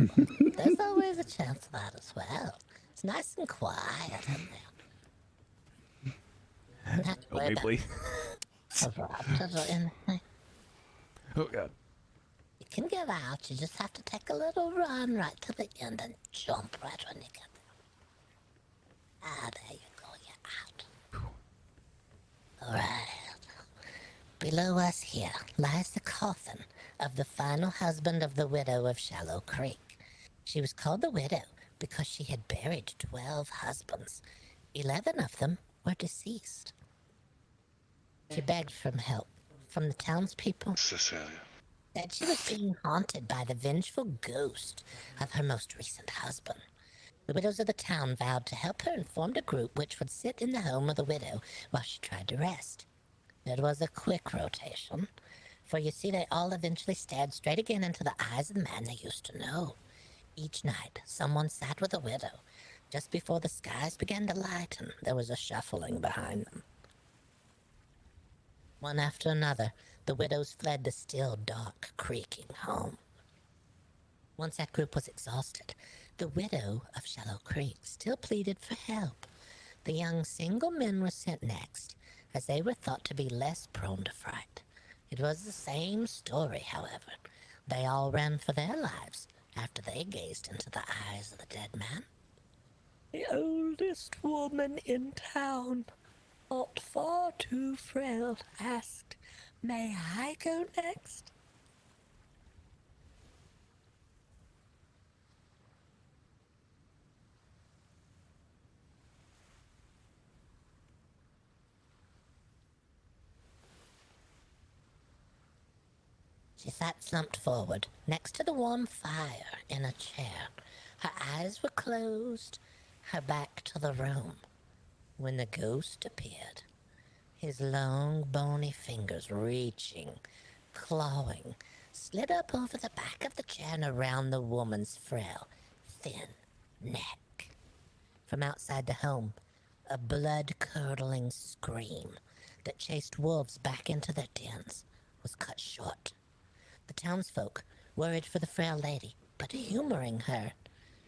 there's always a chance of that as well. It's nice and quiet in there. Not Help me, please. corrupted or anything. Oh, God. You can get out, you just have to take a little run right to the end and jump right when you get there. Ah, there you go, you're out. Alright. Below us here lies the coffin of the final husband of the widow of Shallow Creek. She was called the widow because she had buried 12 husbands. 11 of them were deceased. She begged for help from the townspeople. Cecilia. Said she was being haunted by the vengeful ghost of her most recent husband. The widows of the town vowed to help her and formed a group which would sit in the home of the widow while she tried to rest. It was a quick rotation, for you see they all eventually stared straight again into the eyes of the man they used to know. Each night, someone sat with the widow. Just before the skies began to lighten, there was a shuffling behind them. One after another, the widows fled the still, dark, creaking home. Once that group was exhausted, the widow of Shallow Creek still pleaded for help. The young single men were sent next, as they were thought to be less prone to fright. It was the same story, however. They all ran for their lives after they gazed into the eyes of the dead man. The oldest woman in town, not far too frail, asked, "May I go next?" She sat slumped forward, next to the warm fire in a chair. Her eyes were closed, her back to the room. When the ghost appeared, his long, bony fingers reaching, clawing, slid up over the back of the chair and around the woman's frail, thin neck. From outside the home, a blood-curdling scream that chased wolves back into their dens was cut short. The townsfolk, worried for the frail lady, but humoring her,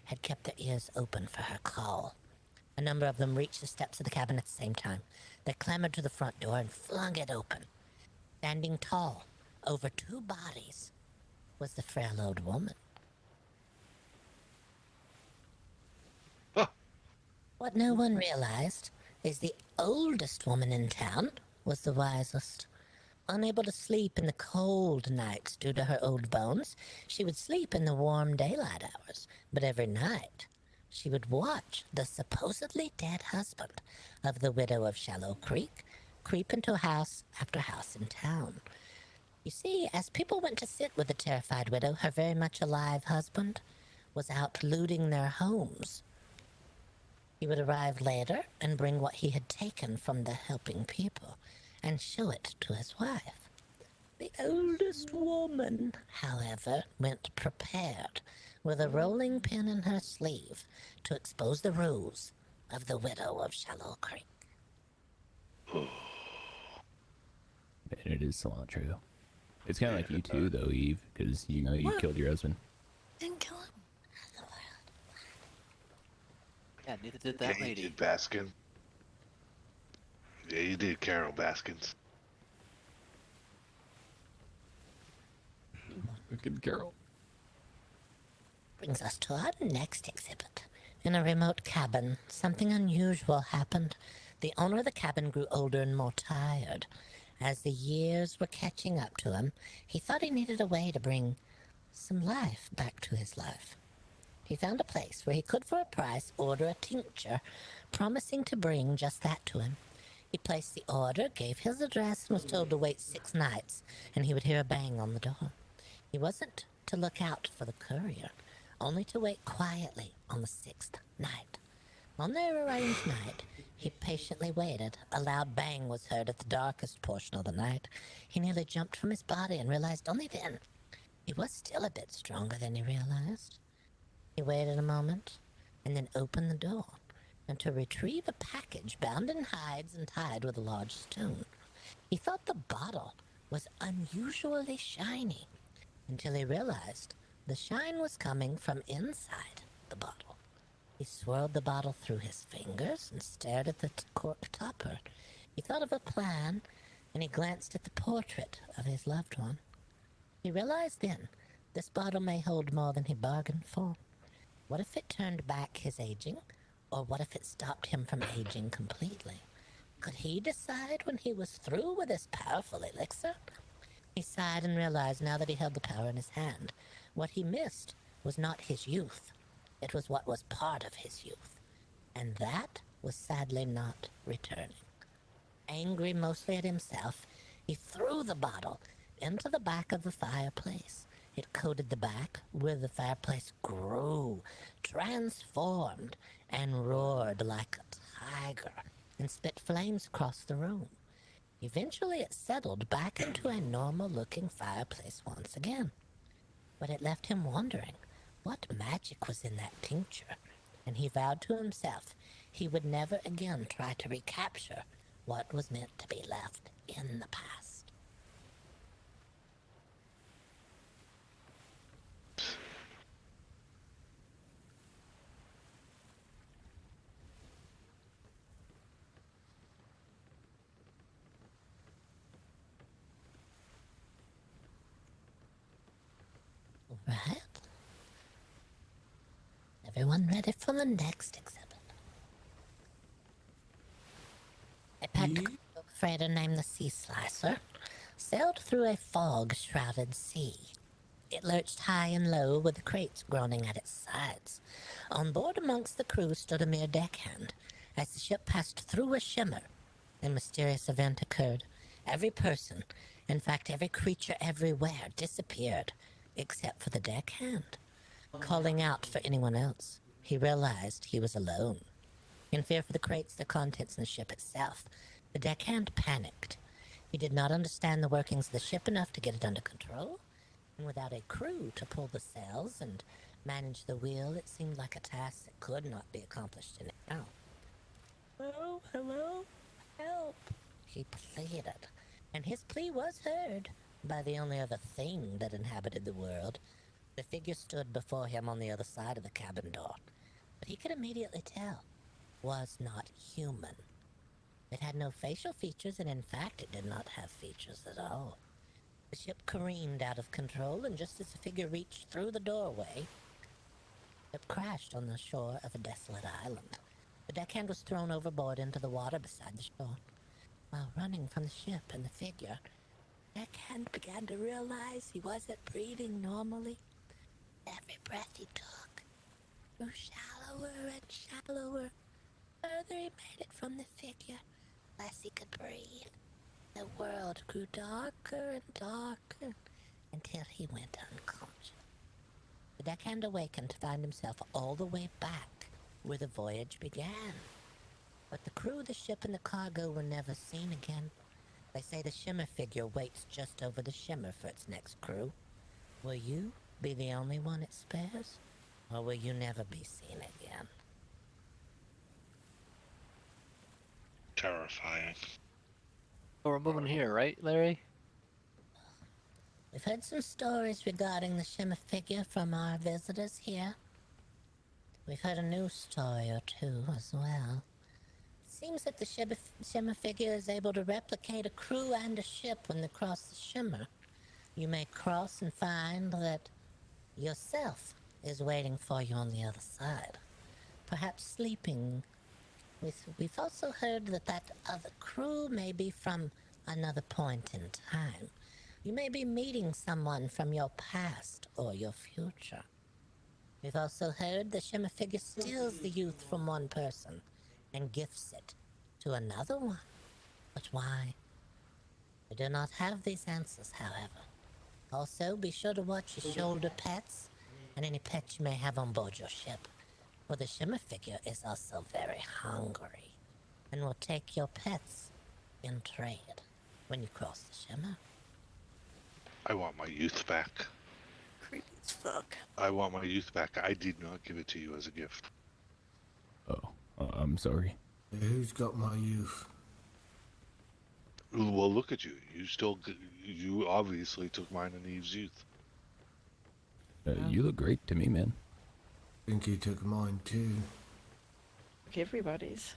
had kept their ears open for her call. A number of them reached the steps of the cabin at the same time. They clambered to the front door and flung it open. Standing tall, over 2 bodies, was the frail old woman. What no one realized is the oldest woman in town was the wisest. Unable to sleep in the cold nights due to her old bones, she would sleep in the warm daylight hours, but every night she would watch the supposedly dead husband of the widow of Shallow Creek creep into house after house in town. You see, as people went to sit with the terrified widow, her very much alive husband was out looting their homes. He would arrive later and bring what he had taken from the helping people and show it to his wife. The oldest woman, however, went prepared with a rolling pin in her sleeve to expose the ruse of the widow of Shallow Creek. And it is cilantro. It's kind of like you too, though, Eve, because you know you killed your husband. Didn't kill him. Yeah, neither did that Yeah, lady. you did, Baskin. Yeah, you did, Carol Baskins. Fucking Carol. Brings us to our next exhibit. In a remote cabin, something unusual happened. The owner of the cabin grew older and more tired. As the years were catching up to him, he thought he needed a way to bring some life back to his life. He found a place where he could, for a price, order a tincture, promising to bring just that to him. He placed the order, gave his address, and was told to wait 6 nights, and he would hear a bang on the door. He wasn't to look out for the courier, only to wait quietly on the 6th night. On their arranged night, he patiently waited. A loud bang was heard at the darkest portion of the night. He nearly jumped from his body and realized only then he was still a bit stronger than he realized. He waited a moment and then opened the door and to retrieve a package bound in hides and tied with a large stone. He thought the bottle was unusually shiny until he realized the shine was coming from inside the bottle. He swirled the bottle through his fingers and stared at the cork topper. He thought of a plan and he glanced at the portrait of his loved one. He realized then this bottle may hold more than he bargained for. What if it turned back his aging? Or what if it stopped him from aging completely? Could he decide when he was through with his powerful elixir? He sighed and realized now that he held the power in his hand, what he missed was not his youth. It was what was part of his youth. And that was sadly not returning. Angry mostly at himself, he threw the bottle into the back of the fireplace. It coated the back, where the fireplace grew, transformed, and roared like a tiger, and spit flames across the room. Eventually it settled back into a normal-looking fireplace once again. But it left him wondering what magic was in that tincture, and he vowed to himself he would never again try to recapture what was meant to be left in the past. Right. Everyone ready for the next exhibit? A packed freighter named the Sea Slicer sailed through a fog-shrouded sea. It lurched high and low with the crates groaning at its sides. On board amongst the crew stood a mere deckhand. As the ship passed through a shimmer, a mysterious event occurred. Every person, in fact every creature everywhere, disappeared, except for the deckhand. Calling out for anyone else, he realized he was alone. In fear for the crates, the contents, and the ship itself, the deckhand panicked. He did not understand the workings of the ship enough to get it under control, and without a crew to pull the sails and manage the wheel, it seemed like a task that could not be accomplished in an hour. Hello, hello, help, he pleaded, and his plea was heard by the only other thing that inhabited the world. The figure stood before him on the other side of the cabin door, but he could immediately tell was not human. It had no facial features, and in fact it did not have features at all. The ship careened out of control, and just as the figure reached through the doorway, it crashed on the shore of a desolate island. The deckhand was thrown overboard into the water beside the shore. While running from the ship and the figure, the deckhand began to realize he wasn't breathing normally. Every breath he took grew shallower and shallower. Further he made it from the figure, less he could breathe. The world grew darker and darker until he went unconscious. The deckhand awakened to find himself all the way back where the voyage began. But the crew, the ship, and the cargo were never seen again. They say the shimmer figure waits just over the shimmer for its next crew. Will you be the only one it spares? Or will you never be seen again? Terrifying. Well, we're moving here, right, Larry? We've heard some stories regarding the shimmer figure from our visitors here. We've heard a new story or two as well. It seems that the shimmer figure is able to replicate a crew and a ship when they cross the shimmer. You may cross and find that yourself is waiting for you on the other side, perhaps sleeping. We've also heard that other crew may be from another point in time. You may be meeting someone from your past or your future. We've also heard the shimmer figure steals the youth from one person and gifts it to another one. But why? We do not have these answers, however. Also, be sure to watch your shoulder pets and any pets you may have on board your ship, for the shimmer figure is also very hungry and will take your pets in trade when you cross the shimmer. I want my youth back. Creepy as fuck. I want my youth back. I did not give it to you as a gift. Oh, I'm sorry. Who's got my youth? Well, look at you. You obviously took mine and Eve's youth. You look great to me, man. I think he took mine too. Everybody's.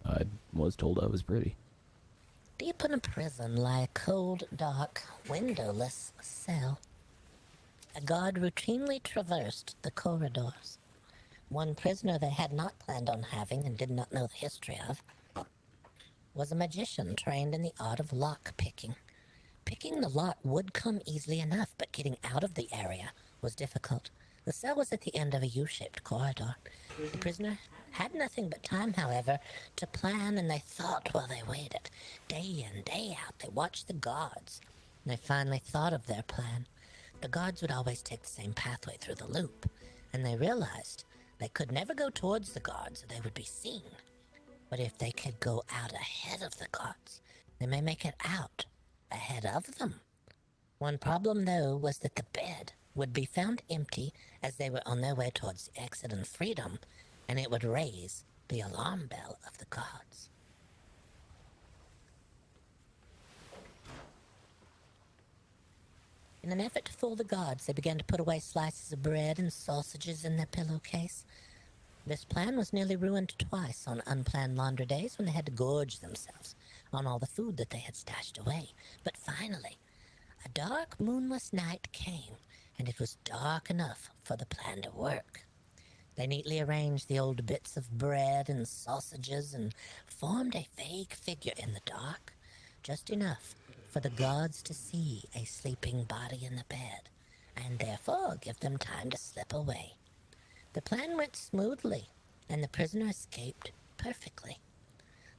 I was told I was pretty. Deep in a prison lie a cold, dark, windowless cell. A guard routinely traversed the corridors. One prisoner they had not planned on having and did not know the history of was a magician trained in the art of lock picking. Picking the lock would come easily enough, but getting out of the area was difficult. The cell was at the end of a U-shaped corridor. The prisoner had nothing but time, however, to plan, and they thought while they waited. Day in, day out, they watched the guards. And they finally thought of their plan. The guards would always take the same pathway through the loop, and they realized they could never go towards the guards or they would be seen. But if they could go out ahead of the guards, they may make it out ahead of them. One problem, though, was that the bed would be found empty as they were on their way towards the exit and freedom, and it would raise the alarm bell of the guards. In an effort to fool the guards, they began to put away slices of bread and sausages in their pillowcase. This plan was nearly ruined twice on unplanned laundry days when they had to gorge themselves on all the food that they had stashed away. But finally, a dark, moonless night came, and it was dark enough for the plan to work. They neatly arranged the old bits of bread and sausages and formed a vague figure in the dark, just enough for the guards to see a sleeping body in the bed, and therefore give them time to slip away. The plan went smoothly, and the prisoner escaped perfectly.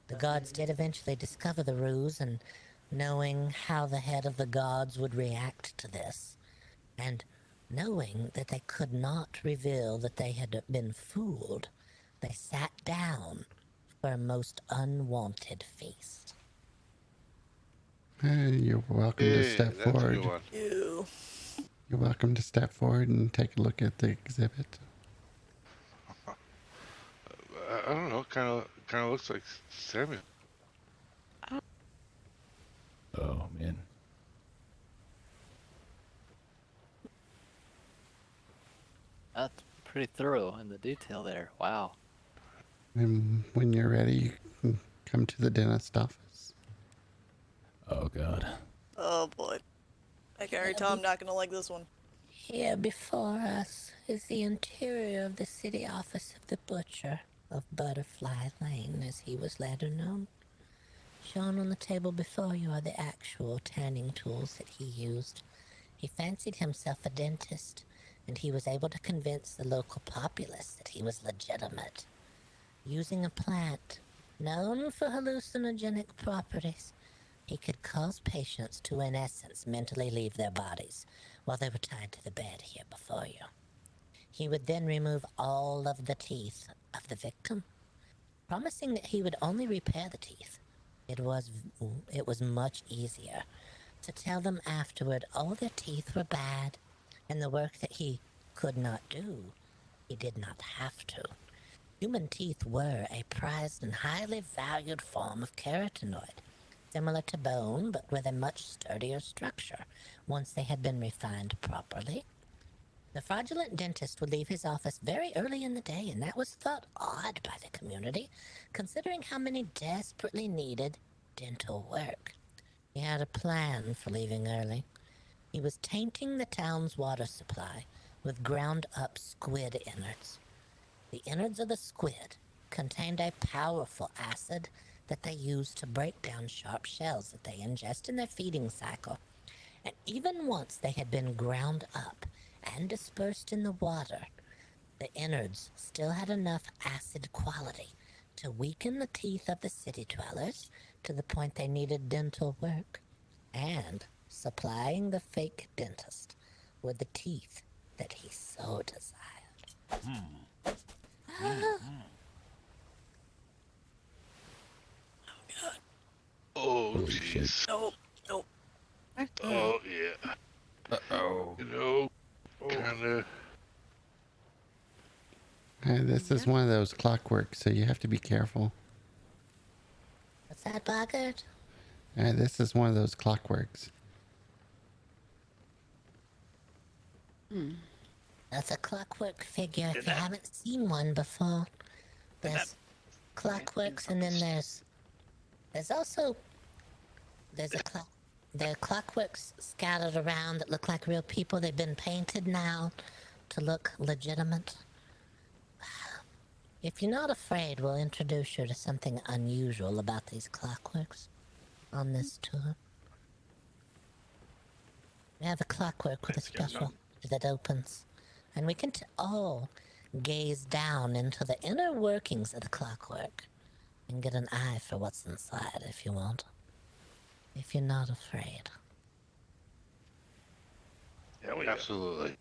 The guards did eventually discover the ruse, and knowing how the head of the guards would react to this, and knowing that they could not reveal that they had been fooled, they sat down for a most unwanted feast. You're welcome to step that's a forward. good one. Ew. You're welcome to step forward and take a look at the exhibit. I don't know. Kind of looks like Samuel. Oh man. That's pretty thorough in the detail there. Wow. And when you're ready, you can come to the dentist office. Oh god. Oh boy. I can already tell I'm not gonna like this one. Here before us is the interior of the city office of the butcher of Butterfly Lane, as he was later known. Shown on the table before you are the actual tanning tools that he used. He fancied himself a dentist, and he was able to convince the local populace that he was legitimate. Using a plant known for hallucinogenic properties, he could cause patients to, in essence, mentally leave their bodies while they were tied to the bed here before you. He would then remove all of the teeth of the victim, promising that he would only repair the teeth. It was much easier to tell them afterward all their teeth were bad, and the work that he could not do, he did not have to. Human teeth were a prized and highly valued form of carotenoid, similar to bone, but with a much sturdier structure, once they had been refined properly. The fraudulent dentist would leave his office very early in the day, and that was thought odd by the community, considering how many desperately needed dental work. He had a plan for leaving early. He was tainting the town's water supply with ground-up squid innards. The innards of the squid contained a powerful acid that they used to break down sharp shells that they ingest in their feeding cycle. And even once they had been ground up and dispersed in the water, the innards still had enough acid quality to weaken the teeth of the city dwellers to the point they needed dental work, and supplying the fake dentist with the teeth that he so desired. Oh, jeez. Nope. Nope. Oh, yeah. Uh-oh. You know, kind of. This is one of those clockworks, so you have to be careful. What's that, Boggert? This is one of those clockworks. That's a clockwork figure if you haven't seen one before. There's clockworks, and then there's also there are clockworks scattered around that look like real people. They've been painted now to look legitimate. If you're not afraid, we'll introduce you to something unusual about these clockworks on this tour. We have a clockwork with a special that opens, and we can all gaze down into the inner workings of the clockwork and get an eye for what's inside if you want. If you're not afraid. Yeah, absolutely.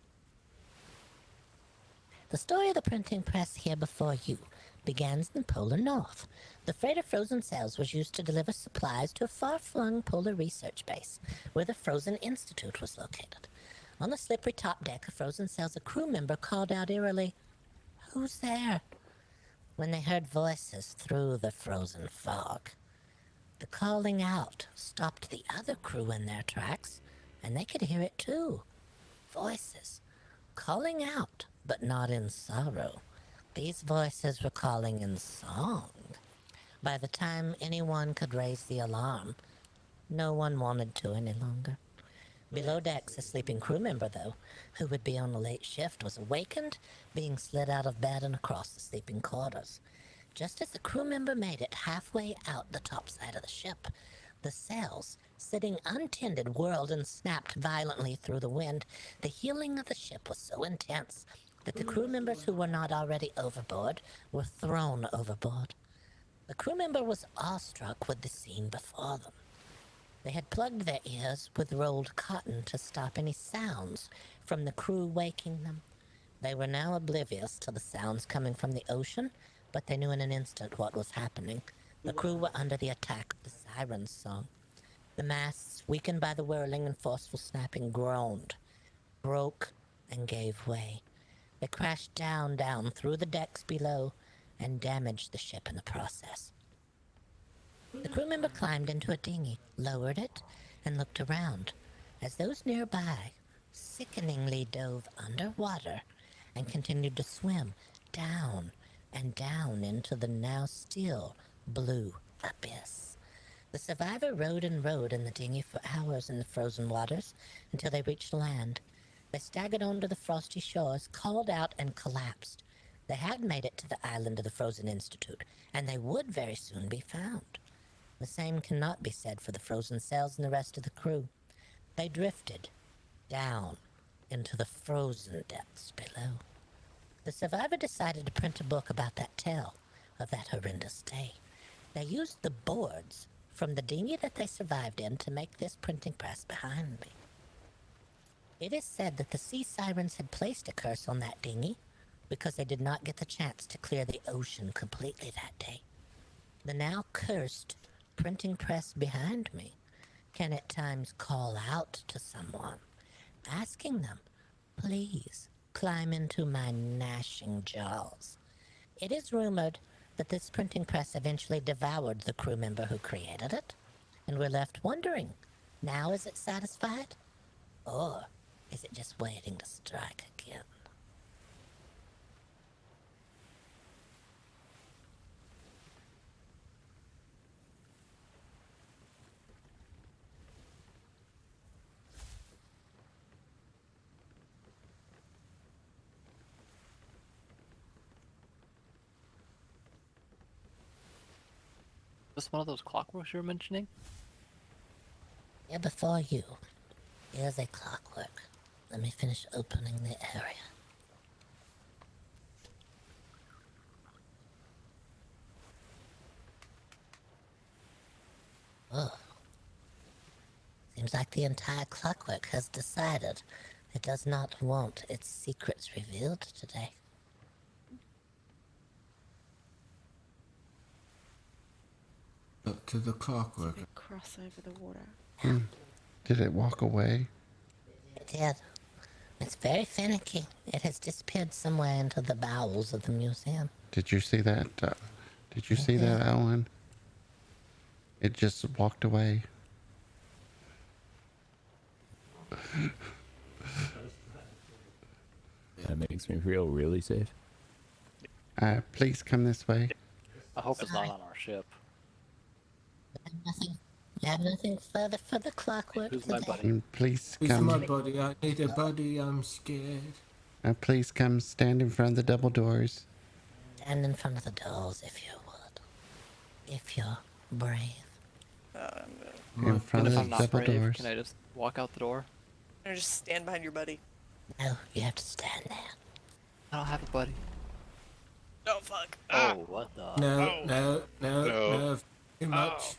The story of the printing press here before you begins in the polar north. The freighter Frozen Sails was used to deliver supplies to a far-flung polar research base where the Frozen Institute was located. On the slippery top deck of Frozen Sails, a crew member called out eerily, "Who's there?" when they heard voices through the frozen fog. The calling out stopped the other crew in their tracks, and they could hear it too. Voices calling out, but not in sorrow. These voices were calling in song. By the time anyone could raise the alarm, no one wanted to any longer. Below decks, a sleeping crew member, though, who would be on a late shift, was awakened, being slid out of bed and across the sleeping quarters. Just as the crew member made it halfway out the top side of the ship, the sails, sitting untended, whirled and snapped violently through the wind. The heeling of the ship was so intense that the crew members who were not already overboard were thrown overboard. The crew member was awestruck with the scene before them. They had plugged their ears with rolled cotton to stop any sounds from the crew waking them. They were now oblivious to the sounds coming from the ocean, but they knew in an instant what was happening. The crew were under the attack of the siren's song. The masts, weakened by the whirling and forceful snapping, groaned, broke, and gave way. They crashed down through the decks below and damaged the ship in the process. The crew member climbed into a dinghy, lowered it, and looked around as those nearby sickeningly dove underwater and continued to swim down and down into the now still blue abyss. The survivor rowed and rowed in the dinghy for hours in the frozen waters until they reached land. They staggered onto the frosty shores, called out, and collapsed. They had made it to the island of the Frozen Institute, and they would very soon be found. The same cannot be said for the Frozen Sails and the rest of the crew. They drifted down into the frozen depths below. The survivor decided to print a book about that tale of that horrendous day. They used the boards from the dinghy that they survived in to make this printing press behind me. It is said that the sea sirens had placed a curse on that dinghy because they did not get the chance to clear the ocean completely that day. The now cursed printing press behind me can at times call out to someone, asking them, "Please climb into my gnashing jaws." It is rumored that this printing press eventually devoured the crew member who created it, and we're left wondering, now is it satisfied? Or is it just waiting to strike again? Is this one of those clockworks you were mentioning? Yeah, before you, here's a clockwork. Let me finish opening the area. Oh. Seems like the entire clockwork has decided it does not want its secrets revealed today. Up to the clockwork. Cross over the water. Did it walk away? It did. It's very finicky. It has disappeared somewhere into the bowels of the museum. Did you see that? Did you see that, Alan? It just walked away. That makes me feel really safe. Please come this way. I hope it's not on our ship. I have nothing further for the clockwork Who's my today. buddy? Please Who's come. my buddy? I need a buddy. I'm scared. Please come stand in front of the double doors. Stand in front of the doors if you would. If you're brave. In front And of if the I'm not double brave, doors. can I just walk out the door? Or just stand behind your buddy. No, you have to stand there. I don't have a buddy. Oh, fuck. Oh, what the? No. Too much.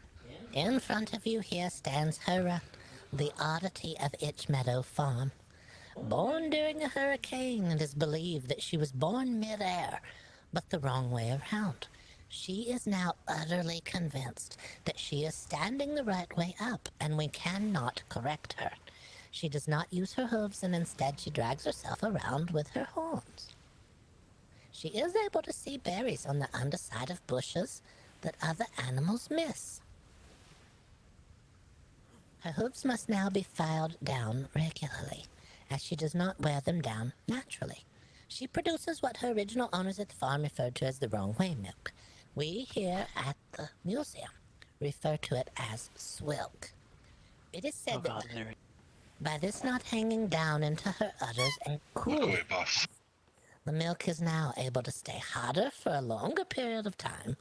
In front of you here stands Hera, the oddity of Itch Meadow Farm. Born during a hurricane, it is believed that she was born mid-air, but the wrong way around. She is now utterly convinced that she is standing the right way up, and we cannot correct her. She does not use her hooves, and instead she drags herself around with her horns. She is able to see berries on the underside of bushes that other animals miss. Her hooves must now be filed down regularly, as she does not wear them down naturally. She produces what her original owners at the farm referred to as the wrong way milk. We here at the museum refer to it as swilk. It is said that by this not hanging down into her udders and cooling, the milk is now able to stay hotter for a longer period of time,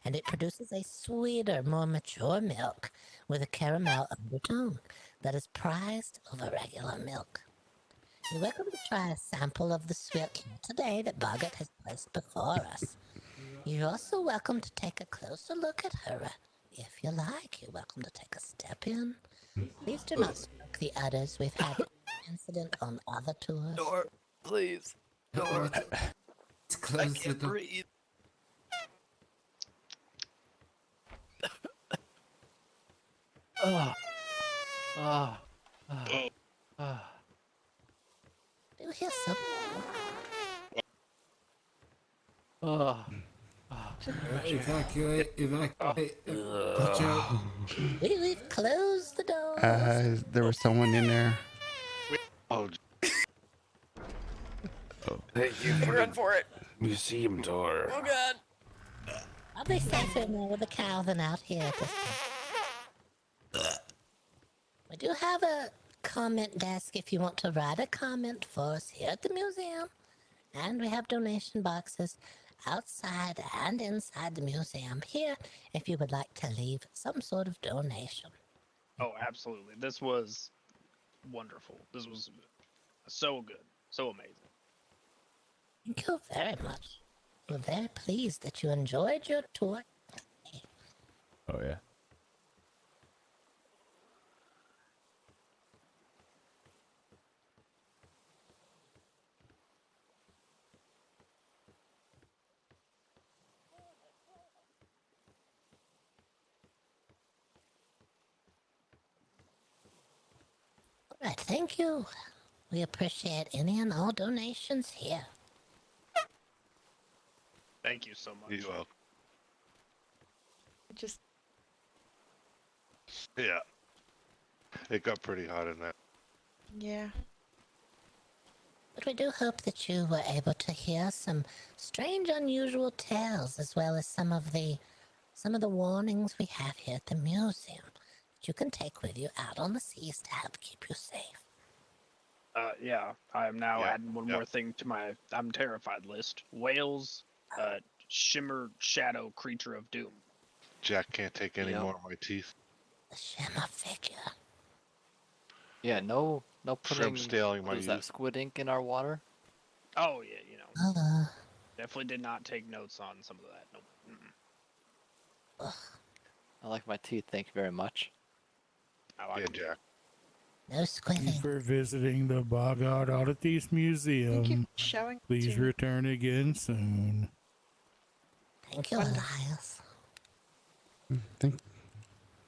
and it produces a sweeter, more mature milk with a caramel undertone that is prized over regular milk. You're welcome to try a sample of the swilk today that Boggert has placed before us. You're also welcome to take a closer look at her. If you like, you're welcome to take a step in. Please do not smoke the udders. We've had an incident on other tours. Door, please. Door. It's close I can't breathe. Do you hear something? Evacuate. Watch out. We've closed the door. There was someone in there. Oh, Thank you We're in for it. museum tour. Oh, God. Probably safer in there with a cow than out here at this point. We do have a comment desk if you want to write a comment for us here at the museum. And we have donation boxes outside and inside the museum here if you would like to leave some sort of donation. Oh, absolutely. This was wonderful. This was so good. So amazing. Thank you very much. We're very pleased that you enjoyed your tour. Oh, yeah. All right, thank you. We appreciate any and all donations here. Thank you so much. you're welcome. Just Yeah. It got pretty hot in there. yeah. But we do hope that you were able to hear some strange, unusual tales, as well as some of the warnings we have here at the museum that you can take with you out on the seas to help keep you safe. Yeah, I am now Yeah, adding one yeah. more thing to my I'm terrified list. Whales, shimmer shadow creature of doom. Jack can't take any Yeah. more of my teeth. The shimmer figure. Yeah, no putting Shrimp stealing my what is that youth. squid ink in our water. Oh yeah, you know. Definitely did not take notes on some of that. Nope. Mm-mm. I like my teeth. Thank you very much. I like Yeah, Jack. No Thank you squidding. for visiting the BoggOdd Oddities Museum. Showing. Please return again soon. Thank you, Elias.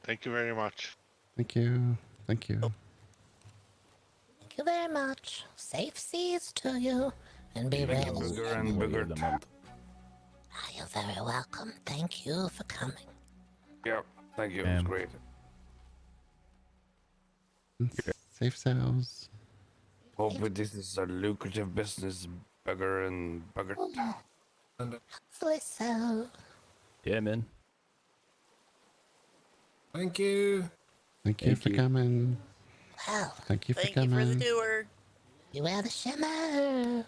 Thank you very much. Thank you. Thank you. Thank you very much. Safe seas to you, and be ready. Bigger and bigger. The month. You're very welcome. Thank you for coming. Yeah, thank you. It was great. Safe sales. Hope this is a lucrative business, Bugger and Boggert. Hopefully so. Yeah, man. Thank you. Thank you for coming. Well, Thank you for Thank coming. you for the tour. you wear the shimmer.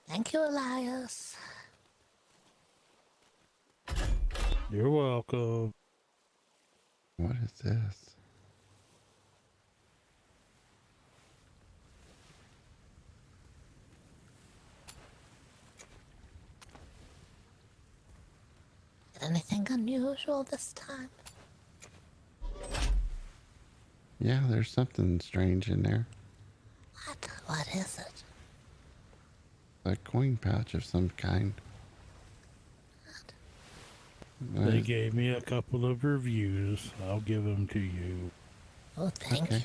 Thank you, Elias. You're welcome. What is this? Anything unusual this time? Yeah, there's something strange in there. What? What is it? A coin pouch of some kind. They gave me a couple of reviews. I'll give them to you. Oh, thank you.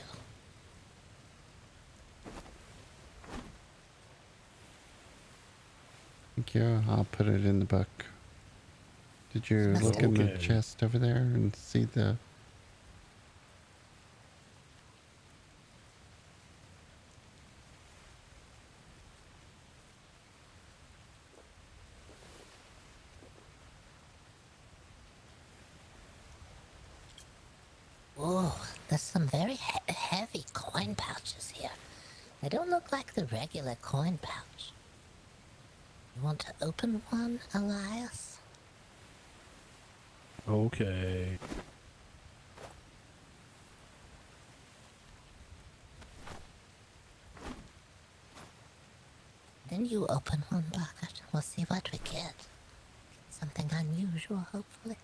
Thank you. I'll put it in the book. Did you look in the chest over there and see the... Oh, there's some very heavy coin pouches here. They don't look like the regular coin pouch. You want to open one, Elias? Okay. Then you open one, Boggert. We'll see what we get. Something unusual, hopefully.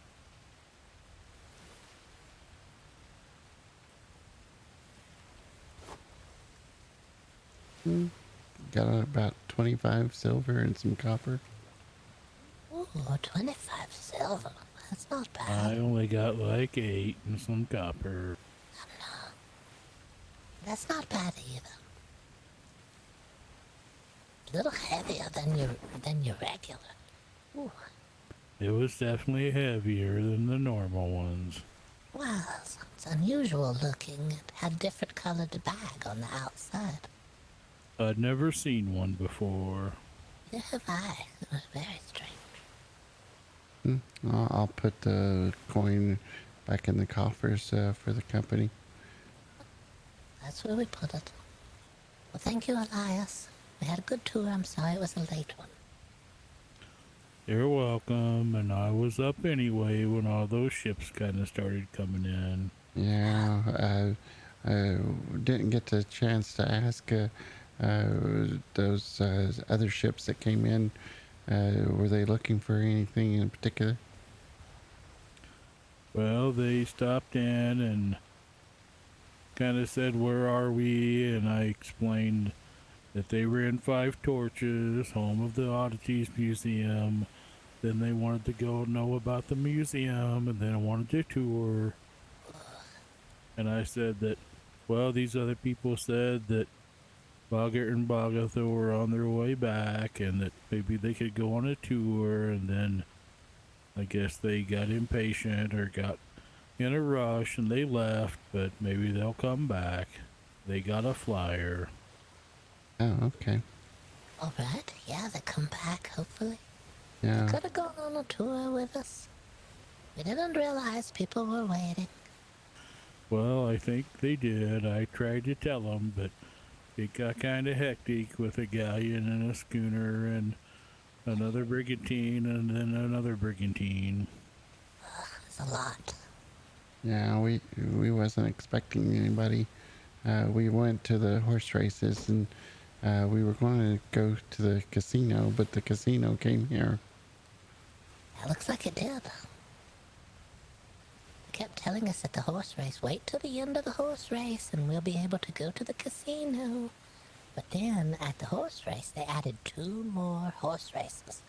Got about 25 silver and some copper. Ooh, 25 silver. That's not bad. I only got like 8 and some copper. That's not bad either. A little heavier than your regular. Ooh. It was definitely heavier than the normal ones. Well, it's unusual looking. It had a different colored bag on the outside. I'd never seen one before. Neither have I. It was very strange. I'll put the coin back in the coffers for the company. That's where we put it. Well, thank you, Elias. We had a good tour. I'm sorry it was a late one. You're welcome, and I was up anyway when all those ships kind of started coming in. Yeah, I didn't get the chance to ask those other ships that came in. Were they looking for anything in particular? Well, they stopped in and kind of said, "Where are we?" And I explained that they were in Five Torches, home of the Oddities Museum. Then they wanted to go know about the museum, and then I wanted to tour. And I said that, well, these other people said that Boggert and Boggett were on their way back, and that maybe they could go on a tour, and then I guess they got impatient or got in a rush and they left, but maybe they'll come back. They got a flyer. Oh, okay. All right. Yeah, they come back, hopefully. Yeah. They could have gone on a tour with us. We didn't realize people were waiting. Well, I think they did. I tried to tell them, but it got kind of hectic with a galleon and a schooner and another brigantine and then another brigantine. It's a lot. Yeah, we wasn't expecting anybody. We went to the horse races and we were going to go to the casino, but the casino came here. It looks like it did. They kept telling us at the horse race, wait till the end of the horse race and we'll be able to go to the casino. But then at the horse race, they added 2 more horse races.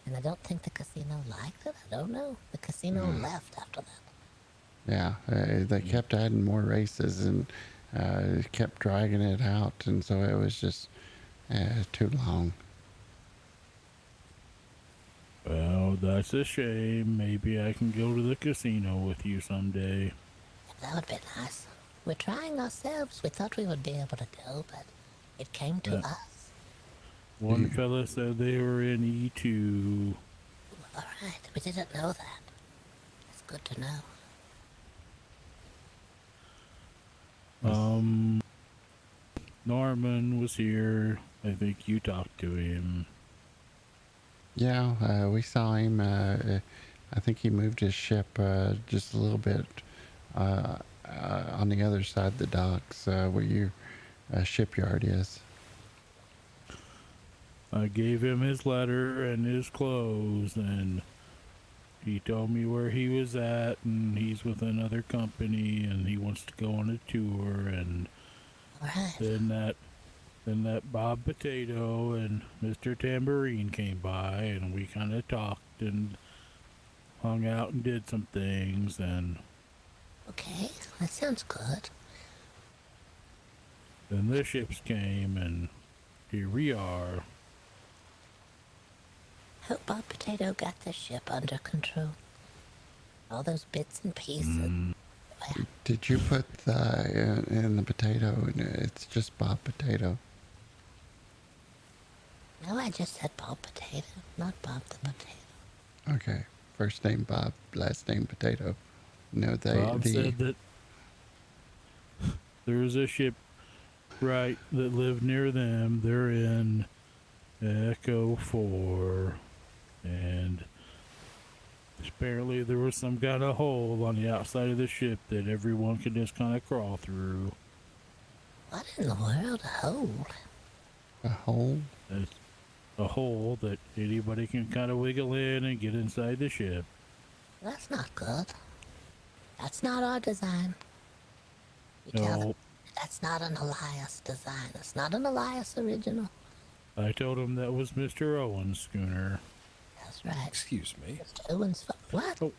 And I don't think the casino liked it. I don't know. The casino left after that. Yeah, they kept adding more races and kept dragging it out, and so it was just too long. Well, that's a shame. Maybe I can go to the casino with you someday. That would be nice. We're trying ourselves. We thought we would be able to go, but it came to us. One fella said they were in E2. All right, we didn't know that. It's good to know. Norman was here. I think you talked to him. Yeah, we saw him. I think he moved his ship just a little bit on the other side of the docks where your shipyard is. I gave him his letter and his clothes, and he told me where he was at, and he's with another company, and he wants to go on a tour, and then that Bob Potato and Mr. Tambourine came by, and we kind of talked and hung out and did some things, and Okay, that sounds good. then the ships came, and here we are. Hope Bob Potato got the ship under control. All those bits and pieces. Did you put the in the potato? It's just Bob Potato. No, I just said Bob Potato, not Bob the Potato. Okay, first name Bob, last name Potato. No, Bob said that there was a ship that lived near them. They're in Echo 4, and apparently there was some kind of hole on the outside of the ship that everyone could just kind of crawl through. What in the world? A hole? A hole? It's a hole that anybody can kind of wiggle in and get inside the ship. That's not good. That's not our design. You tell them No, that's not an Elias design. It's not an Elias original. I told him that was Mr. Owen's schooner. That's right. Excuse me. Mr. Owen's what? Oh.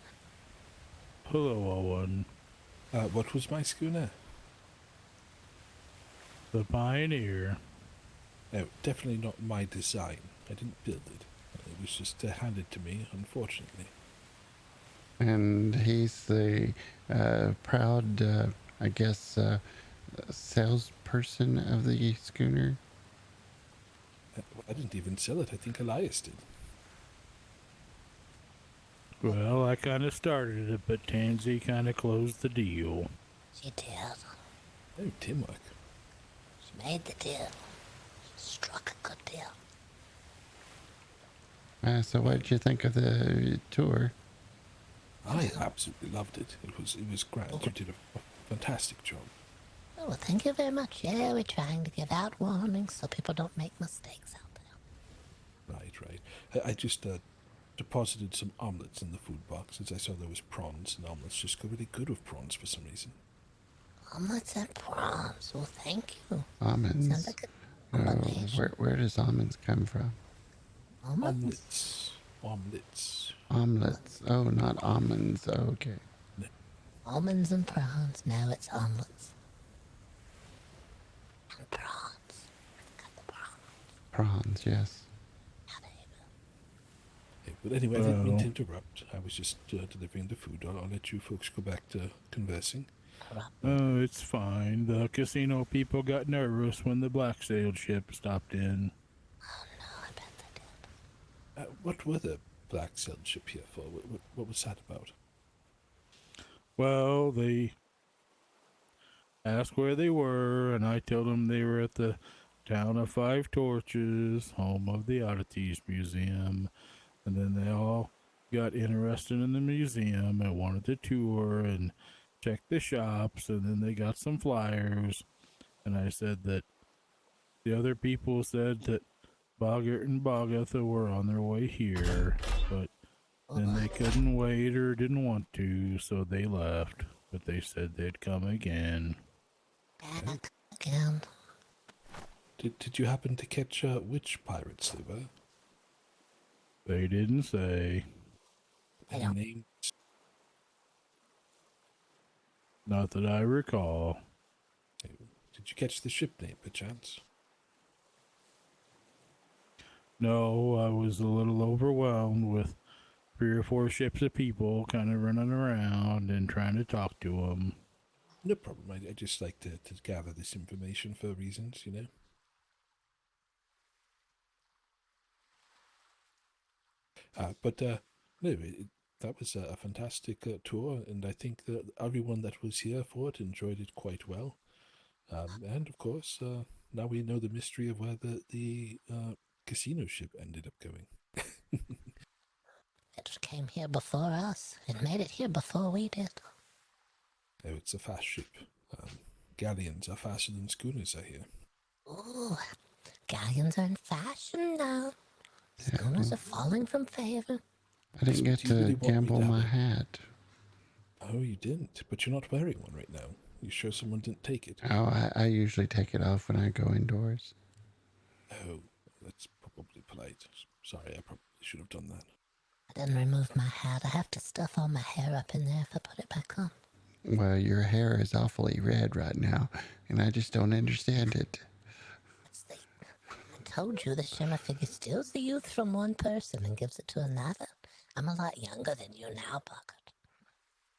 Hello, Owen. What was my schooner? The Pioneer. No, definitely not my design. I didn't build it. It was just handed to me, unfortunately. And he's the proud, I guess, salesperson of the schooner. I didn't even sell it. I think Elias did. Well, I kind of started it, but Tansy kind of closed the deal. She did. Oh, Timok. She made the deal. She struck a good deal. So what did you think of the tour? I absolutely loved it. It was great. You did a fantastic job. Oh, well, thank you very much. Yeah, we're trying to give out warnings so people don't make mistakes out there. Right. I just deposited some omelets in the food box as I saw there was prawns, and omelets just go really good with prawns for some reason. Omelets and prawns. Well, thank you. Almonds. Sounds like a combination. Where does almonds come from? Omelets? Omelets. Oh, not almonds. Oh, okay. No. Almonds and prawns. Now it's omelets. And prawns. Got the prawns. Prawns, yes. But anyway, I didn't mean to interrupt. I was just delivering the food. I'll let you folks go back to conversing. Oh, it's fine. The casino people got nervous when the black sail ship stopped in. Oh, no, I bet they did. What were the black sail ship here for? What was that about? Well, they asked where they were, and I told them they were at the town of Five Torches, home of the Oddities Museum. And then they all got interested in the museum and wanted to tour and check the shops, and then they got some flyers. And I said that the other people said that Boggert and Boggett were on their way here, but then they couldn't wait or didn't want to, so they left. But they said they'd come again. Back again. Did you happen to catch which pirates they were? They didn't say. Any names? Not that I recall. Did you catch the ship name, perchance? No, I was a little overwhelmed with 3 or 4 ships of people kind of running around and trying to talk to them. No problem. I just like to gather this information for reasons, you know. No, that was a fantastic tour, and I think that everyone that was here for it enjoyed it quite well. And of course, now we know the mystery of where the casino ship ended up going. It came here before us. It made it here before we did. Oh, it's a fast ship. Galleons are faster than schooners, I hear. Ooh, galleons are in fashion now. Schooners are falling from favor. I didn't get to gamble my hat. Oh, you didn't? But you're not wearing one right now. You sure someone didn't take it? Oh, I usually take it off when I go indoors. Oh, that's probably polite. Sorry, I probably should have done that. I didn't remove my hat. I have to stuff all my hair up in there if I put it back on. Well, your hair is awfully red right now, and I just don't understand it. I told you the Shimmer figure steals the youth from one person and gives it to another. I'm a lot younger than you now, Boggert.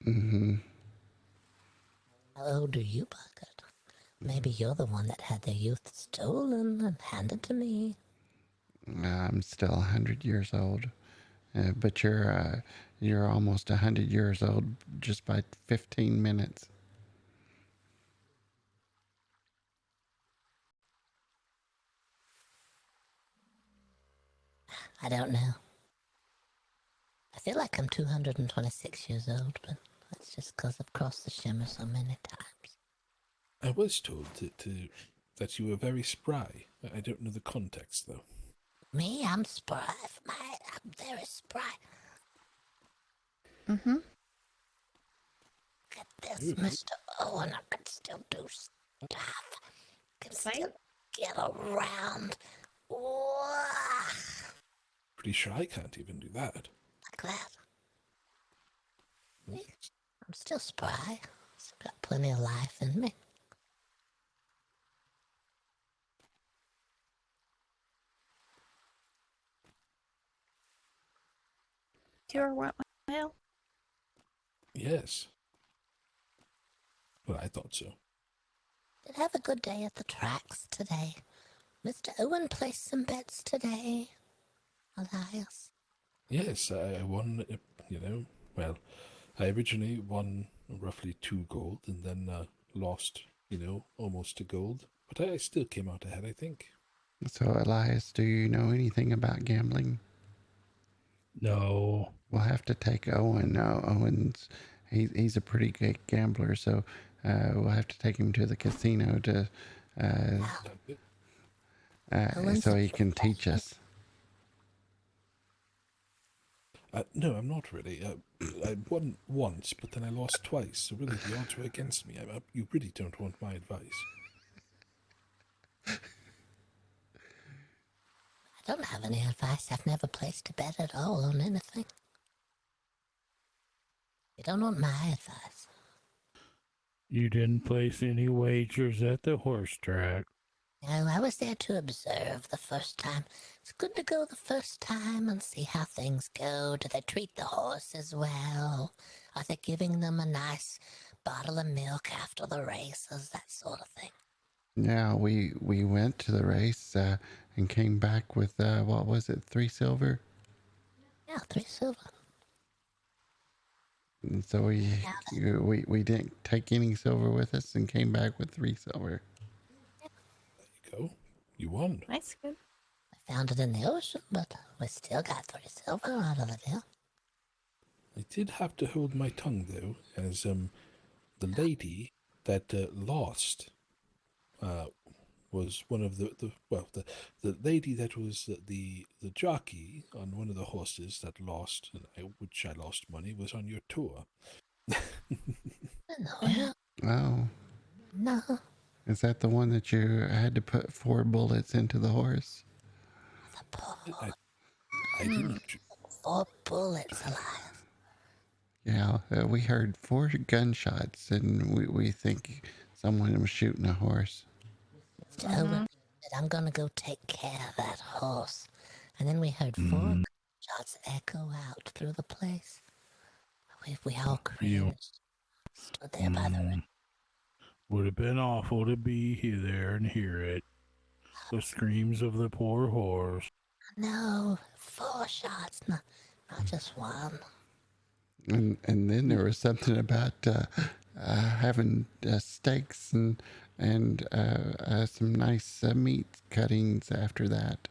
Mm-hmm. How old are you, Boggert? Maybe you're the one that had their youth stolen and handed to me. I'm still 100 years old, but you're almost 100 years old just by 15 minutes. I don't know. I feel like I'm 226 years old, but that's just because I've crossed the Shimmer so many times. I was told that you were very spry. I don't know the context, though. Me? I'm spry. I'm very spry. Mm-hmm. Look at this, Mr. Owen. I can still do stuff. I can still get around. Whoa. Pretty sure I can't even do that. Like that. I'm still spry. Still got plenty of life in me. Do you want my mail? Yes. Well, I thought so. Did have a good day at the tracks today. Mr. Owen placed some bets today. Elias. Yes, I won, well, I originally won roughly 2 gold and then lost, almost to gold. But I still came out ahead, I think. So, Elias, do you know anything about gambling? No. We'll have to take Owen. Owen's he's a pretty good gambler, so we'll have to take him to the casino to so he can teach us. No, I'm not really. I won once, but then I lost twice, so really the odds were against me. You really don't want my advice. I don't have any advice. I've never placed a bet at all on anything. You don't want my advice. You didn't place any wagers at the horse track. No, I was there to observe the first time. It's good to go the first time and see how things go. Do they treat the horses well? Are they giving them a nice bottle of milk after the races? That sort of thing. Yeah, we went to the race and came back with, what was it, 3 silver? Yeah, 3 silver. And so we didn't take any silver with us and came back with 3 silver. There you go. You won. That's good. I found it in the ocean, but we still got 3 silver out of the deal. I did have to hold my tongue, though, as the lady that lost was one of the lady that was the jockey on one of the horses that lost, which I lost money, was on your tour. No. Oh. No. Is that the one that you had to put 4 bullets into the horse? I didn't. 4 bullets, Elias. Yeah, we heard 4 gunshots, and we think someone was shooting a horse. Mr. Owen said, I'm going to go take care of that horse. And then we heard 4 shots echo out through the place. We all cringed. Stood there by the ring. Would have been awful to be there and hear it. The screams of the poor horse. No, 4 shots, not just 1. And then there was something about having steaks and some nice meat cuttings after that.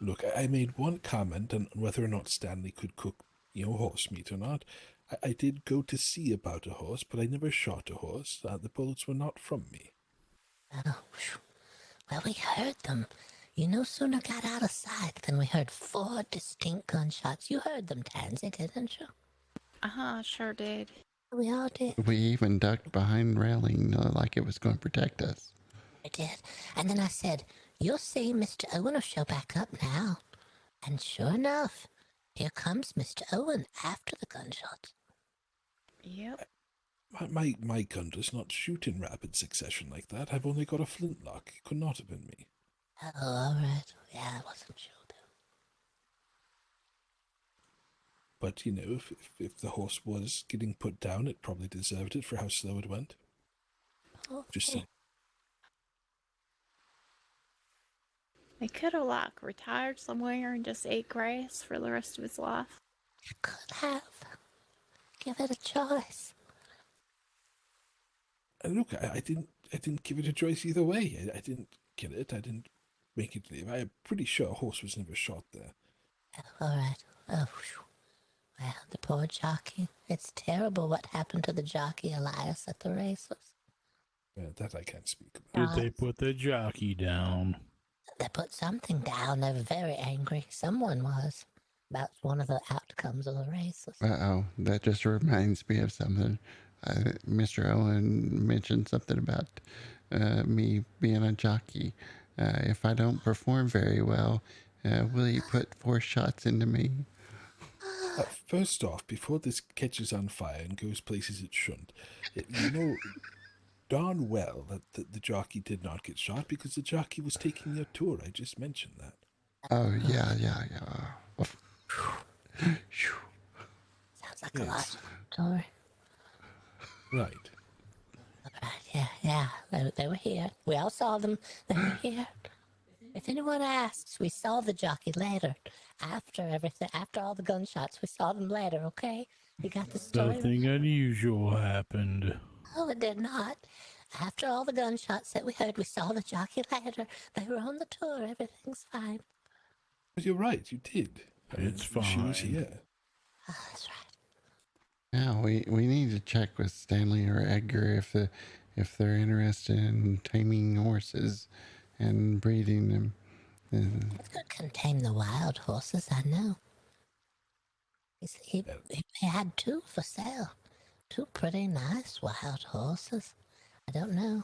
Look, I made one comment on whether or not Stanley could cook, horse meat or not. I did go to see about a horse, but I never shot a horse. The bullets were not from me. Oh, well, we heard them. You no sooner got out of sight than we heard 4 distinct gunshots. You heard them, Tansy, didn't you? Sure did. We all did. We even ducked behind railing like it was going to protect us. I did. And then I said, you'll see Mr. Owen will show back up now. And sure enough, here comes Mr. Owen after the gunshots. Yep. My gun does not shoot in rapid succession like that. I've only got a flintlock. It could not have been me. Oh, all right. Yeah, I wasn't sure, though. But, if the horse was getting put down, it probably deserved it for how slow it went. Okay. Just saying. He could have, retired somewhere and just ate grass for the rest of his life. You could have. Give it a choice. And look, I didn't give it a choice either way. I didn't kill it. I didn't make it live. I'm pretty sure a horse was never shot there. Oh, all right. Oh, whew. Well, the poor jockey. It's terrible what happened to the jockey Elias at the races. That I can't speak about. Did they put the jockey down? They put something down. They were very angry. Someone was. About one of the outcomes of the races. Uh-oh, that just reminds me of something. Mr. Owen mentioned something about me being a jockey. If I don't perform very well, will you put 4 shots into me? First off, before this catches on fire and goes places it shouldn't, you know darn well that the jockey did not get shot because the jockey was taking your tour. I just mentioned that. Oh, yeah. Sounds like a lot story. Right. Yeah. They were here. We all saw them. They were here. If anyone asks, we saw the jockey later. After everything, after all the gunshots, we saw them later, okay? You got the story? Nothing unusual happened. Oh, it did not. After all the gunshots that we heard, we saw the jockey later. They were on the tour. Everything's fine. But you're right, you did. It's fine. She was here. Oh, that's right. Now we need to check with Stanley or Edgar if they're interested in taming horses and breeding them. It could contain the wild horses, I know. He had 2 for sale. 2 pretty nice wild horses. I don't know.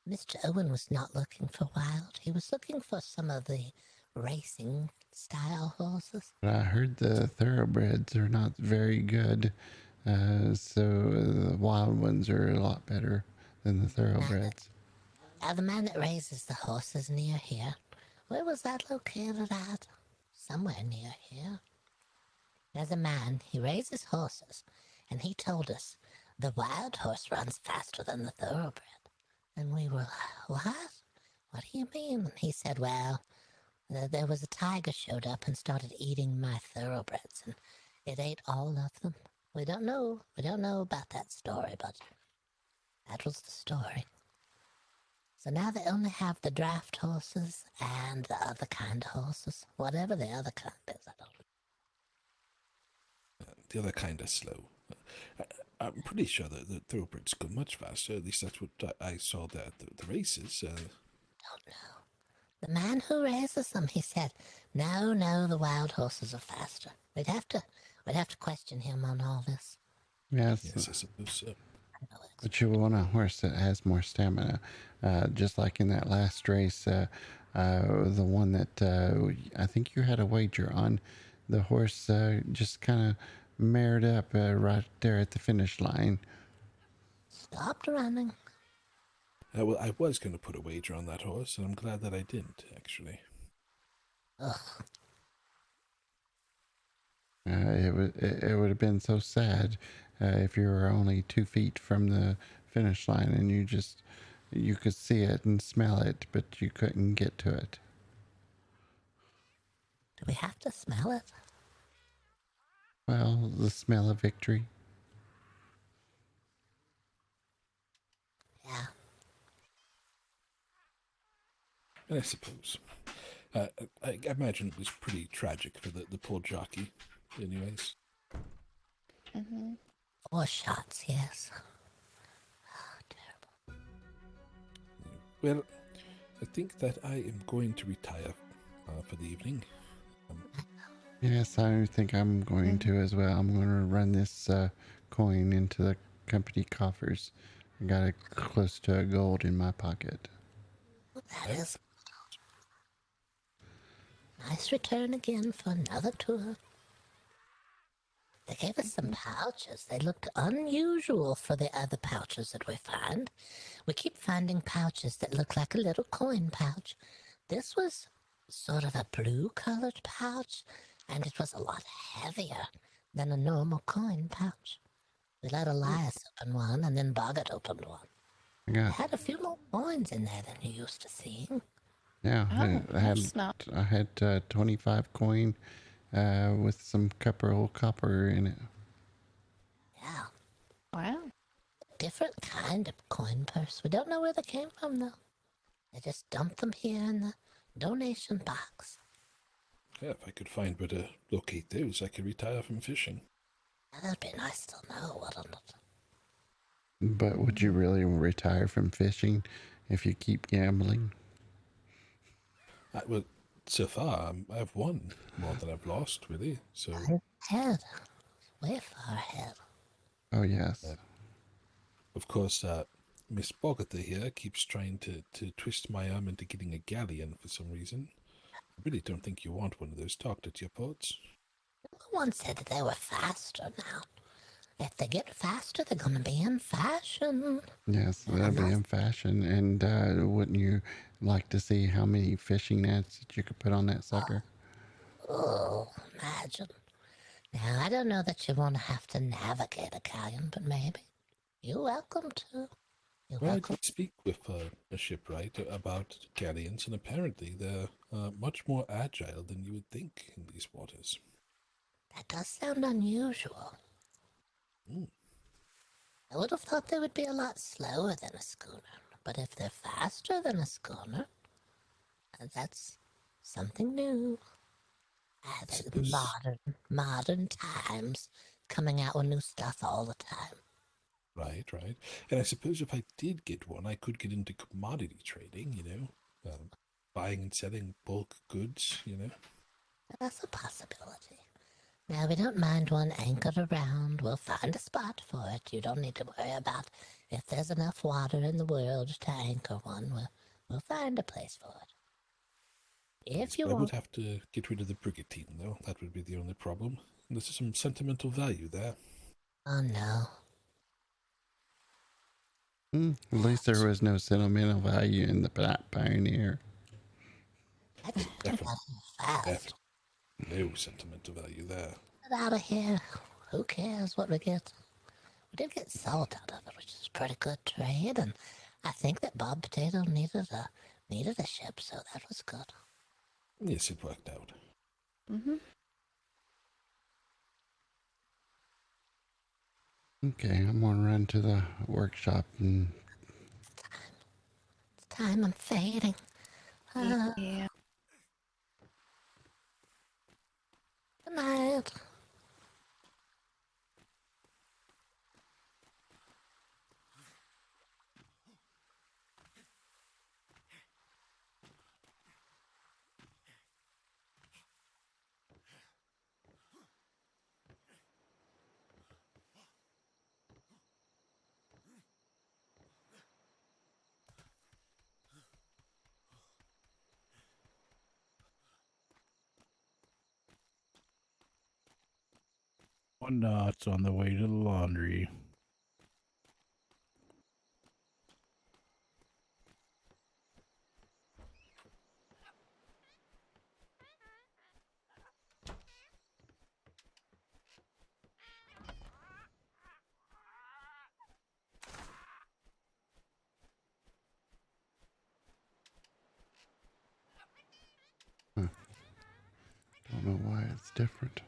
Mr. Owen was not looking for wild. He was looking for some of the racing style horses. But I heard the thoroughbreds are not very good, so the wild ones are a lot better than the thoroughbreds. Now, the man that raises the horses near here, where was that located at? Somewhere near here. There's a man, he raises horses, and he told us the wild horse runs faster than the thoroughbred. And we were like, what? What do you mean? And he said, well, there was a tiger showed up and started eating my thoroughbreds, and it ate all of them. We don't know about that story, but that was the story. So now they only have the draft horses and the other kind of horses. Whatever the other kind is, I don't know. The other kind of slow. I'm pretty sure that the thoroughbreds go much faster. At least that's what I saw there at the races. Don't know. The man who raises them, he said, no, the wild horses are faster. We'd have to question him on all this. Yes, I suppose so. But you want a horse that has more stamina, just like in that last race, the one that I think you had a wager on. The horse just kind of mared up right there at the finish line. Stopped running. Well, I was going to put a wager on that horse, and I'm glad that I didn't, actually. Ugh. It would have been so sad if you were only 2 feet from the finish line and you could see it and smell it, but you couldn't get to it. Do we have to smell it? Well, the smell of victory. Yeah. I suppose. I imagine it was pretty tragic for the poor jockey, anyways. Mm-hmm. 4 shots, yes. Well, I think that I am going to retire for the evening. Yes, I think I'm going to as well. I'm going to run this coin into the company coffers. I got it close to a gold in my pocket. That is nice return again for another tour. They gave us some pouches. They looked unusual for the other pouches that we find. We keep finding pouches that look like a little coin pouch. This was sort of a blue-colored pouch, and it was a lot heavier than a normal coin pouch. We let Elias open one, and then Boggert opened one. I got, It had a few more coins in there than you're used to seeing. yeah, Oh, I had 25 coin with some copper in it. Yeah. Wow. Different kind of coin purse. We don't know where they came from, though. They just dumped them here in the donation box. Yeah, if I could find where to locate those, I could retire from fishing. That'd be nice to know, wouldn't it? But would you really retire from fishing if you keep gambling? Well, so far, I've won more than I've lost, really. So Ahead. Way far ahead. Oh, yes. Of course, Miss Boggert here keeps trying to twist my arm into getting a galleon for some reason. I really don't think you want one of those docked at your ports. One said that they were faster now. If they get faster, they're going to be in fashion. Yes, that'd be in fashion. And wouldn't you like to see how many fishing nets that you could put on that sucker? Oh, imagine. Now, I don't know that you want to have to navigate a galleon, but maybe. You're welcome to. Well, I did speak with a shipwright about galleons, and apparently they're much more agile than you would think in these waters. That does sound unusual. I would have thought they would be a lot slower than a schooner, but if they're faster than a schooner, that's something new. Modern times, coming out with new stuff all the time. Right. And I suppose if I did get one, I could get into commodity trading, buying and selling bulk goods, That's a possibility. Now, we don't mind one anchored around. We'll find a spot for it. You don't need to worry about if there's enough water in the world to anchor one. We'll find a place for it. If you I want. would have to get rid of the brigantine, though. That would be the only problem. And there's some sentimental value there. Oh, no. At least there was no sentimental value in the Pioneer. Definitely. No sentimental value there. Get out of here. Who cares what we get? We did get salt out of it, which is pretty good trade, and I think that Bob Potato needed a ship, so that was good. Yes, it worked out. Mm-hmm. Okay, I'm gonna run to the workshop and... It's time. I'm fading. Yeah. Good night. One knot's on the way to the laundry. Don't know why it's different.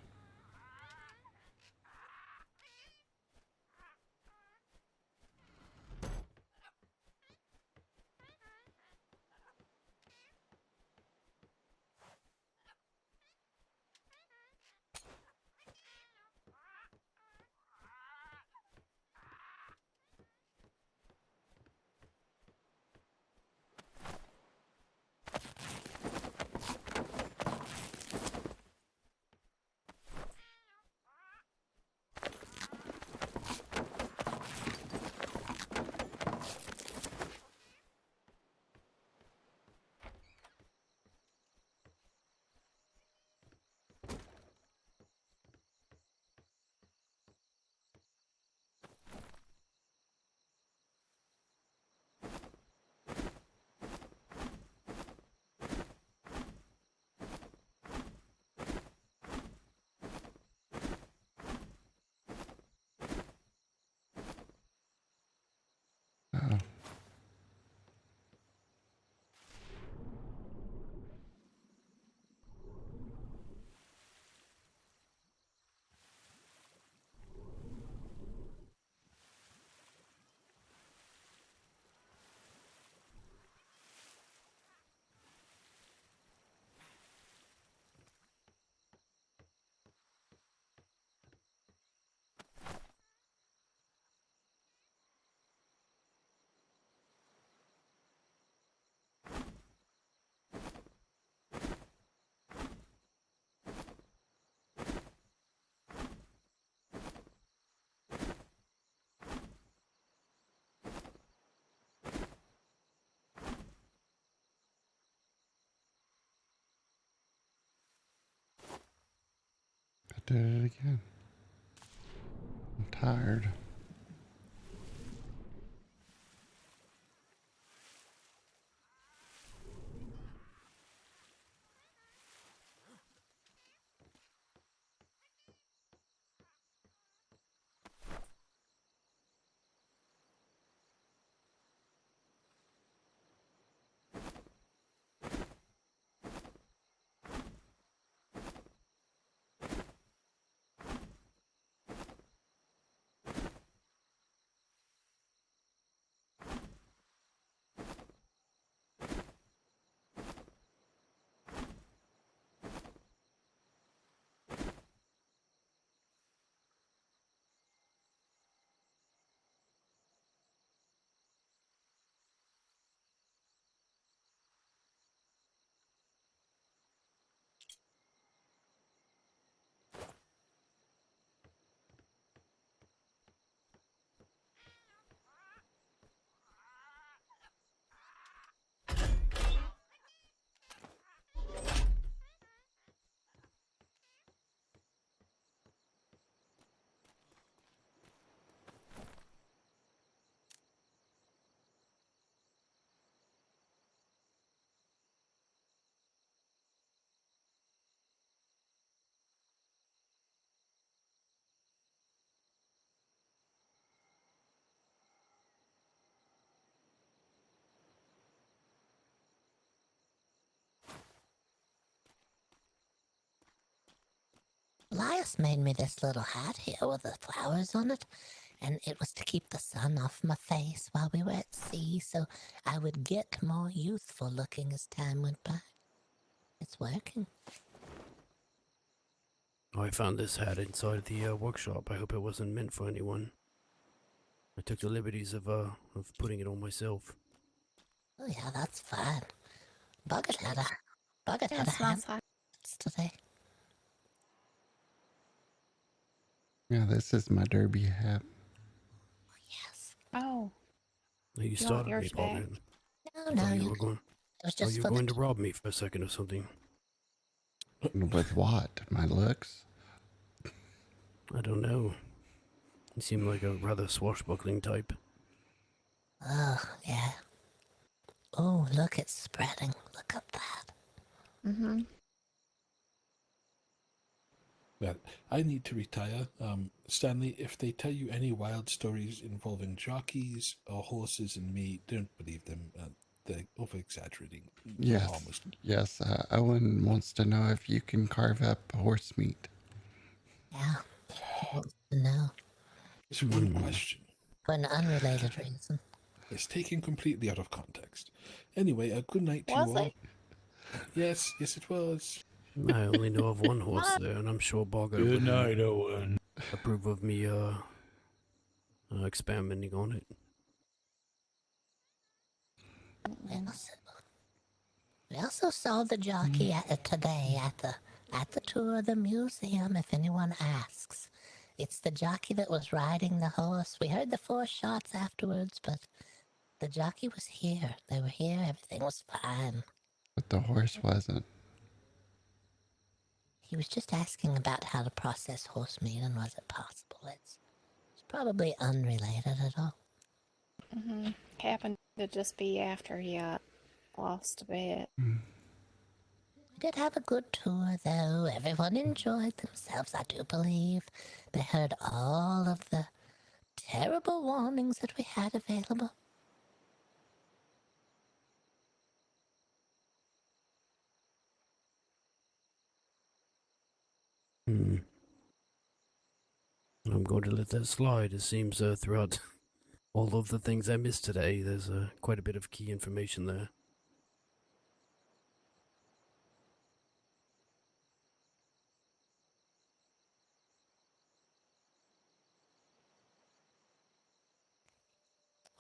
Did it again. I'm tired. Elias made me this little hat here with the flowers on it, and it was to keep the sun off my face while we were at sea, so I would get more youthful looking as time went by. It's working. I found this hat inside the workshop. I hope it wasn't meant for anyone. I took the liberties of putting it on myself. Oh yeah, that's fine. Boggert had a hat today. Yeah, this is my derby hat. Oh. You want started me, yours back? Boggert. No, You were going. it was just you for were going the to rob me for a second or something. With what? My looks? I don't know. You seem like a rather swashbuckling type. Oh, yeah. Oh, look, it's spreading. Look at that. Mm-hmm. Well, I need to retire. Stanley, if they tell you any wild stories involving jockeys or horses and me, don't believe them. They're over-exaggerating. They're Yes. harmless. Yes, Owen wants to know if you can carve up horse meat. Yeah. No. It's a good question. For an unrelated reason. It's taken completely out of context. Anyway, a good night to Was you all. it? Yes, it was. I only know of one horse there, and I'm sure Boggert Good wouldn't night, Owen. approve of me experimenting on it. We also saw the jockey today at the tour of the museum, if anyone asks. It's the jockey that was riding the horse. We heard the 4 shots afterwards, but the jockey was here. They were here. Everything was fine. But the horse wasn't. He was just asking about how to process horse meat and was it possible. It's probably unrelated at all. Mm-hmm. Happened to just be after he lost a bit. We did have a good tour, though. Everyone enjoyed themselves, I do believe. They heard all of the terrible warnings that we had available. I'm going to let that slide. It seems throughout all of the things I missed today, there's quite a bit of key information there.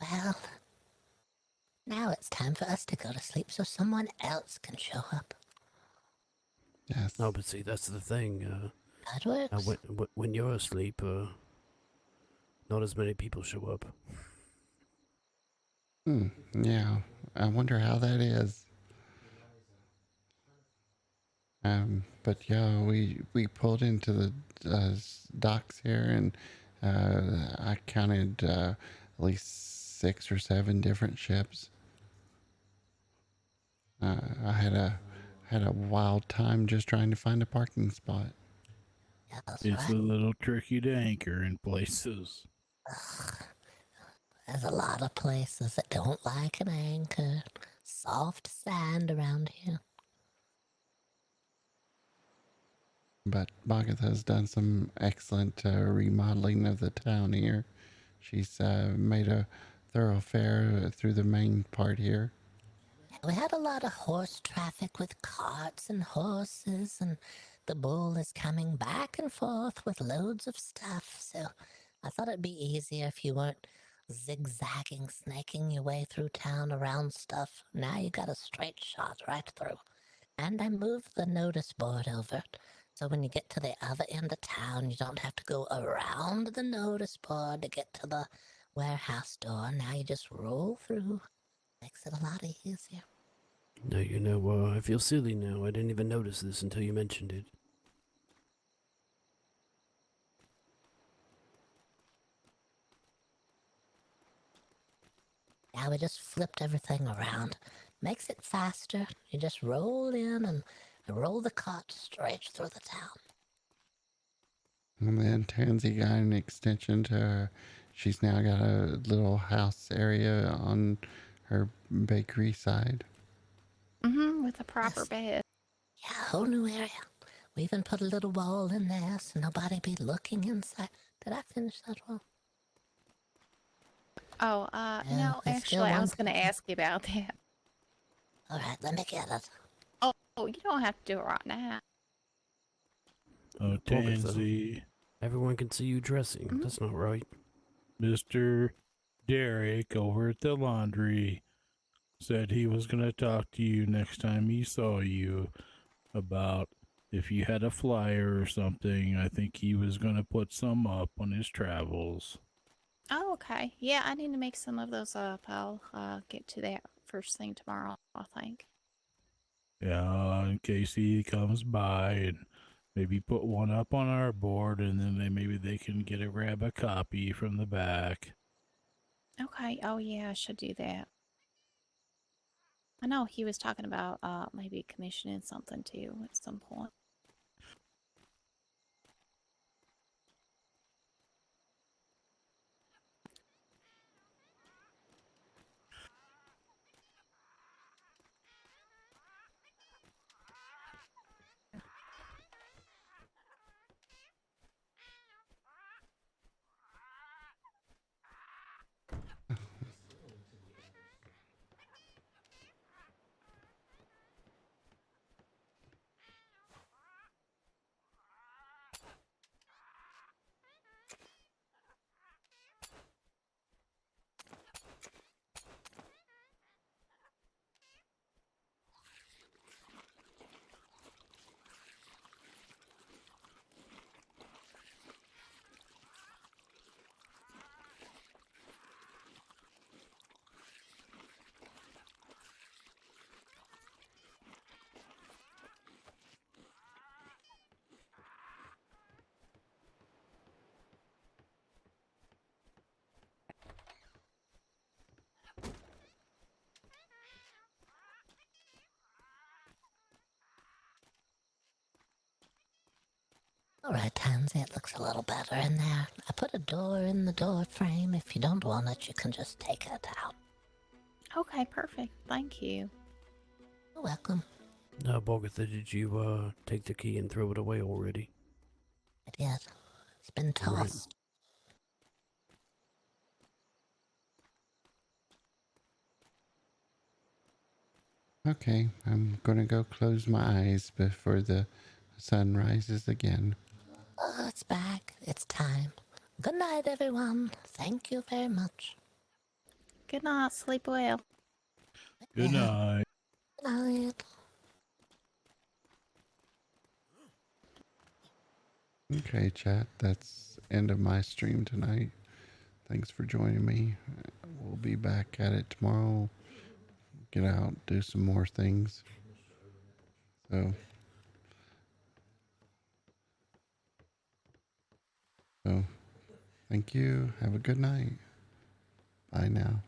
Well, now it's time for us to go to sleep so someone else can show up. Yes. No, but see, that's the thing. That works. When you're asleep, not as many people show up. Yeah. I wonder how that is. But yeah, we pulled into the docks here, and I counted at least 6 or 7 different ships. I had a wild time just trying to find a parking spot. Yeah, that's It's right. a little tricky to anchor in places. There's a lot of places that don't like an anchor. Soft sand around here. But Boggett has done some excellent remodeling of the town here. She's made a thoroughfare through the main part here. We had a lot of horse traffic with carts and horses, and the bull is coming back and forth with loads of stuff, so I thought it'd be easier if you weren't zigzagging, snaking your way through town around stuff. Now you got a straight shot right through. And I moved the notice board over, so when you get to the other end of town, you don't have to go around the notice board to get to the warehouse door. Now you just roll through. Makes it a lot easier. No, I feel silly now. I didn't even notice this until you mentioned it. Yeah, we just flipped everything around. Makes it faster. You just roll in and roll the cart straight through the town. And then Tansy got an extension to her. She's now got a little house area on her bakery side. With a proper bed. Yeah, a whole new area. We even put a little wall in there so nobody be looking inside. Did I finish that wall? Oh, no, there's still actually, I one was going to ask you about that. All right, let me get it. Oh, you don't have to do it right now. Oh, Boggert, though. Tansy. Everyone can see you dressing. That's not right. Mr. Derek over at the laundry said he was going to talk to you next time he saw you about if you had a flyer or something. I think he was going to put some up on his travels. Oh, okay. Yeah, I need to make some of those up. I'll get to that first thing tomorrow, I think. Yeah, in case he comes by, and maybe put one up on our board, and then maybe they can grab a copy from the back. Okay. Oh, yeah, I should do that. I know he was talking about maybe commissioning something too at some point. All right, Tansy, it looks a little better in there. I put a door in the door frame. If you don't want it, you can just take it out. Okay, perfect. Thank you. You're welcome. Now, Boggert, did you take the key and throw it away already? I did. It's been tossed. Okay, I'm gonna go close my eyes before the sun rises again. Oh, it's back. It's time. Good night, everyone. Thank you very much. Good night. Sleep well. Good night. Good night. Okay, chat, that's end of my stream tonight. Thanks for joining me. We'll be back at it tomorrow. Get out, do some more things. So, So, thank you. Have a good night. Bye now.